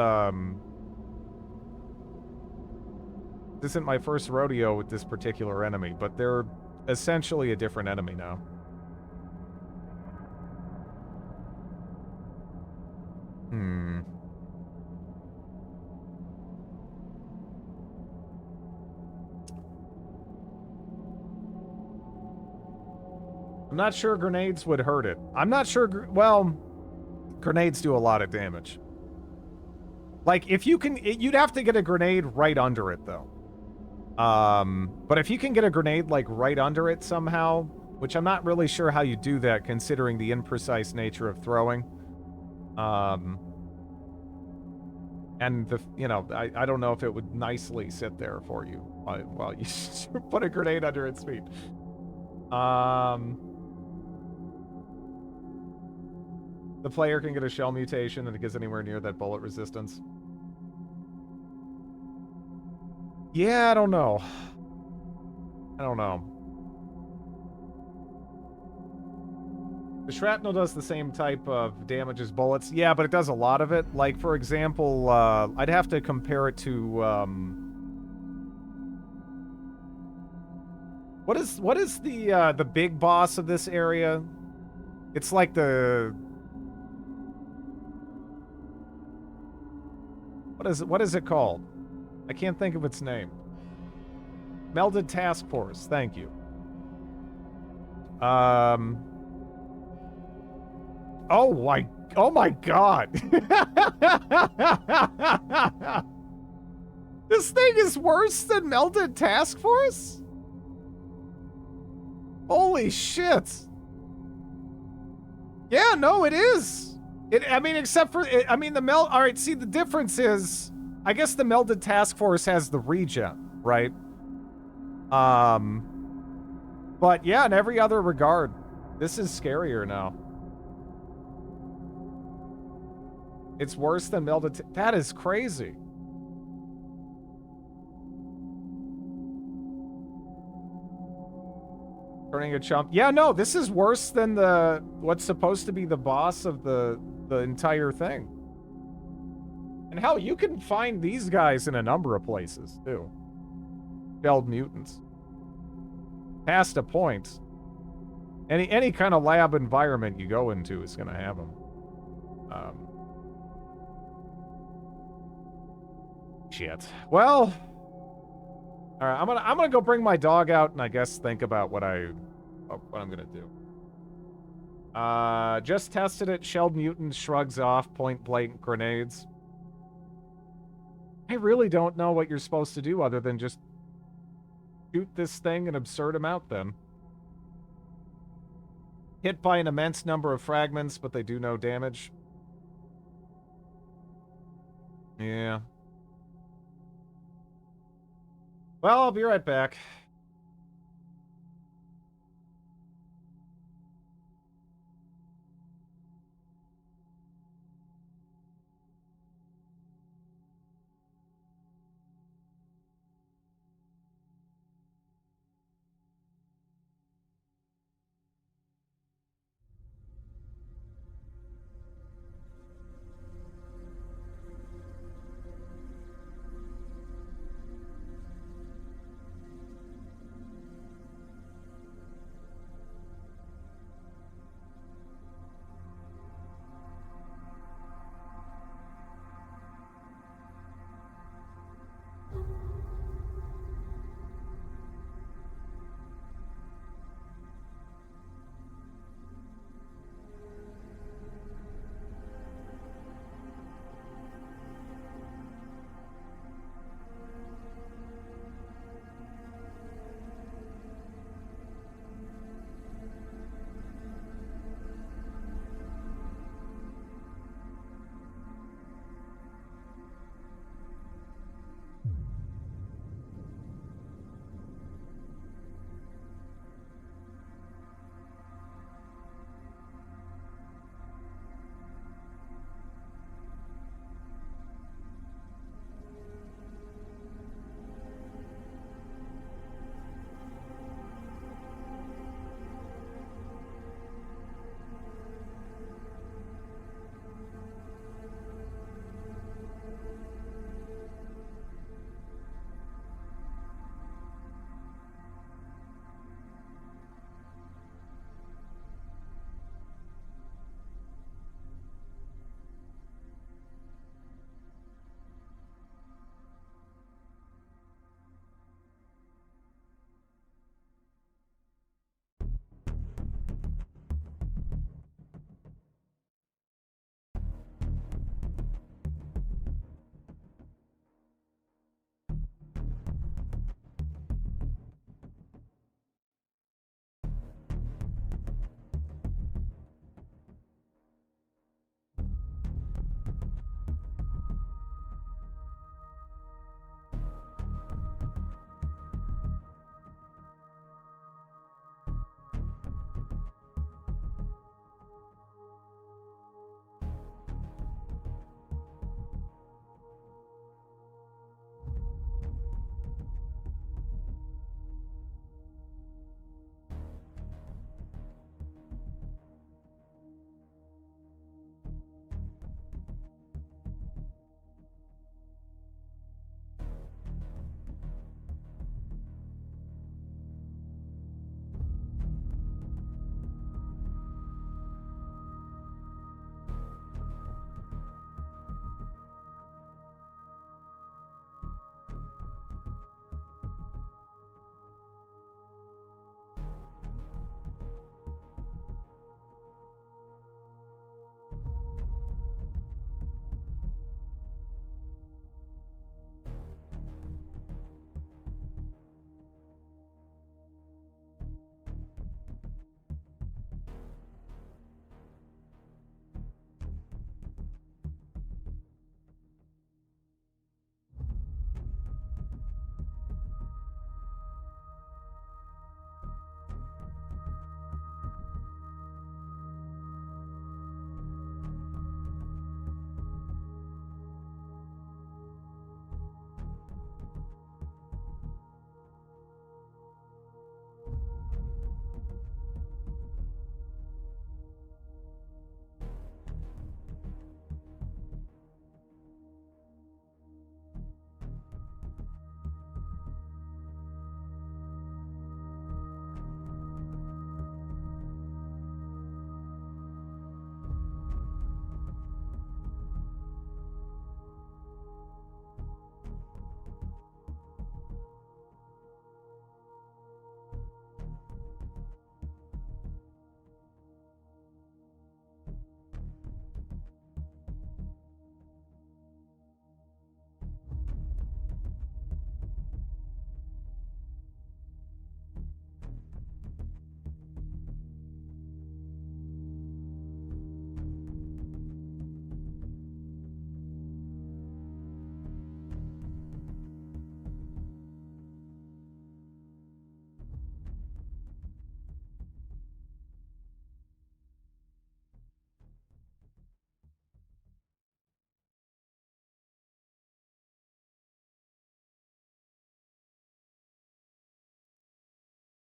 my first rodeo with this particular enemy, but they're essentially a different enemy now. I'm not sure grenades would hurt it. I'm not sure... Well, grenades do a lot of damage. Like, if you can... You'd have to get a grenade right under it, though. But if you can get a grenade, like, right under it somehow, which I'm not really sure how you do that, considering the imprecise nature of throwing. And the... You know, I don't know if it would nicely sit there for you while you put a grenade under its feet. The player can get a shell mutation and it gets anywhere near that bullet resistance. Yeah, I don't know. I don't know. The shrapnel does the same type of damage as bullets. Yeah, but it does a lot of it. Like, for example, I'd have to compare it to, What is the big boss of this area? It's like the... What is it called? I can't think of its name. Melded Task Force, thank you. Oh my god. This thing is worse than Melded Task Force? Holy shit. Yeah, no, it is. I mean, except for, I mean, all right, see, the difference is, I guess the Melded Task Force has the regen, right? But yeah, in every other regard, this is scarier now. It's worse than Melded, that is crazy. Turning a chump. Yeah, no, this is worse than what's supposed to be the boss of the entire thing. And hell, you can find these guys in a number of places, too. Shelled mutants. Past a point. Any kind of lab environment you go into is going to have them. Shit. Well... Alright, I'm gonna go bring my dog out and I guess think about what I'm gonna do. Just tested it. Shelled mutant shrugs off point blank grenades. I really don't know what you're supposed to do other than just shoot this thing an absurd amount then. Hit by an immense number of fragments, but they do no damage. Yeah. Well, I'll be right back.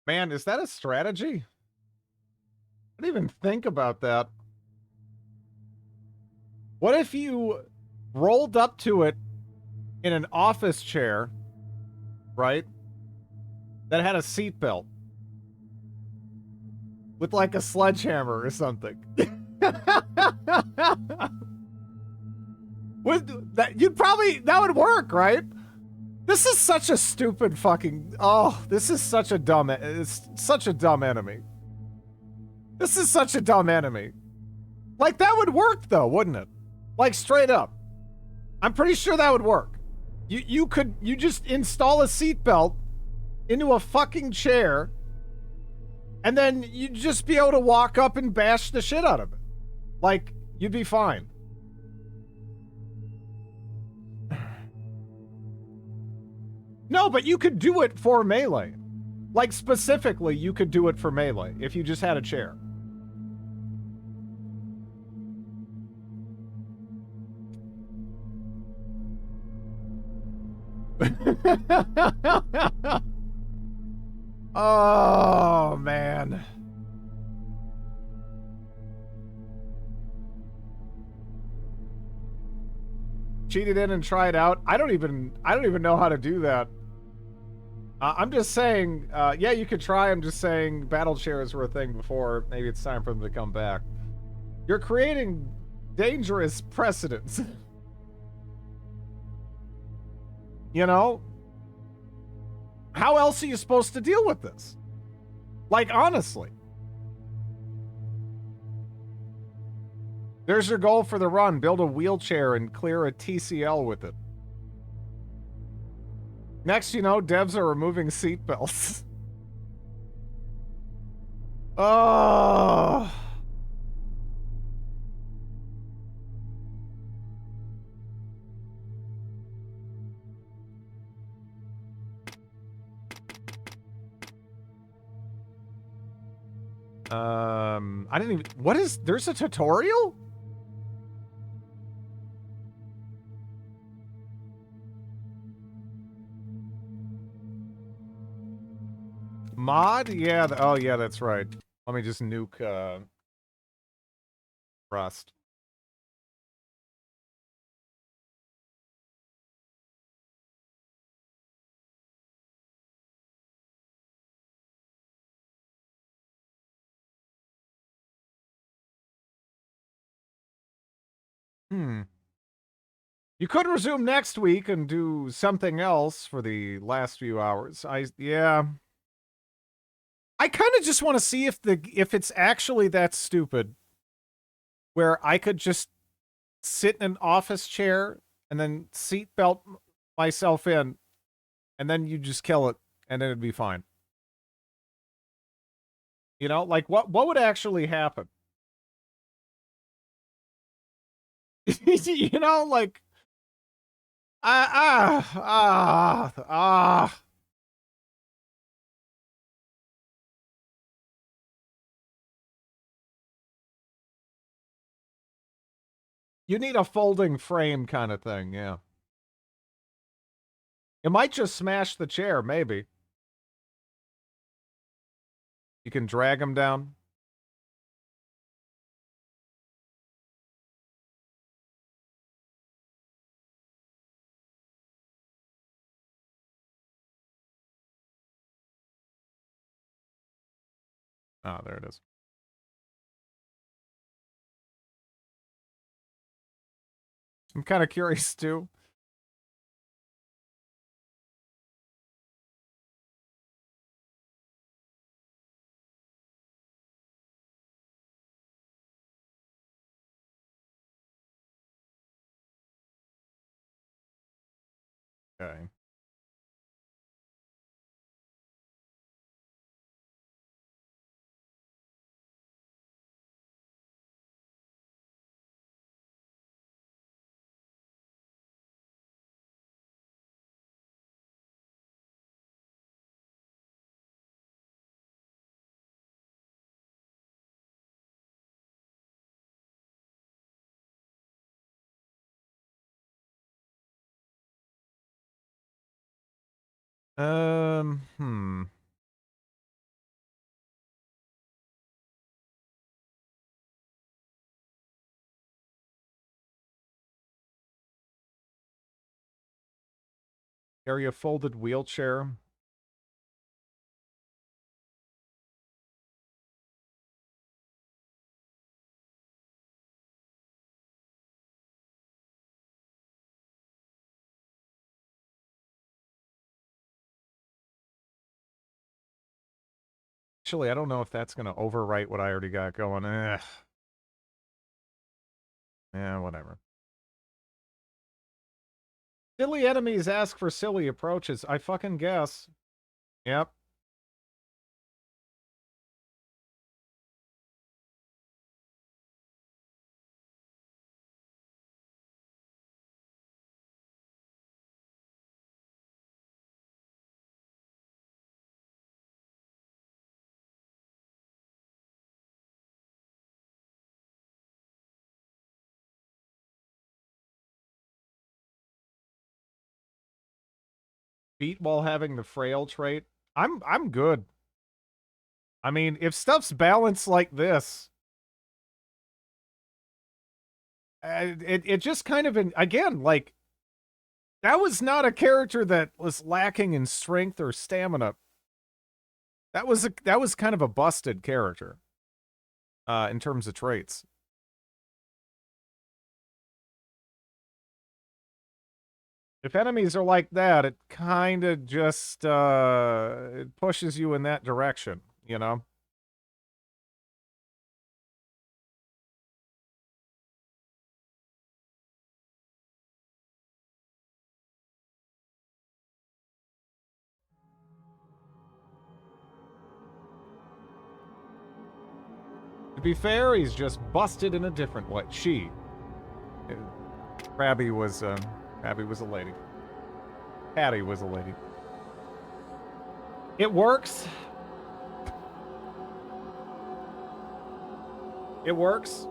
Man, is that a strategy? I didn't even think about that. What if you rolled up to it in an office chair, right? That had a seatbelt. With like a sledgehammer or something. Would that you'd probably that would work, right? This is such a stupid fucking this is such a dumb it's such a dumb enemy. This is such a dumb enemy. Like that would work though, wouldn't it? Like straight up. I'm pretty sure that would work. You just install a seatbelt into a fucking chair and then you'd just be able to walk up and bash the shit out of it. Like, you'd be fine. No, but you could do it for melee. Like, specifically, you could do it for melee if you just had a chair. Oh, man. Cheated in and tried out. I don't even know how to do that. I'm just saying, yeah, you could try. I'm just saying battle chairs were a thing before. Maybe it's time for them to come back. You're creating dangerous precedents. You know? How else are you supposed to deal with this? Like, honestly. There's your goal for the run. Build a wheelchair and clear a TCL with it. Next, you know, devs are removing seatbelts. Oh. I didn't even... What is... There's a tutorial? Mod? Yeah. Oh, yeah, that's right. Let me just nuke, Rust. You could resume next week and do something else for the last few hours. Yeah. I kind of just want to see if it's actually that stupid where I could just sit in an office chair and then seatbelt myself in and then you just kill it and then it'd be fine. You know, like what would actually happen? You know, like ah. You need a folding frame kind of thing, yeah. It might just smash the chair, maybe. You can drag them down. Oh, there it is. I'm kind of curious, too. Okay. Hmm. Carry a folded wheelchair. Actually, I don't know if that's going to overwrite what I already got going. Ugh. Yeah, whatever. Silly enemies ask for silly approaches. I fucking guess. Yep. Beat while having the frail trait. I'm good. I mean, if stuff's balanced like this, it just kind of again, like, that was not a character that was lacking in strength or stamina. That was kind of a busted character in terms of traits. If enemies are like that, it kind of just it pushes you in that direction, you know? To be fair, he's just busted in a different way. Krabby was a lady. Patty was a lady. It works. It works.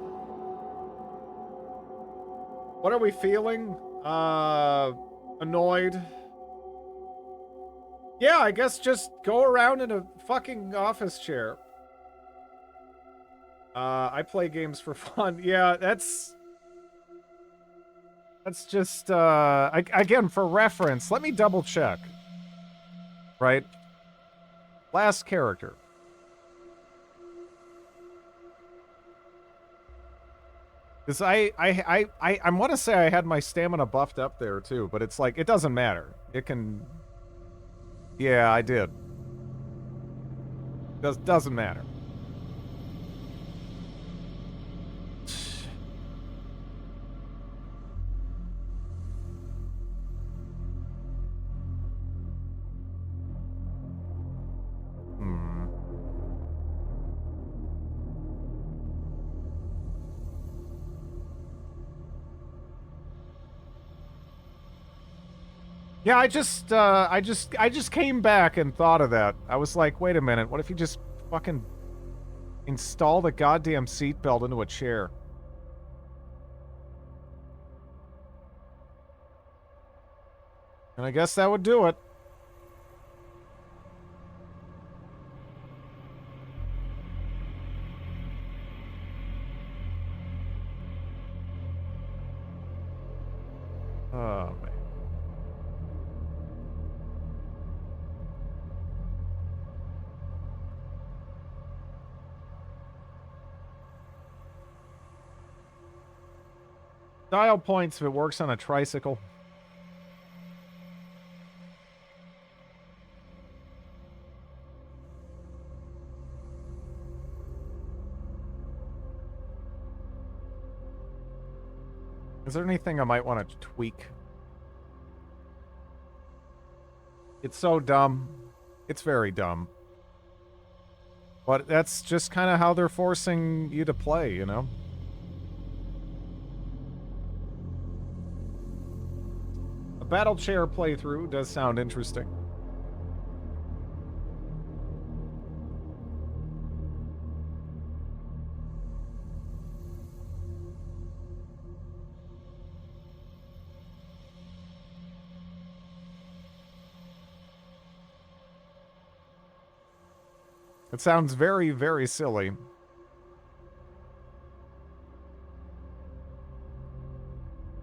What are we feeling? Annoyed. Yeah, I guess just go around in a fucking office chair. I play games for fun. Yeah, that's just, again, for reference, let me double check. Right? Last character. Because I want to say I had my stamina buffed up there too, but it's like, it doesn't matter. It can... Yeah, I did. Doesn't matter. Yeah, I just came back and thought of that. I was like, wait a minute, what if you just fucking install the goddamn seatbelt into a chair? And I guess that would do it. Oh, man. Dial points if it works on a tricycle. Is there anything I might want to tweak? It's so dumb. It's very dumb. But that's just kind of how they're forcing you to play, you know? A battle chair playthrough does sound interesting. It sounds very, very silly.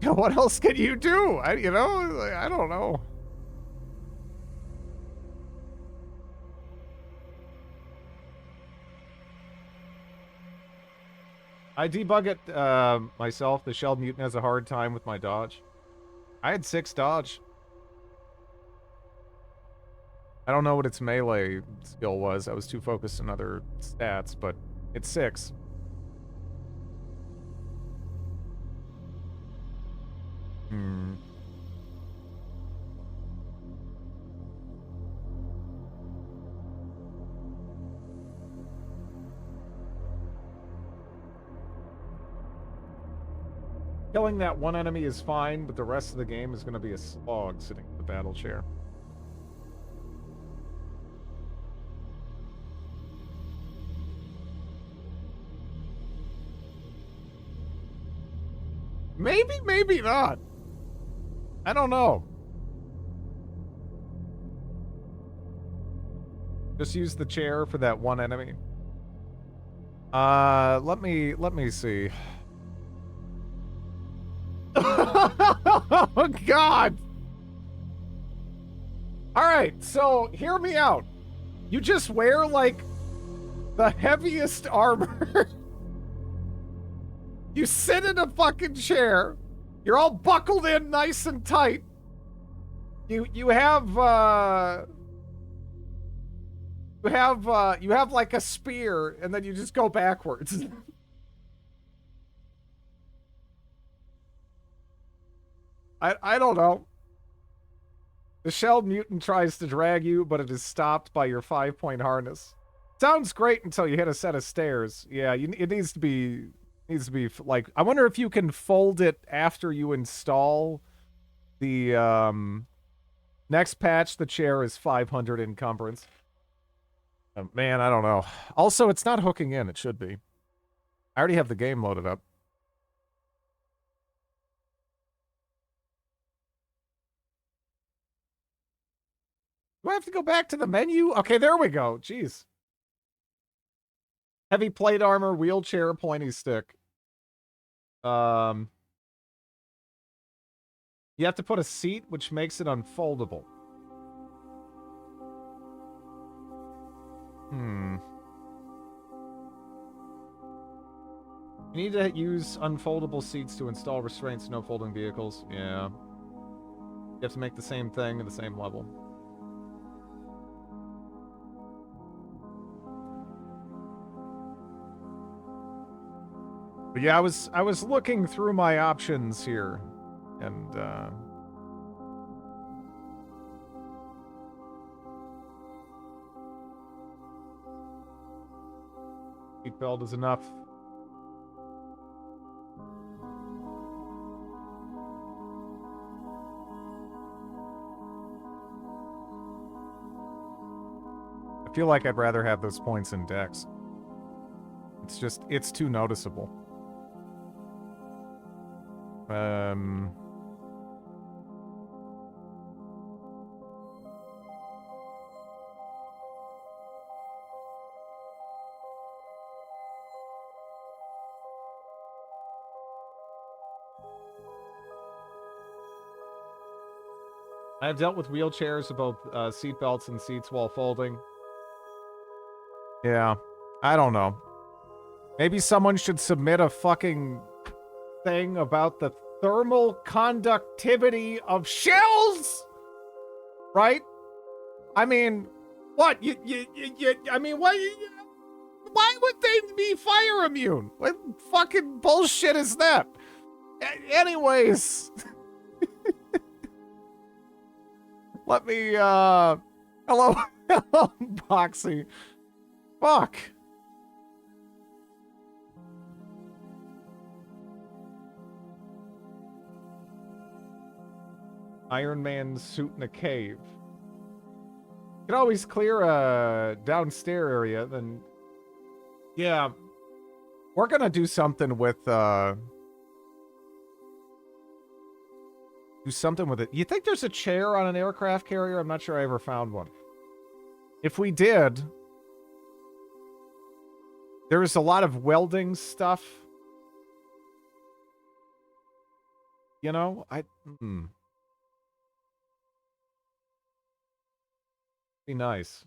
What else can you do? I don't know. I debug it myself. The Shell Mutant has a hard time with my dodge. I had 6 dodge. I don't know what its melee skill was. I was too focused on other stats, but it's 6. Hmm. Killing that one enemy is fine, but the rest of the game is going to be a slog sitting in the battle chair. Maybe, maybe not. I don't know. Just use the chair for that one enemy. Let me see. Oh, God. All right, so hear me out. You just wear, like, the heaviest armor. You sit in a fucking chair. You're all buckled in nice and tight. You have like a spear, and then you just go backwards. I don't know. The Shell Mutant tries to drag you, but it is stopped by your 5-point harness. Sounds great until you hit a set of stairs. Yeah, it needs to be like, I wonder if you can fold it after you install the next patch. The chair is 500 encumbrance. Man, I don't know. Also, it's not hooking in. It should be. I already have the game loaded up. Do I have to go back to the menu? Okay, there we go. Jeez. Heavy plate armor, wheelchair, pointy stick. You have to put a seat, which makes it unfoldable. You need to use unfoldable seats to install restraints to no folding vehicles. Yeah. You have to make the same thing at the same level. But yeah, I was looking through my options here, and seatbelt is enough. I feel like I'd rather have those points in Dex. It's too noticeable. I've dealt with wheelchairs with both seat belts and seats while folding. Yeah, I don't know. Maybe someone should submit a fucking thing about the thermal conductivity of shells, right? I mean, what? I mean, what? Why would they be fire immune? What fucking bullshit is that? Anyways. Let me, hello, hello, Boxy. Fuck. Iron Man suit in a cave. You can always clear a downstairs area, then... Yeah. We're gonna do something with, do something with it. You think there's a chair on an aircraft carrier? I'm not sure I ever found one. If we did, there is a lot of welding stuff. You know, be nice.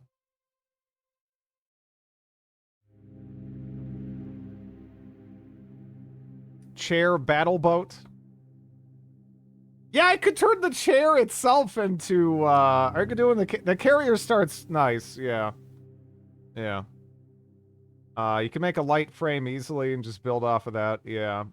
chair battle boat. Yeah, I could turn the chair itself into, I could do it in the carrier starts nice, yeah. Yeah. You can make a light frame easily and just build off of that, yeah.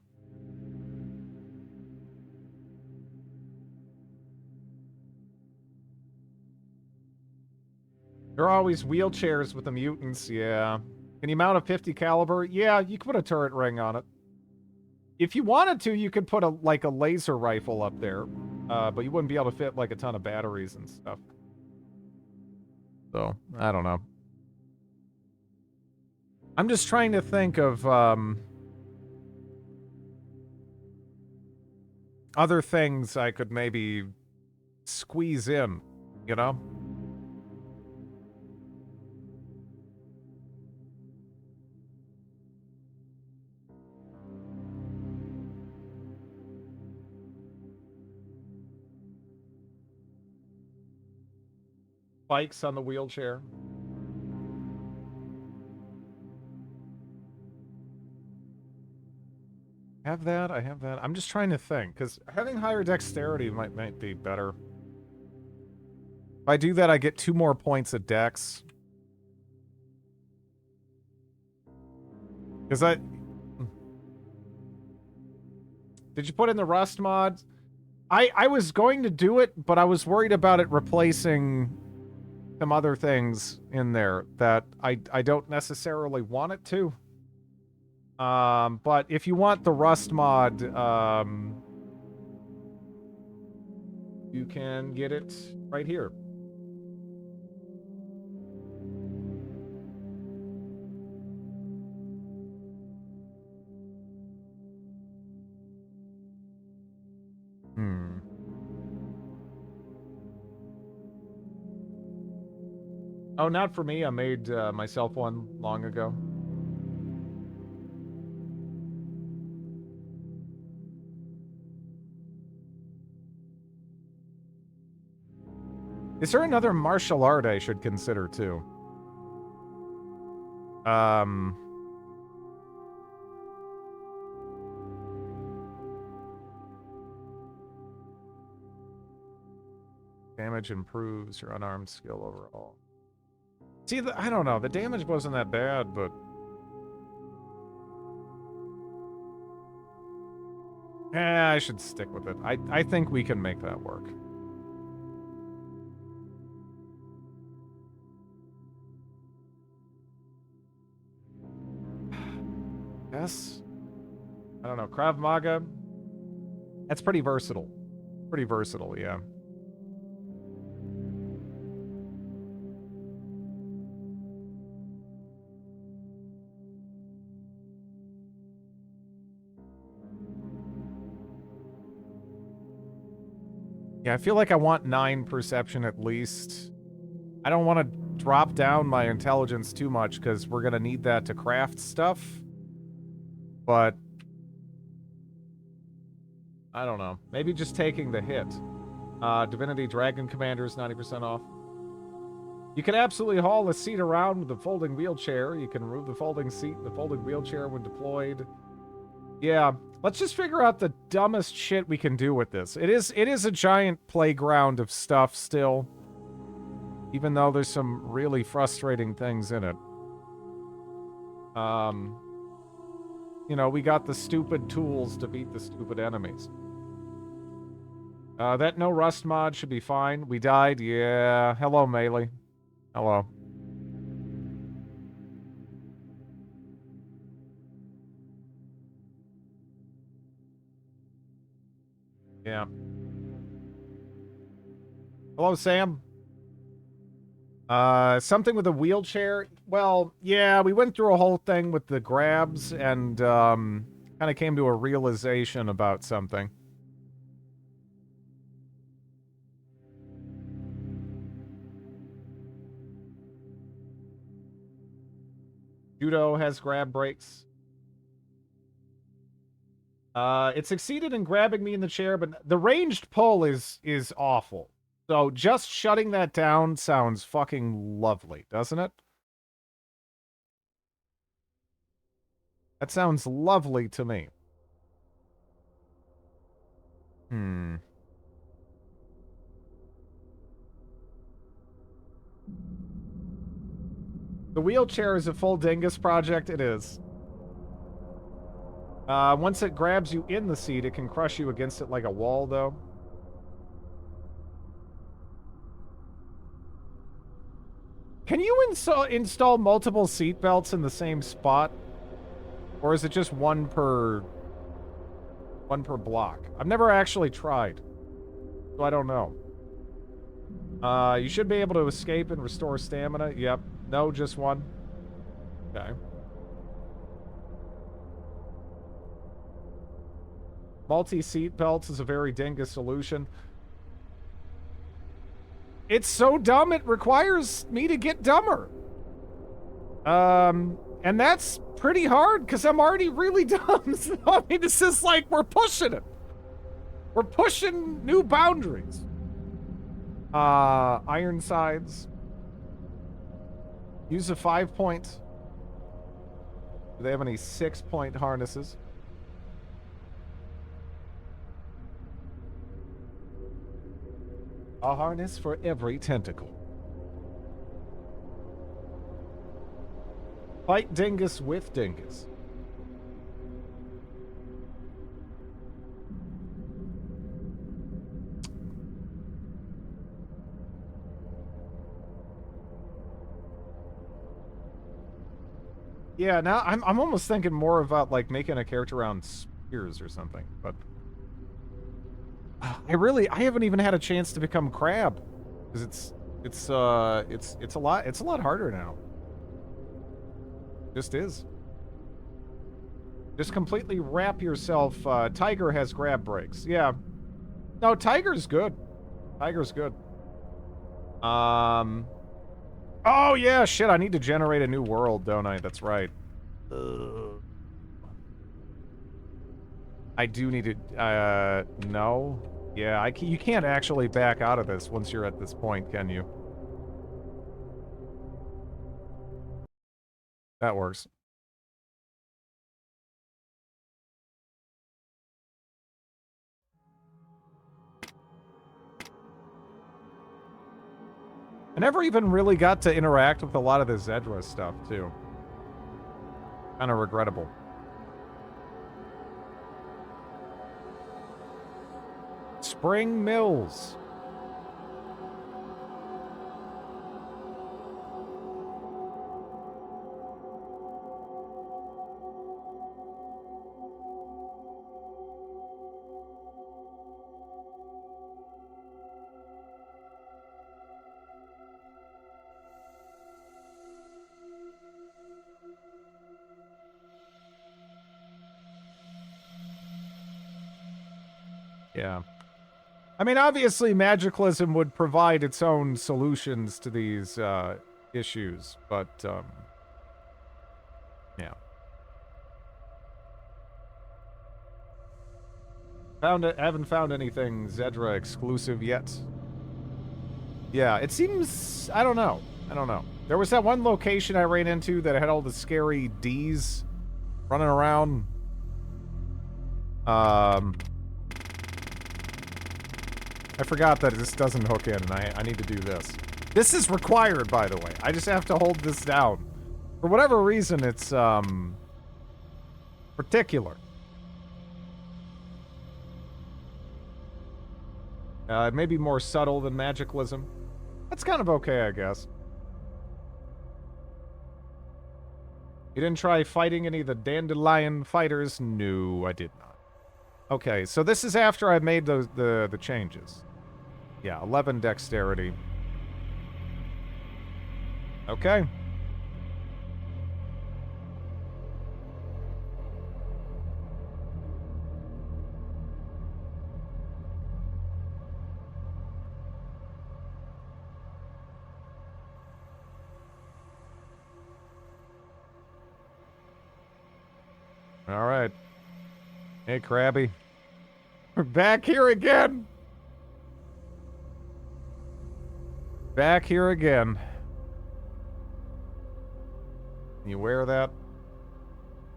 There are always wheelchairs with the mutants, yeah. Can you mount a 50 caliber? Yeah, you could put a turret ring on it. If you wanted to, you could put a laser rifle up there. But you wouldn't be able to fit like a ton of batteries and stuff. So, I don't know. I'm just trying to think of other things I could maybe squeeze in, you know? Spikes on the wheelchair. Have that, I have that. I'm just trying to think, because having higher dexterity might be better. If I do that, I get 2 more points of dex. Because Did you put in the rust mod? I was going to do it, but I was worried about it replacing some other things in there that I don't necessarily want it to. But if you want the rust mod, you can get it right here. Oh, not for me. I made myself one long ago. Is there another martial art I should consider, too? Damage improves your unarmed skill overall. See, I don't know. The damage wasn't that bad, but... I should stick with it. I think we can make that work. Yes? I don't know. Krav Maga? That's pretty versatile. Pretty versatile, yeah. Yeah, I feel like I want 9 perception at least. I don't want to drop down my intelligence too much, because we're going to need that to craft stuff. But... I don't know. Maybe just taking the hit. Divinity Dragon Commander is 90% off. You can absolutely haul the seat around with the folding wheelchair. You can remove the folding seat and the folding wheelchair when deployed. Yeah, let's just figure out the dumbest shit we can do with this. It is a giant playground of stuff still. Even though there's some really frustrating things in it. You know, we got the stupid tools to beat the stupid enemies. That no rust mod should be fine. We died, yeah. Hello, Melee. Hello. Yeah. Hello, Sam. Something with a wheelchair. Well, yeah, we went through a whole thing with the grabs and, kind of came to a realization about something. Judo has grab breaks. It succeeded in grabbing me in the chair, but the ranged pull is awful. So just shutting that down sounds fucking lovely, doesn't it? That sounds lovely to me. Hmm. The wheelchair is a full dingus project. It is. Once it grabs you in the seat, it can crush you against it like a wall, though. Can you install multiple seat belts in the same spot? Or is it just one per block? I've never actually tried, so I don't know. You should be able to escape and restore stamina. Yep. No, just one. Okay. Multi-seat belts is a very dingus solution. It's so dumb it requires me to get dumber. And that's pretty hard because I'm already really dumb. So, I mean, this is like we're pushing it. We're pushing new boundaries. Ironsides. Use a 5-point. Do they have any 6-point harnesses? A harness for every tentacle. Fight dingus with dingus. Yeah, now I'm almost thinking more about like making a character around spears or something, but I haven't even had a chance to become Crab because it's a lot harder now. Just is. Just completely wrap yourself. Tiger has grab breaks. Yeah. No, Tiger's good. Tiger's good. Oh, yeah, shit, I need to generate a new world, don't I? That's right. I do need to, no. Yeah, you can't actually back out of this once you're at this point, can you? That works. I never even really got to interact with a lot of the Zedra stuff, too. Kind of regrettable. Spring Mills. Yeah. I mean, obviously, magicalism would provide its own solutions to these issues, but, yeah. Haven't found anything Zedra exclusive yet. Yeah, it seems... I don't know. There was that one location I ran into that had all the scary Ds running around. I forgot that this doesn't hook in, and I need to do this. This is required, by the way. I just have to hold this down. For whatever reason, it's, particular. It may be more subtle than magicalism. That's kind of okay, I guess. You didn't try fighting any of the dandelion fighters? No, I did not. Okay, so this is after I made the changes. Yeah, 11 dexterity. Okay. All right. Hey, Krabby. We're back here again. Back here again. Can you wear that?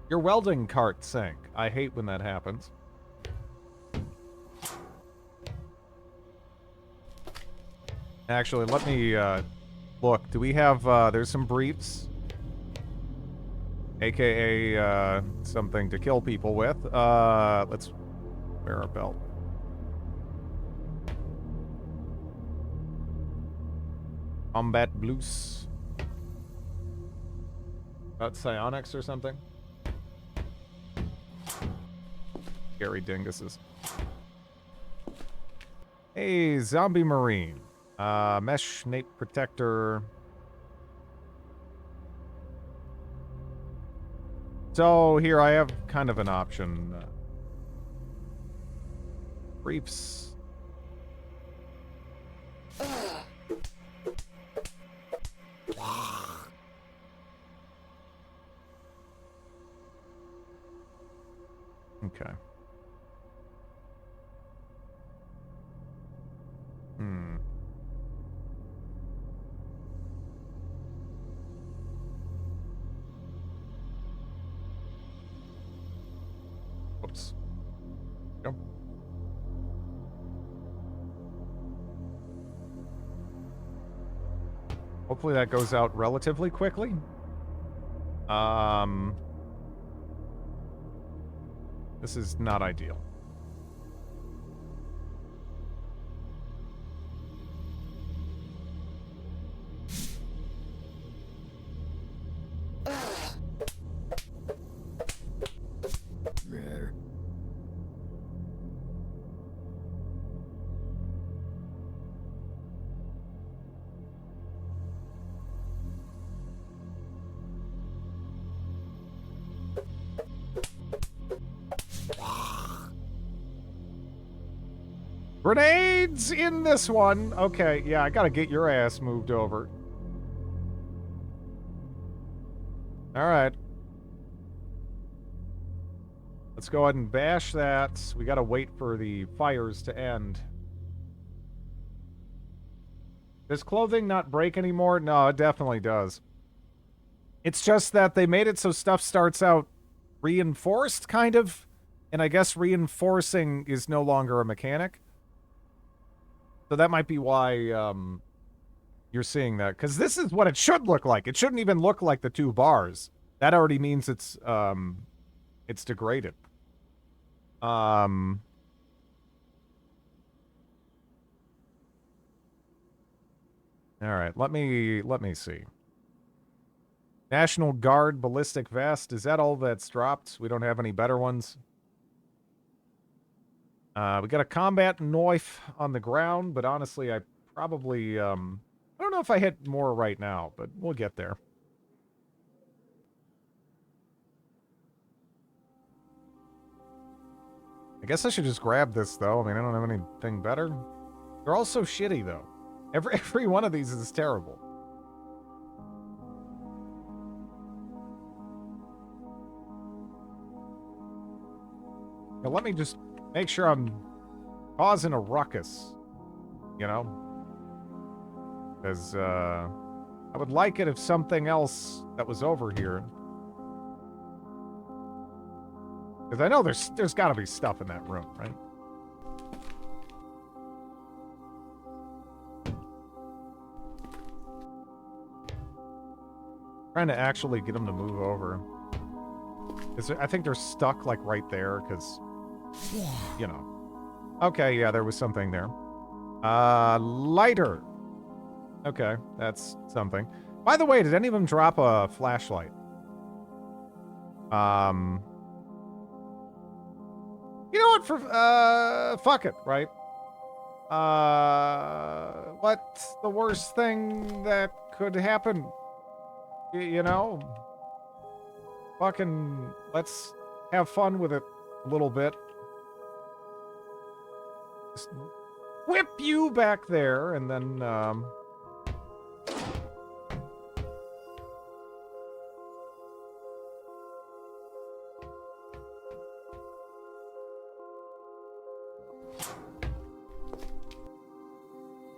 Your welding cart sank. I hate when that happens. Actually, let me look. Do we have there's some briefs, aka something to kill people with. Let's wear our belt. Combat blues. About psionics or something. Scary dinguses. Hey, zombie marine. Mesh nape protector. So here I have kind of an option. Briefs. Okay. Oops. Go. Hopefully that goes out relatively quickly. This is not ideal. Grenades in this one. Okay, yeah, I gotta get your ass moved over. Alright. Let's go ahead and bash that. We gotta wait for the fires to end. Does clothing not break anymore? No, it definitely does. It's just that they made it so stuff starts out reinforced, kind of. And I guess reinforcing is no longer a mechanic. So that might be why you're seeing that. Because this is what it should look like. It shouldn't even look like the 2 bars. That already means it's degraded. All right, let me see. National Guard ballistic vest. Is that all that's dropped? We don't have any better ones. We got a combat knife on the ground, but honestly, I probably, I don't know if I hit more right now, but we'll get there. I guess I should just grab this, though. I mean, I don't have anything better. They're all so shitty, though. Every one of these is terrible. Now, let me just make sure I'm causing a ruckus, you know? Because, I would like it if something else that was over here. Because I know there's got to be stuff in that room, right? Trying to actually get them to move over. I think they're stuck, like, right there, because, you know. Okay, yeah, there was something there. Lighter. Okay, that's something. By the way, did any of them drop a flashlight? You know what, fuck it, right? What's the worst thing that could happen? You know? Fucking, let's have fun with it a little bit. Just whip you back there, and then,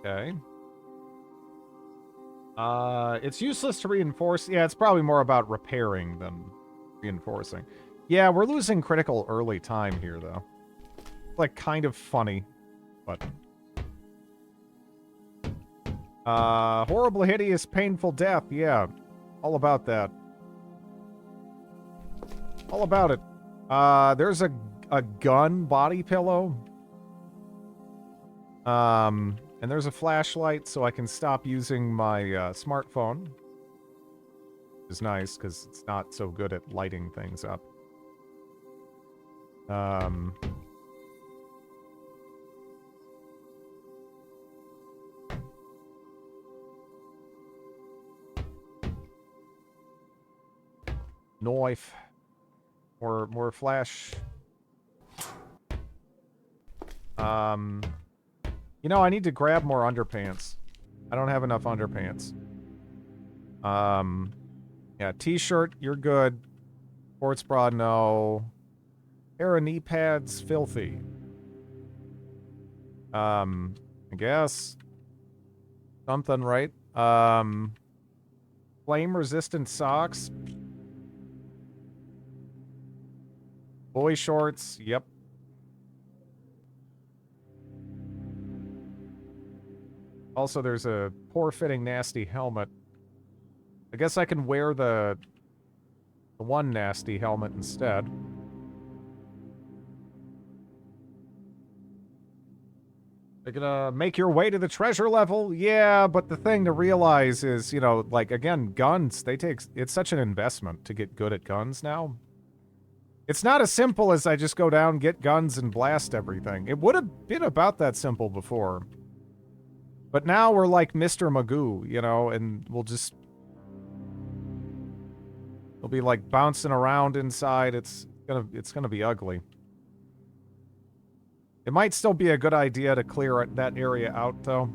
okay. It's useless to reinforce. Yeah, it's probably more about repairing than reinforcing. Yeah, we're losing critical early time here, though. Like, kind of funny, but... Horrible, hideous, painful death. Yeah. All about that. All about it. There's a gun body pillow. And there's a flashlight so I can stop using my smartphone. Which is nice because it's not so good at lighting things up. Knife. More flash. You know, I need to grab more underpants. I don't have enough underpants. Yeah, t-shirt, you're good. Sports bra, no. Pair of knee pads, filthy. I guess. Something, right? Flame-resistant socks. Boy shorts, yep. Also, there's a poor-fitting, nasty helmet. I guess I can wear the one nasty helmet instead. They're gonna make your way to the treasure level? Yeah, but the thing to realize is, you know, like, again, guns, it's such an investment to get good at guns now. It's not as simple as I just go down, get guns, and blast everything. It would have been about that simple before. But now we're like Mr. Magoo, you know, and we'll be like bouncing around inside. It's gonna be ugly. It might still be a good idea to clear that area out, though.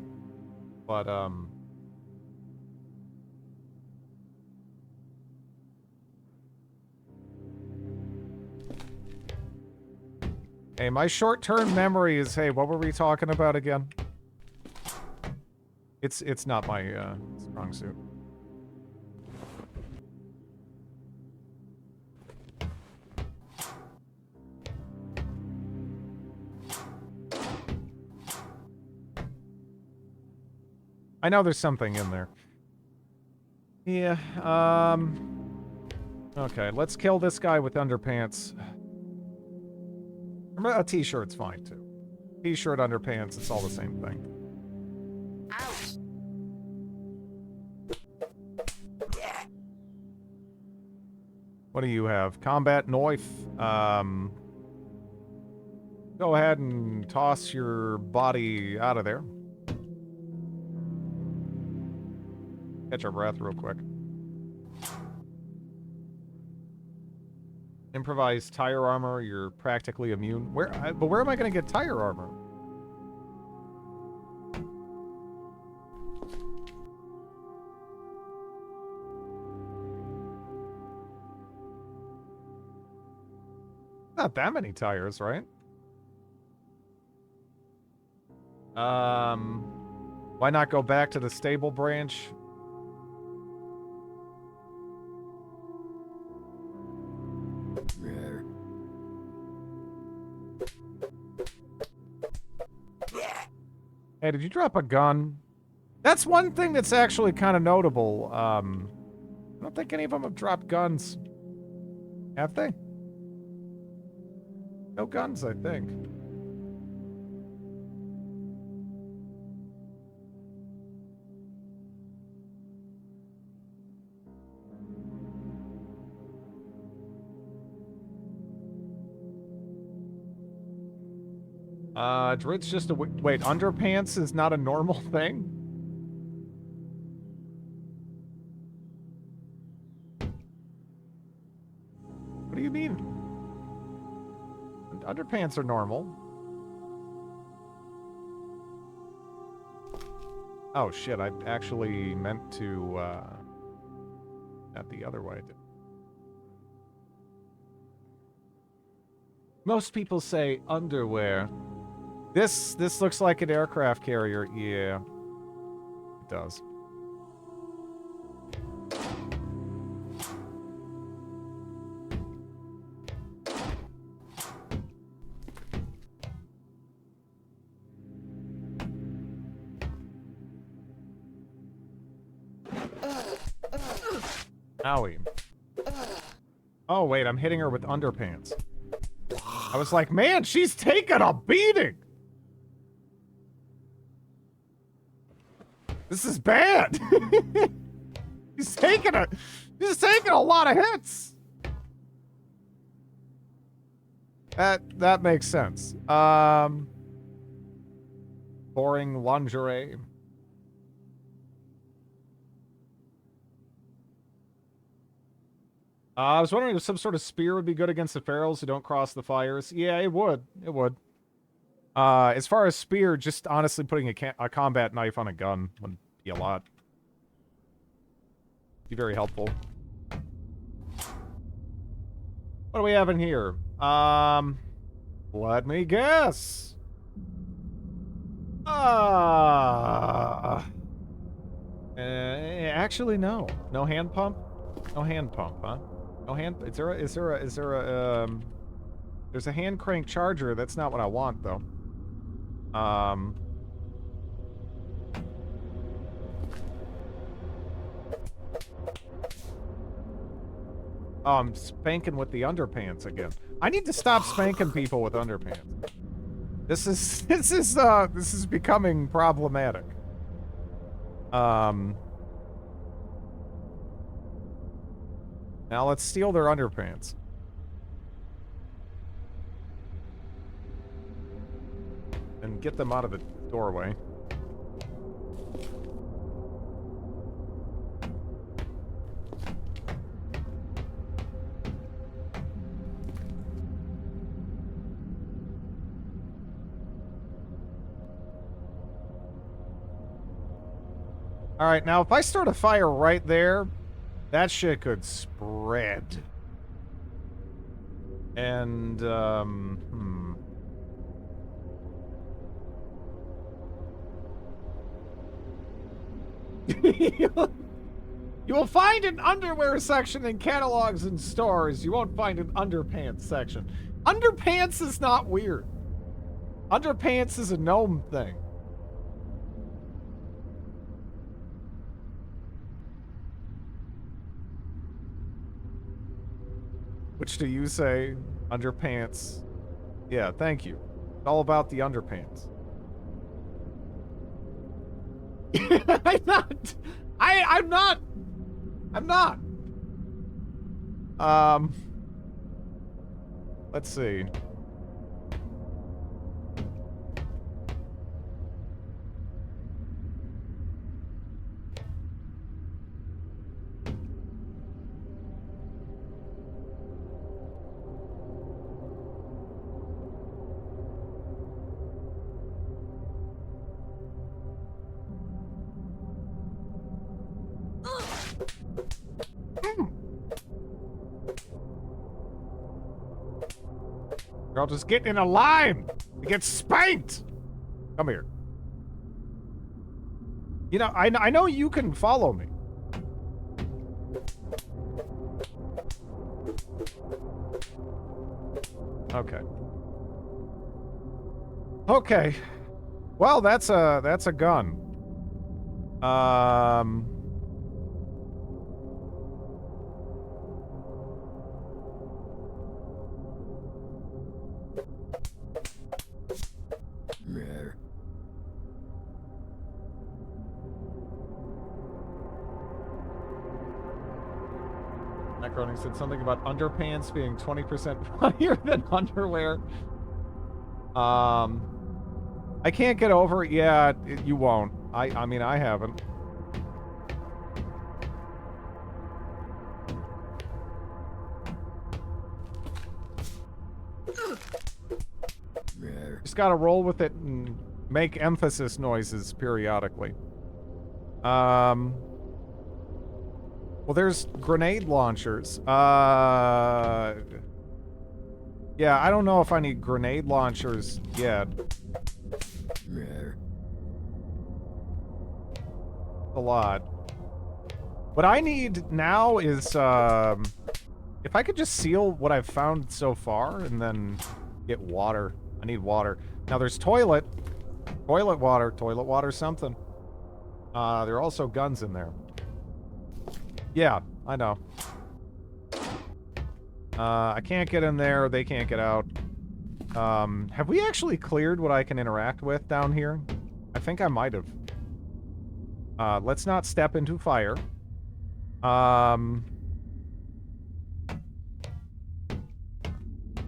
But, hey, my short-term memory is, hey, what were we talking about again? It's not my, strong suit. I know there's something in there. Yeah, okay, let's kill this guy with underpants. A t-shirt's fine, too. T-shirt, underpants, it's all the same thing. Ouch. What do you have? Combat knife. Go ahead and toss your body out of there. Catch our breath real quick. Improvised tire armor, you're practically immune. But where am I going to get tire armor? Not that many tires, right? Why not go back to the stable branch? Hey, did you drop a gun? That's one thing that's actually kind of notable. I don't think any of them have dropped guns. Have they? No guns, I think. Drit's just a... Wait, underpants is not a normal thing? What do you mean? Underpants are normal. Oh, shit, I actually meant to, not the other way. Most people say underwear. This looks like an aircraft carrier. Yeah, it does. Owie. Oh, wait, I'm hitting her with underpants. I was like, man, she's taking a beating! This is bad! She's taking a lot of hits! That makes sense. Boring lingerie. I was wondering if some sort of spear would be good against the pharaohs who don't cross the fires. Yeah, it would. It would. As far as spear, just honestly putting a combat knife on a gun would be a lot. Be very helpful. What do we have in here? Let me guess. Actually, no. No hand pump? No hand pump, huh? No hand... There's a hand crank charger. That's not what I want, though. Oh, I'm spanking with the underpants again. I need to stop spanking people with underpants. This is becoming problematic. Now let's steal their underpants. And get them out of the doorway. Alright, now if I start a fire right there, that shit could spread. And, You will find an underwear section in catalogs and stores. You won't find an underpants section. Underpants is not weird. Underpants is a gnome thing. Which do you say? Underpants. Yeah, thank you. It's all about the underpants. I'm not. I'm not. Let's see. Girl, just get in a line to get spanked. Come here. You know, I know you can follow me. Okay. Okay. Well, that's a gun. Macaroni said something about underpants being 20% funnier than underwear. I can't get over it. Yeah, you won't. I mean, I haven't. Just gotta roll with it and make emphasis noises periodically. Well, there's grenade launchers. Yeah, I don't know if I need grenade launchers yet. A lot. What I need now is, if I could just seal what I've found so far and then get water. I need water. Now there's toilet water something. There are also guns in there. Yeah, I know. I can't get in there. They can't get out. Have we actually cleared what I can interact with down here? I think I might have. Let's not step into fire.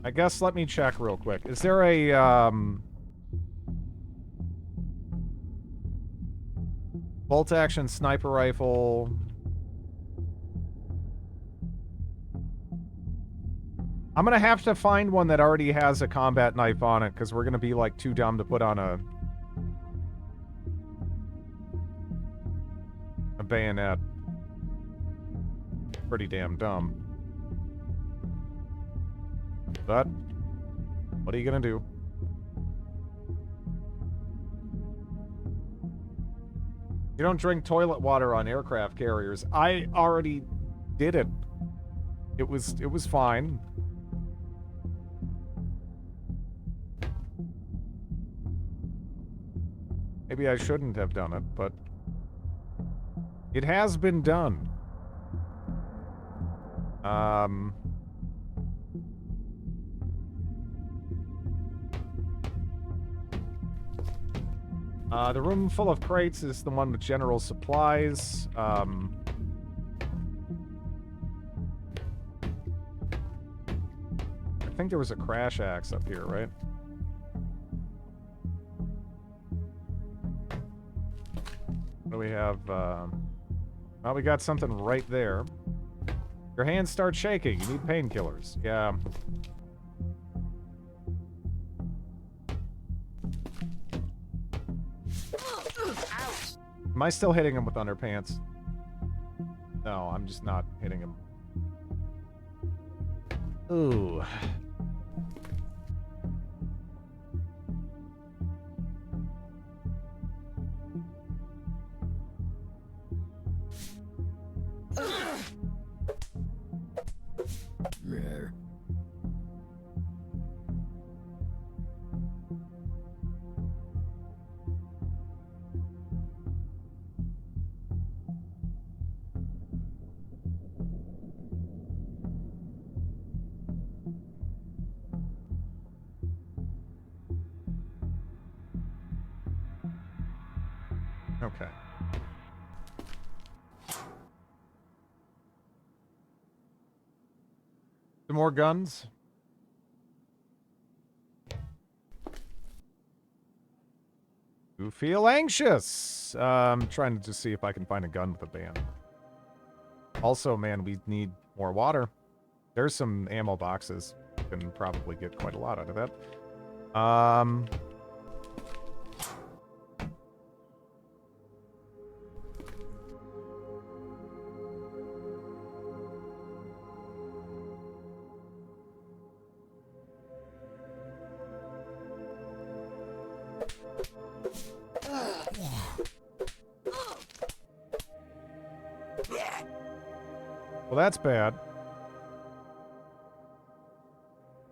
I guess let me check real quick. Is there a, bolt-action sniper rifle? I'm gonna have to find one that already has a combat knife on it, because we're gonna be, like, too dumb to put on a bayonet. Pretty damn dumb. But, what are you gonna do? You don't drink toilet water on aircraft carriers. I already did it. It was fine. Maybe I shouldn't have done it, but it has been done. The room full of crates is the one with general supplies. I think there was a crash axe up here, right? What do we have? Well, we got something right there. Your hands start shaking. You need painkillers. Yeah. Am I still hitting him with underpants? No, I'm just not hitting him. Ooh. Okay. Some more guns. You feel anxious. I'm trying to just see if I can find a gun with a band. Also, man, we need more water. There's some ammo boxes. You can probably get quite a lot out of that. Well, that's bad.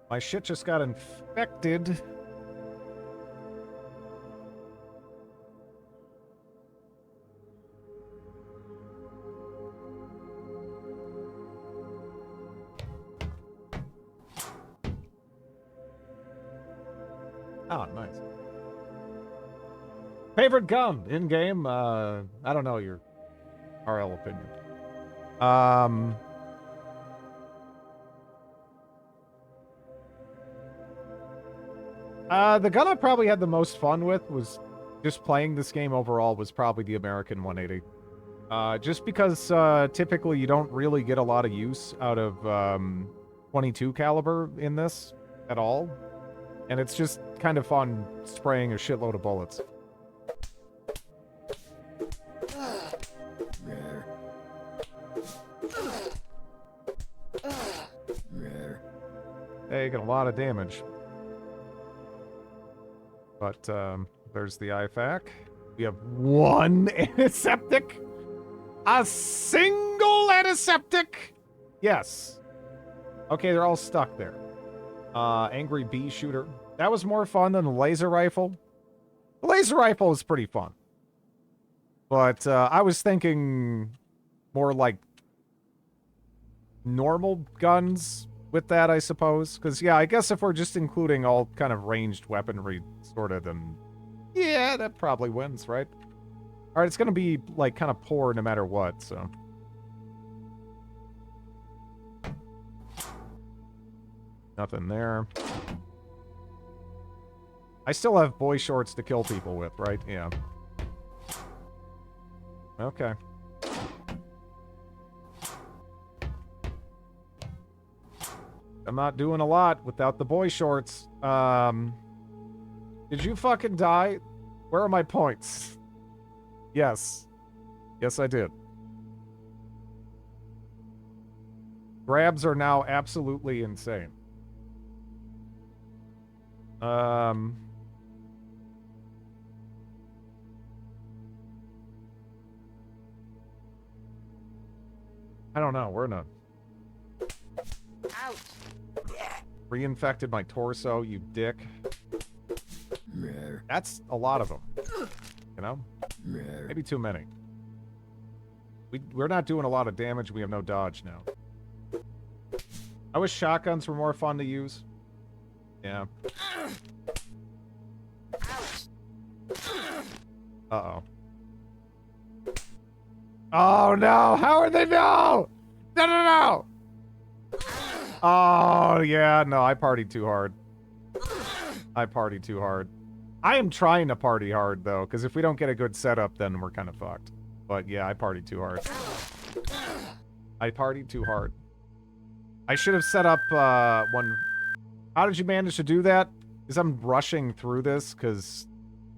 My shit just got infected. Oh, nice. Favorite gun in-game? I don't know your RL opinion. The gun I probably had the most fun with was just playing this game overall was probably the American 180. Just because typically you don't really get a lot of use out of 22 caliber in this at all. And it's just kind of fun spraying a shitload of bullets. Taking a lot of damage. But there's the IFAC. We have one antiseptic. A single antiseptic. Yes. Okay, they're all stuck there. Angry bee shooter. That was more fun than the laser rifle. The laser rifle was pretty fun. But I was thinking more like normal guns with that, I suppose. Because, yeah, I guess if we're just including all kind of ranged weaponry, sort of, then... Yeah, that probably wins, right? Alright, it's gonna be, like, kind of poor no matter what, so... Nothing there. I still have boy shorts to kill people with, right? Yeah. Okay. I'm not doing a lot without the boy shorts. Did you fucking die? Where are my points? Yes. Yes, I did. Grabs are now absolutely insane. I don't know. We're in a... Ouch. Reinfected my torso, you dick. That's a lot of them. You know? Maybe too many. We're not doing a lot of damage. We have no dodge now. I wish shotguns were more fun to use. Yeah. Uh-oh. Oh, no! How are they? No! No, no, no! Oh, yeah, no, I partied too hard. I partied too hard. I am trying to party hard, though, because if we don't get a good setup, then we're kind of fucked. But, yeah, I partied too hard. I partied too hard. I should have set up, one... How did you manage to do that? Because I'm rushing through this, because...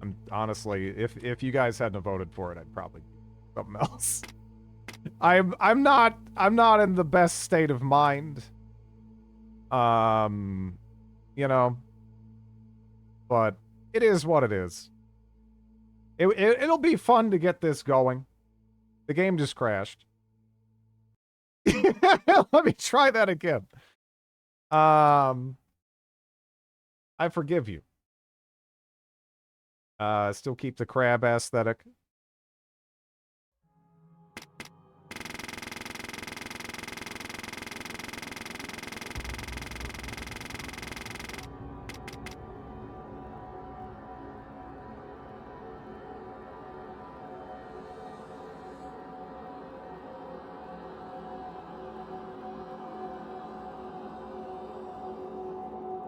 I'm honestly, if you guys hadn't voted for it, I'd probably do something else. I'm not in the best state of mind. You know, but it is what it is. It'll be fun to get this going. The game just crashed. Let me try that again. I forgive you. Still keep the crab aesthetic.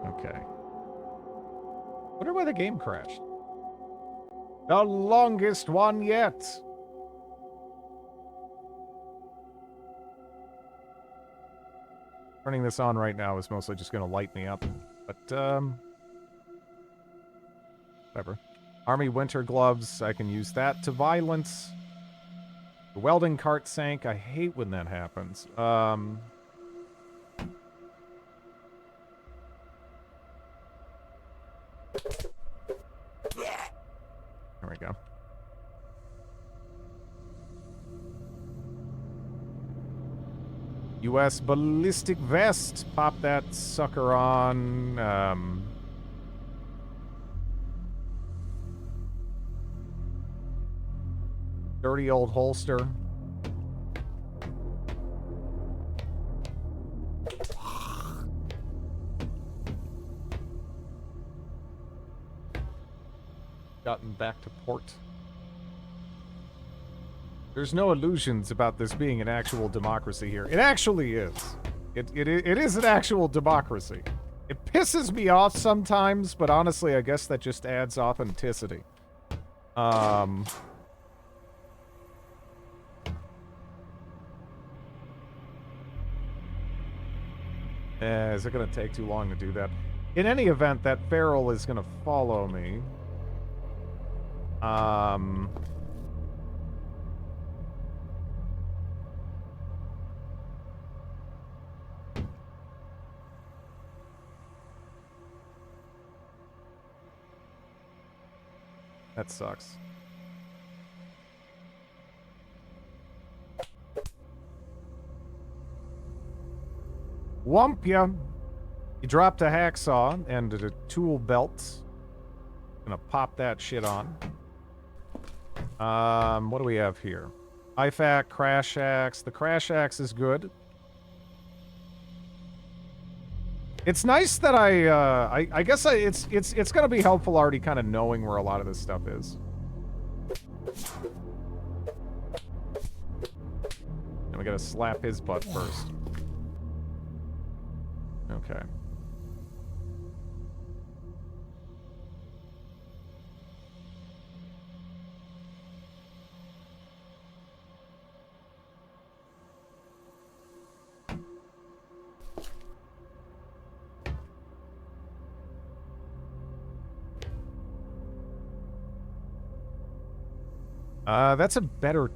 Okay. Wonder why the game crashed. The longest one yet. Turning this on right now is mostly just going to light me up. But, whatever. Army winter gloves, I can use that to violence. The welding cart sank. I hate when that happens. There we go. U.S. ballistic vest. Pop that sucker on. Dirty old holster. Gotten back to port. There's no illusions about this being an actual democracy here. It actually is. It is an actual democracy. It pisses me off sometimes, but honestly, I guess that just adds authenticity. Is it going to take too long to do that? In any event, that feral is going to follow me. That sucks. Whump ya! You dropped a hacksaw and a tool belt. Gonna pop that shit on. What do we have here? IFAK, Crash Axe. The Crash Axe is good. It's nice that I guess it's gonna be helpful already kind of knowing where a lot of this stuff is. And we gotta slap his butt first. Okay. That's a better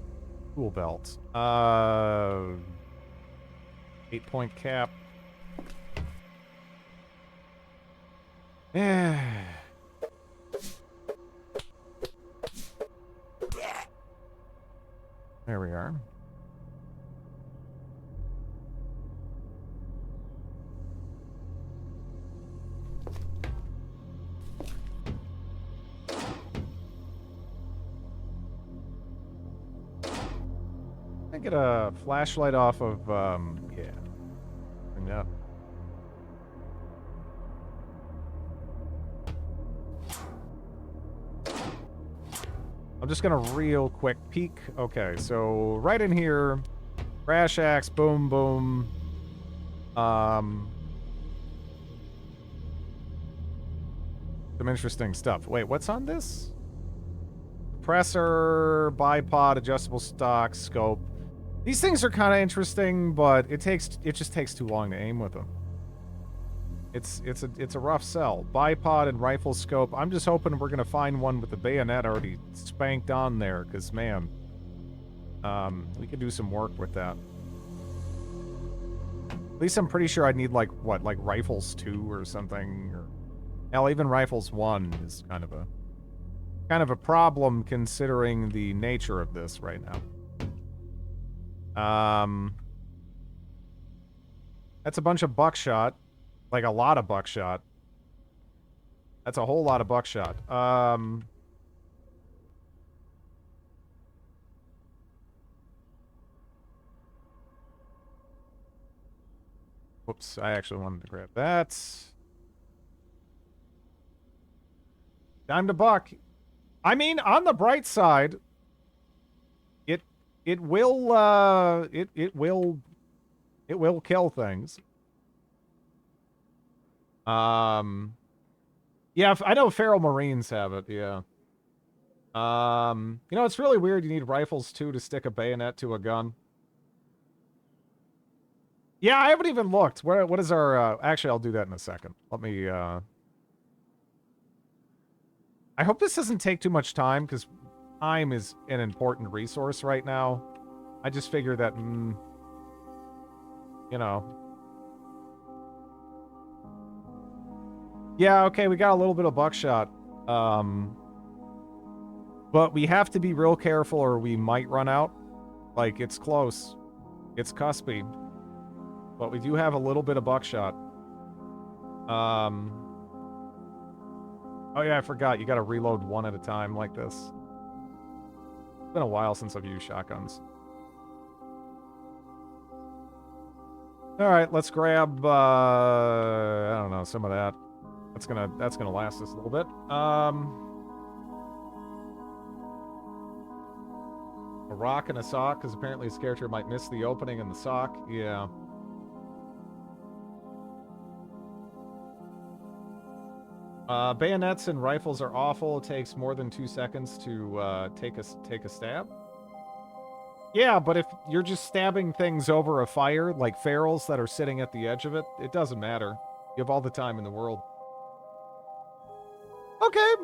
tool belt. 8-point cap. Yeah. There we are. I get a flashlight off of, yeah. Bring that up. I'm just gonna real quick peek. Okay, so right in here, crash axe, boom, boom. Some interesting stuff. Wait, what's on this? Compressor, bipod, adjustable stock, scope. These things are kind of interesting, but it just takes too long to aim with them. It's a rough sell. Bipod and rifle scope. I'm just hoping we're gonna find one with the bayonet already spanked on there, because man, we could do some work with that. At least I'm pretty sure I'd need like what, like rifles 2 or something, or hell, even rifles 1 is kind of a problem considering the nature of this right now. That's a bunch of buckshot. Like a lot of buckshot. That's a whole lot of buckshot. Whoops, I actually wanted to grab that. Time to buck. I mean, on the bright side, it will kill things. Yeah, I know feral marines have it, yeah. You know, it's really weird you need rifles too to stick a bayonet to a gun. Yeah, I haven't even looked. What is our, actually, I'll do that in a second. Let me, I hope this doesn't take too much time, because time is an important resource right now. I just figure that, you know. Yeah, okay, we got a little bit of buckshot. But we have to be real careful or we might run out. Like, it's close. It's cuspy. But we do have a little bit of buckshot. Oh yeah, I forgot. You gotta reload one at a time like this. It's been a while since I've used shotguns. Alright, let's grab, I don't know, some of that. That's gonna last us a little bit. A rock and a sock, because apparently his character might miss the opening in the sock. Yeah. Bayonets and rifles are awful. It takes more than 2 seconds to take a stab. Yeah, but if you're just stabbing things over a fire, like ferals that are sitting at the edge of it, it doesn't matter. You have all the time in the world. Okay.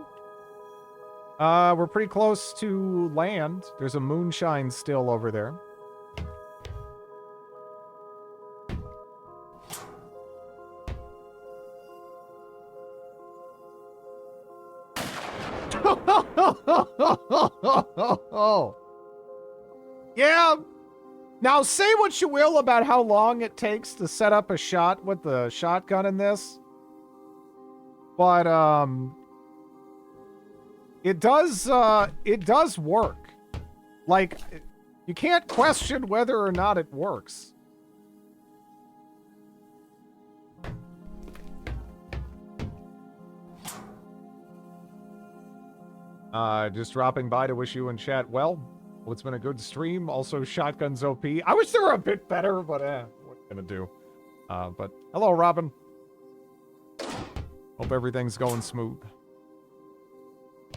We're pretty close to land. There's a moonshine still over there. Yeah. Now, say what you will about how long it takes to set up a shot with the shotgun in this. But, it does work. Like, you can't question whether or not it works. Just dropping by to wish you and chat well. It's been a good stream. Also, Shotgun's OP. I wish they were a bit better, but what gonna do? But hello, Robin. Hope everything's going smooth.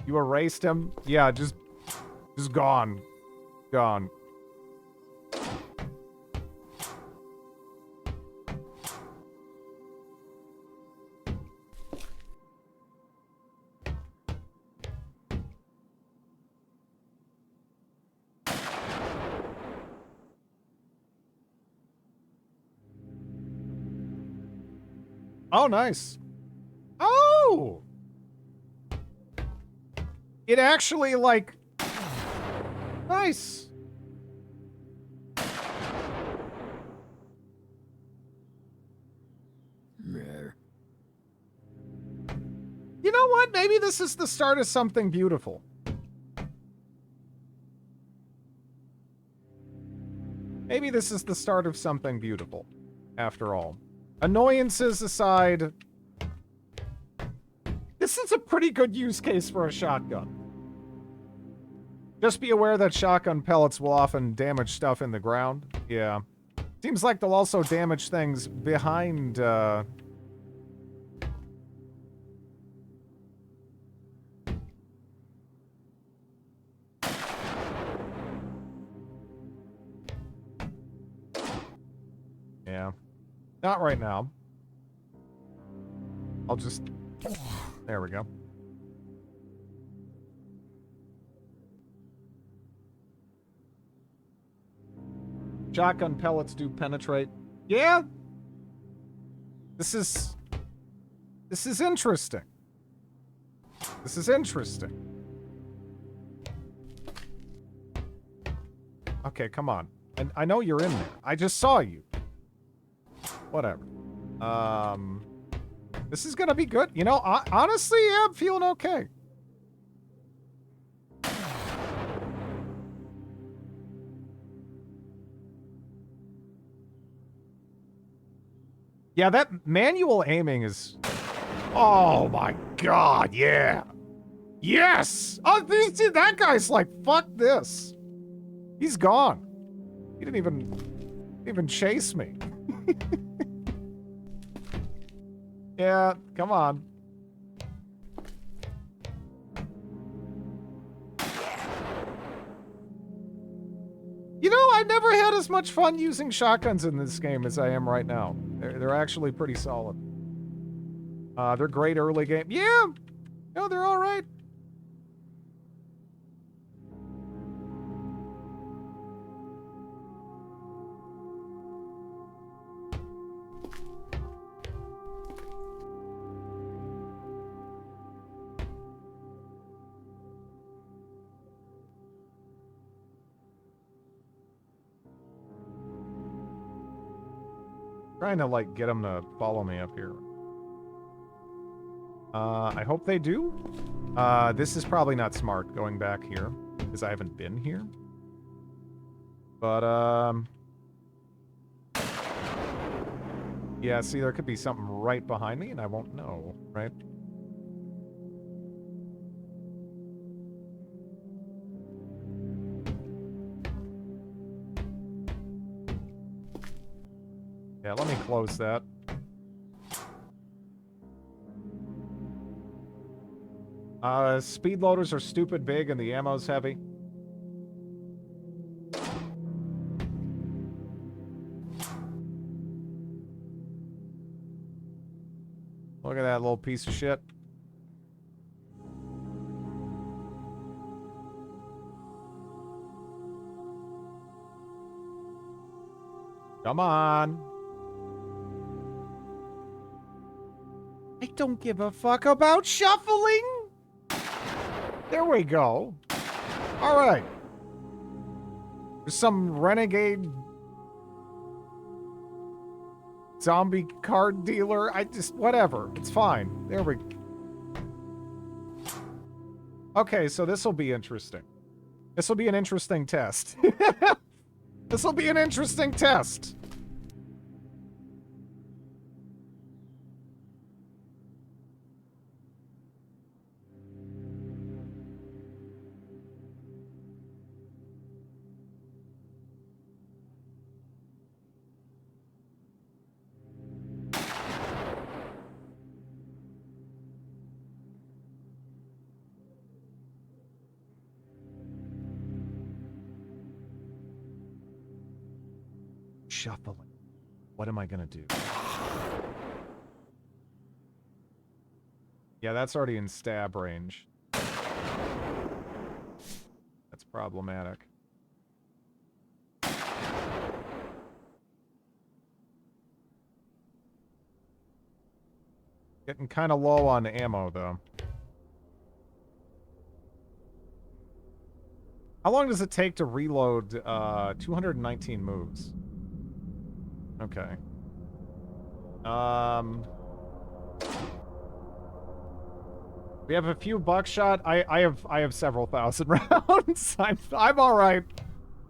You erased him? Yeah, just gone. Gone. Oh, nice. Oh! It actually, like... Nice. You know what? Maybe this is the start of something beautiful. Maybe this is the start of something beautiful, after all. Annoyances aside, this is a pretty good use case for a shotgun. Just be aware that shotgun pellets will often damage stuff in the ground. Yeah. Seems like they'll also damage things behind, Yeah. Not right now. I'll just... There we go. Shotgun pellets do penetrate. Yeah! This is interesting. This is interesting. Okay, come on. And I know you're in there. I just saw you. Whatever. This is gonna be good. You know, honestly, yeah, I'm feeling okay. Yeah, that manual aiming is... Oh my god, yeah. Yes! Oh, that guy's like, fuck this. He's gone. He didn't even chase me. Yeah, come on. You know, I never had as much fun using shotguns in this game as I am right now. They're actually pretty solid. They're great early game. Yeah! No, they're alright. Trying to, like, get them to follow me up here. I hope they do. This is probably not smart, going back here, because I haven't been here. But, yeah, see, there could be something right behind me, and I won't know, right? Yeah, let me close that. Speed loaders are stupid big and the ammo's heavy. Look at that little piece of shit. Come on. I don't give a fuck about shuffling. There we go. All right. There's some renegade zombie card dealer. Whatever. It's fine. There we go. Okay, so this will be interesting. This will be an interesting test. This will be an interesting test. shuffling. What am I gonna do? Yeah, that's already in stab range. That's problematic. Getting kind of low on ammo, though. How long does it take to reload 219 moves? Okay. We have a few buckshot. I have several thousand rounds. I'm all right.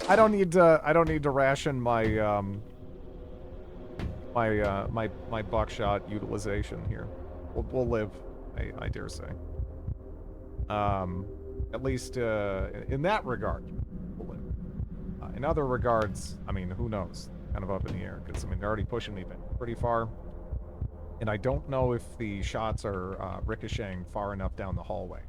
I don't need to ration my my buckshot utilization here. We'll live, I dare say. At least in that regard, we'll live. In other regards, I mean, who knows? Kind of up in the air, because I mean they're already pushing me pretty far, and I don't know if the shots are ricocheting far enough down the hallway.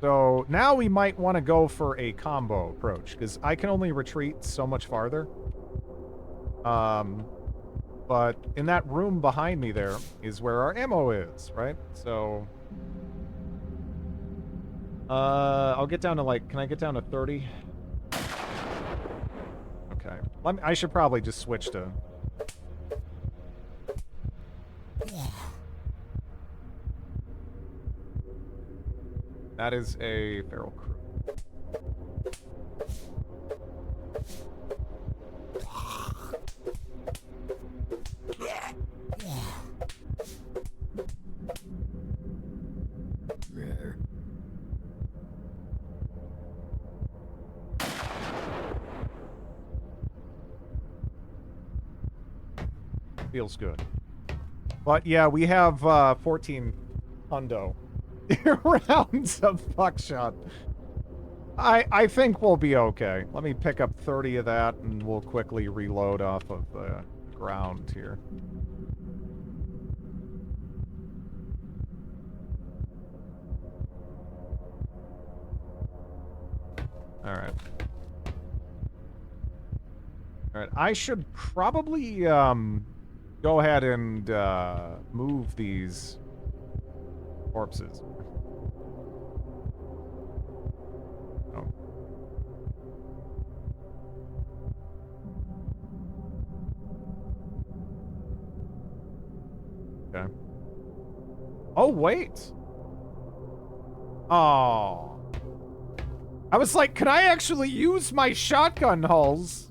So now we might want to go for a combo approach, because I can only retreat so much farther. But in that room behind me there is where our ammo is, right? So, I'll get down to like, can I get down to 30? Okay. I should probably just switch to... That is a feral crew. Feels good. But yeah, we have 14 hundo rounds of buckshot. I think we'll be okay. Let me pick up 30 of that and we'll quickly reload off of the ground here. Alright. Alright, I should probably go ahead and move these corpses. Oh. Okay. Oh, wait. Oh. I was like, can I actually use my shotgun hulls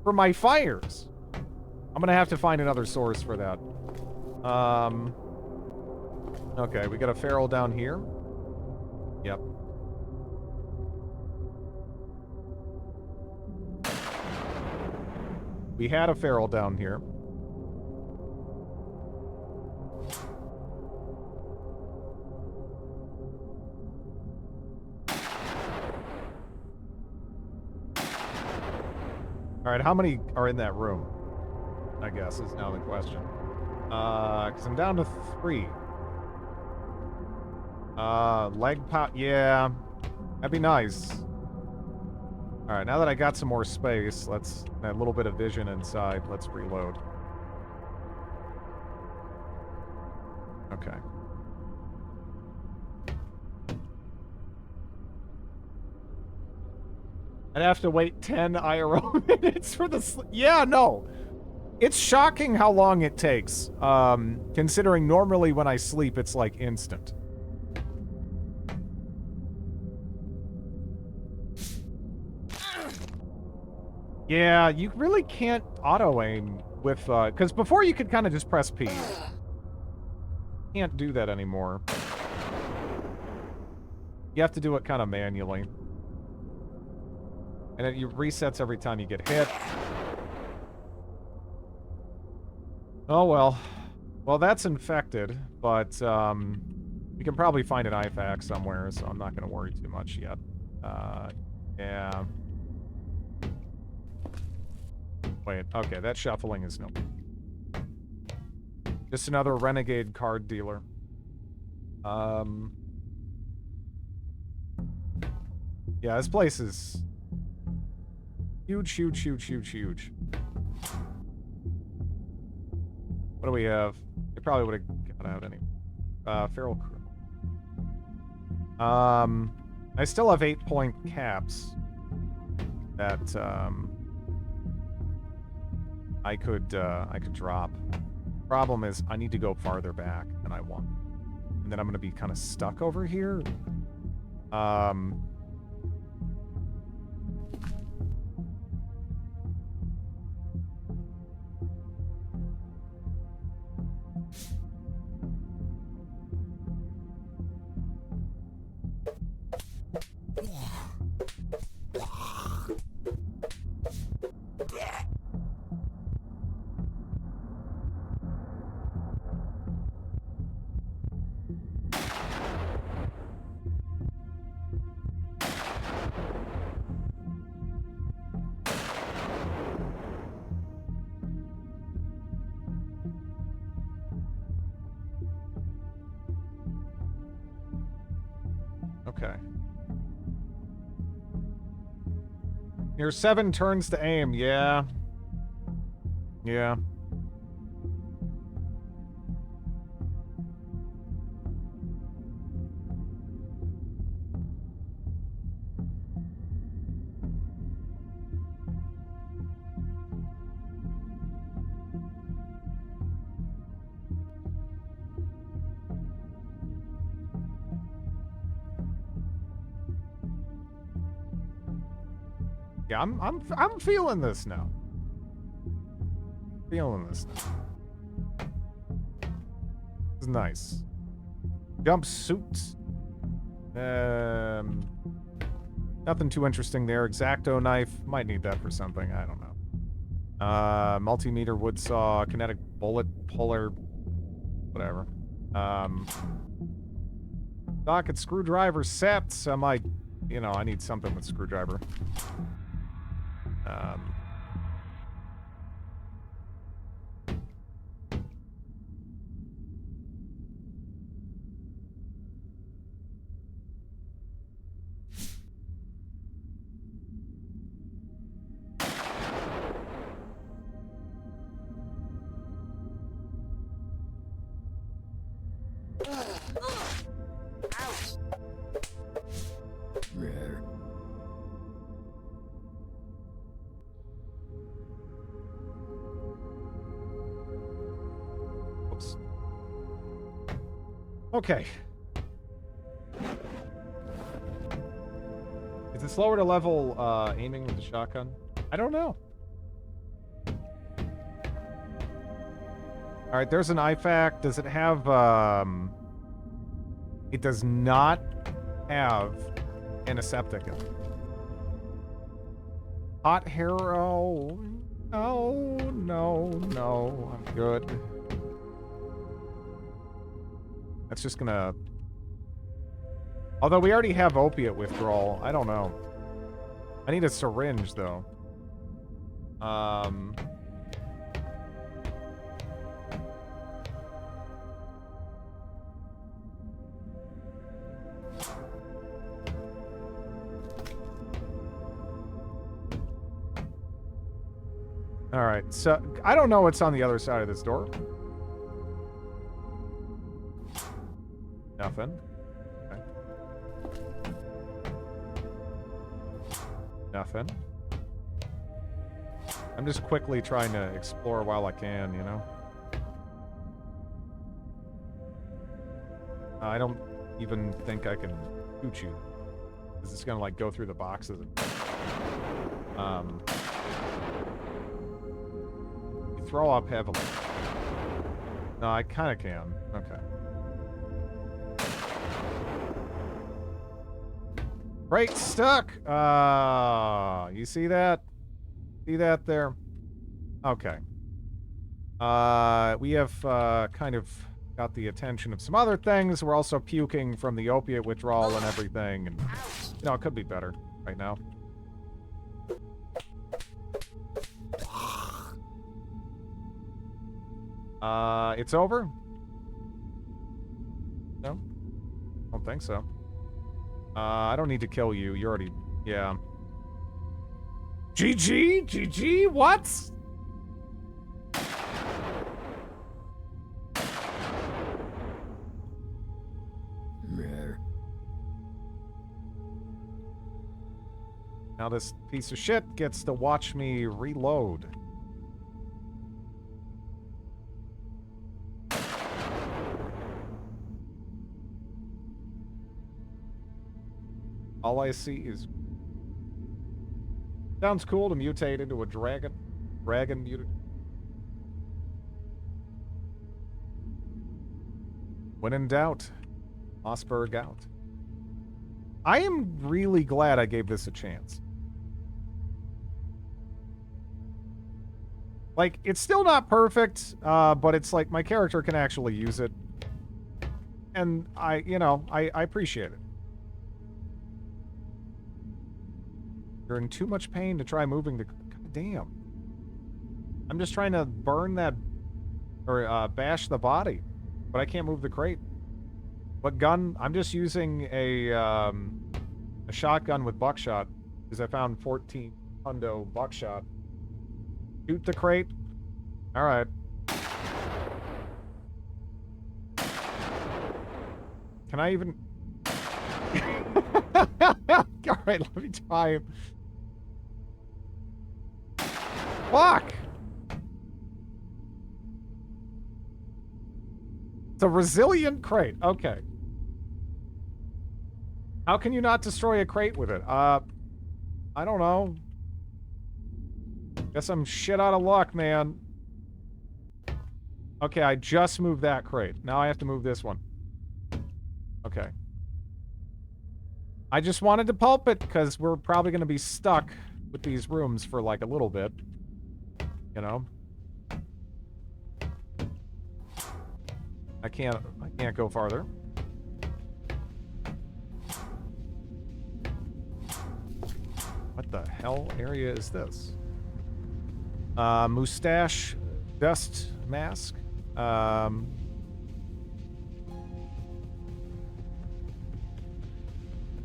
for my fires? I'm gonna have to find another source for that. Okay, we got a feral down here. Yep. We had a feral down here. Alright, how many are in that room? I guess is now the question. Because I'm down to 3. Leg pop, yeah. That'd be nice. Alright, now that I got some more space, let's, a little bit of vision inside, let's reload. Okay. I'd have to wait 10 IRL minutes for the yeah, no. It's shocking how long it takes, considering normally when I sleep, it's like instant. Yeah, you really can't auto-aim with, because before you could kind of just press P. Can't do that anymore. You have to do it kind of manually. And it resets every time you get hit. Oh, well. Well, that's infected, but, we can probably find an IFAC somewhere, so I'm not going to worry too much yet. Yeah. Wait, okay, that shuffling is no. Just another renegade card dealer. Yeah, this place is Huge, huge, huge, huge, huge. What do we have? They probably would have got out anyway. Feral crew. I still have 8-point caps that I could drop. Problem is, I need to go farther back than I want, and then I'm gonna be kind of stuck over here. Okay. Your 7 turns to aim. Yeah. Yeah. Yeah, I'm feeling this now. Feeling this now. This is nice. Jumpsuit. Nothing too interesting there. X-Acto knife. Might need that for something. I don't know. Multimeter wood saw. Kinetic bullet puller. Whatever. Socket screwdriver sets. I might, you know, I need something with screwdriver. Oops. Okay. Is it slower to level aiming with the shotgun? I don't know. All right, there's an IFAC. Does it have it does not have antiseptic in it. Hot Hero. No, no, no. I'm good. That's just gonna... Although we already have opiate withdrawal. I don't know. I need a syringe, though. Alright, so I don't know what's on the other side of this door. Nothing. Okay. Nothing. I'm just quickly trying to explore while I can, you know? I don't even think I can shoot you. This is gonna, like, go through the boxes and... You throw up heavily. No, I kinda can. Okay. Right, stuck! You see that? See that there? Okay. We have, kind of got the attention of some other things. We're also puking from the opiate withdrawal and everything, and, you know, it could be better right now. It's over? No? Don't think so. I don't need to kill you. You're already... Yeah. GG? GG? What? Now this piece of shit gets to watch me reload. All I see is... Sounds cool to mutate into a dragon. Dragon mutant. When in doubt, Mossberg out. I am really glad I gave this a chance. Like, it's still not perfect, but it's like my character can actually use it. And I appreciate it. You're in too much pain to try moving the... God damn. I'm just trying to burn that... Or, bash the body. But I can't move the crate. What gun? I'm just using a shotgun with buckshot. Because I found 14 hundo buckshot. Shoot the crate. Alright. Can I even... Alright, let me try him. Fuck! It's a resilient crate. Okay. How can you not destroy a crate with it? I don't know. Guess I'm shit out of luck, man. Okay, I just moved that crate. Now I have to move this one. Okay. I just wanted to pulp it, because we're probably going to be stuck with these rooms for, like, a little bit. You know? I can't go farther. What the hell area is this? Mustache dust mask.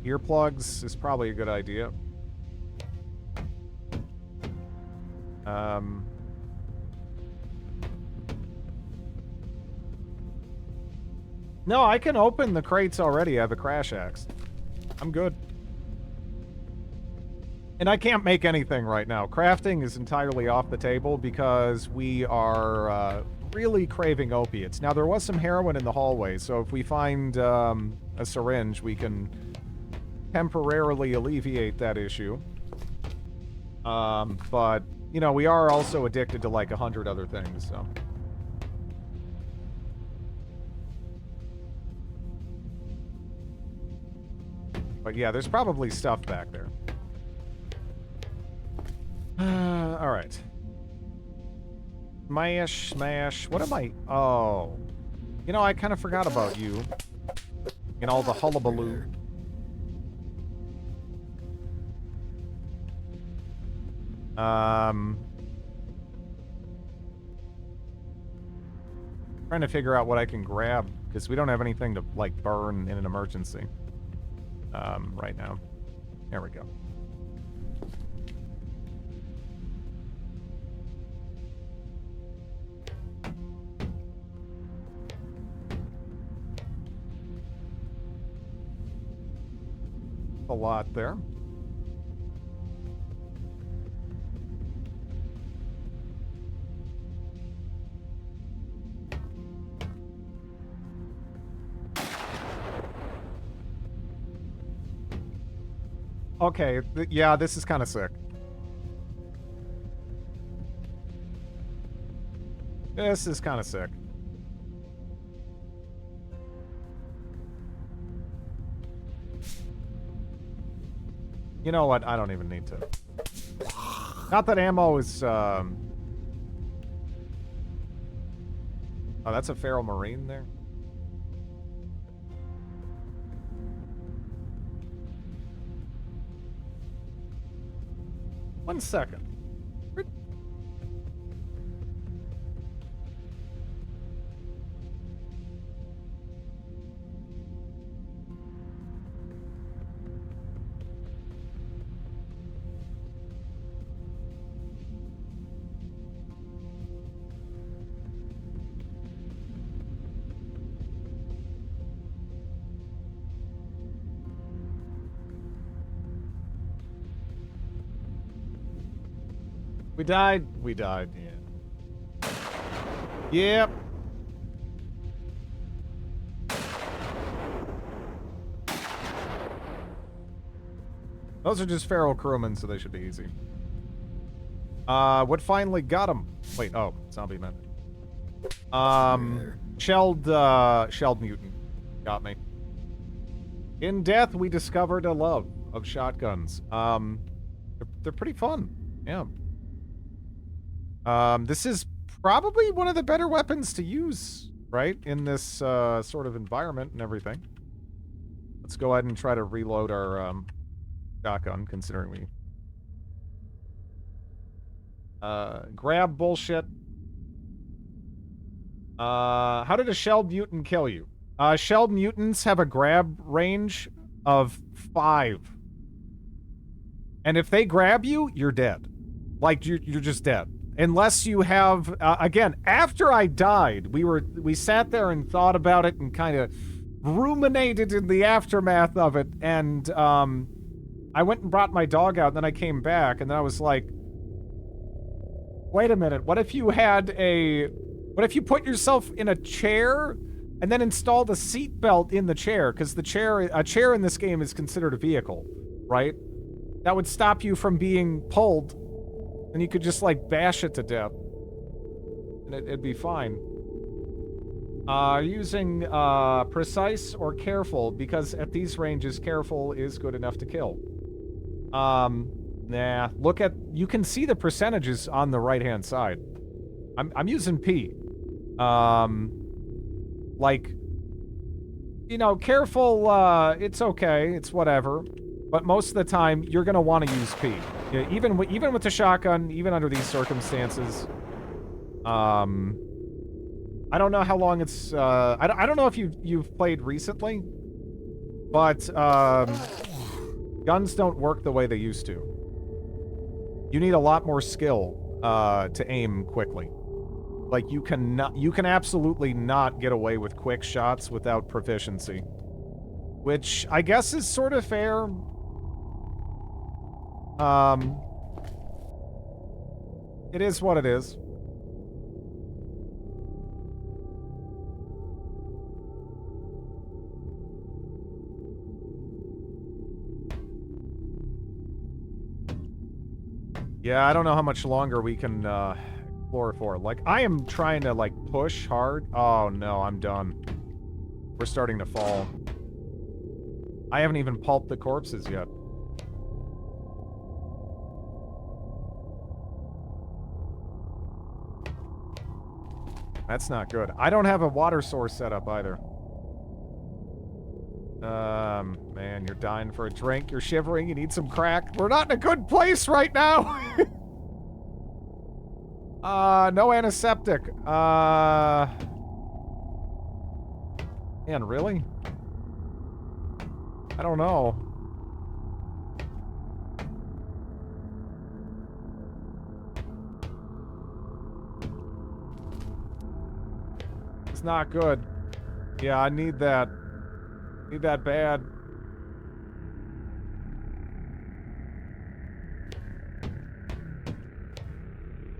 Earplugs is probably a good idea. No, I can open the crates already. I have a crash axe. I'm good. And I can't make anything right now. Crafting is entirely off the table because we are really craving opiates. Now, there was some heroin in the hallway, so if we find a syringe, we can temporarily alleviate that issue. But, you know, we are also addicted to like 100 other things, so... But yeah, there's probably stuff back there. Alright. Smash. What am I... Oh. You know, I kind of forgot about you. And all the hullabaloo. Trying to figure out what I can grab, because we don't have anything to, like, burn in an emergency. Right now. There we go. A lot there. Okay, yeah, this is kind of sick. This is kind of sick. You know what? I don't even need to. Not that ammo is, Oh, that's a feral marine there? One second. We died. We died, yeah. Yep. Those are just feral crewmen, so they should be easy. What finally got him? Wait, oh, zombie man. Shelled mutant. Got me. In death, we discovered a love of shotguns. They're pretty fun. Yeah. This is probably one of the better weapons to use, right? In this, sort of environment and everything. Let's go ahead and try to reload our, shotgun, considering we... grab bullshit. How did a shelled mutant kill you? Shelled mutants have a grab range of 5. And if they grab you, you're dead. Like, you're just dead. Unless you have, again, after I died, we sat there and thought about it and kind of ruminated in the aftermath of it, and, I went and brought my dog out, and then I came back, and then I was like, wait a minute, what if you put yourself in a chair and then installed a seatbelt in the chair? Because a chair in this game is considered a vehicle, right? That would stop you from being pulled, and you could just, like, bash it to death. And it'd be fine. Using, precise or careful, because at these ranges, careful is good enough to kill. Nah, you can see the percentages on the right-hand side. I'm using P. Like, you know, careful, it's okay, it's whatever. But most of the time, you're gonna want to use P. Yeah, even with the shotgun, even under these circumstances. I don't know how long it's, I don't know if you've played recently, but, guns don't work the way they used to. You need a lot more skill, to aim quickly. Like, you can absolutely not get away with quick shots without proficiency. Which, I guess is sort of fair. It is what it is. Yeah, I don't know how much longer we can, explore for. Like, I am trying to, like, push hard. Oh, no, I'm done. We're starting to fall. I haven't even pulped the corpses yet. That's not good. I don't have a water source set up either. Man, you're dying for a drink. You're shivering. You need some crack. We're not in a good place right now. No antiseptic. Man, really? I don't know. It's not good. Yeah, I need that. Need that bad.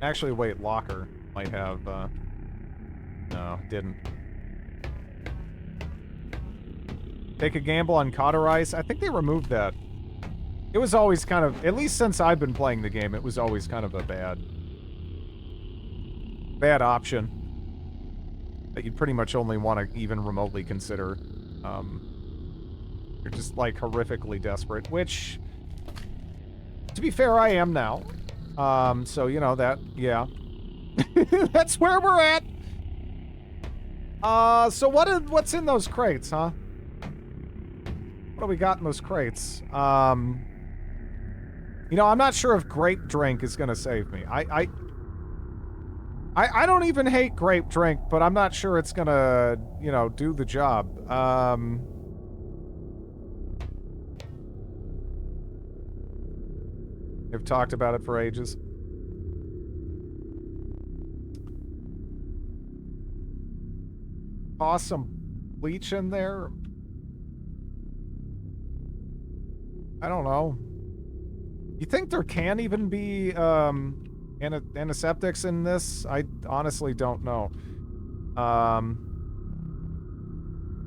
Actually, wait, locker might have, no, didn't. Take a gamble on cauterize? I think they removed that. It was always kind of, at least since I've been playing the game, it was always kind of a bad option that you'd pretty much only want to even remotely consider. You're just, like, horrifically desperate, which, to be fair, I am now. So, you know, that, yeah. That's where we're at! So what's in those crates, huh? What do we got in those crates? You know, I'm not sure if grape drink is gonna save me. I don't even hate grape drink, but I'm not sure it's gonna, you know, do the job. I've talked about it for ages. Toss some bleach in there. I don't know. You think there can even be, antiseptics in this? I honestly don't know.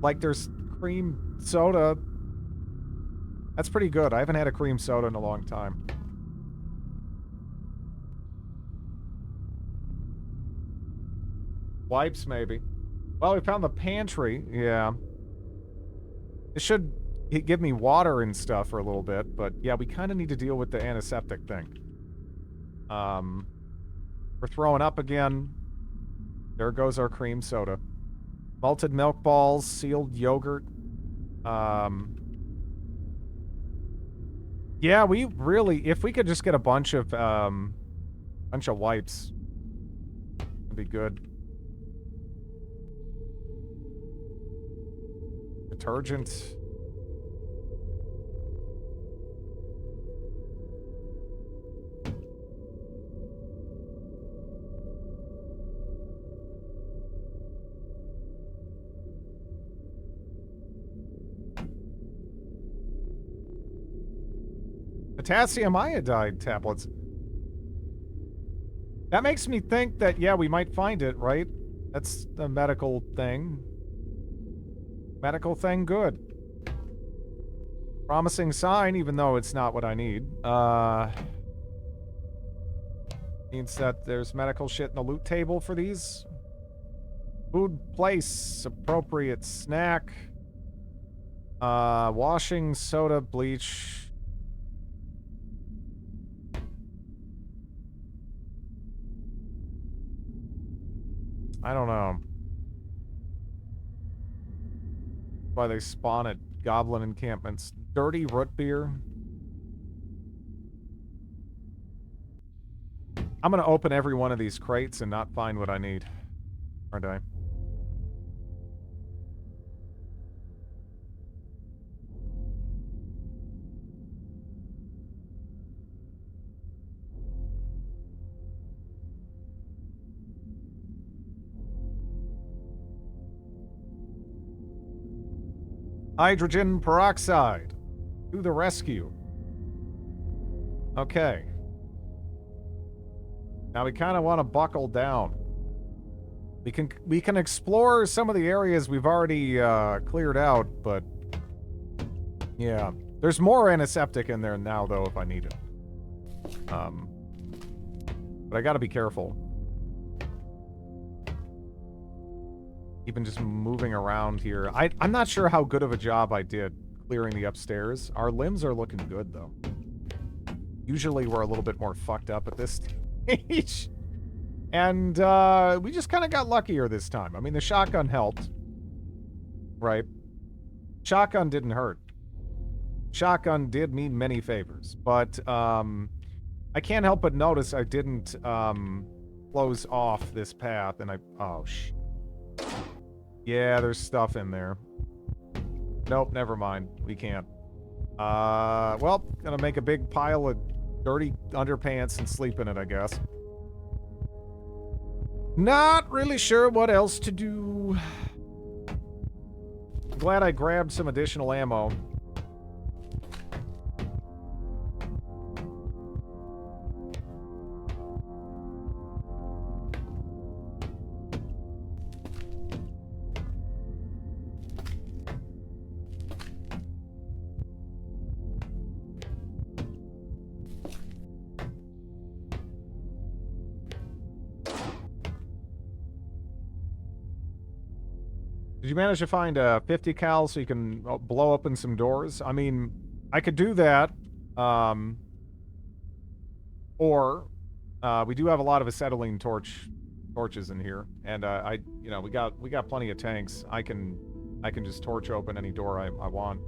Like there's cream soda. That's pretty good. I haven't had a cream soda in a long time. Wipes, maybe. Well, we found the pantry. Yeah. It should give me water and stuff for a little bit, but yeah, we kind of need to deal with the antiseptic thing. We're throwing up again. There goes our cream soda. Malted milk balls, sealed yogurt. Yeah, we really, if we could just get a bunch of wipes, it'd be good. Detergent. Potassium iodide tablets. That makes me think that, yeah, we might find it, right? That's a medical thing. Medical thing, good. Promising sign, even though it's not what I need. Means that there's medical shit in the loot table for these. Food place, appropriate snack. Washing, soda, bleach. I don't know. Why they spawn at goblin encampments. Dirty root beer. I'm gonna open every one of these crates and not find what I need. Aren't I? Hydrogen peroxide. To the rescue. Okay. Now we kind of want to buckle down. We can explore some of the areas we've already cleared out, but yeah. There's more antiseptic in there now, though, if I need it. But I gotta be careful. Even just moving around here. I'm not sure how good of a job I did clearing the upstairs. Our limbs are looking good, though. Usually we're a little bit more fucked up at this stage. And we just kind of got luckier this time. I mean, the shotgun helped. Right? Shotgun didn't hurt. Shotgun did me many favors. But I can't help but notice I didn't close off this path. And oh, shit. Yeah, there's stuff in there. Nope, never mind. We can't. Well, gonna make a big pile of dirty underpants and sleep in it, I guess. Not really sure what else to do. Glad I grabbed some additional ammo. Did you manage to find a 50 cal so you can blow open some doors? I mean, I could do that. Or we do have a lot of acetylene torches in here, and you know, we got plenty of tanks. I can just torch open any door I want.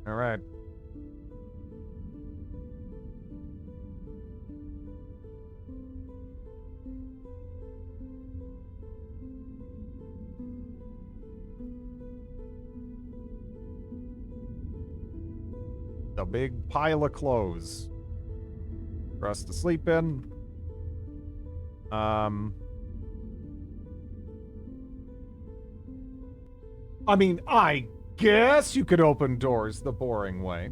All right. The big pile of clothes. for us to sleep in. I mean, I guess you could open doors the boring way.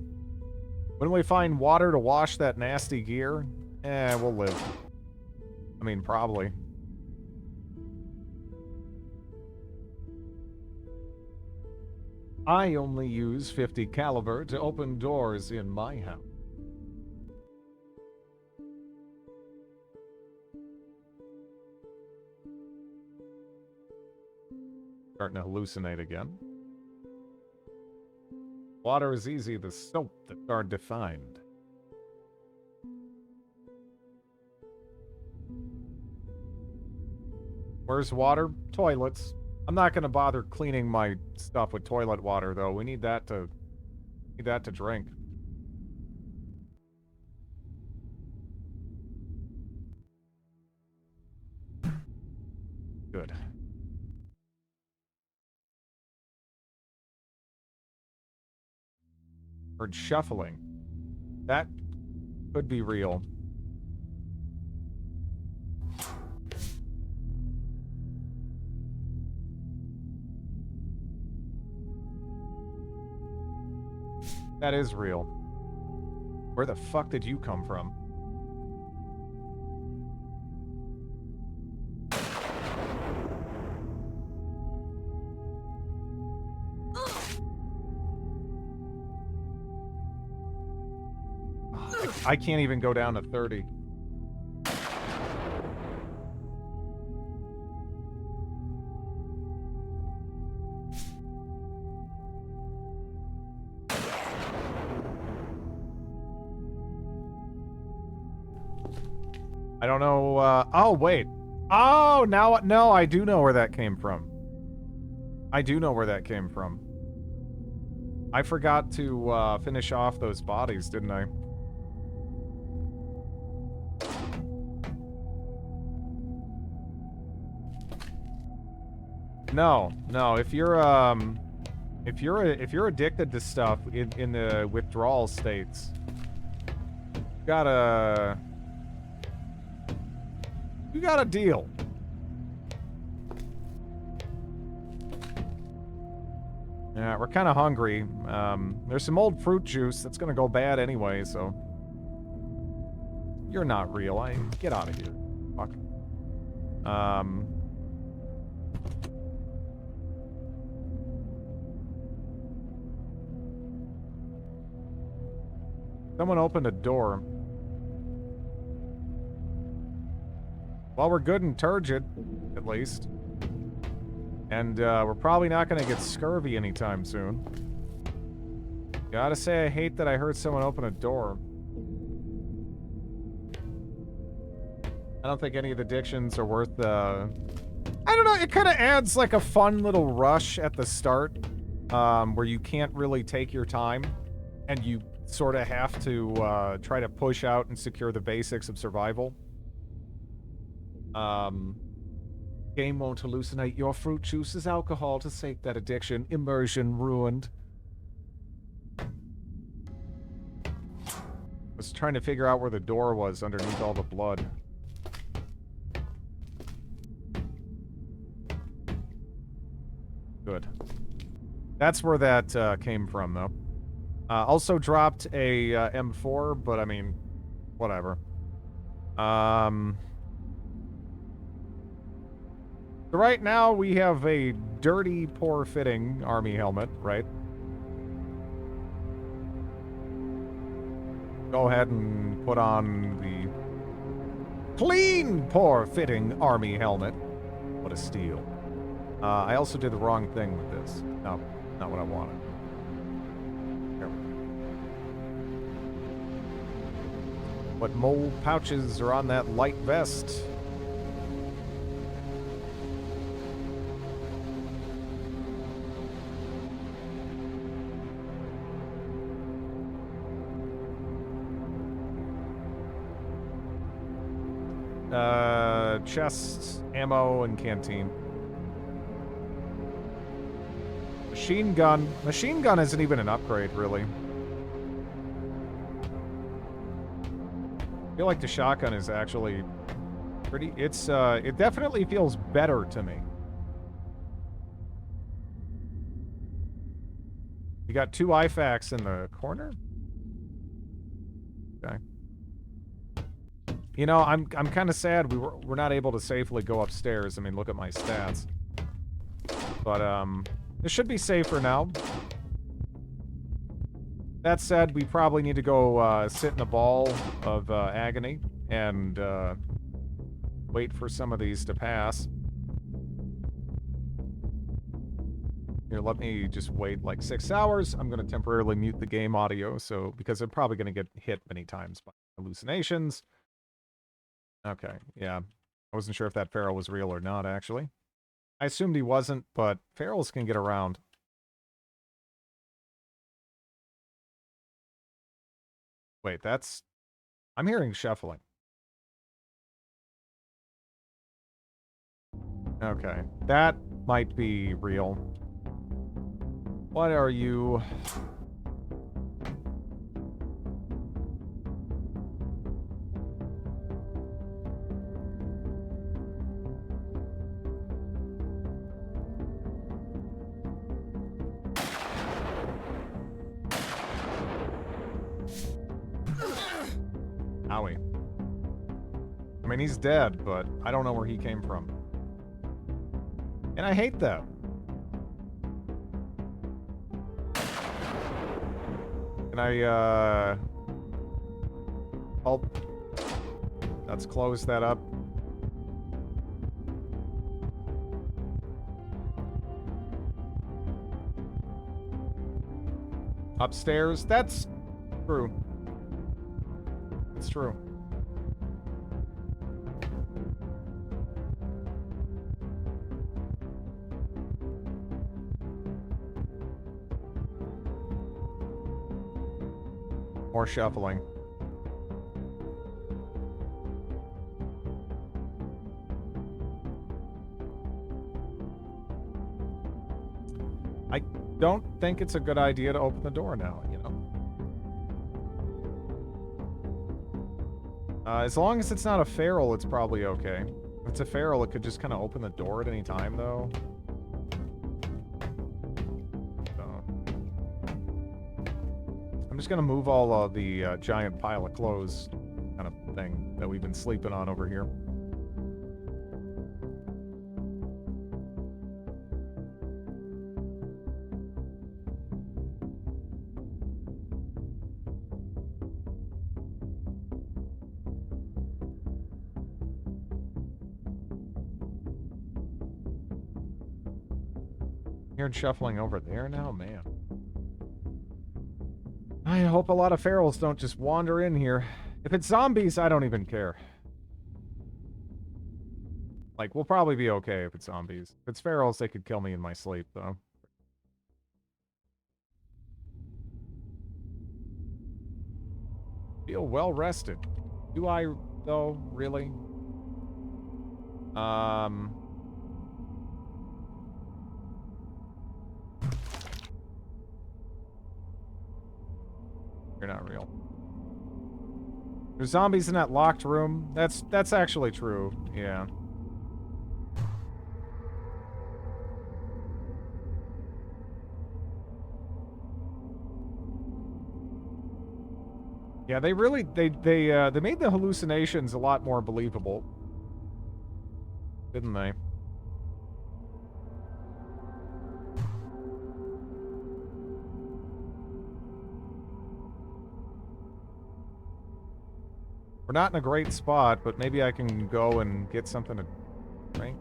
When we find water to wash that nasty gear, we'll live. I mean, probably. I only use 50 caliber to open doors in my house. Starting to hallucinate again. Water is easy, the soap that's hard to find. Where's water? Toilets. I'm not gonna bother cleaning my stuff with toilet water, though. We need that to drink. Good. Heard shuffling. That could be real. That is real. Where the fuck did you come from? I can't even go down to 30. I don't know, oh, wait. Oh, now, no, I do know where that came from. I do know where that came from. I forgot to, finish off those bodies, didn't I? No, if you're addicted to stuff in the withdrawal states, you gotta deal. Yeah, we're kind of hungry. There's some old fruit juice that's gonna go bad anyway, so you're not real. Get out of here. Fuck. Someone opened a door. Well, we're good and turgid, at least. And, we're probably not gonna get scurvy anytime soon. Gotta say, I hate that I heard someone open a door. I don't think any of the addictions are worth the... I don't know, it kind of adds, like, a fun little rush at the start, where you can't really take your time, and you sort of have to try to push out and secure the basics of survival. Game won't hallucinate. Your fruit juice is alcohol to sate that addiction. Immersion ruined. Was trying to figure out where the door was underneath all the blood. Good. That's where that came from, though. Also dropped a M4, but I mean, whatever. So right now we have a dirty, poor-fitting army helmet, right? Go ahead and put on the clean, poor-fitting army helmet. What a steal. I also did the wrong thing with this. No, not what I wanted. What mole pouches are on that light vest? Chest, ammo, and canteen. Machine gun. Machine gun isn't even an upgrade, really. feel like the shotgun is actually pretty... it definitely feels better to me. You got 2 IFAKs in the corner? Okay. You know, I'm kind of sad we're not able to safely go upstairs. I mean, look at my stats. But, it should be safer now. That said, we probably need to go, sit in a ball of, agony and, wait for some of these to pass. Here, let me just wait like 6 hours. I'm going to temporarily mute the game audio, so because I'm probably going to get hit many times by hallucinations. Okay, yeah. I wasn't sure if that feral was real or not, actually. I assumed he wasn't, but ferals can get around. Wait, that's... I'm hearing shuffling. Okay, that might be real. What are you... Owie. I mean, he's dead, but I don't know where he came from. And I hate that. Can I, help? Let's close that up. Upstairs? That's true. It's true. More shuffling. I don't think it's a good idea to open the door now, you know? As long as it's not a feral, it's probably okay. If it's a feral, it could just kind of open the door at any time, though. So. I'm just gonna move all of the giant pile of clothes kind of thing that we've been sleeping on over here. Hearing shuffling over there now, man. I hope a lot of ferals don't just wander in here. If it's zombies, I don't even care. Like, we'll probably be okay if it's zombies. If it's ferals, they could kill me in my sleep, though. Feel well rested. Do I, though? Really? You're not real. There's zombies in that locked room. That's actually true. Yeah. Yeah, they really they made the hallucinations a lot more believable. Didn't they? We're not in a great spot, but maybe I can go and get something to drink.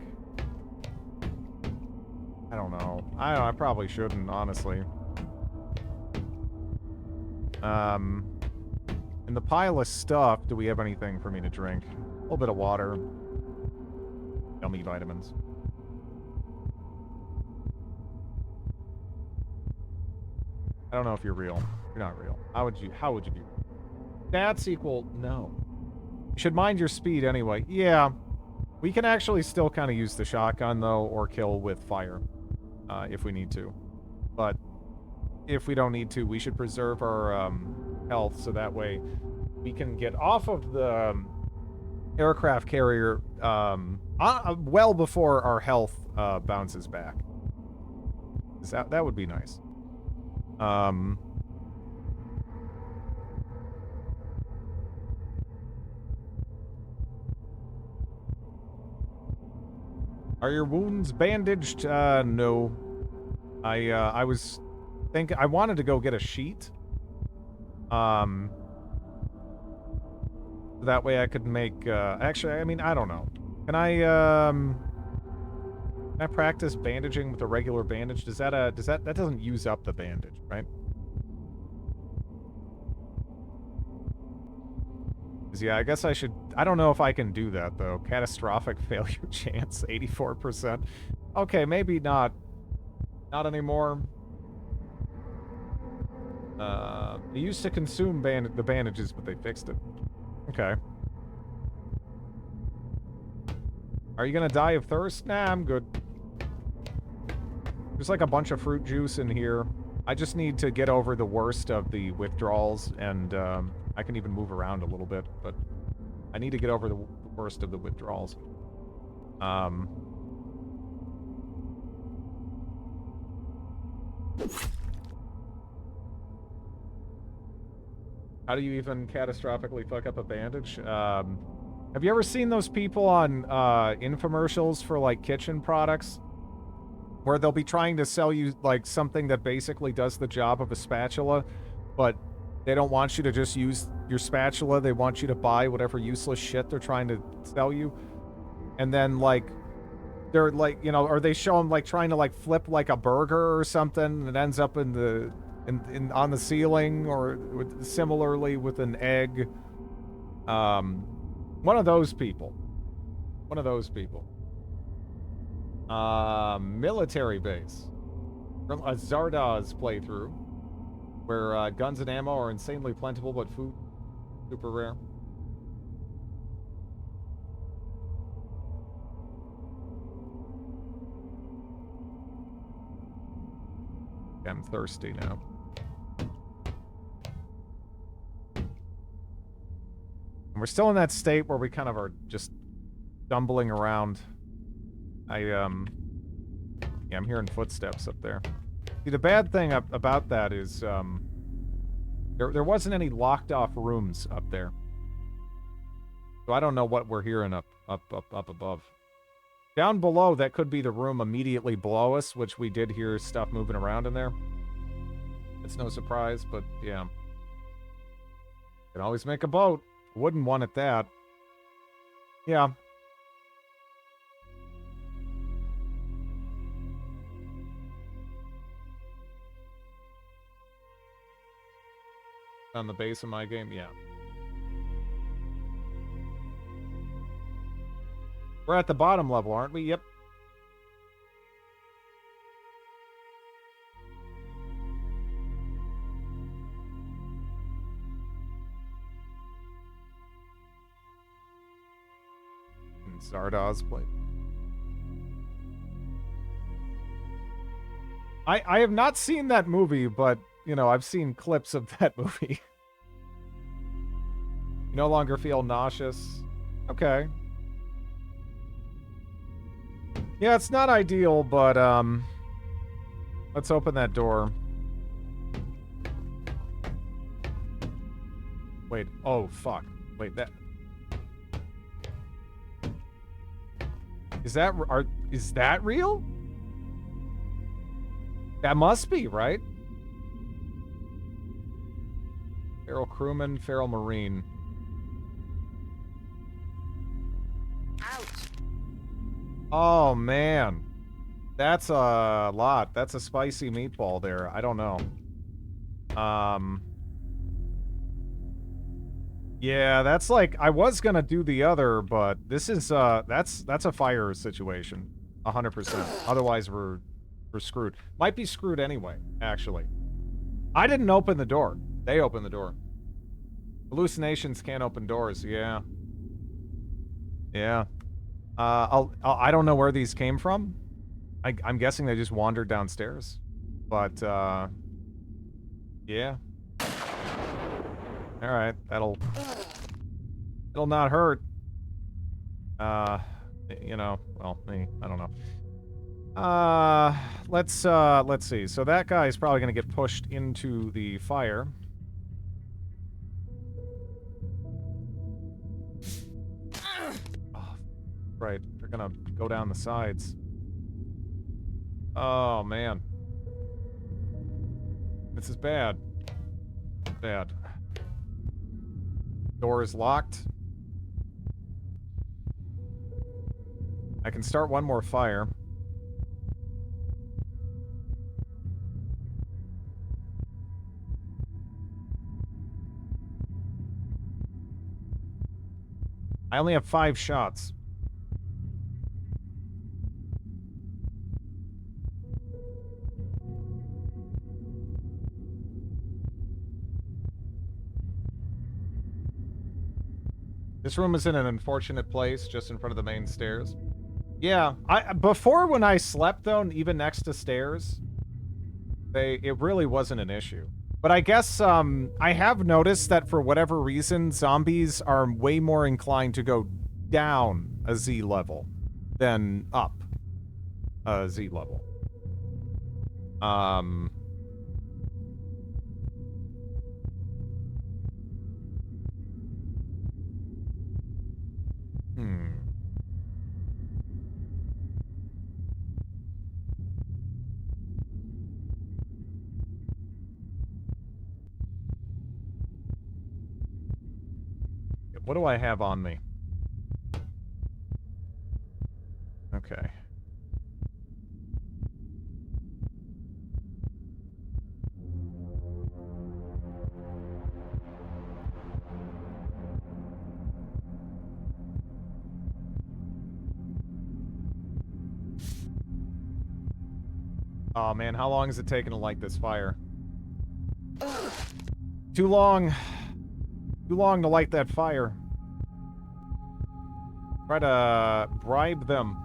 I don't know. I probably shouldn't, honestly. In the pile of stuff, do we have anything for me to drink? A little bit of water. Yummy vitamins. I don't know if you're real. You're not real. How would you be? Stats equal no. You should mind your speed anyway. Yeah. We can actually still kind of use the shotgun, though, or kill with fire. If we need to. But if we don't need to, we should preserve our health, so that way we can get off of the aircraft carrier well before our health bounces back. That would be nice. Are your wounds bandaged? No. I was thinking I wanted to go get a sheet. That way I could make, actually, I mean, I don't know. Can I practice bandaging with a regular bandage? That doesn't use up the bandage, right? 'Cause, yeah, I guess I should, I don't know if I can do that, though. Catastrophic failure chance, 84%. Okay, maybe not. Not anymore. They used to consume the bandages, but they fixed it. Okay. Are you gonna die of thirst? Nah, I'm good. There's like a bunch of fruit juice in here. I just need to get over the worst of the withdrawals, and I can even move around a little bit, but I need to get over the worst of the withdrawals. How do you even catastrophically fuck up a bandage? Have you ever seen those people on infomercials for like kitchen products? Where they'll be trying to sell you like something that basically does the job of a spatula, but they don't want you to just use your spatula. They want you to buy whatever useless shit they're trying to sell you. And then like, they're like, you know, or they show them like trying to like flip like a burger or something, and it ends up in the on the ceiling, or similarly with an egg. One of those people. One of those people. Military base. From a Zardoz playthrough, where guns and ammo are insanely plentiful, but food super rare. I'm thirsty now. And we're still in that state where we kind of are just stumbling around. Yeah, I'm hearing footsteps up there. See, the bad thing about that is, there wasn't any locked off rooms up there. So I don't know what we're hearing up above. Down below, that could be the room immediately below us, which we did hear stuff moving around in there. It's no surprise, but yeah. Can always make a boat. Wouldn't want it that. Yeah. On the base of my game, yeah. We're at the bottom level, aren't we? Yep. And Zardoz played. I have not seen that movie, but, you know, I've seen clips of that movie. You no longer feel nauseous. Okay. Yeah, it's not ideal, but, let's open that door. Wait, oh, fuck. Wait, that... Is that real? That must be, right? Feral crewman, feral marine. Ouch. Oh, man. That's a lot. That's a spicy meatball there. I don't know. Yeah, that's like, I was gonna do the other, but this is, that's a fire situation. 100%. Otherwise, we're screwed. Might be screwed anyway, actually. I didn't open the door. They opened the door. Hallucinations can't open doors, yeah. Yeah. I don't know where these came from. I'm guessing they just wandered downstairs. But, yeah. Alright, it'll not hurt. You know, well, I don't know. Let's see. So that guy's probably gonna get pushed into the fire. Oh, right, they're gonna go down the sides. Oh, man. This is bad. Bad. Door is locked. I can start one more fire. I only have 5 shots. This room is in an unfortunate place, just in front of the main stairs. Yeah, before when I slept though, even next to stairs, it really wasn't an issue. But I guess I have noticed that for whatever reason, zombies are way more inclined to go down a Z level than up a Z level. What do I have on me? Okay. Oh man, how long is it taking to light this fire? Too long. Too long to light that fire. Try to bribe them.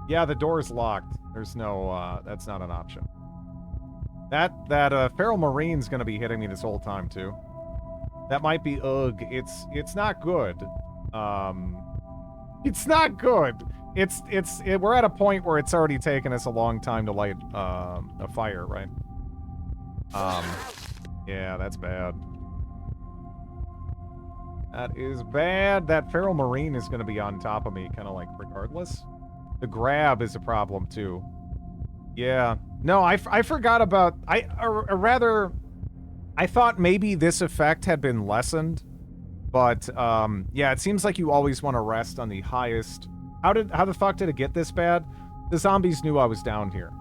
Yeah, the door's locked. There's no, that's not an option. That feral marine's gonna be hitting me this whole time, too. That might be, ugh, it's not good. It's not good. We're at a point where it's already taken us a long time to light, a fire, right? Yeah, that's bad. That is bad. That feral marine is going to be on top of me, kind of like regardless. The grab is a problem too. Yeah. No, I forgot about... or rather, I thought maybe this effect had been lessened. But, yeah, it seems like you always want to rest on the highest... How the fuck did it get this bad? The zombies knew I was down here.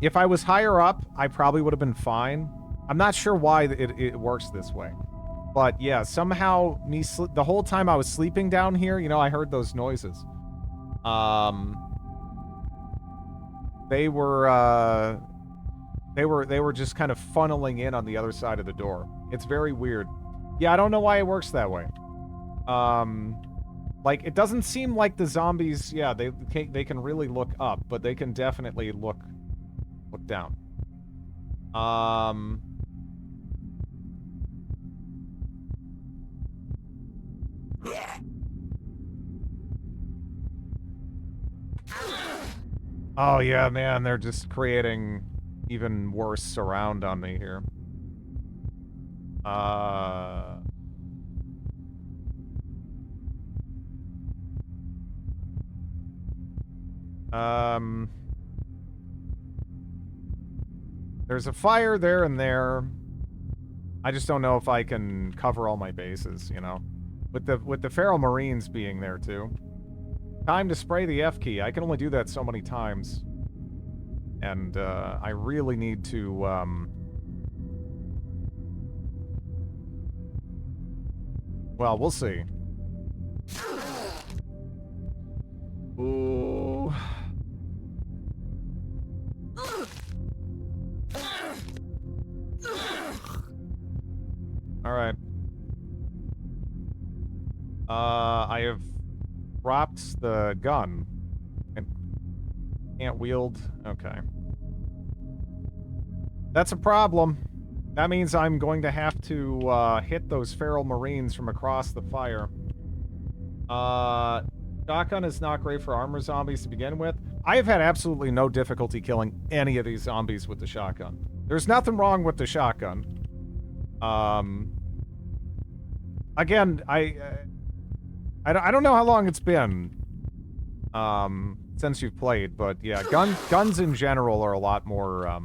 If I was higher up, I probably would have been fine. I'm not sure why it works this way. But yeah, somehow the whole time I was sleeping down here, you know, I heard those noises. They were just kind of funneling in on the other side of the door. It's very weird. Yeah, I don't know why it works that way. Like, it doesn't seem like the zombies, yeah, they can really look up, but they can definitely look down. Oh yeah, man, they're just creating even worse surround on me here. There's a fire there and there. I just don't know if I can cover all my bases, you know? With the feral marines being there too. Time to spray the F key. I can only do that so many times. And, I really need to, well, we'll see. Ooh. Alright. I have dropped the gun. And can't wield. Okay. That's a problem. That means I'm going to have to hit those feral marines from across the fire. Shotgun is not great for armor zombies to begin with. I have had absolutely no difficulty killing any of these zombies with the shotgun. There's nothing wrong with the shotgun. Again, I don't know how long it's been since you've played, but yeah, guns in general are a lot more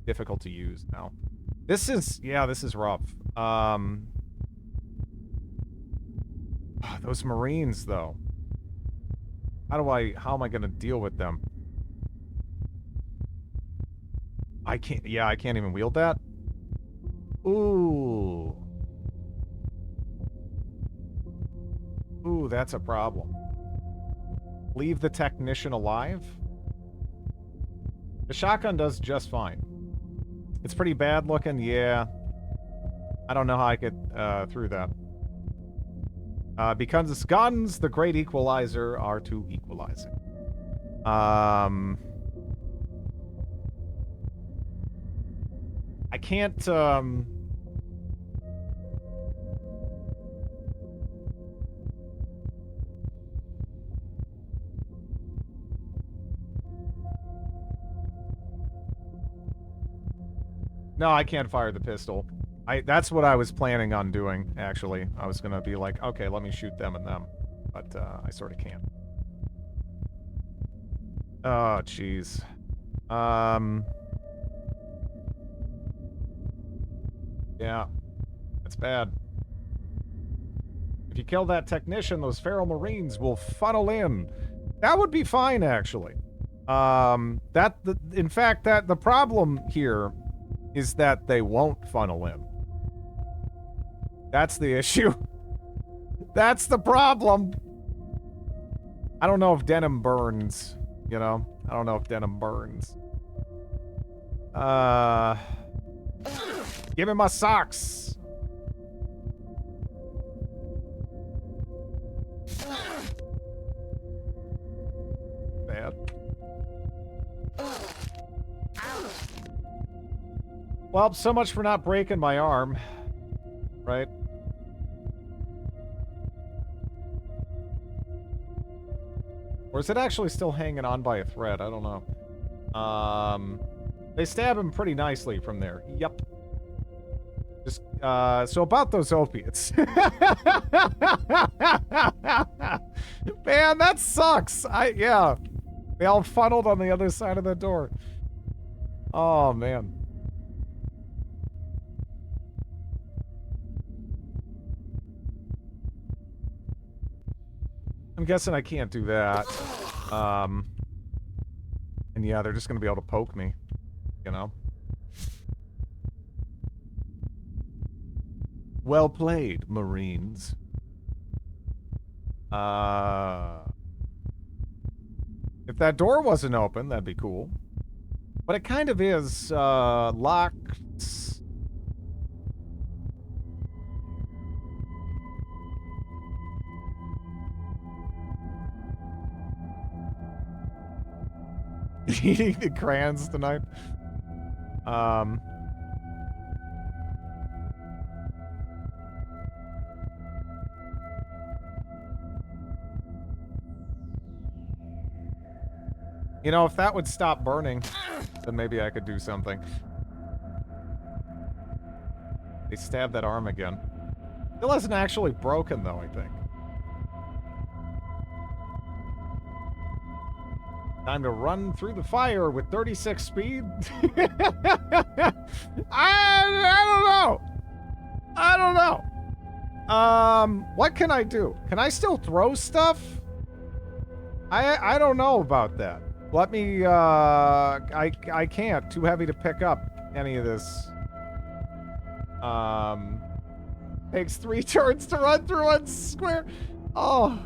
difficult to use now. This is rough. Those Marines though. How am I gonna deal with them? I can't even wield that? Ooh. Ooh, that's a problem. Leave the technician alive? The shotgun does just fine. It's pretty bad looking, yeah. I don't know how I get through that. Because guns, the great equalizer, are to equalizing. I can't, No, I can't fire the pistol. That's what I was planning on doing, actually. I was gonna be like, okay, let me shoot them and them. But, I sort of can't. Oh, jeez. Yeah. That's bad. If you kill that technician, those feral marines will funnel in. That would be fine, actually. In fact, the problem here is that they won't funnel in. That's the issue. That's the problem. I don't know if denim burns, you know? I don't know if denim burns. Give me my socks. Bad. Well, so much for not breaking my arm. Right? Or is it actually still hanging on by a thread? I don't know. They stab him pretty nicely from there. Yep. Just, so about those opiates. Man, that sucks. Yeah. They all funneled on the other side of the door. Oh, man. I'm guessing I can't do that. And yeah, they're just gonna be able to poke me. You know? Well played, Marines. If that door wasn't open, that'd be cool. But it kind of is, locked. Eating the crayons tonight. You know, if that would stop burning, then maybe I could do something. They stabbed that arm again. Still hasn't actually broken, though, I think. Time to run through the fire with 36 speed. I don't know. I don't know. What can I do? Can I still throw stuff? I don't know about that. Let me, I can't. Too heavy to pick up any of this. Takes 3 turns to run through one square. Oh.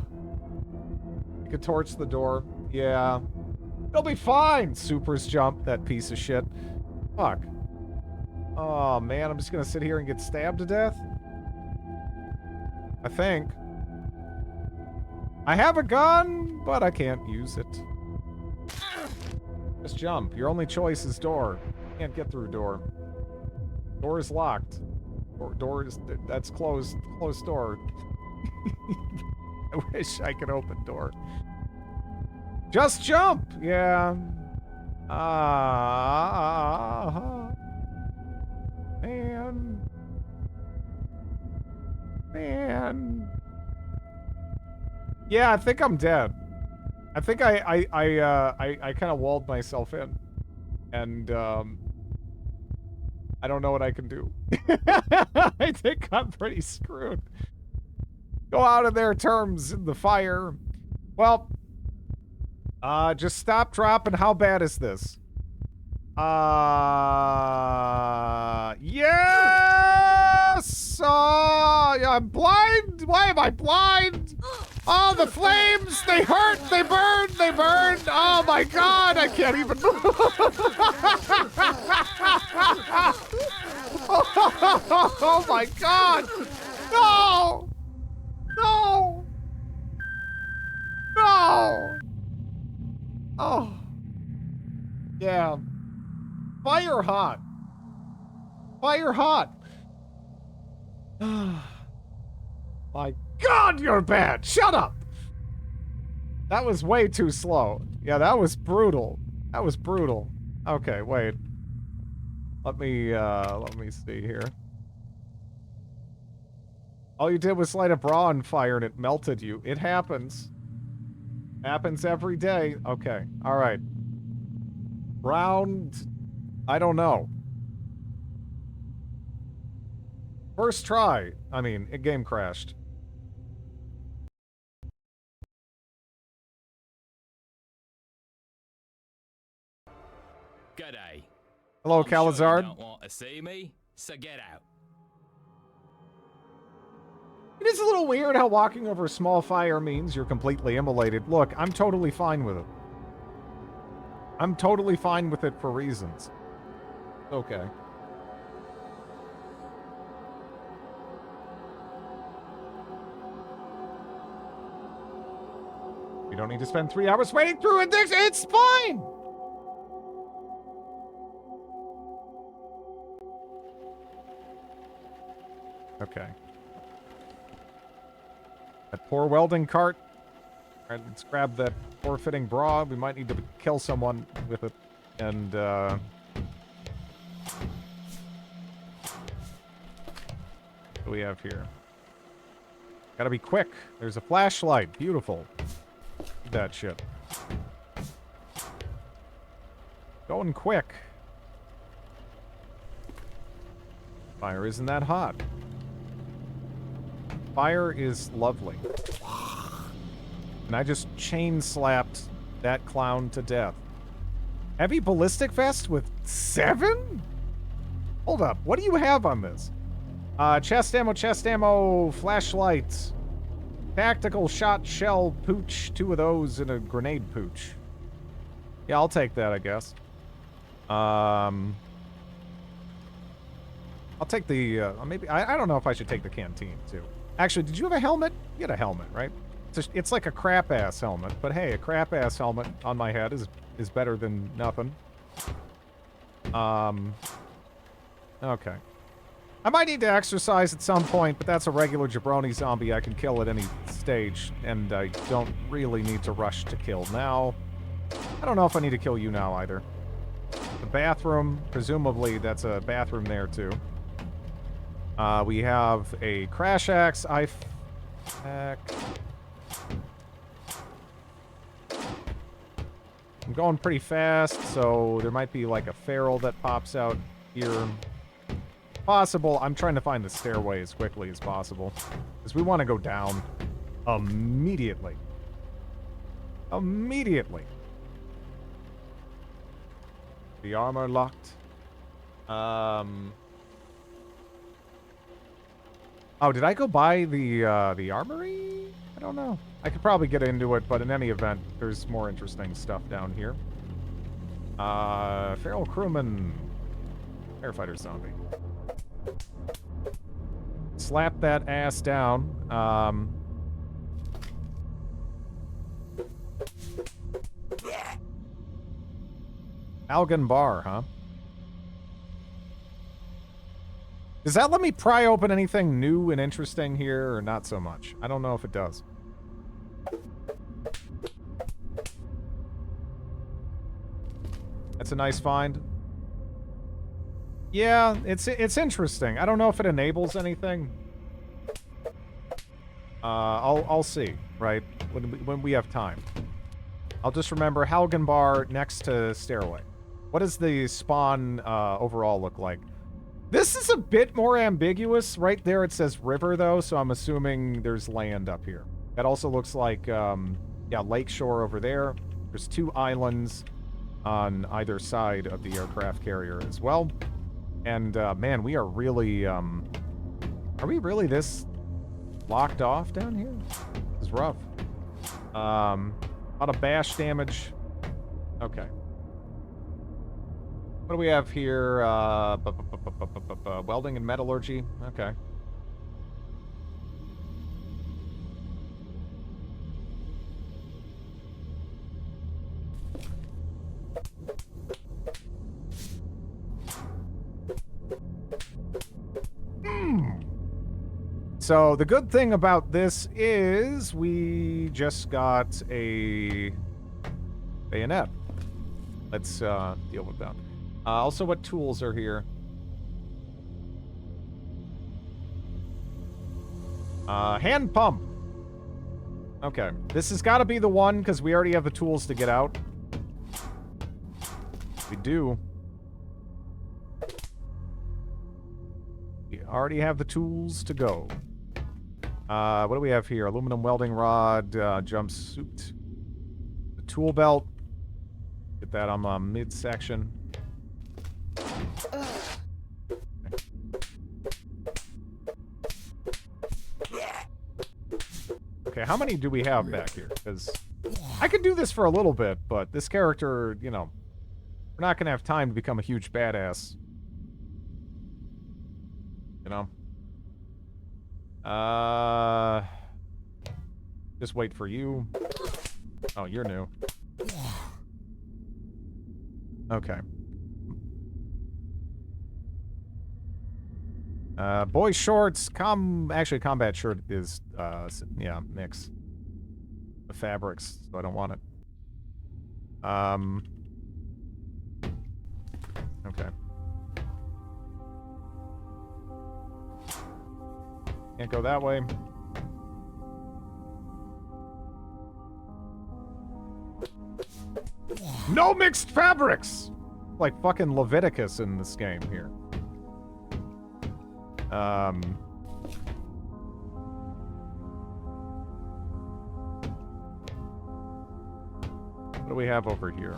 You could torch the door. Yeah. It'll be fine. Supers jump, that piece of shit. Fuck. Oh, man, I'm just gonna sit here and get stabbed to death? I think. I have a gun, but I can't use it. Just jump. Your only choice is door. Can't get through door. Door is locked. Door is... That's closed. Closed door. I wish I could open door. Just jump! Yeah. Man. Man. Yeah, I think I'm dead. I think I kind of walled myself in. And, I don't know what I can do. I think I'm pretty screwed. Go out of their terms in the fire. Well, just stop, drop, and how bad is this? Yes! Yeah, I'm blind! Why am I blind? Oh, the flames! They hurt! They burn! They burn! Oh my god! I can't even move! Oh my god! No! No! No! Oh. Yeah. Fire hot. Fire hot. My god, you're bad. Shut up. That was way too slow. Yeah, that was brutal. That was brutal. Okay, wait. Let me see here. All you did was light a bra on fire and it melted you. It happens. Happens every day. Okay, all right. Round... I don't know. First try. I mean, a game crashed. G'day. Hello, I'm sure you Calazard. don't want to see me, so get out. It is a little weird how walking over a small fire means you're completely immolated. Look, I'm totally fine with it. I'm totally fine with it for reasons. Okay. You don't need to spend 3 hours waiting through it. It's fine! Okay. That poor welding cart. Alright, let's grab that poor fitting bra. We might need to kill someone with it. And, what do we have here? Gotta be quick. There's a flashlight. Beautiful. That shit. Going quick. Fire isn't that hot. Fire is lovely. And I just chain slapped that clown to death. Heavy ballistic vest with 7? Hold up. What do you have on this? Chest ammo, flashlight. Tactical shot shell pooch. 2 of those and a grenade pooch. Yeah, I'll take that, I guess. I'll take the, maybe, I don't know if I should take the canteen, too. Actually, did you have a helmet? You had a helmet, right? It's like a crap-ass helmet, but hey, a crap-ass helmet on my head is better than nothing. Okay. I might need to exercise at some point, but that's a regular jabroni zombie I can kill at any stage, and I don't really need to rush to kill now. I don't know if I need to kill you now, either. The bathroom, presumably that's a bathroom there, too. We have a crash axe, I'm going pretty fast, so there might be like a feral that pops out here. Possible. I'm trying to find the stairway as quickly as possible. Because we want to go down immediately. Immediately. The armor locked. Oh, did I go by the armory? I don't know. I could probably get into it, but in any event, there's more interesting stuff down here. Feral crewman. Firefighter zombie. Slap that ass down. Algan bar, huh? Does that let me pry open anything new and interesting here, or not so much? I don't know if it does. That's a nice find. Yeah, it's interesting. I don't know if it enables anything. I'll see, right? When we have time. I'll just remember Haugen Bar next to Stairway. What does the spawn overall look like? This is a bit more ambiguous. Right there it says river, though, so I'm assuming there's land up here. That also looks like, yeah, lakeshore over there. There's 2 islands on either side of the aircraft carrier as well. And, man, we are really, are we really this locked off down here? This is rough. A lot of bash damage. Okay. What do we have here? Welding and metallurgy. Okay. So the good thing about this is we just got a bayonet. Let's deal with that. Also, what tools are here? Hand pump. Okay, this has got to be the one because we already have the tools to get out. We do. We already have the tools to go. What do we have here? Aluminum welding rod, jumpsuit, the tool belt. Get that on my midsection. Okay, how many do we have back here? Because I could do this for a little bit, but this character, you know, we're not going to have time to become a huge badass. You know? Just wait for you. Oh, you're new. Okay. Boy shorts, actually combat shirt is, yeah, mix. The fabrics, so I don't want it. Okay. Can't go that way. No mixed fabrics! Like fucking Leviticus in this game here. What do we have over here?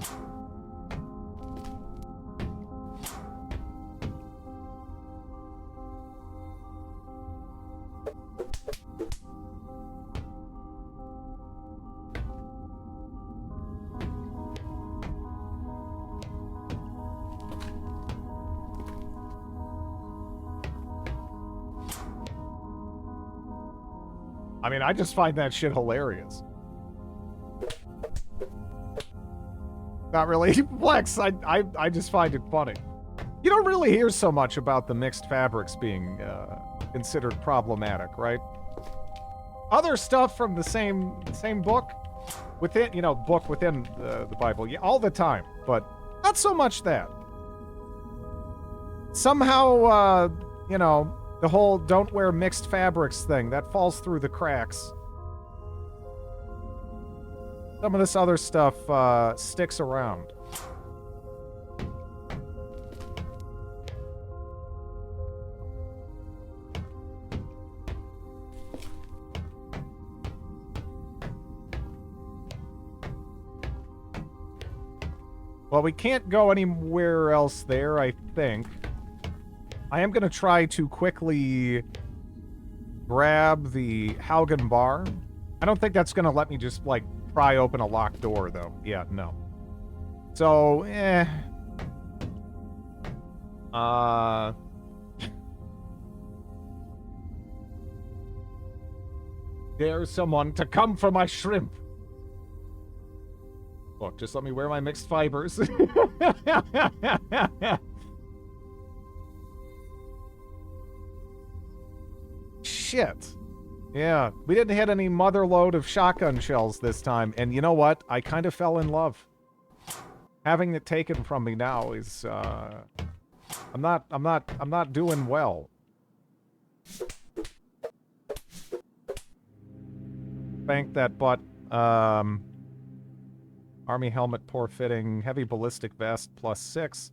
I mean, I just find that shit hilarious. Not really flex. I just find it funny. You don't really hear so much about the mixed fabrics being considered problematic, right? Other stuff from the same book within, you know, book within the Bible, yeah, all the time, but not so much that. Somehow, you know, the whole don't wear mixed fabrics thing, that falls through the cracks. Some of this other stuff sticks around. Well, we can't go anywhere else there, I think. I am going to try to quickly grab the Haugen bar. I don't think that's going to let me just, like, pry open a locked door, though. Yeah, no. So, Dare someone to come for my shrimp. Look, just let me wear my mixed fibers. shit. Yeah, we didn't hit any motherload of shotgun shells this time, and you know what? I kind of fell in love. Having it taken from me now is, I'm not doing well. Bank that butt. Army helmet, poor fitting, heavy ballistic vest, +6.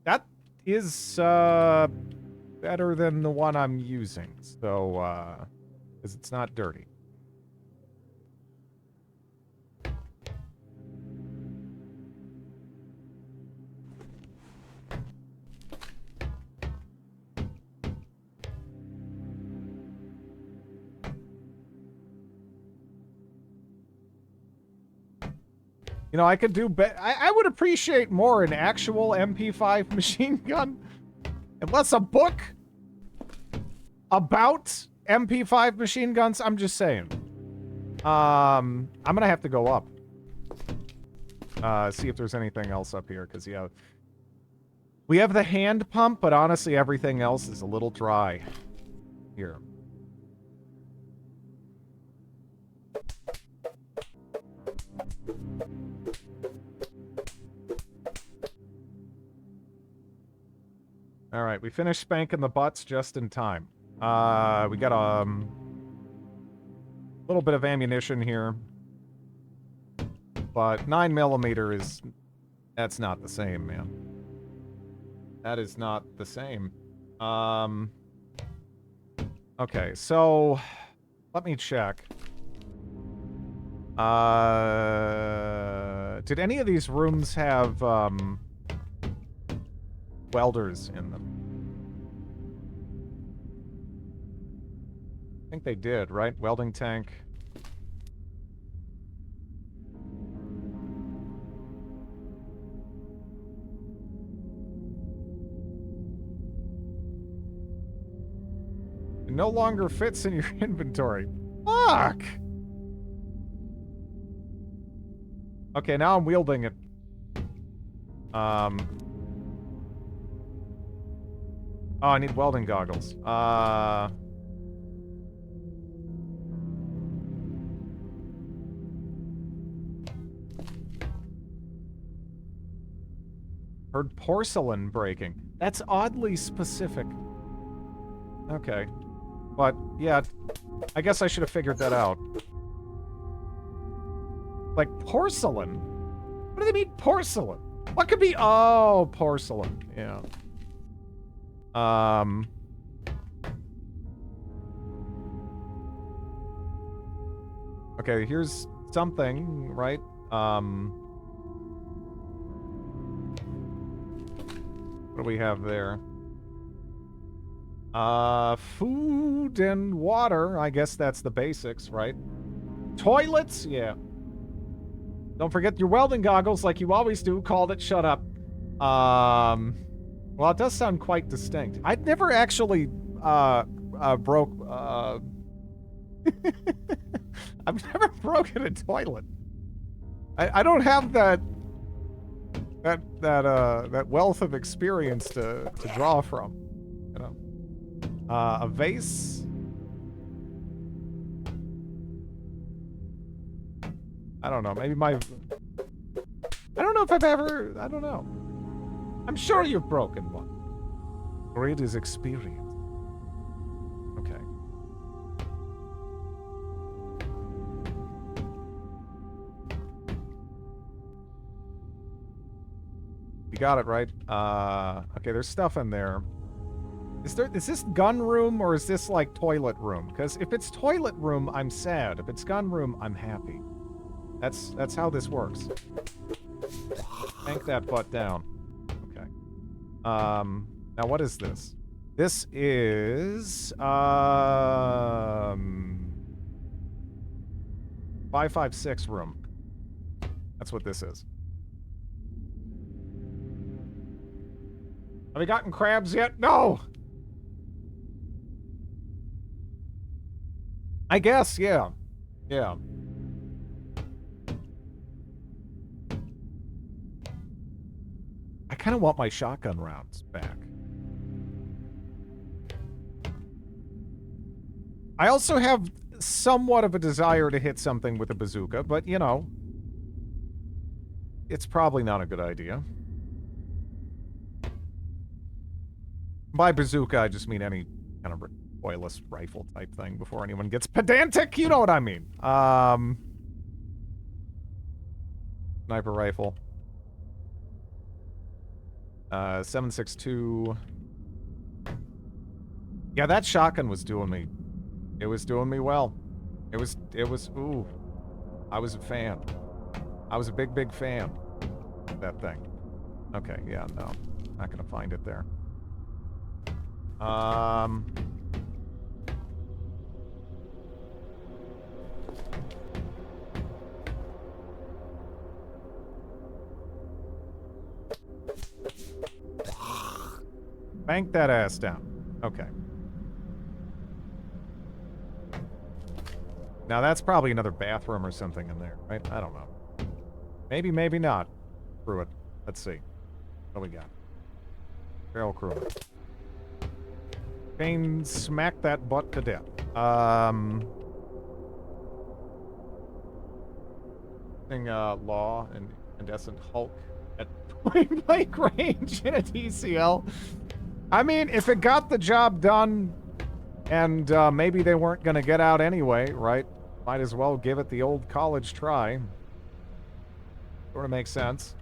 That is, better than the one I'm using, so, because it's not dirty. You know, I could do I would appreciate more an actual MP5 machine gun. Unless a book about MP5 machine guns, I'm just saying. I'm gonna have to go up. See if there's anything else up here, because, yeah. We have the hand pump, but honestly, everything else is a little dry. Here. All right, we finished spanking the butts just in time. We got a little bit of ammunition here, but 9mm is, that's not the same, man. That is not the same. Okay, so let me check. Did any of these rooms have welders in them? I think they did, right? Welding tank. It no longer fits in your inventory. Fuck! Okay, now I'm wielding it. Oh, I need welding goggles. Heard porcelain breaking. That's oddly specific. Okay. But, yeah, I guess I should have figured that out. Like, porcelain? What do they mean, porcelain? What could be... Oh, porcelain. Yeah. Okay, here's something, right? What do we have there? Food and water. I guess that's the basics, right? Toilets? Yeah. Don't forget your welding goggles like you always do. Called it. Shut up. Well, it does sound quite distinct. I'd never actually, broke, I've never broken a toilet. I don't have that wealth of experience to draw from, you know. A vase. I don't know. Maybe I don't know if I've ever. I don't know. I'm sure you've broken one. Great is experience. Okay. You got it, right? Okay, there's stuff in there. Is this gun room or is this like toilet room? Because if it's toilet room, I'm sad. If it's gun room, I'm happy. That's how this works. Tank that butt down. Okay. Now what is this? This is 556 room. That's what this is. Have we gotten crabs yet? No! I guess, yeah. Yeah. I kind of want my shotgun rounds back. I also have somewhat of a desire to hit something with a bazooka, but, you know, it's probably not a good idea. By bazooka, I just mean any kind of recoilless rifle type thing before anyone gets pedantic. You know what I mean. Sniper rifle. 7.62. Yeah, that shotgun was doing me. It was doing me well. It was, ooh. I was a fan. I was a big, big fan of that thing. Okay, yeah, no. Not gonna find it there. Bank that ass down. Okay. Now that's probably another bathroom or something in there, right? I don't know. Maybe, maybe not. Screw it. Let's see. What do we got? Barrel crew. Chain smack that butt to death. Law and Incandescent Hulk at point blank range in a TCL. I mean, if it got the job done and maybe they weren't going to get out anyway, right? Might as well give it the old college try. Sort of makes sense.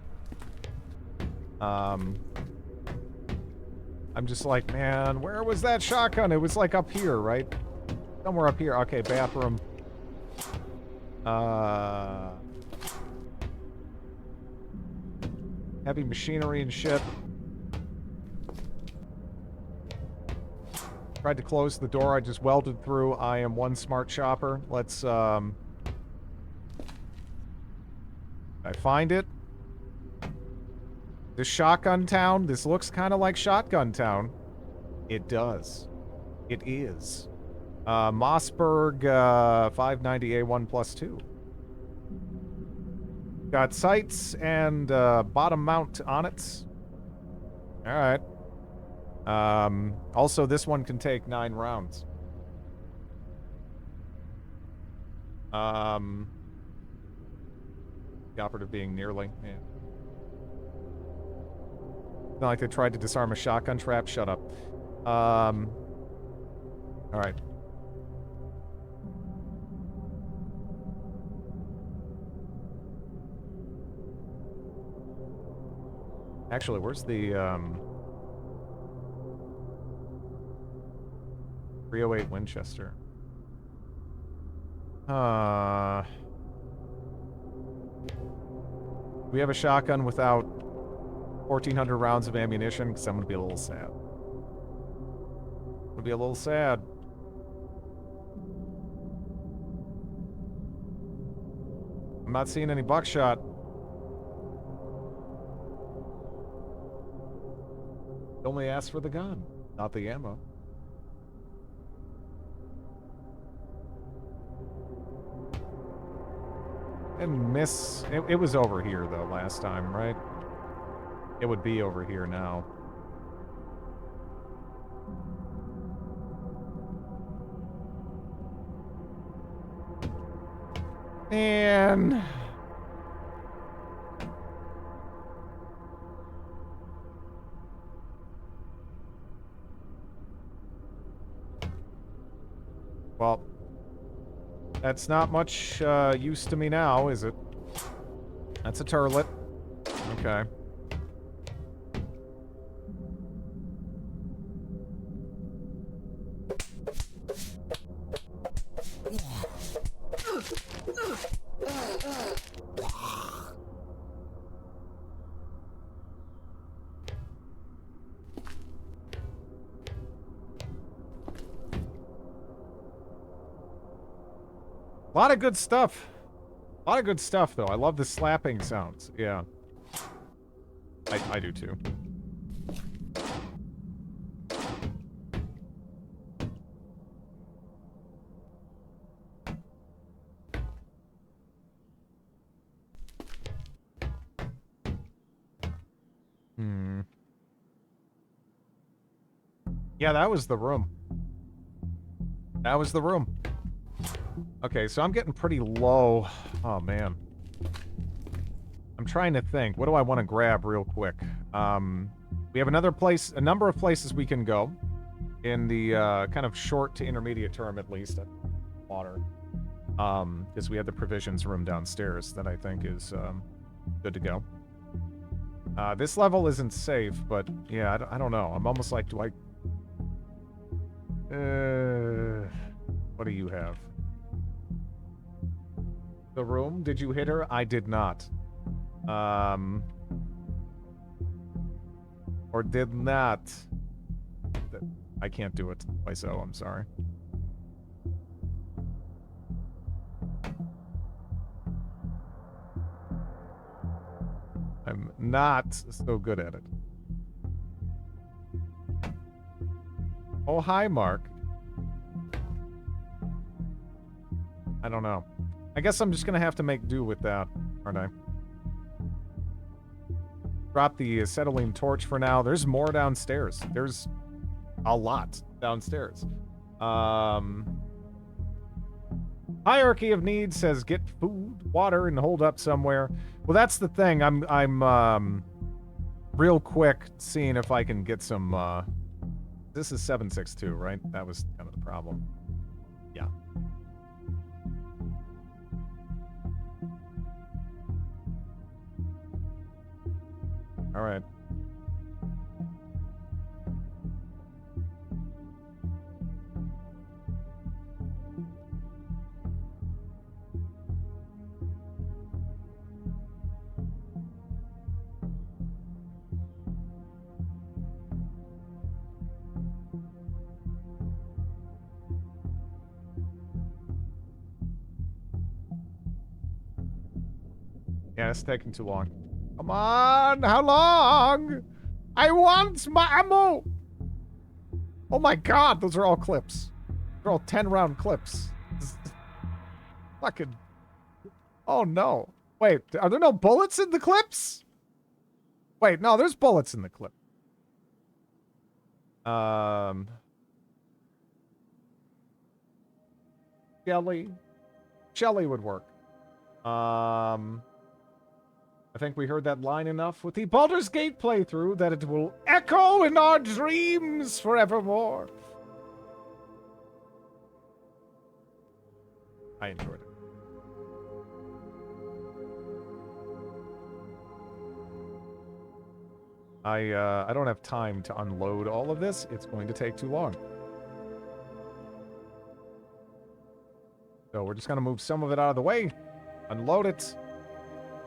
I'm just like, man, where was that shotgun? It was like up here, right? Somewhere up here. Okay, bathroom. Heavy machinery and shit. Tried to close the door. I just welded through. I am one smart shopper. Let's, I find it. This Shotgun Town. This looks kind of like Shotgun Town. It does. It is. Mossberg, 590A1+2. Got sights and, bottom mount on it. Alright. Also, this one can take 9 rounds. The operative being nearly, yeah. It's not like they tried to disarm a shotgun trap. Shut up. Alright. Actually, where's the, 308 Winchester? We have a shotgun without 1,400 rounds of ammunition, because I'm going to be a little sad. Would be a little sad. I'm not seeing any buckshot. Only asked for the gun, not the ammo. Didn't miss. It was over here, though, last time, right? It would be over here now. And... well, that's not much use to me now, is it? That's a turlet. Okay. A lot of good stuff. A lot of good stuff, though. I love the slapping sounds. Yeah. I do, too. Yeah, that was the room. That was the room. Okay, so I'm getting pretty low. Oh, man. I'm trying to think. What do I want to grab real quick? We have a number of places we can go in the kind of short to intermediate term, at least. Water. Because we have the provisions room downstairs that I think is good to go. This level isn't safe, but yeah, I don't know. I'm almost like, do I... what do you have? The room? Did you hit her? I did not. Or did not. I can't do it myself, I'm sorry. I'm not so good at it. Oh, hi, Mark. I don't know. I guess I'm just gonna have to make do with that, aren't I? Drop the acetylene torch for now. There's more downstairs. There's a lot downstairs. Hierarchy of needs says get food, water, and hold up somewhere. Well, that's the thing. I'm real quick seeing if I can get some, this is 762, right? That was kind of the problem. Yeah. All right. Yeah, it's taking too long. Come on, how long? I want my ammo! Oh my god, those are all clips. They're all 10-round clips. Fucking... Oh no. Wait, are there no bullets in the clips? Wait, no, there's bullets in the clip. Shelly would work. I think we heard that line enough with the Baldur's Gate playthrough that it will echo in our dreams forevermore. I enjoyed it. I don't have time to unload all of this. It's going to take too long. So we're just going to move some of it out of the way, unload it,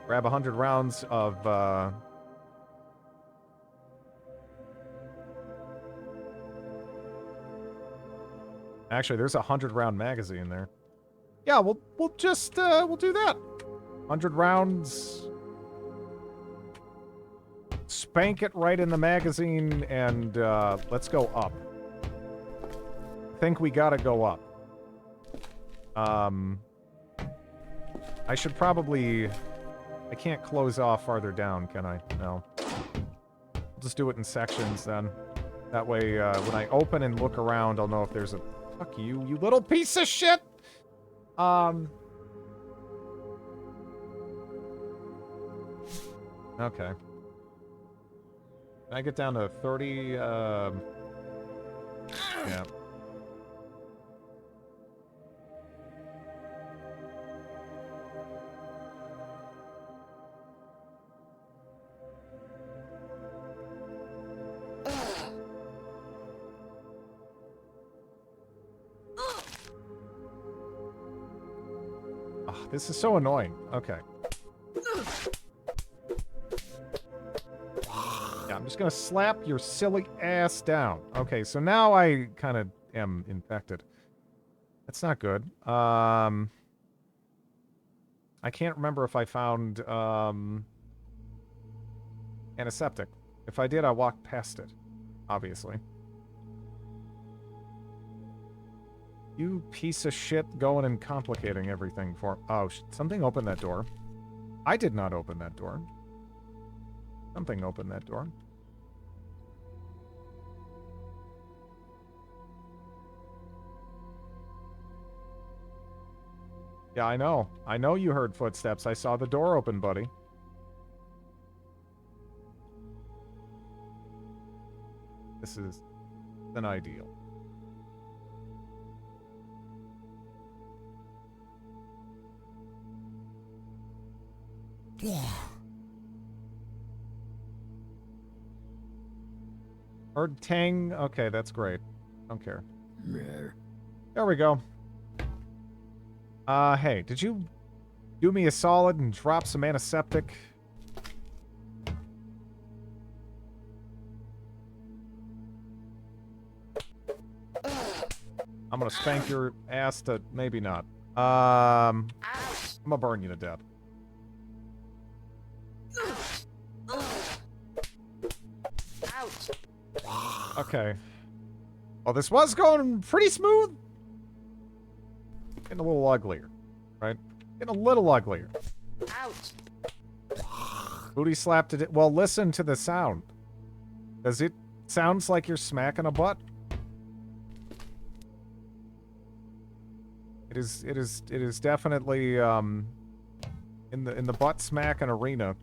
grab 100 rounds of, Actually, there's a 100-round magazine there. Yeah, we'll just, we'll do that. 100 rounds. Spank it right in the magazine, and, let's go up. I think we gotta go up. I should probably... I can't close off farther down, can I? No. I'll just do it in sections, then. That way, when I open and look around, I'll know if there's a... Fuck you, you little piece of shit! Okay. Can I get down to 30, yeah. Oh, this is so annoying. Okay. Yeah, I'm just gonna slap your silly ass down. Okay, so now I kind of am infected. That's not good. I can't remember if I found, antiseptic. If I did, I walked past it. Obviously. You piece of shit going and complicating everything for... Oh, something opened that door. I did not open that door. Something opened that door. Yeah, I know. I know you heard footsteps. I saw the door open, buddy. This is an ideal. Heard Tang. Okay, that's great. Don't care. There we go. Hey, did you do me a solid and drop some antiseptic? I'm gonna spank your ass to maybe not. I'm gonna burn you to death. Ouch. Okay. Well, this was going pretty smooth. Getting a little uglier, right? Getting a little uglier. Ouch. Booty slapped it. Well, listen to the sound. Does it sounds like you're smacking a butt? It is definitely in the butt smacking arena.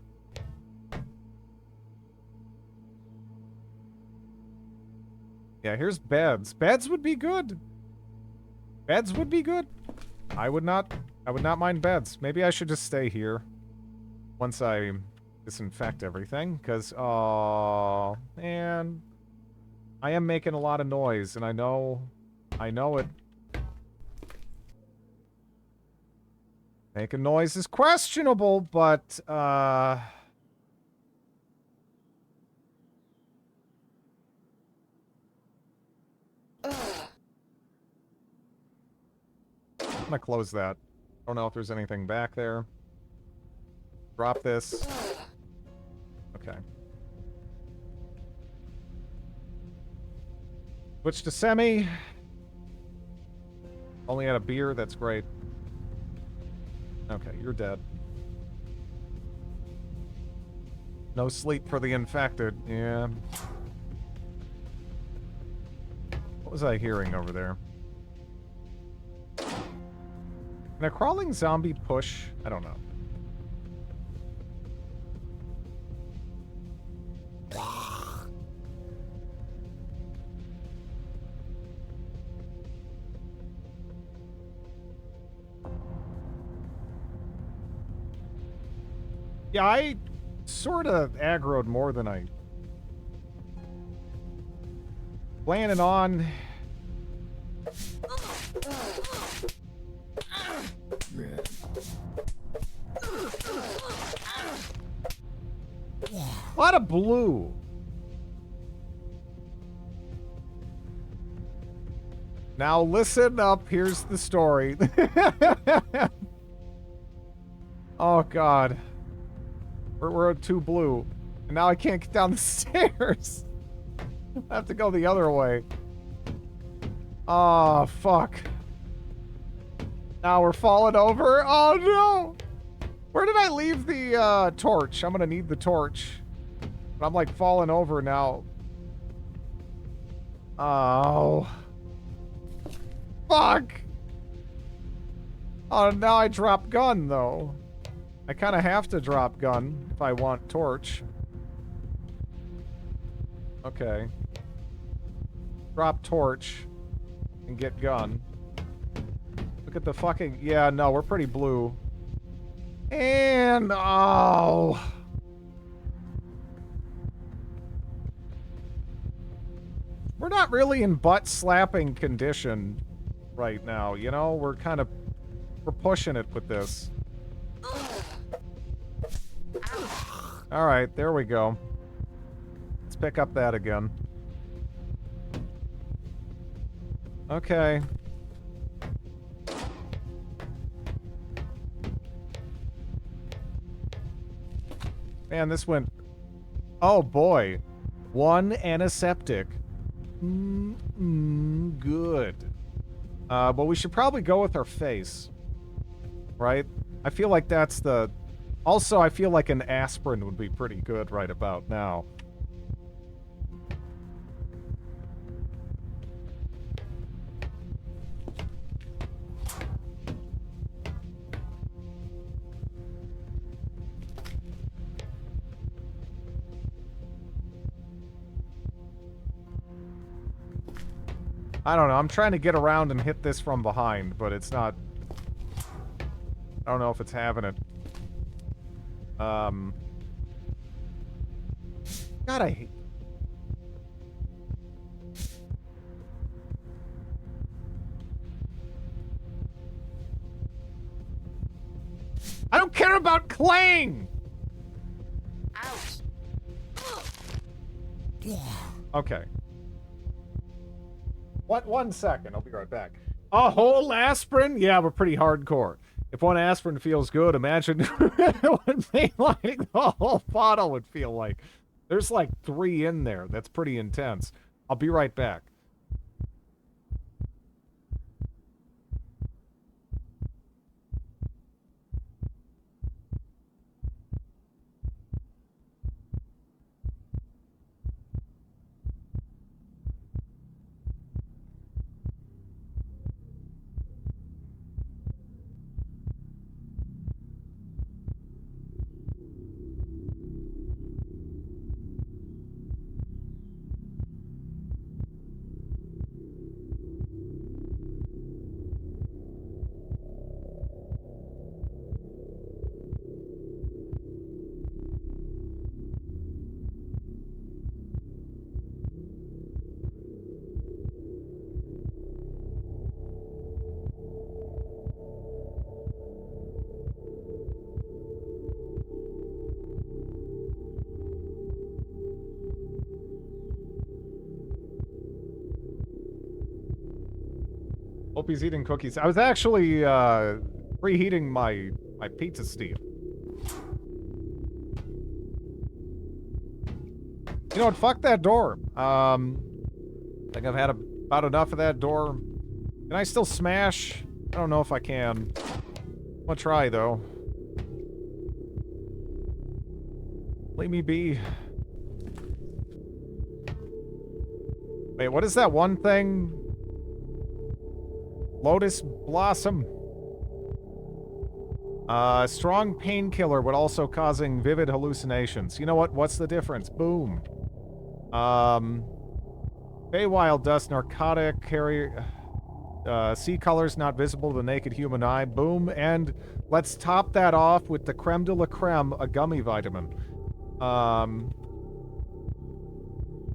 Yeah, here's beds. Beds would be good. Beds would be good. I would not mind beds. Maybe I should just stay here once I disinfect everything, because oh man, I am making a lot of noise, and I know it. Making noise is questionable, but I'm gonna close that. Don't know if there's anything back there. Drop this. Okay. Switch to semi. Only had a beer, that's great. Okay, you're dead. No sleep for the infected. Yeah. What was I hearing over there? Can a crawling zombie push? I don't know. Yeah, I sort of aggroed more than I planning on. A lot of blue. Now listen up, here's the story. Oh god. We're at 2 blue. And now I can't get down the stairs. I have to go the other way. Oh, fuck. Now we're falling over. Oh, no. Where did I leave the torch? I'm gonna need the torch. But I'm like falling over now. Oh. Fuck. Oh, now I drop gun, though. I kind of have to drop gun if I want torch. Okay. Drop torch and get gun. Look at the fucking... Yeah, no, we're pretty blue. And... Oh... We're not really in butt-slapping condition right now, you know? We're kind of... We're pushing it with this. Alright, there we go. Let's pick up that again. Okay. Man, this went... Oh, boy. 1 antiseptic. Good. But we should probably go with our face. Right? I feel like that's the... Also, I feel like an aspirin would be pretty good right about now. I don't know. I'm trying to get around and hit this from behind, but it's not... I don't know if it's having it. God, I hate... I don't care about Clang! Ouch. Okay. What? 1 second. I'll be right back. A whole aspirin? Yeah, we're pretty hardcore. If one aspirin feels good, imagine what mainlining the whole bottle would feel like. There's like 3 in there. That's pretty intense. I'll be right back. Hope he's eating cookies. I was actually preheating my pizza steel. You know what? Fuck that door. I think I've had about enough of that door. Can I still smash? I don't know if I can. I'm gonna try though. Leave me be. Wait, what is that one thing? Lotus Blossom. Strong painkiller, but also causing vivid hallucinations. You know what? What's the difference? Boom. Feywild dust, narcotic, carrier... sea colors not visible to the naked human eye. Boom. And let's top that off with the creme de la creme, a gummy vitamin.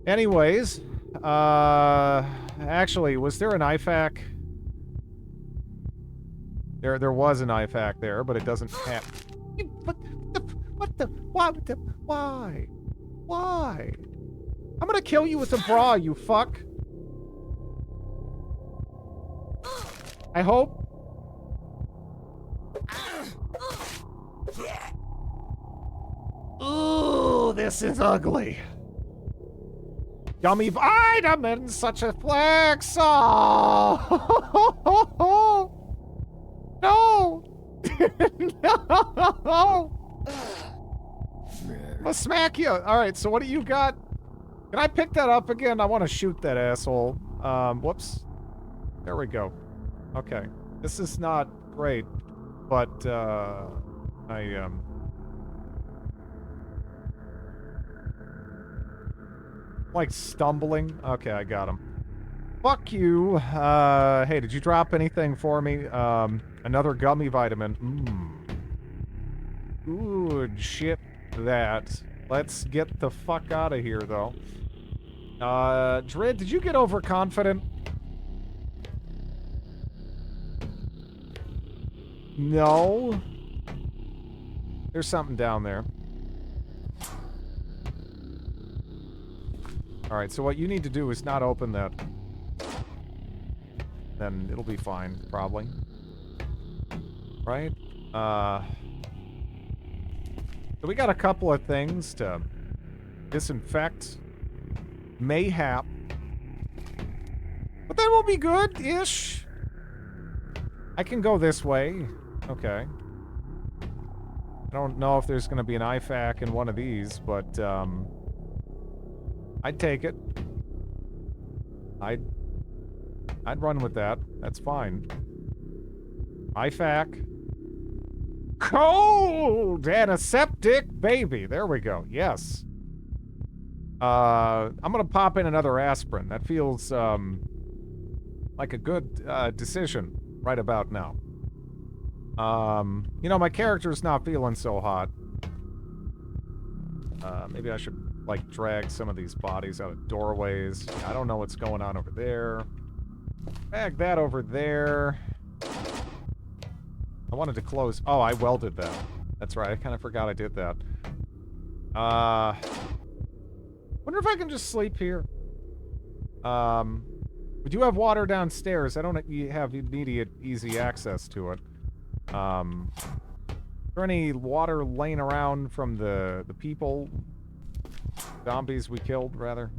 Anyways. Actually, was there an IFAC? There was an IFAC there, but it doesn't have... Why? Why? I'm gonna kill you with a bra, you fuck. I hope. Ooh, this is ugly. Gummy vitamin, such a flex. Oh. No! No! I'm gonna smack you. Alright, so what do you got? Can I pick that up again? I want to shoot that asshole. Whoops. There we go. Okay. This is not great, but, like stumbling. Okay, I got him. Fuck you. Hey, did you drop anything for me? Another gummy vitamin. Good shit, that. Let's get the fuck out of here, though. Drid, did you get overconfident? No. There's something down there. Alright, so what you need to do is not open that. Then it'll be fine, probably. Right? So we got a couple of things to disinfect. Mayhap. But that will be good-ish. I can go this way. Okay. I don't know if there's gonna be an IFAC in one of these, but, I'd take it. I'd run with that. That's fine. IFAC. Cold! Antiseptic baby. There we go. Yes. I'm gonna pop in another aspirin. That feels, like a good decision right about now. You know, my character's not feeling so hot. Maybe I should, like, drag some of these bodies out of doorways. I don't know what's going on over there. Drag that over there. I wanted to close... Oh, I welded that. That's right, I kind of forgot I did that. Wonder if I can just sleep here. We do have water downstairs. I don't have immediate, easy access to it. Is there any water laying around from the people? Zombies we killed, rather?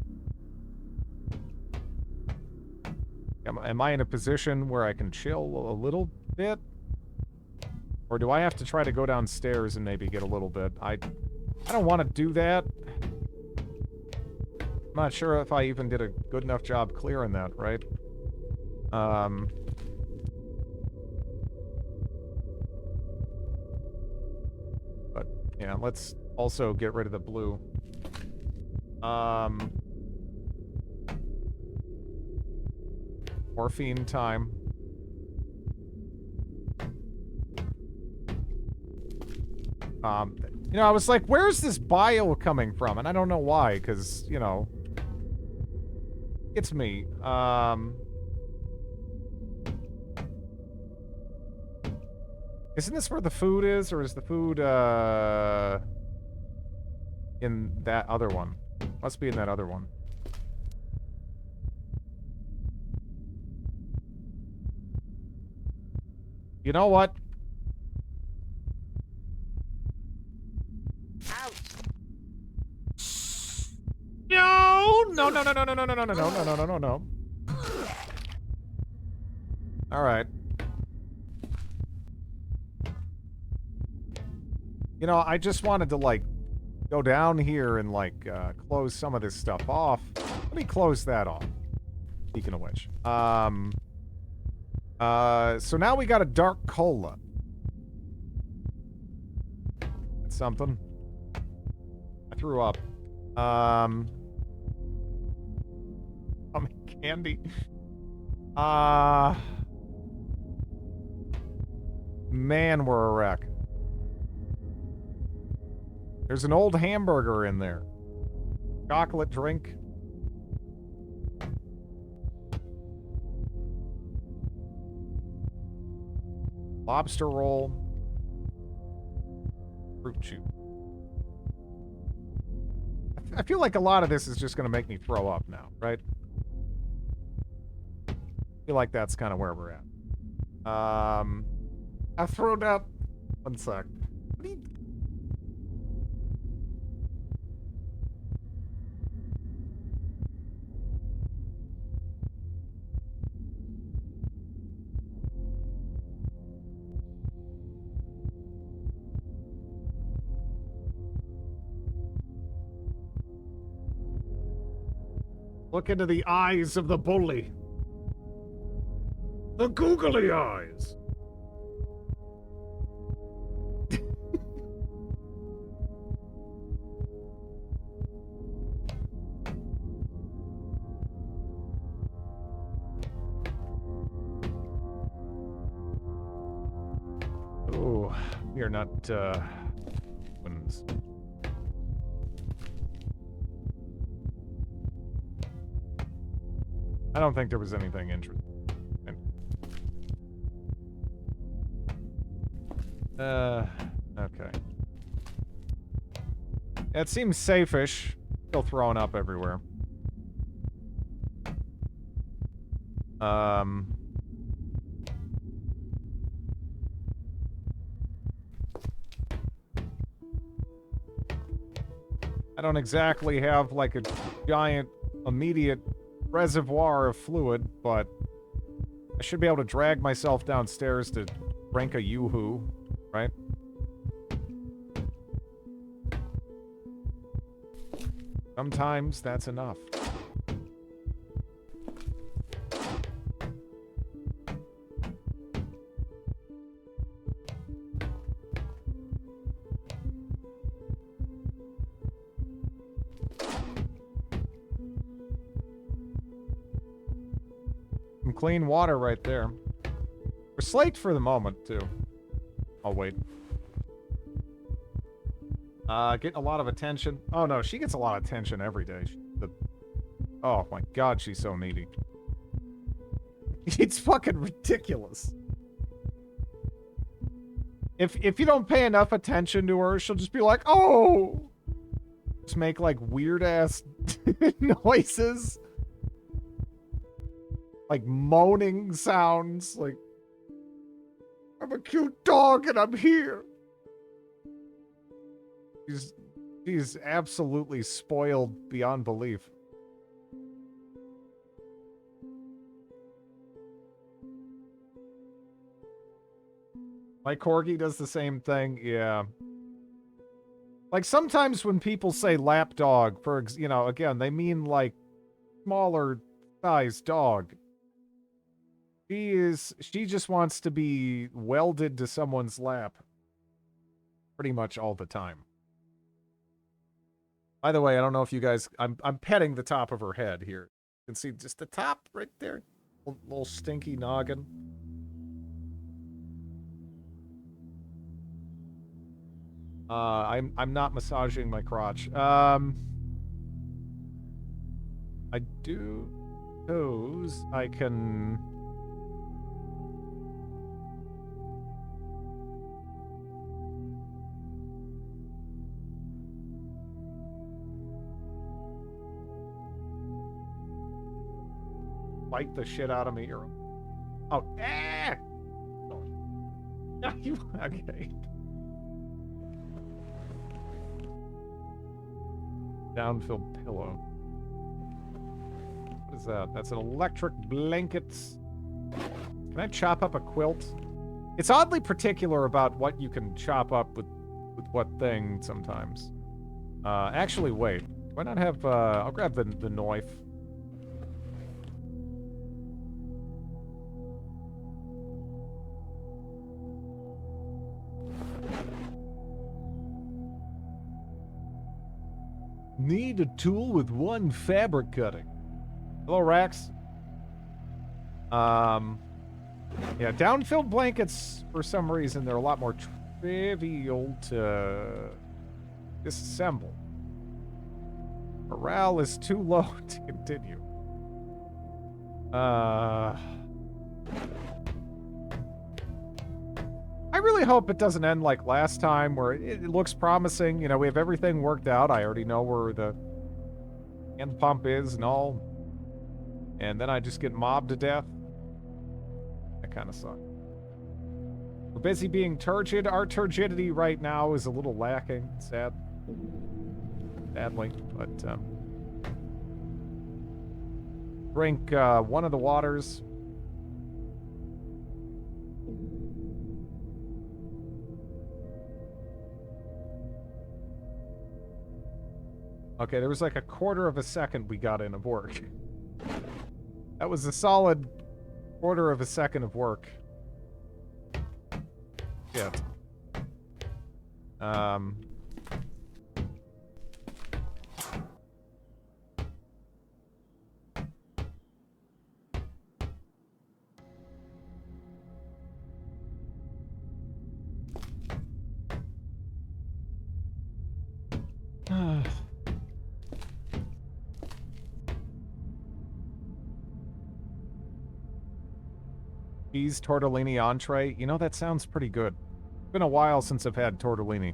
Am I in a position where I can chill a little bit? Or do I have to try to go downstairs and maybe get a little bit? I don't want to do that. I'm not sure if I even did a good enough job clearing that, right? But, yeah, let's also get rid of the blue. Morphine time. You know, I was like, where's this bile coming from? And I don't know why, because, you know, it's me. Isn't this where the food is, or is the food, in that other one? Must be in that other one. You know what? No, no, no, no, no, no, no, no, no, no, no, no, no, no, no. All right. You know, I just wanted to, like, go down here and, like, close some of this stuff off. Let me close that off. Speaking of which. So now we got a dark cola. That's something. I threw up. Candy. Man, we're a wreck. There's an old hamburger in there. Chocolate drink. Lobster roll. Fruit chew. I feel like a lot of this is just going to make me throw up now, right? I feel like that's kind of where we're at. I've thrown up. One sec. What are you... Look into the eyes of the bully. The googly eyes. Oh, we are not, wins. I don't think there was anything interesting. Okay. It seems safe-ish. Still throwing up everywhere. I don't exactly have, like, a giant, immediate reservoir of fluid, but I should be able to drag myself downstairs to drink a yoo-hoo, right? Sometimes that's enough. clean water right there. We're slaked for the moment, too. I'll wait. Getting a lot of attention. Oh, no, she gets a lot of attention every day. Oh, my God, she's so needy. It's fucking ridiculous. If you don't pay enough attention to her, she'll just be like, oh! Just make, like, weird-ass noises. Like, moaning sounds. Like, I'm a cute dog and I'm here. She's absolutely spoiled beyond belief. My corgi does the same thing, yeah. Like, sometimes when people say lapdog, you know, again, they mean, like, smaller size dog. She just wants to be welded to someone's lap. Pretty much all the time. By the way, I don't know if you guys, I'm petting the top of her head here. You can see just the top right there. Little stinky noggin. I'm not massaging my crotch. I do suppose I can. Bite the shit out of me. Oh, ah! Oh. You okay? Downfilled pillow. What is that? That's an electric blanket. Can I chop up a quilt? It's oddly particular about what you can chop up with what thing sometimes. Actually, wait. Why not have, I'll grab the knife. Need a tool with one fabric cutting. Hello, Rax. Yeah, downfilled blankets, for some reason, they're a lot more trivial to disassemble. Morale is too low to continue. I really hope it doesn't end like last time, where it looks promising. You know, we have everything worked out. I already know where the hand pump is and all. And then I just get mobbed to death. That kind of sucks. We're busy being turgid. Our turgidity right now is a little lacking, sadly. But, drink one of the waters. Okay, there was like a quarter of a second we got in of work. That was a solid quarter of a second of work. Shit. Cheese tortellini entree. You know, that sounds pretty good. It's been a while since I've had tortellini.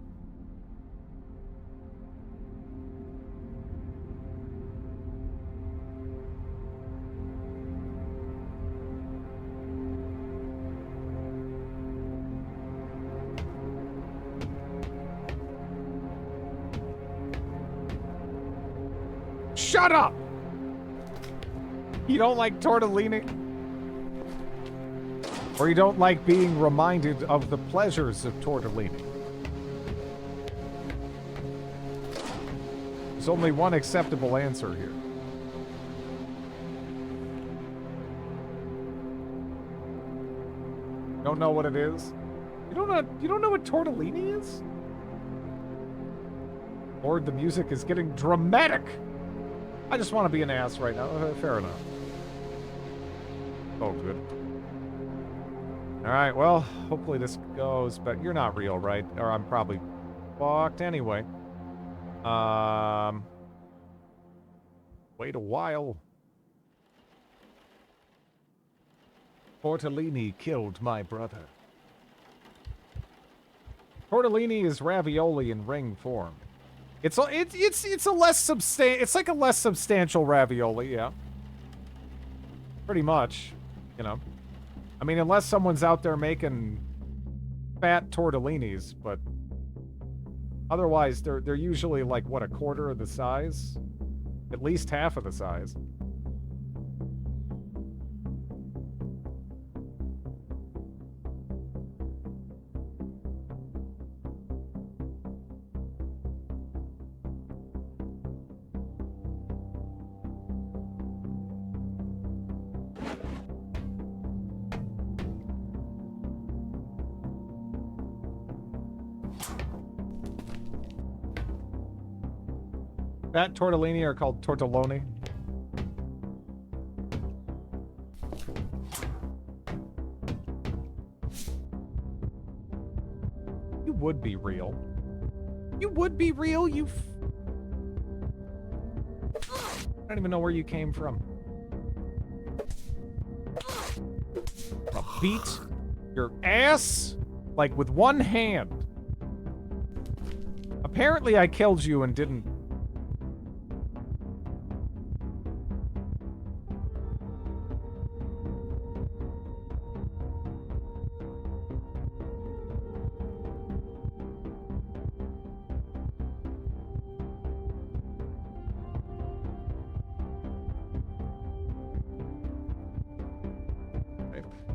Shut up! You don't like tortellini? Or you don't like being reminded of the pleasures of tortellini? There's only one acceptable answer here. Don't know what it is? You don't know what tortellini is? Lord, the music is getting dramatic! I just want to be an ass right now. Fair enough. Oh, good. All right, well, hopefully this goes, but you're not real, right? Or I'm probably fucked anyway. Wait a while. Tortellini killed my brother. Tortellini is ravioli in ring form. It's a less it's like a less substantial ravioli, yeah. Pretty much, you know. I mean, unless someone's out there making fat tortellinis, but otherwise they're usually like what, a quarter of the size? At least half of the size. Fat tortellini are called tortelloni. You would be real. You would be real, I don't even know where you came from. I'll beat your ass, like, with one hand. Apparently I killed you and didn't...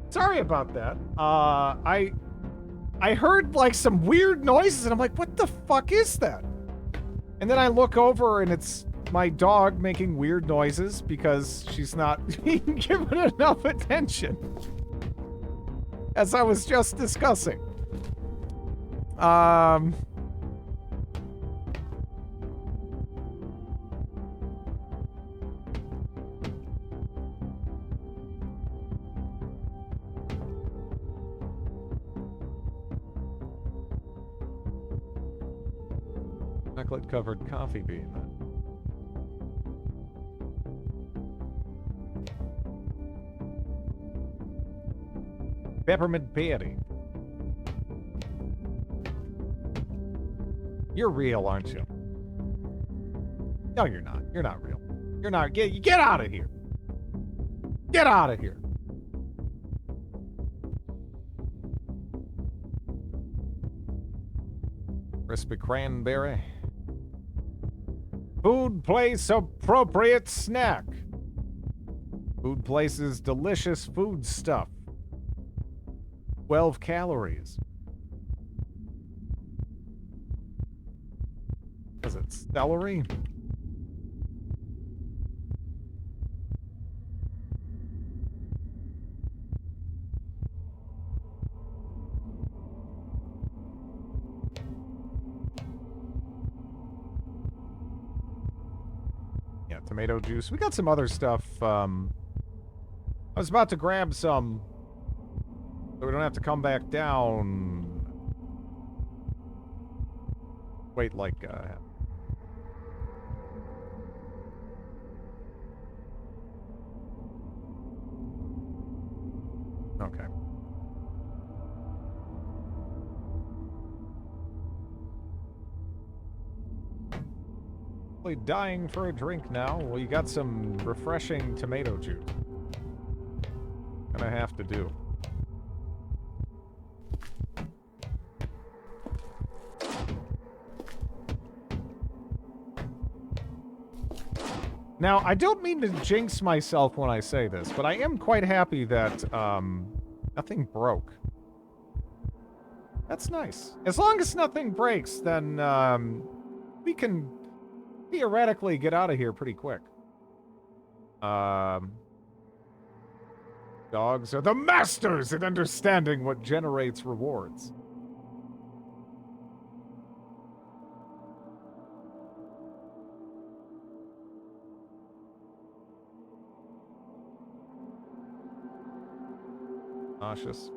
Sorry about that. I heard, like, some weird noises, and I'm like, what the fuck is that? And then I look over, and it's my dog making weird noises because she's not being given enough attention. As I was just discussing. Chocolate-covered coffee bean. Peppermint patty. You're real, aren't you? No, you're not. You're not real. You're not. Get out of here. Get out of here. Crispy cranberry. Food place appropriate snack. Food place's delicious food stuff. 12 calories. Is it celery? Yeah, tomato juice. We got some other stuff. I was about to grab some so we don't have to come back down. Wait, like, okay. Really dying for a drink now. Well, you got some refreshing tomato juice. Gonna have to do. Now, I don't mean to jinx myself when I say this, but I am quite happy that, nothing broke. That's nice. As long as nothing breaks, then, we can theoretically get out of here pretty quick. Dogs are the masters at understanding what generates rewards. Nauseous.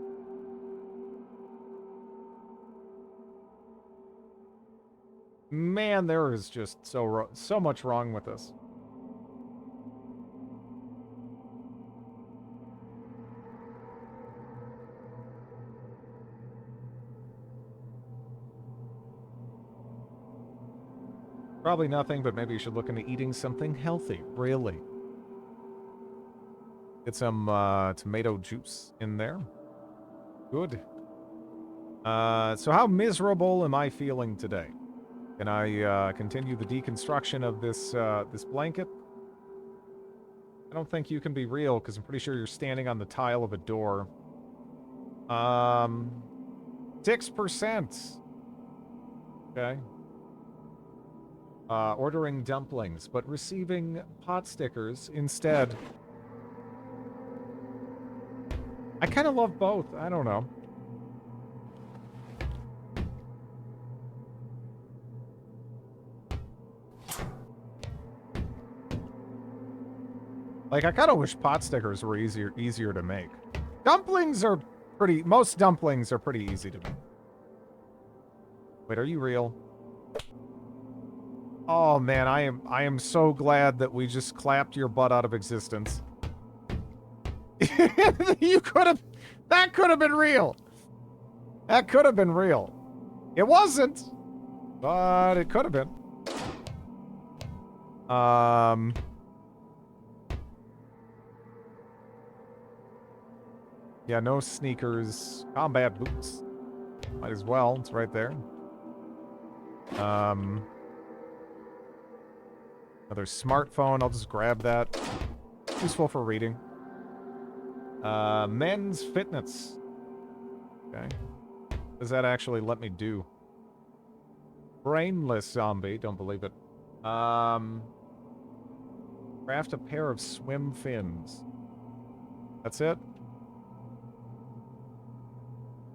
Man, there is just so much wrong with this. Probably nothing, but maybe you should look into eating something healthy. Really. Get some tomato juice in there. Good. So how miserable am I feeling today? Can I continue the deconstruction of this this blanket? I don't think you can be real, because I'm pretty sure you're standing on the tile of a door. 6%. Okay. Ordering dumplings, but receiving pot stickers instead. I kind of love both. I don't know. Like, I kind of wish pot stickers were easier to make. Dumplings are most dumplings are pretty easy to make. Wait, are you real? Oh man, I am so glad that we just clapped your butt out of existence. That could have been real. That could have been real. It wasn't, but it could have been. Yeah, no sneakers. Combat boots. Might as well. It's right there. Another smartphone. I'll just grab that. Useful for reading. Men's fitness. Okay. What does that actually let me do? Brainless zombie. Don't believe it. Craft a pair of swim fins. That's it?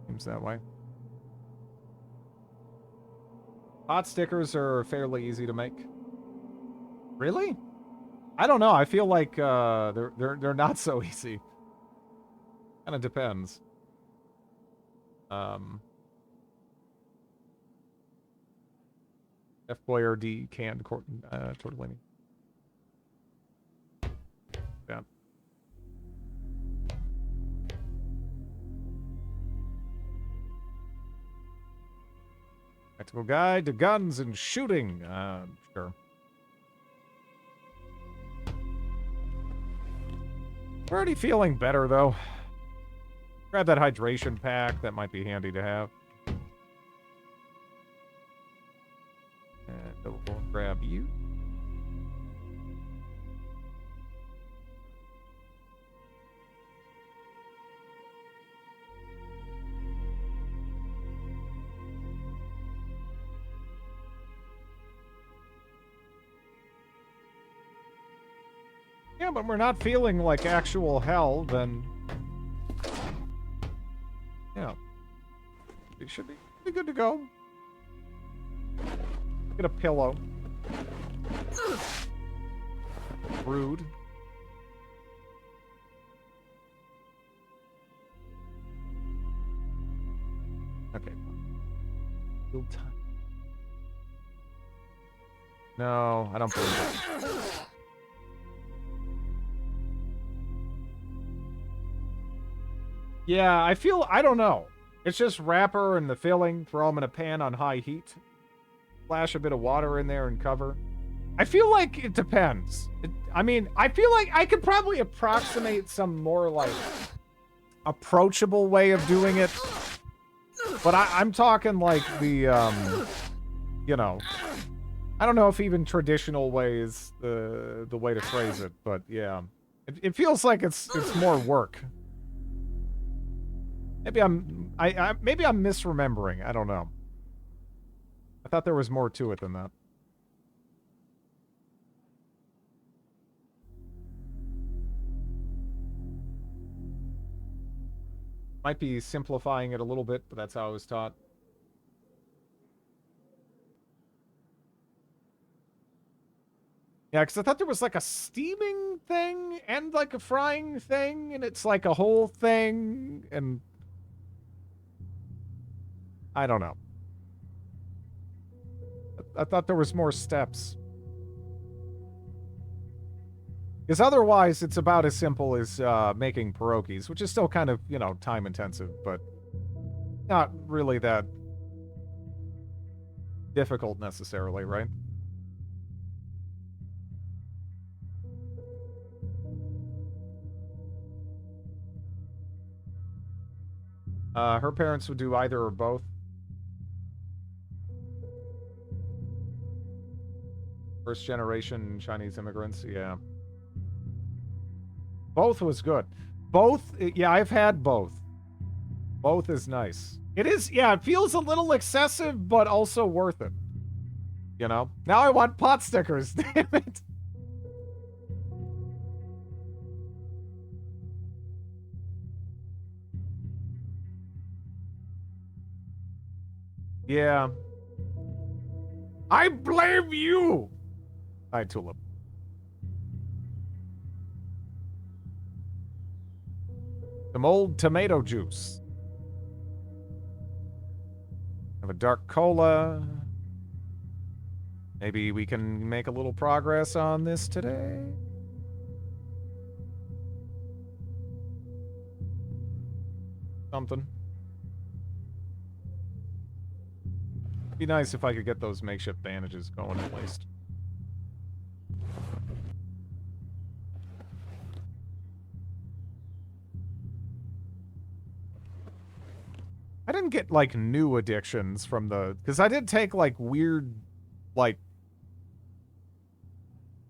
Seems that way. Hot stickers are fairly easy to make. Really? I don't know. I feel like they're not so easy. Kind of depends. F Boyer D canned tortellini. Yeah. Practical guide to guns and shooting. Sure. Already feeling better, though. Grab that hydration pack. That might be handy to have. And we'll grab you. Yeah, but we're not feeling like actual hell, then... Yeah. It should be good to go. Get a pillow. Rude. Okay. Still time. No, I don't believe it. Yeah, I don't know. It's just wrapper and the filling, throw them in a pan on high heat. Splash a bit of water in there and cover. I feel like it depends. I mean, I feel like I could probably approximate some more, like, approachable way of doing it. But I'm talking, like, the, you know... I don't know if even traditional way is the way to phrase it, but yeah. It feels like it's more work. Maybe maybe I'm misremembering. I don't know. I thought there was more to it than that. Might be simplifying it a little bit, but that's how I was taught. Yeah, because I thought there was like a steaming thing and like a frying thing, and it's like a whole thing, and I don't know. I thought there was more steps. Because otherwise, it's about as simple as making pierogies, which is still kind of, you know, time intensive, but not really that difficult necessarily, right? Her parents would do either or both. First generation Chinese immigrants, yeah. Both was good. Both, yeah, I've had both. Both is nice. It is, yeah, it feels a little excessive, but also worth it. You know? Now I want pot stickers, damn it. Yeah. I blame you! Hi, Tulip. Some old tomato juice. Have a dark cola. Maybe we can make a little progress on this today. Something. Be nice if I could get those makeshift bandages going at least. I didn't get, like, new addictions from the... Because I did take, like, weird, like,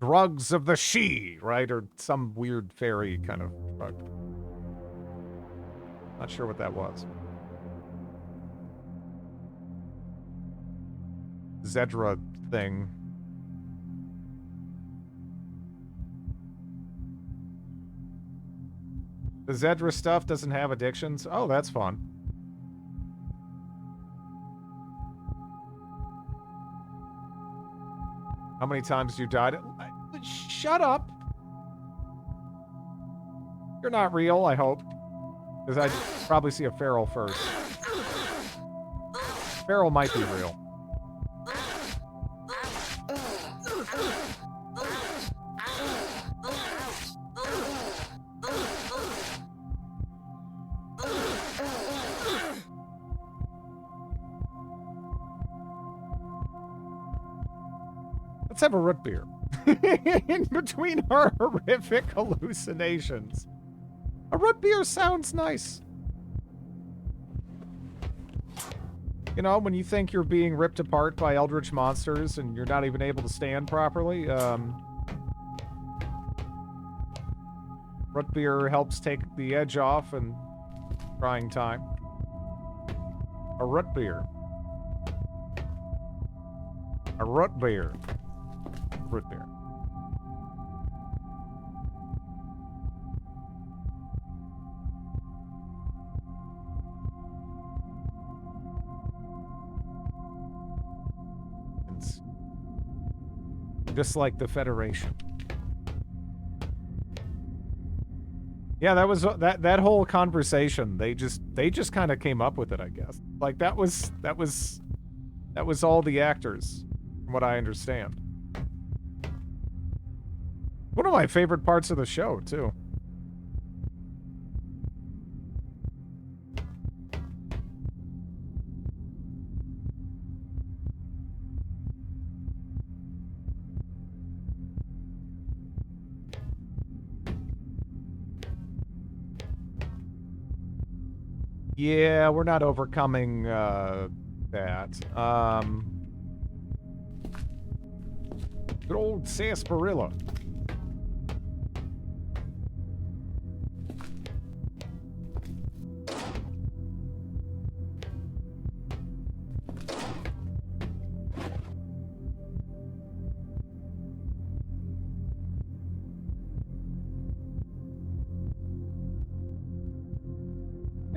drugs of the she, right? Or some weird fairy kind of drug. Not sure what that was. Zedra thing. The Zedra stuff doesn't have addictions? Oh, that's fun. How many times you died? Shut up. You're not real, I hope. Because I probably see a feral first. Feral might be real. Let's have a root beer. In between our horrific hallucinations. A root beer sounds nice. You know, when you think you're being ripped apart by eldritch monsters and you're not even able to stand properly, root beer helps take the edge off and trying time. A root beer. A root beer. Root beer. It's just like the Federation. Yeah, that was that whole conversation. They just kind of came up with it, I guess. Like that was all the actors, from what I understand. One of my favorite parts of the show, too. Yeah, we're not overcoming that. Good old sarsaparilla.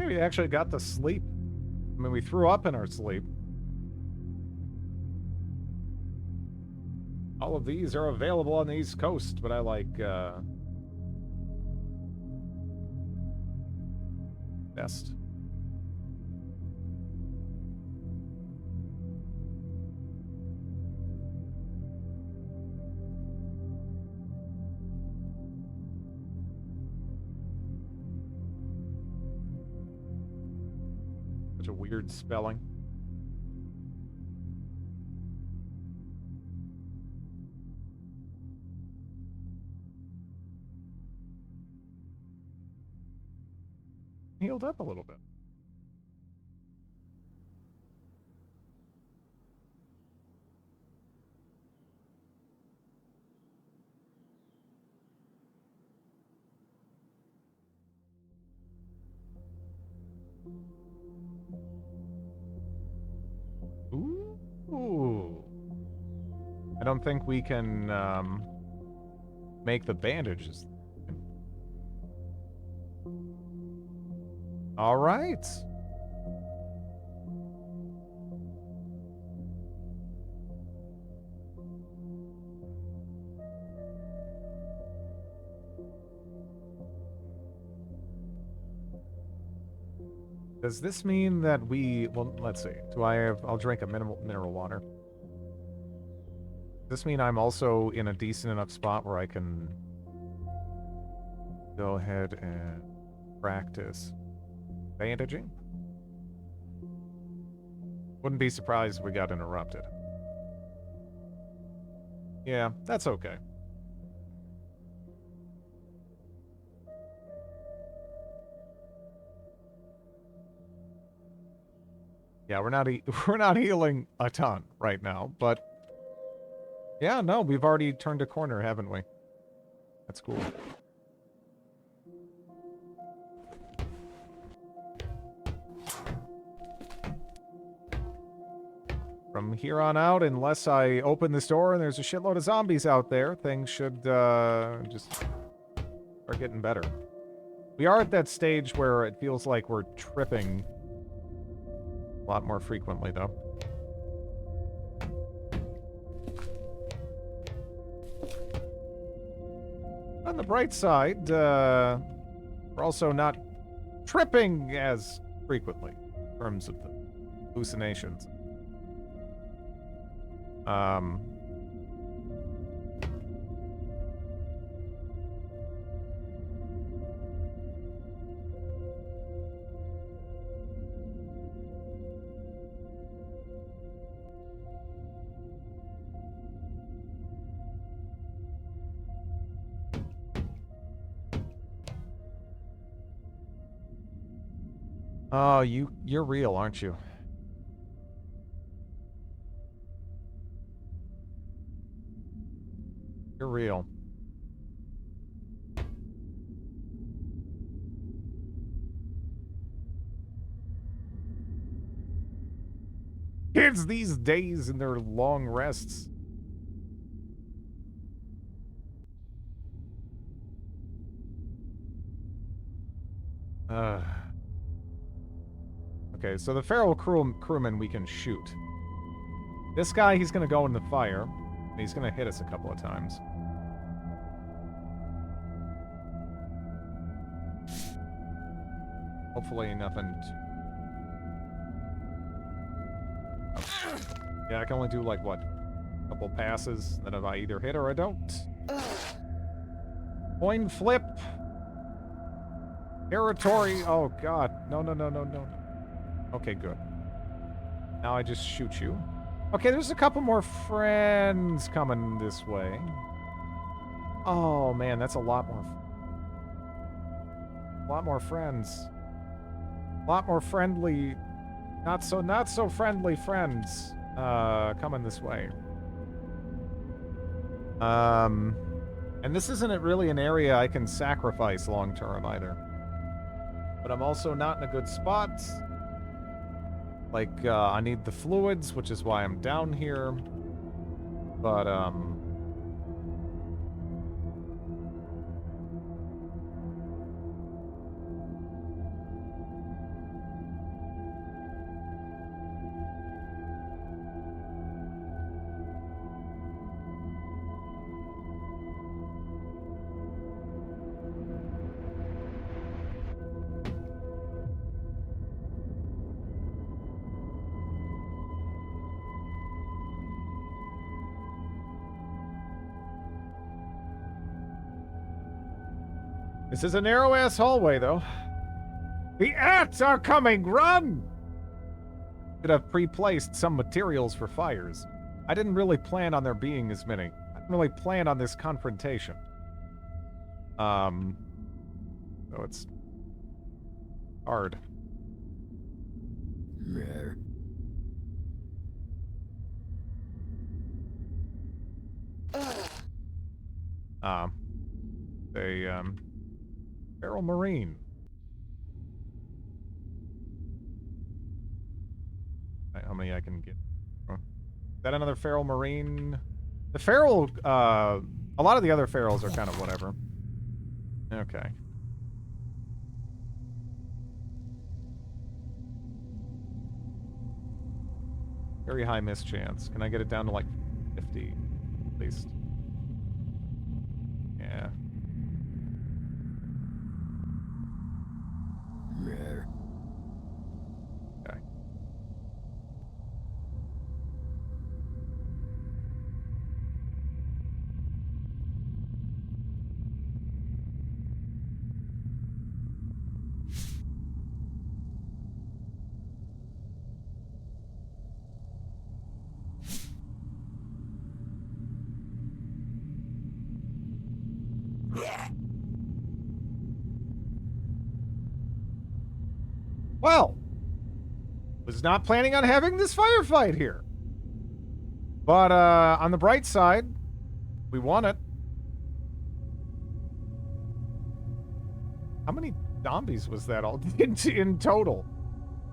We actually got to sleep. I mean, we threw up in our sleep. All of these are available on the East Coast, but I like best. Such a weird spelling. Healed up a little bit. Ooh. I don't think we can make the bandages. All right. Does this mean that we... Well, let's see. Do I have... I'll drink a mineral water. Does this mean I'm also in a decent enough spot where I can go ahead and practice bandaging? Wouldn't be surprised if we got interrupted. Yeah, that's okay. Yeah, we're not healing a ton right now, but yeah, no, we've already turned a corner, haven't we? That's cool. From here on out, unless I open this door and there's a shitload of zombies out there, things should just start getting better. We are at that stage where it feels like we're tripping a lot more frequently, though. On the bright side, we're also not tripping as frequently in terms of the hallucinations. Oh, you're real, aren't you? You're real. Kids these days in their long rests. Okay, so the feral crewman we can shoot. This guy, he's gonna go in the fire, and he's gonna hit us a couple of times. Hopefully nothing Yeah, I can only do, like, what? A couple passes that if I either hit or I don't. Coin flip! Territory! Oh, God. No, no, no, no, no. Okay, good. Now I just shoot you. Okay, there's a couple more friends coming this way. Oh, man, that's a lot more... A lot more friends. A lot more friendly... Not so friendly friends coming this way. And this isn't really an area I can sacrifice long term either. But I'm also not in a good spot. Like, I need the fluids, which is why I'm down here. But, This is a narrow-ass hallway, though. The ants are coming! Run! Should have pre-placed some materials for fires. I didn't really plan on there being as many. I didn't really plan on this confrontation. So it's hard. Feral Marine. How many I can get? Is that another Feral Marine? The Feral, a lot of the other Ferals are kind of whatever. Okay. Very high miss chance. Can I get it down to like 50 at least? Yeah. Okay. Well, was not planning on having this firefight here. But on the bright side, we won it. How many zombies was that all in total?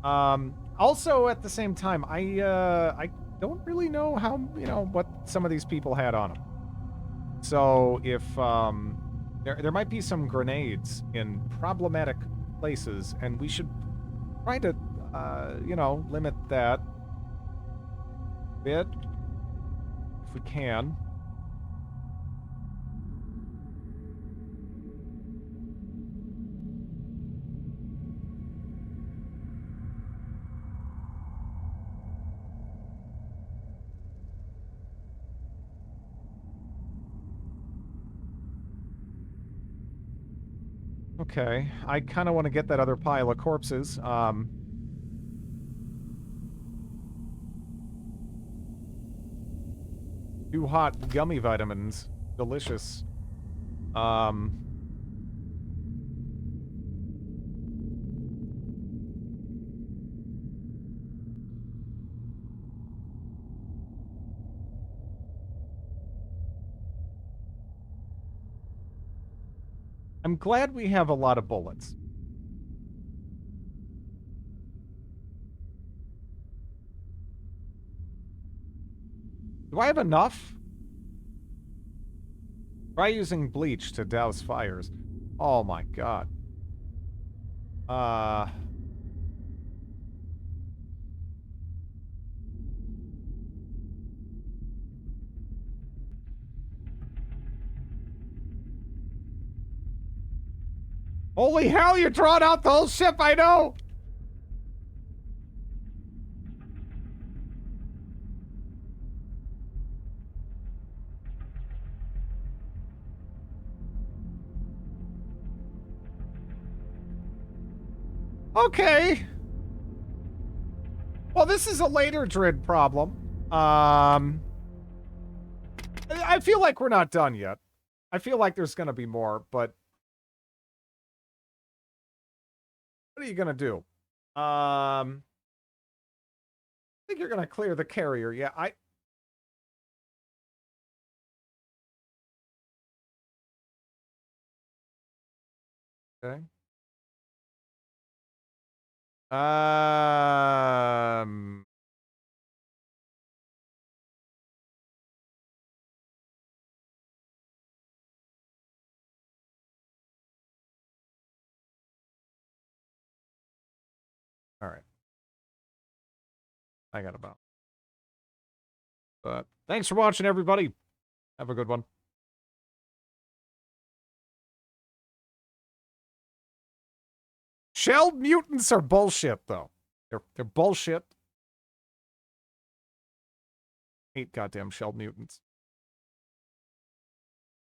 Also, at the same time, I don't really know how, what some of these people had on them. So if there might be some grenades in problematic places, and we should try to limit that a bit if we can. Okay, I kind of want to get that other pile of corpses. Too hot gummy vitamins. Delicious. I'm glad we have a lot of bullets. Do I have enough? Try using bleach to douse fires. Oh my god. Holy hell, you drawn out the whole ship, I know! Okay. Well, this is a later Drid problem. I feel like we're not done yet. I feel like there's gonna be more, but what are you gonna do? I think you're gonna clear the carrier. Yeah, Okay. All right. I got about. But thanks for watching, everybody. Have a good one. Shelled mutants are bullshit, though. They're bullshit. Hate goddamn shelled mutants.